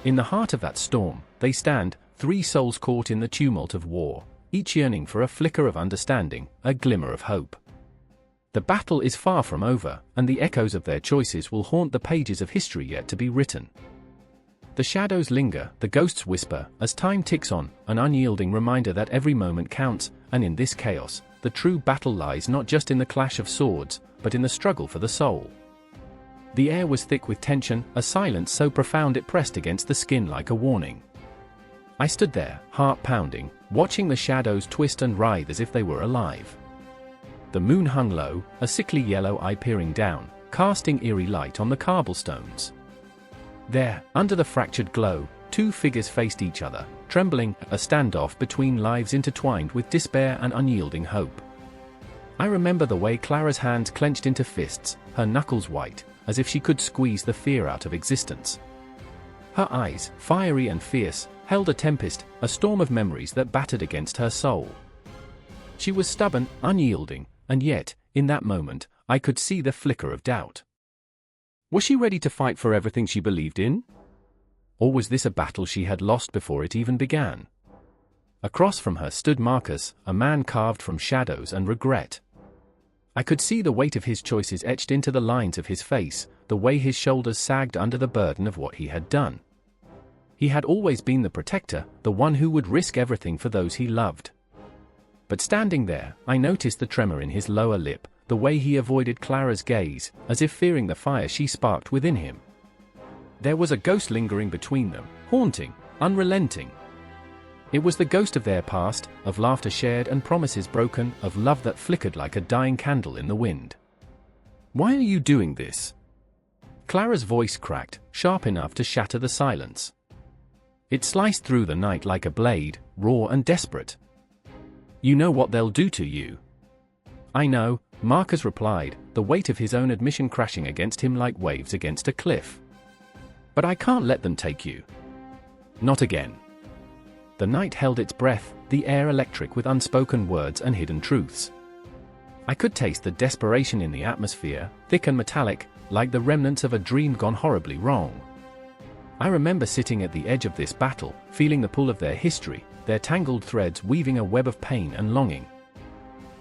In the heart of that storm, they stand, three souls caught in the tumult of war, each yearning for a flicker of understanding, a glimmer of hope. The battle is far from over, and the echoes of their choices will haunt the pages of history yet to be written. The shadows linger, the ghosts whisper, as time ticks on, an unyielding reminder that every moment counts, and in this chaos, the true battle lies not just in the clash of swords, but in the struggle for the soul. The air was thick with tension, a silence so profound it pressed against the skin like a warning. I stood there, heart pounding, watching the shadows twist and writhe as if they were alive. The moon hung low, a sickly yellow eye peering down, casting eerie light on the cobblestones. There, under the fractured glow, two figures faced each other, trembling, a standoff between lives intertwined with despair and unyielding hope. I remember the way Clara's hands clenched into fists, her knuckles white, as if she could squeeze the fear out of existence. Her eyes, fiery and fierce, held a tempest, a storm of memories that battered against her soul. She was stubborn, unyielding, and yet, in that moment, I could see the flicker of doubt. Was she ready to fight for everything she believed in? Or was this a battle she had lost before it even began? Across from her stood Marcus, a man carved from shadows and regret. I could see the weight of his choices etched into the lines of his face, the way his shoulders sagged under the burden of what he had done. He had always been the protector, the one who would risk everything for those he loved. But standing there, I noticed the tremor in his lower lip, the way he avoided Clara's gaze, as if fearing the fire she sparked within him. There was a ghost lingering between them, haunting, unrelenting. It was the ghost of their past, of laughter shared and promises broken, of love that flickered like a dying candle in the wind. "Why are you doing this?" Clara's voice cracked, sharp enough to shatter the silence. It sliced through the night like a blade, raw and desperate. "You know what they'll do to you." "I know," Marcus replied, the weight of his own admission crashing against him like waves against a cliff. "But I can't let them take you. Not again." The night held its breath, the air electric with unspoken words and hidden truths. I could taste the desperation in the atmosphere, thick and metallic, like the remnants of a dream gone horribly wrong. I remember sitting at the edge of this battle, feeling the pull of their history, their tangled threads weaving a web of pain and longing.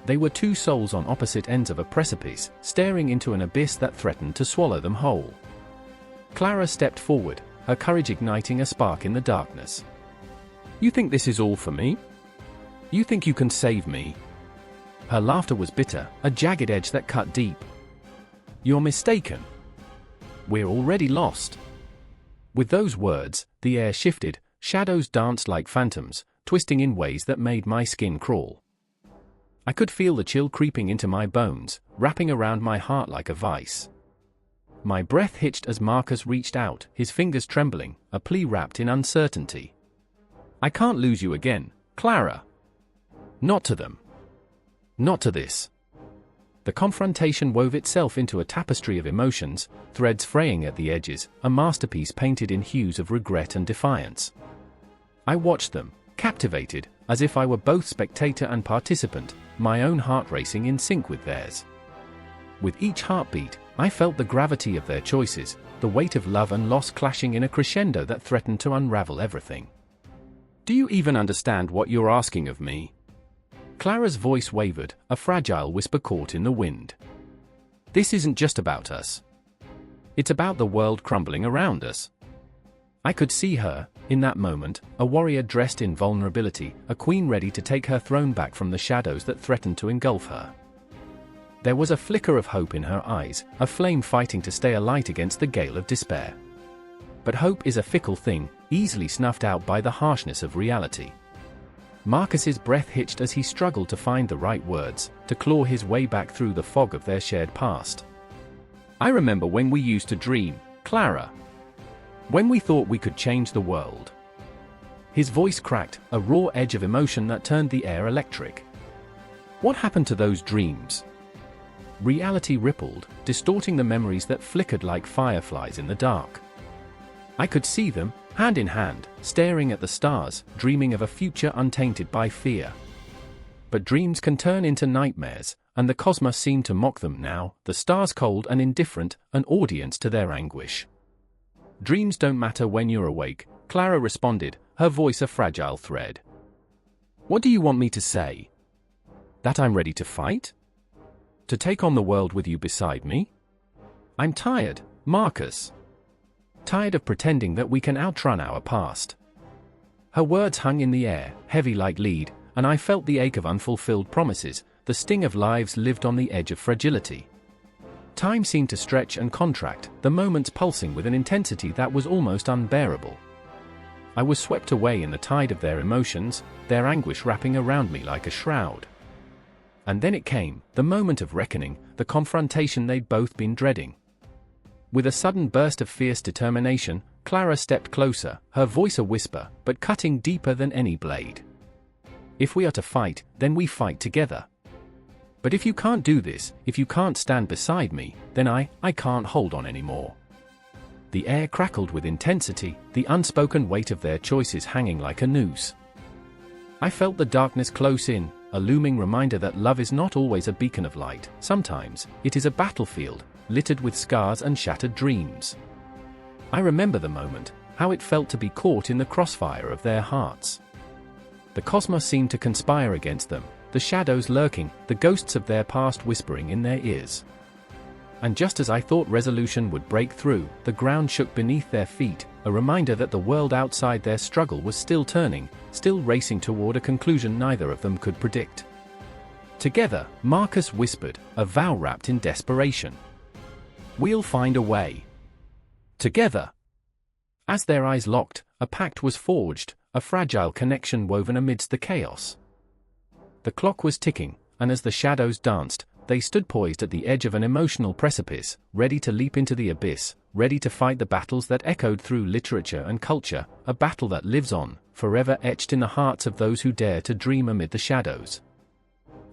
They were two souls on opposite ends of a precipice, staring into an abyss that threatened to swallow them whole. Clara stepped forward, her courage igniting a spark in the darkness. "You think this is all for me? You think you can save me?" Her laughter was bitter, a jagged edge that cut deep. "You're mistaken. We're already lost." With those words, the air shifted, shadows danced like phantoms, twisting in ways that made my skin crawl. I could feel the chill creeping into my bones, wrapping around my heart like a vice. My breath hitched as Marcus reached out, his fingers trembling, a plea wrapped in uncertainty. "I can't lose you again, Clara. Not to them. Not to this." The confrontation wove itself into a tapestry of emotions, threads fraying at the edges, a masterpiece painted in hues of regret and defiance. I watched them, captivated, as if I were both spectator and participant, my own heart racing in sync with theirs. With each heartbeat, I felt the gravity of their choices, the weight of love and loss clashing in a crescendo that threatened to unravel everything. "Do you even understand what you're asking of me?" Clara's voice wavered, a fragile whisper caught in the wind. "This isn't just about us. It's about the world crumbling around us." I could see her, In that moment, a warrior dressed in vulnerability, a queen ready to take her throne back from the shadows that threatened to engulf her. There was a flicker of hope in her eyes, a flame fighting to stay alight against the gale of despair. But hope is a fickle thing, easily snuffed out by the harshness of reality. Marcus's breath hitched as he struggled to find the right words, to claw his way back through the fog of their shared past. "I remember when we used to dream, Clara. When we thought we could change the world." His voice cracked, a raw edge of emotion that turned the air electric. What happened to those dreams? Reality rippled, distorting the memories that flickered like fireflies in the dark. I could see them, hand in hand, staring at the stars, dreaming of a future untainted by fear. But dreams can turn into nightmares, and the cosmos seemed to mock them now, the stars cold and indifferent, an audience to their anguish. "Dreams don't matter when you're awake," Clara responded, her voice a fragile thread. "What do you want me to say? That I'm ready to fight? To take on the world with you beside me? I'm tired, Marcus. Tired of pretending that we can outrun our past." Her words hung in the air, heavy like lead, and I felt the ache of unfulfilled promises, the sting of lives lived on the edge of fragility. Time seemed to stretch and contract, the moments pulsing with an intensity that was almost unbearable. I was swept away in the tide of their emotions, their anguish wrapping around me like a shroud. And then it came, the moment of reckoning, the confrontation they'd both been dreading. With a sudden burst of fierce determination, Clara stepped closer, her voice a whisper, but cutting deeper than any blade. "If we are to fight, then we fight together. But if you can't do this, if you can't stand beside me, then I can't hold on anymore." The air crackled with intensity, the unspoken weight of their choices hanging like a noose. I felt the darkness close in, a looming reminder that love is not always a beacon of light. Sometimes, it is a battlefield, littered with scars and shattered dreams. I remember the moment, how it felt to be caught in the crossfire of their hearts. The cosmos seemed to conspire against them, the shadows lurking, the ghosts of their past whispering in their ears. And just as I thought resolution would break through, the ground shook beneath their feet, a reminder that the world outside their struggle was still turning, still racing toward a conclusion neither of them could predict. Together, Marcus whispered, a vow wrapped in desperation. "We'll find a way. Together." As their eyes locked, a pact was forged, a fragile connection woven amidst the chaos. The clock was ticking, and as the shadows danced, they stood poised at the edge of an emotional precipice, ready to leap into the abyss, ready to fight the battles that echoed through literature and culture, a battle that lives on, forever etched in the hearts of those who dare to dream amid the shadows.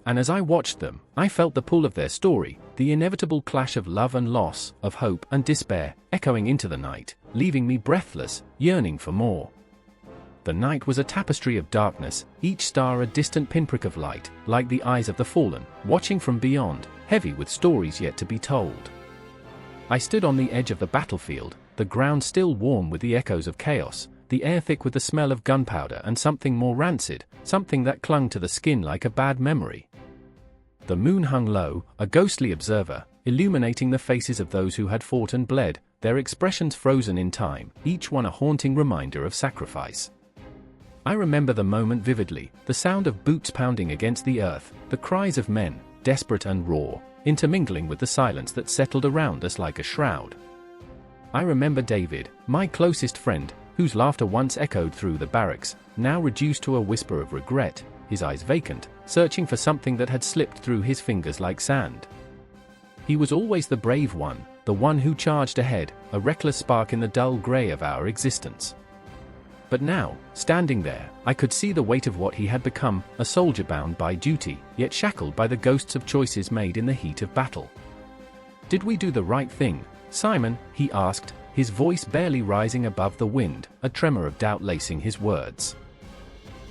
And as I watched them, I felt the pull of their story, the inevitable clash of love and loss, of hope and despair, echoing into the night, leaving me breathless, yearning for more. The night was a tapestry of darkness, each star a distant pinprick of light, like the eyes of the fallen, watching from beyond, heavy with stories yet to be told. I stood on the edge of the battlefield, the ground still warm with the echoes of chaos, the air thick with the smell of gunpowder and something more rancid, something that clung to the skin like a bad memory. The moon hung low, a ghostly observer, illuminating the faces of those who had fought and bled, their expressions frozen in time, each one a haunting reminder of sacrifice. I remember the moment vividly, the sound of boots pounding against the earth, the cries of men, desperate and raw, intermingling with the silence that settled around us like a shroud. I remember David, my closest friend, whose laughter once echoed through the barracks, now reduced to a whisper of regret, his eyes vacant, searching for something that had slipped through his fingers like sand. He was always the brave one, the one who charged ahead, a reckless spark in the dull grey of our existence. But now, standing there, I could see the weight of what he had become, a soldier bound by duty, yet shackled by the ghosts of choices made in the heat of battle. "Did we do the right thing, Simon?" he asked, his voice barely rising above the wind, a tremor of doubt lacing his words.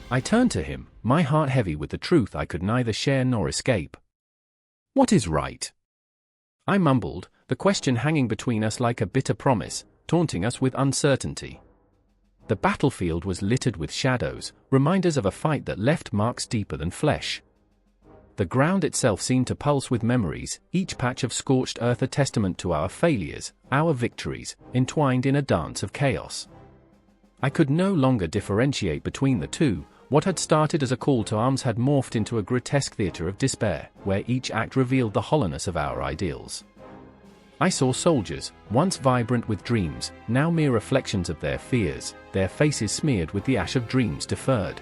I turned to him, my heart heavy with the truth I could neither share nor escape. "What is right?" I mumbled, the question hanging between us like a bitter promise, taunting us with uncertainty. The battlefield was littered with shadows, reminders of a fight that left marks deeper than flesh. The ground itself seemed to pulse with memories, each patch of scorched earth a testament to our failures, our victories, entwined in a dance of chaos. I could no longer differentiate between the two. What had started as a call to arms had morphed into a grotesque theater of despair, where each act revealed the hollowness of our ideals. I saw soldiers, once vibrant with dreams, now mere reflections of their fears, their faces smeared with the ash of dreams deferred.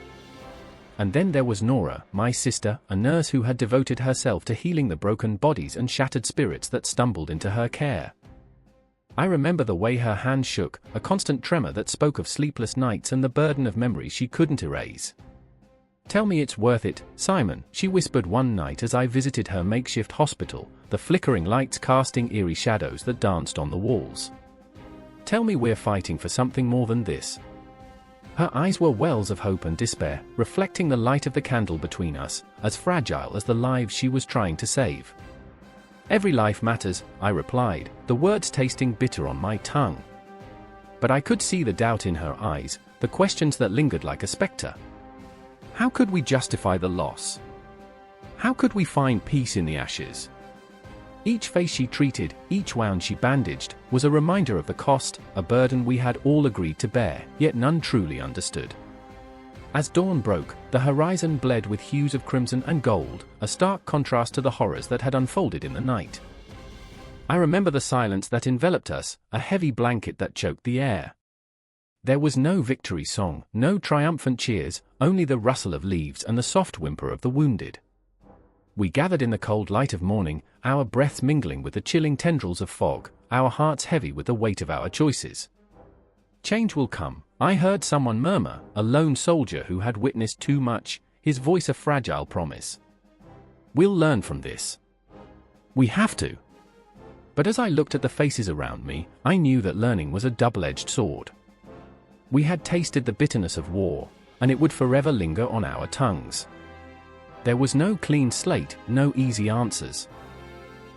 And then there was Nora, my sister, a nurse who had devoted herself to healing the broken bodies and shattered spirits that stumbled into her care. I remember the way her hand shook, a constant tremor that spoke of sleepless nights and the burden of memories she couldn't erase. "Tell me it's worth it, Simon," she whispered one night as I visited her makeshift hospital, the flickering lights casting eerie shadows that danced on the walls. "Tell me we're fighting for something more than this." Her eyes were wells of hope and despair, reflecting the light of the candle between us, as fragile as the lives she was trying to save. "Every life matters," I replied, the words tasting bitter on my tongue. But I could see the doubt in her eyes, the questions that lingered like a specter. How could we justify the loss? How could we find peace in the ashes? Each face she treated, each wound she bandaged, was a reminder of the cost, a burden we had all agreed to bear, yet none truly understood. As dawn broke, the horizon bled with hues of crimson and gold, a stark contrast to the horrors that had unfolded in the night. I remember the silence that enveloped us, a heavy blanket that choked the air. There was no victory song, no triumphant cheers, only the rustle of leaves and the soft whimper of the wounded. We gathered in the cold light of morning, our breaths mingling with the chilling tendrils of fog, our hearts heavy with the weight of our choices. "Change will come," I heard someone murmur, a lone soldier who had witnessed too much, his voice a fragile promise. "We'll learn from this. We have to." But as I looked at the faces around me, I knew that learning was a double-edged sword. We had tasted the bitterness of war, and it would forever linger on our tongues. There was no clean slate, no easy answers.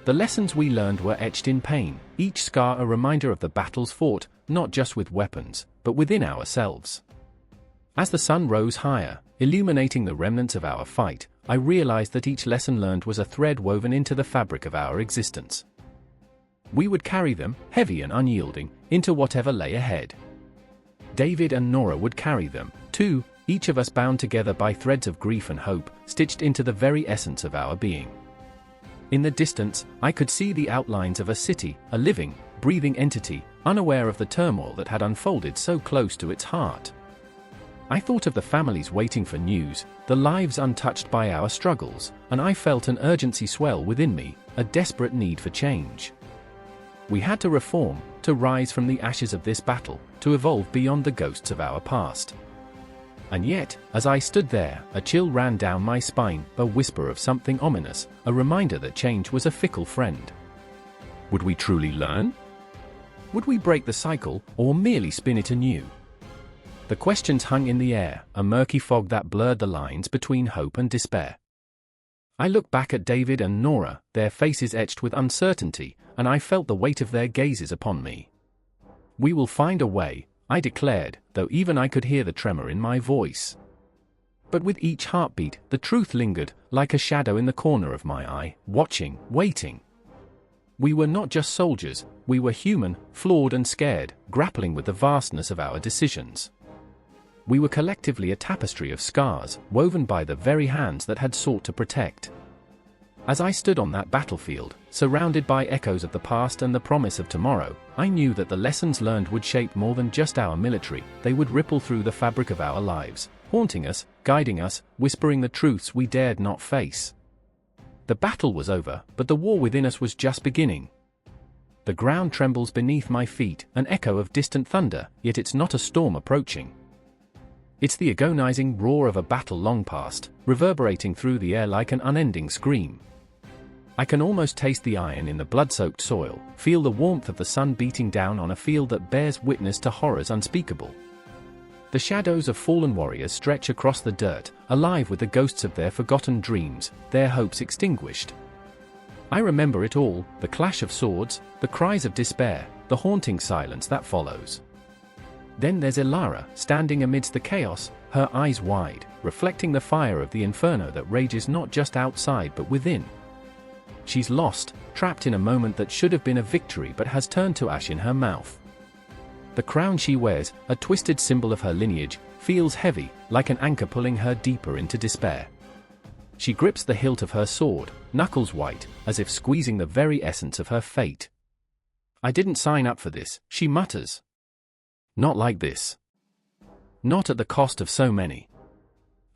The lessons we learned were etched in pain, each scar a reminder of the battles fought, not just with weapons, but within ourselves. As the sun rose higher, illuminating the remnants of our fight, I realized that each lesson learned was a thread woven into the fabric of our existence. We would carry them, heavy and unyielding, into whatever lay ahead. David and Nora would carry them, too, each of us bound together by threads of grief and hope, stitched into the very essence of our being. In the distance, I could see the outlines of a city, a living, breathing entity, unaware of the turmoil that had unfolded so close to its heart. I thought of the families waiting for news, the lives untouched by our struggles, and I felt an urgency swell within me, a desperate need for change. We had to reform, to rise from the ashes of this battle, to evolve beyond the ghosts of our past. And yet, as I stood there, a chill ran down my spine, a whisper of something ominous, a reminder that change was a fickle friend. Would we truly learn? Would we break the cycle, or merely spin it anew? The questions hung in the air, a murky fog that blurred the lines between hope and despair. I looked back at David and Nora, their faces etched with uncertainty, and I felt the weight of their gazes upon me. "We will find a way," I declared, though even I could hear the tremor in my voice. But with each heartbeat, the truth lingered, like a shadow in the corner of my eye, watching, waiting. We were not just soldiers, we were human, flawed and scared, grappling with the vastness of our decisions. We were collectively a tapestry of scars, woven by the very hands that had sought to protect. As I stood on that battlefield, surrounded by echoes of the past and the promise of tomorrow, I knew that the lessons learned would shape more than just our military, they would ripple through the fabric of our lives, haunting us, guiding us, whispering the truths we dared not face. The battle was over, but the war within us was just beginning. The ground trembles beneath my feet, an echo of distant thunder, yet it's not a storm approaching. It's the agonizing roar of a battle long past, reverberating through the air like an unending scream. I can almost taste the iron in the blood-soaked soil, feel the warmth of the sun beating down on a field that bears witness to horrors unspeakable. The shadows of fallen warriors stretch across the dirt, alive with the ghosts of their forgotten dreams, their hopes extinguished. I remember it all, the clash of swords, the cries of despair, the haunting silence that follows. Then there's Elara, standing amidst the chaos, her eyes wide, reflecting the fire of the inferno that rages not just outside but within. She's lost, trapped in a moment that should have been a victory but has turned to ash in her mouth. The crown she wears, a twisted symbol of her lineage, feels heavy, like an anchor pulling her deeper into despair. She grips the hilt of her sword, knuckles white, as if squeezing the very essence of her fate. "I didn't sign up for this," she mutters. "Not like this. Not at the cost of so many."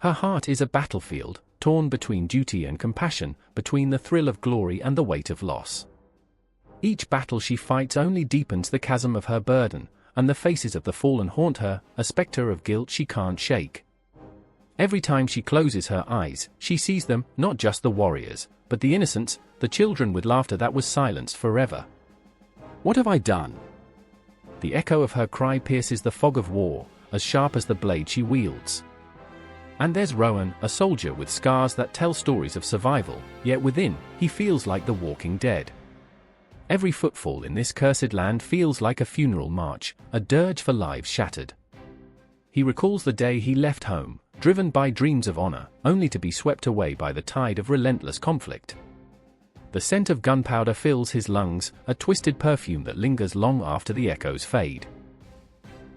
Her heart is a battlefield, torn between duty and compassion, between the thrill of glory and the weight of loss. Each battle she fights only deepens the chasm of her burden, and the faces of the fallen haunt her, a specter of guilt she can't shake. Every time she closes her eyes, she sees them, not just the warriors, but the innocents, the children with laughter that was silenced forever. "What have I done?" The echo of her cry pierces the fog of war, as sharp as the blade she wields. And there's Rowan, a soldier with scars that tell stories of survival, yet within, he feels like the walking dead. Every footfall in this cursed land feels like a funeral march, a dirge for lives shattered. He recalls the day he left home, driven by dreams of honor, only to be swept away by the tide of relentless conflict. The scent of gunpowder fills his lungs, a twisted perfume that lingers long after the echoes fade.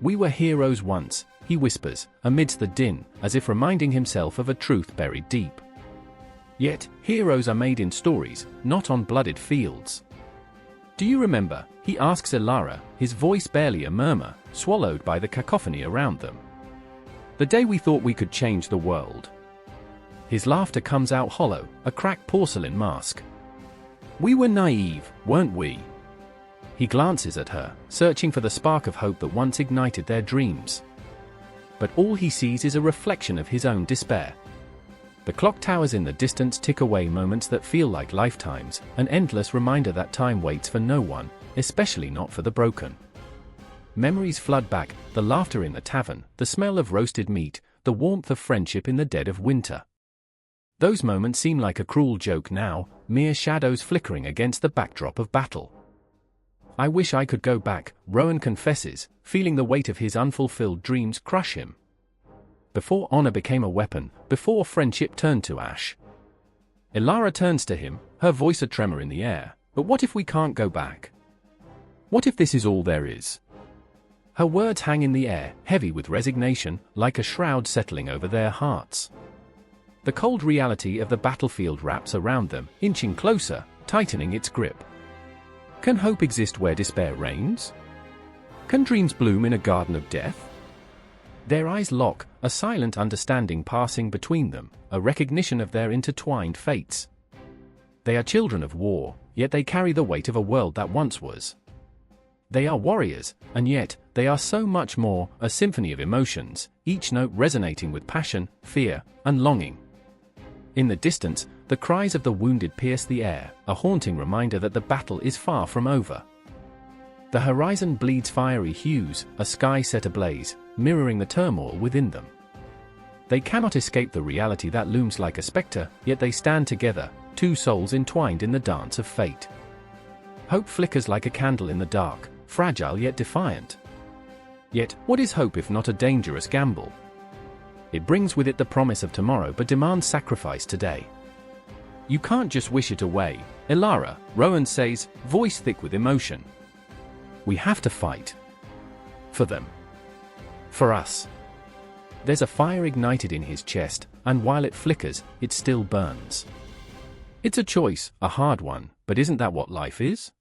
"We were heroes once," he whispers, amidst the din, as if reminding himself of a truth buried deep. Yet, heroes are made in stories, not on blooded fields. "Do you remember?" he asks Ilara, his voice barely a murmur, swallowed by the cacophony around them. "The day we thought we could change the world." His laughter comes out hollow, a cracked porcelain mask. "We were naive, weren't we?" He glances at her, searching for the spark of hope that once ignited their dreams. But all he sees is a reflection of his own despair. The clock towers in the distance tick away moments that feel like lifetimes, an endless reminder that time waits for no one, especially not for the broken. Memories flood back, the laughter in the tavern, the smell of roasted meat, the warmth of friendship in the dead of winter. Those moments seem like a cruel joke now, mere shadows flickering against the backdrop of battle. "I wish I could go back," Rowan confesses, feeling the weight of his unfulfilled dreams crush him. Before honor became a weapon, before friendship turned to ash. Ilara turns to him, her voice a tremor in the air. "But what if we can't go back? What if this is all there is?" Her words hang in the air, heavy with resignation, like a shroud settling over their hearts. The cold reality of the battlefield wraps around them, inching closer, tightening its grip. Can hope exist where despair reigns? Can dreams bloom in a garden of death? Their eyes lock, a silent understanding passing between them, a recognition of their intertwined fates. They are children of war, yet they carry the weight of a world that once was. They are warriors, and yet, they are so much more, a symphony of emotions, each note resonating with passion, fear, and longing. In the distance, the cries of the wounded pierce the air, a haunting reminder that the battle is far from over. The horizon bleeds fiery hues, a sky set ablaze, mirroring the turmoil within them. They cannot escape the reality that looms like a specter, yet they stand together, two souls entwined in the dance of fate. Hope flickers like a candle in the dark, fragile yet defiant. Yet, what is hope if not a dangerous gamble? It brings with it the promise of tomorrow but demands sacrifice today. "You can't just wish it away, Ilara," Rowan says, voice thick with emotion. "We have to fight. For them. For us." There's a fire ignited in his chest, and while it flickers, it still burns. It's a choice, a hard one, but isn't that what life is?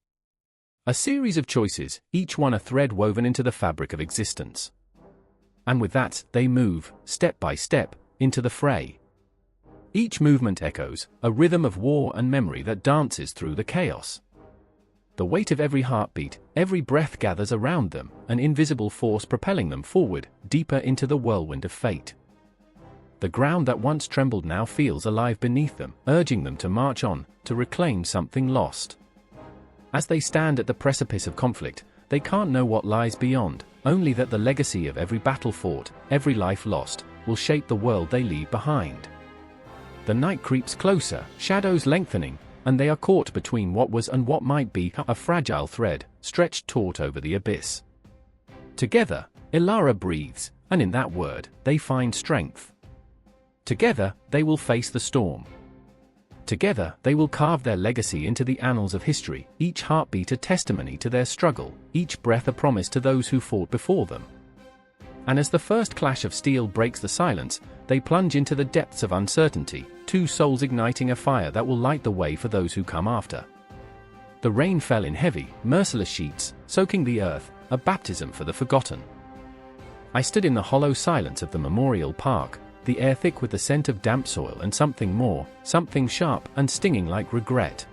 A series of choices, each one a thread woven into the fabric of existence. And with that, they move, step by step, into the fray. Each movement echoes, a rhythm of war and memory that dances through the chaos. The weight of every heartbeat, every breath gathers around them, an invisible force propelling them forward, deeper into the whirlwind of fate. The ground that once trembled now feels alive beneath them, urging them to march on, to reclaim something lost. As they stand at the precipice of conflict, they can't know what lies beyond, only that the legacy of every battle fought, every life lost, will shape the world they leave behind. The night creeps closer, shadows lengthening, and they are caught between what was and what might be, a fragile thread, stretched taut over the abyss. Together, Ilara breathes, and in that word, they find strength. Together, they will face the storm. Together, they will carve their legacy into the annals of history, each heartbeat a testimony to their struggle, each breath a promise to those who fought before them. And as the first clash of steel breaks the silence, they plunge into the depths of uncertainty, two souls igniting a fire that will light the way for those who come after. The rain fell in heavy, merciless sheets, soaking the earth, a baptism for the forgotten. I stood in the hollow silence of the memorial park, the air thick with the scent of damp soil and something more, something sharp and stinging like regret.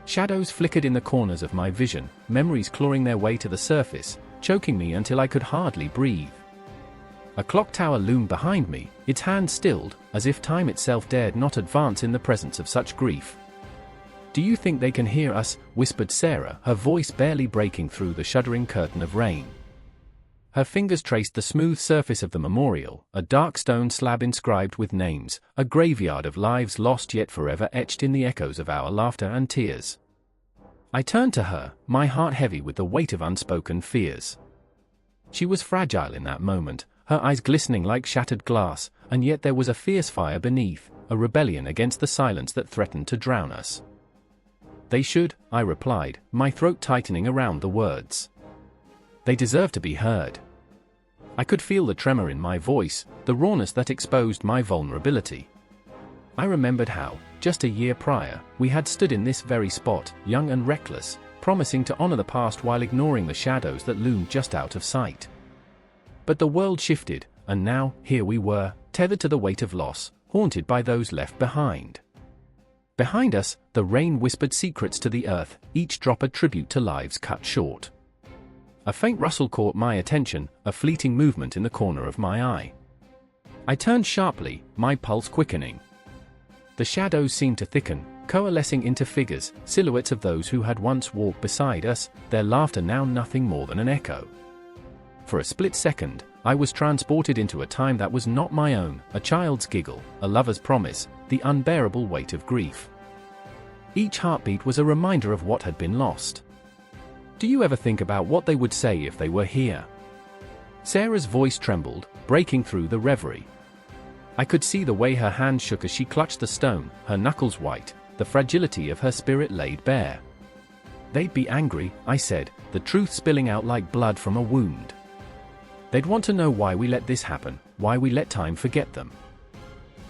Shadows flickered in the corners of my vision, memories clawing their way to the surface, choking me until I could hardly breathe. A clock tower loomed behind me, its hand stilled, as if time itself dared not advance in the presence of such grief. "Do you think they can hear us?" whispered Sarah, her voice barely breaking through the shuddering curtain of rain. Her fingers traced the smooth surface of the memorial, a dark stone slab inscribed with names, a graveyard of lives lost yet forever etched in the echoes of our laughter and tears. I turned to her, my heart heavy with the weight of unspoken fears. She was fragile in that moment, her eyes glistening like shattered glass, and yet there was a fierce fire beneath, a rebellion against the silence that threatened to drown us. "They should," I replied, my throat tightening around the words. "They deserve to be heard." I could feel the tremor in my voice, the rawness that exposed my vulnerability. I remembered how, just a year prior, we had stood in this very spot, young and reckless, promising to honor the past while ignoring the shadows that loomed just out of sight. But the world shifted, and now, here we were, tethered to the weight of loss, haunted by those left behind. Behind us, the rain whispered secrets to the earth, each drop a tribute to lives cut short. A faint rustle caught my attention, a fleeting movement in the corner of my eye. I turned sharply, my pulse quickening. The shadows seemed to thicken, coalescing into figures, silhouettes of those who had once walked beside us, their laughter now nothing more than an echo. For a split second, I was transported into a time that was not my own, a child's giggle, a lover's promise, the unbearable weight of grief. Each heartbeat was a reminder of what had been lost. "Do you ever think about what they would say if they were here?" Sarah's voice trembled, breaking through the reverie. I could see the way her hand shook as she clutched the stone, her knuckles white, the fragility of her spirit laid bare. "They'd be angry," I said, the truth spilling out like blood from a wound. "They'd want to know why we let this happen, why we let time forget them."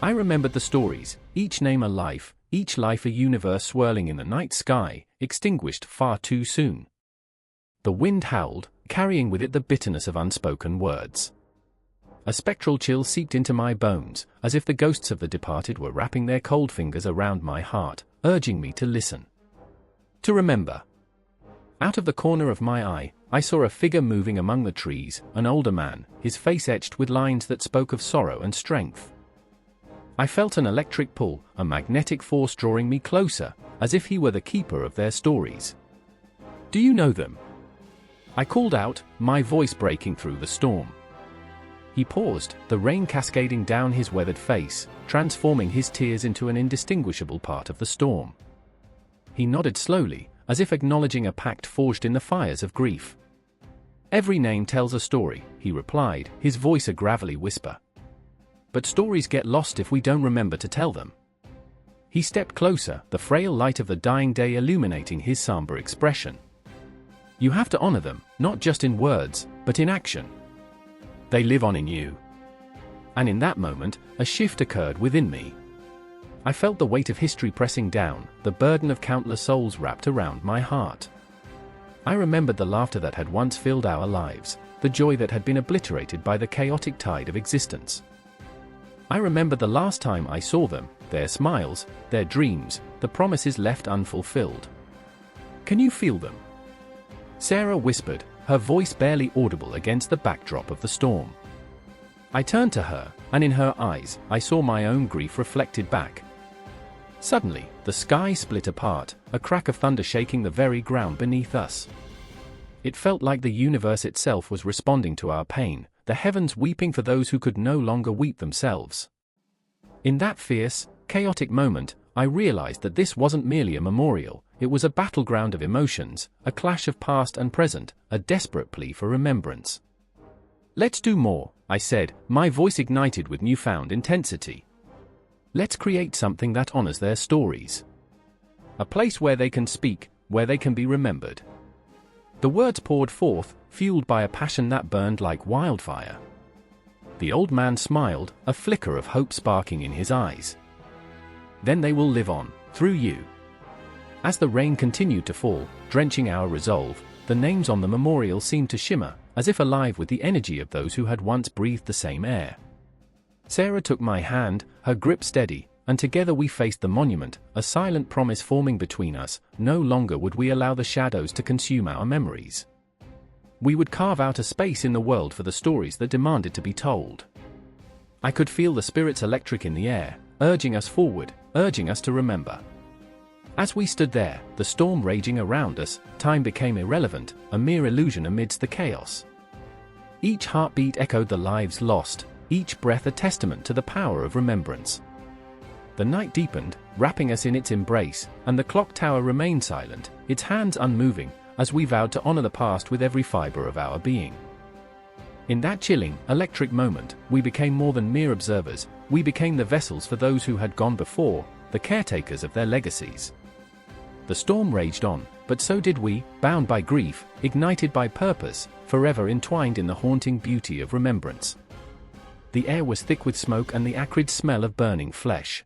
I remembered the stories, each name a life, each life a universe swirling in the night sky, extinguished far too soon. The wind howled, carrying with it the bitterness of unspoken words. A spectral chill seeped into my bones, as if the ghosts of the departed were wrapping their cold fingers around my heart, urging me to listen. To remember. Out of the corner of my eye, I saw a figure moving among the trees, an older man, his face etched with lines that spoke of sorrow and strength. I felt an electric pull, a magnetic force drawing me closer, as if he were the keeper of their stories. "Do you know them?" I called out, my voice breaking through the storm. He paused, the rain cascading down his weathered face, transforming his tears into an indistinguishable part of the storm. He nodded slowly, as if acknowledging a pact forged in the fires of grief. "Every name tells a story," he replied, his voice a gravelly whisper. "But stories get lost if we don't remember to tell them." He stepped closer, the frail light of the dying day illuminating his somber expression. "You have to honor them, not just in words, but in action. They live on in you." And in that moment, a shift occurred within me. I felt the weight of history pressing down, the burden of countless souls wrapped around my heart. I remembered the laughter that had once filled our lives, the joy that had been obliterated by the chaotic tide of existence. I remembered the last time I saw them, their smiles, their dreams, the promises left unfulfilled. "Can you feel them?" Sarah whispered, her voice barely audible against the backdrop of the storm. I turned to her, and in her eyes, I saw my own grief reflected back. Suddenly, the sky split apart, a crack of thunder shaking the very ground beneath us. It felt like the universe itself was responding to our pain, the heavens weeping for those who could no longer weep themselves. In that fierce, chaotic moment, I realized that this wasn't merely a memorial, it was a battleground of emotions, a clash of past and present, a desperate plea for remembrance. "Let's do more," I said, my voice ignited with newfound intensity. Let's create something that honors their stories. A place where they can speak, where they can be remembered. The words poured forth, fueled by a passion that burned like wildfire. The old man smiled, a flicker of hope sparking in his eyes. Then they will live on, through you. As the rain continued to fall, drenching our resolve, the names on the memorial seemed to shimmer, as if alive with the energy of those who had once breathed the same air. Sarah took my hand, her grip steady, and together we faced the monument, a silent promise forming between us. No longer would we allow the shadows to consume our memories. We would carve out a space in the world for the stories that demanded to be told. I could feel the spirit's electric in the air, urging us forward, urging us to remember. As we stood there, the storm raging around us, time became irrelevant, a mere illusion amidst the chaos. Each heartbeat echoed the lives lost, each breath a testament to the power of remembrance. The night deepened, wrapping us in its embrace, and the clock tower remained silent, its hands unmoving, as we vowed to honor the past with every fiber of our being. In that chilling, electric moment, we became more than mere observers, we became the vessels for those who had gone before, the caretakers of their legacies. The storm raged on, but so did we, bound by grief, ignited by purpose, forever entwined in the haunting beauty of remembrance. The air was thick with smoke and the acrid smell of burning flesh.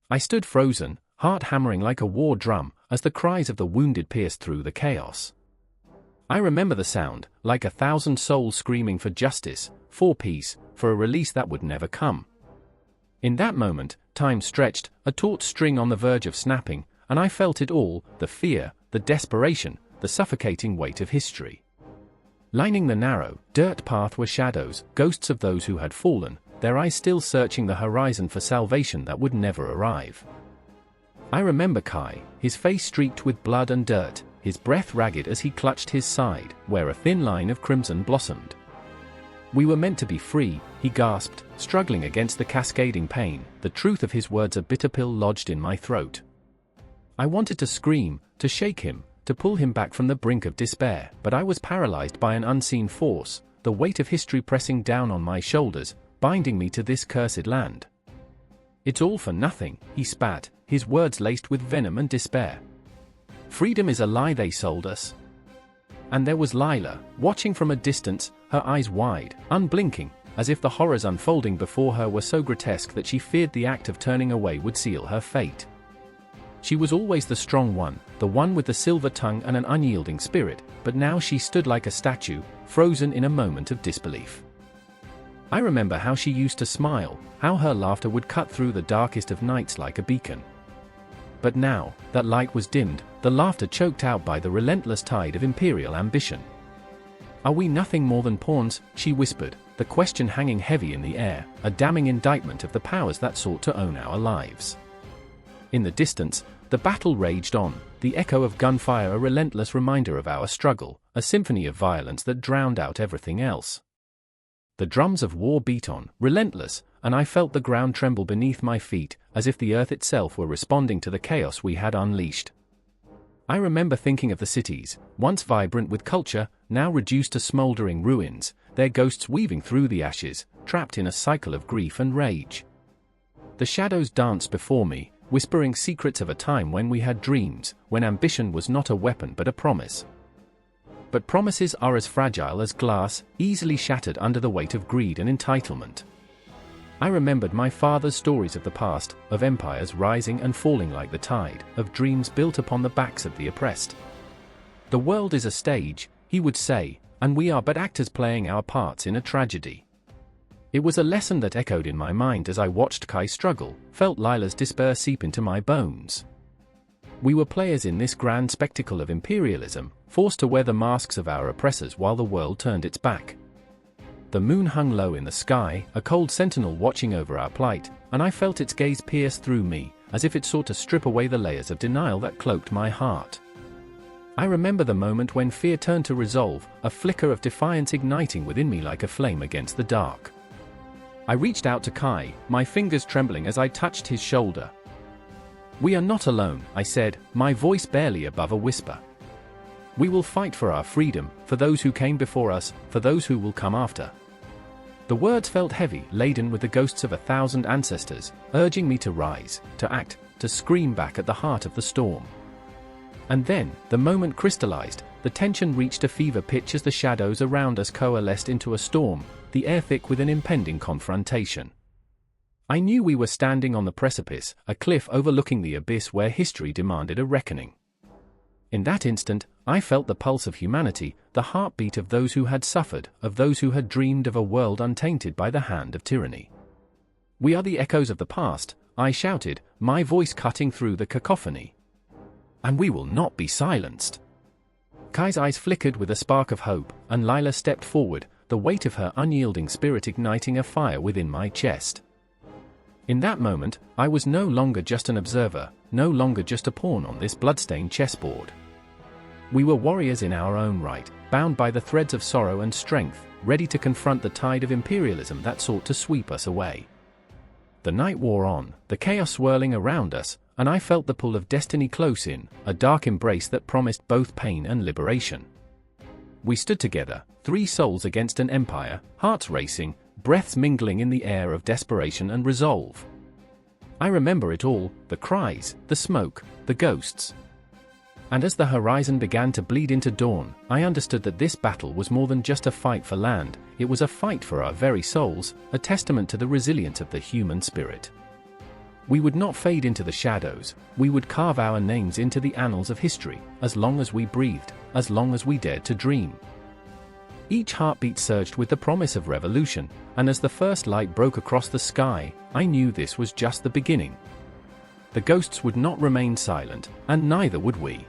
I stood frozen, heart hammering like a war drum, as the cries of the wounded pierced through the chaos. I remember the sound, like 1,000 souls screaming for justice, for peace, for a release that would never come. In that moment, time stretched, a taut string on the verge of snapping, and I felt it all, the fear, the desperation, the suffocating weight of history. Lining the narrow, dirt path were shadows, ghosts of those who had fallen, their eyes still searching the horizon for salvation that would never arrive. I remember Kai, his face streaked with blood and dirt, his breath ragged as he clutched his side, where a thin line of crimson blossomed. We were meant to be free, he gasped, struggling against the cascading pain, the truth of his words a bitter pill lodged in my throat. I wanted to scream, to shake him, to pull him back from the brink of despair, but I was paralyzed by an unseen force, the weight of history pressing down on my shoulders, binding me to this cursed land. It's all for nothing, he spat, his words laced with venom and despair. Freedom is a lie they sold us. And there was Lila, watching from a distance, her eyes wide, unblinking, as if the horrors unfolding before her were so grotesque that she feared the act of turning away would seal her fate. She was always the strong one, the one with the silver tongue and an unyielding spirit, but now she stood like a statue, frozen in a moment of disbelief. I remember how she used to smile, how her laughter would cut through the darkest of nights like a beacon. But now, that light was dimmed, the laughter choked out by the relentless tide of imperial ambition. Are we nothing more than pawns? She whispered, the question hanging heavy in the air, a damning indictment of the powers that sought to own our lives. In the distance, the battle raged on, the echo of gunfire a relentless reminder of our struggle, a symphony of violence that drowned out everything else. The drums of war beat on, relentless, and I felt the ground tremble beneath my feet, as if the earth itself were responding to the chaos we had unleashed. I remember thinking of the cities, once vibrant with culture, now reduced to smoldering ruins, their ghosts weaving through the ashes, trapped in a cycle of grief and rage. The shadows danced before me, whispering secrets of a time when we had dreams, when ambition was not a weapon but a promise. But promises are as fragile as glass, easily shattered under the weight of greed and entitlement. I remembered my father's stories of the past, of empires rising and falling like the tide, of dreams built upon the backs of the oppressed. The world is a stage, he would say, and we are but actors playing our parts in a tragedy. It was a lesson that echoed in my mind as I watched Kai struggle, felt Lila's despair seep into my bones. We were players in this grand spectacle of imperialism, forced to wear the masks of our oppressors while the world turned its back. The moon hung low in the sky, a cold sentinel watching over our plight, and I felt its gaze pierce through me, as if it sought to strip away the layers of denial that cloaked my heart. I remember the moment when fear turned to resolve, a flicker of defiance igniting within me like a flame against the dark. I reached out to Kai, my fingers trembling as I touched his shoulder. "We are not alone," I said, my voice barely above a whisper. "We will fight for our freedom, for those who came before us, for those who will come after." The words felt heavy, laden with the ghosts of 1,000 ancestors, urging me to rise, to act, to scream back at the heart of the storm. And then, the moment crystallized, the tension reached a fever pitch as the shadows around us coalesced into a storm, the air thick with an impending confrontation. I knew we were standing on the precipice, a cliff overlooking the abyss where history demanded a reckoning. In that instant, I felt the pulse of humanity, the heartbeat of those who had suffered, of those who had dreamed of a world untainted by the hand of tyranny. "We are the echoes of the past," I shouted, my voice cutting through the cacophony. "And we will not be silenced." Kai's eyes flickered with a spark of hope, and Lila stepped forward, the weight of her unyielding spirit igniting a fire within my chest. In that moment, I was no longer just an observer, no longer just a pawn on this bloodstained chessboard. We were warriors in our own right, bound by the threads of sorrow and strength, ready to confront the tide of imperialism that sought to sweep us away. The night wore on, the chaos swirling around us, and I felt the pull of destiny close in, a dark embrace that promised both pain and liberation. We stood together, 3 souls against an empire, hearts racing, breaths mingling in the air of desperation and resolve. I remember it all, the cries, the smoke, the ghosts. And as the horizon began to bleed into dawn, I understood that this battle was more than just a fight for land, it was a fight for our very souls, a testament to the resilience of the human spirit. We would not fade into the shadows, we would carve our names into the annals of history, as long as we breathed, as long as we dared to dream. Each heartbeat surged with the promise of revolution, and as the first light broke across the sky, I knew this was just the beginning. The ghosts would not remain silent, and neither would we.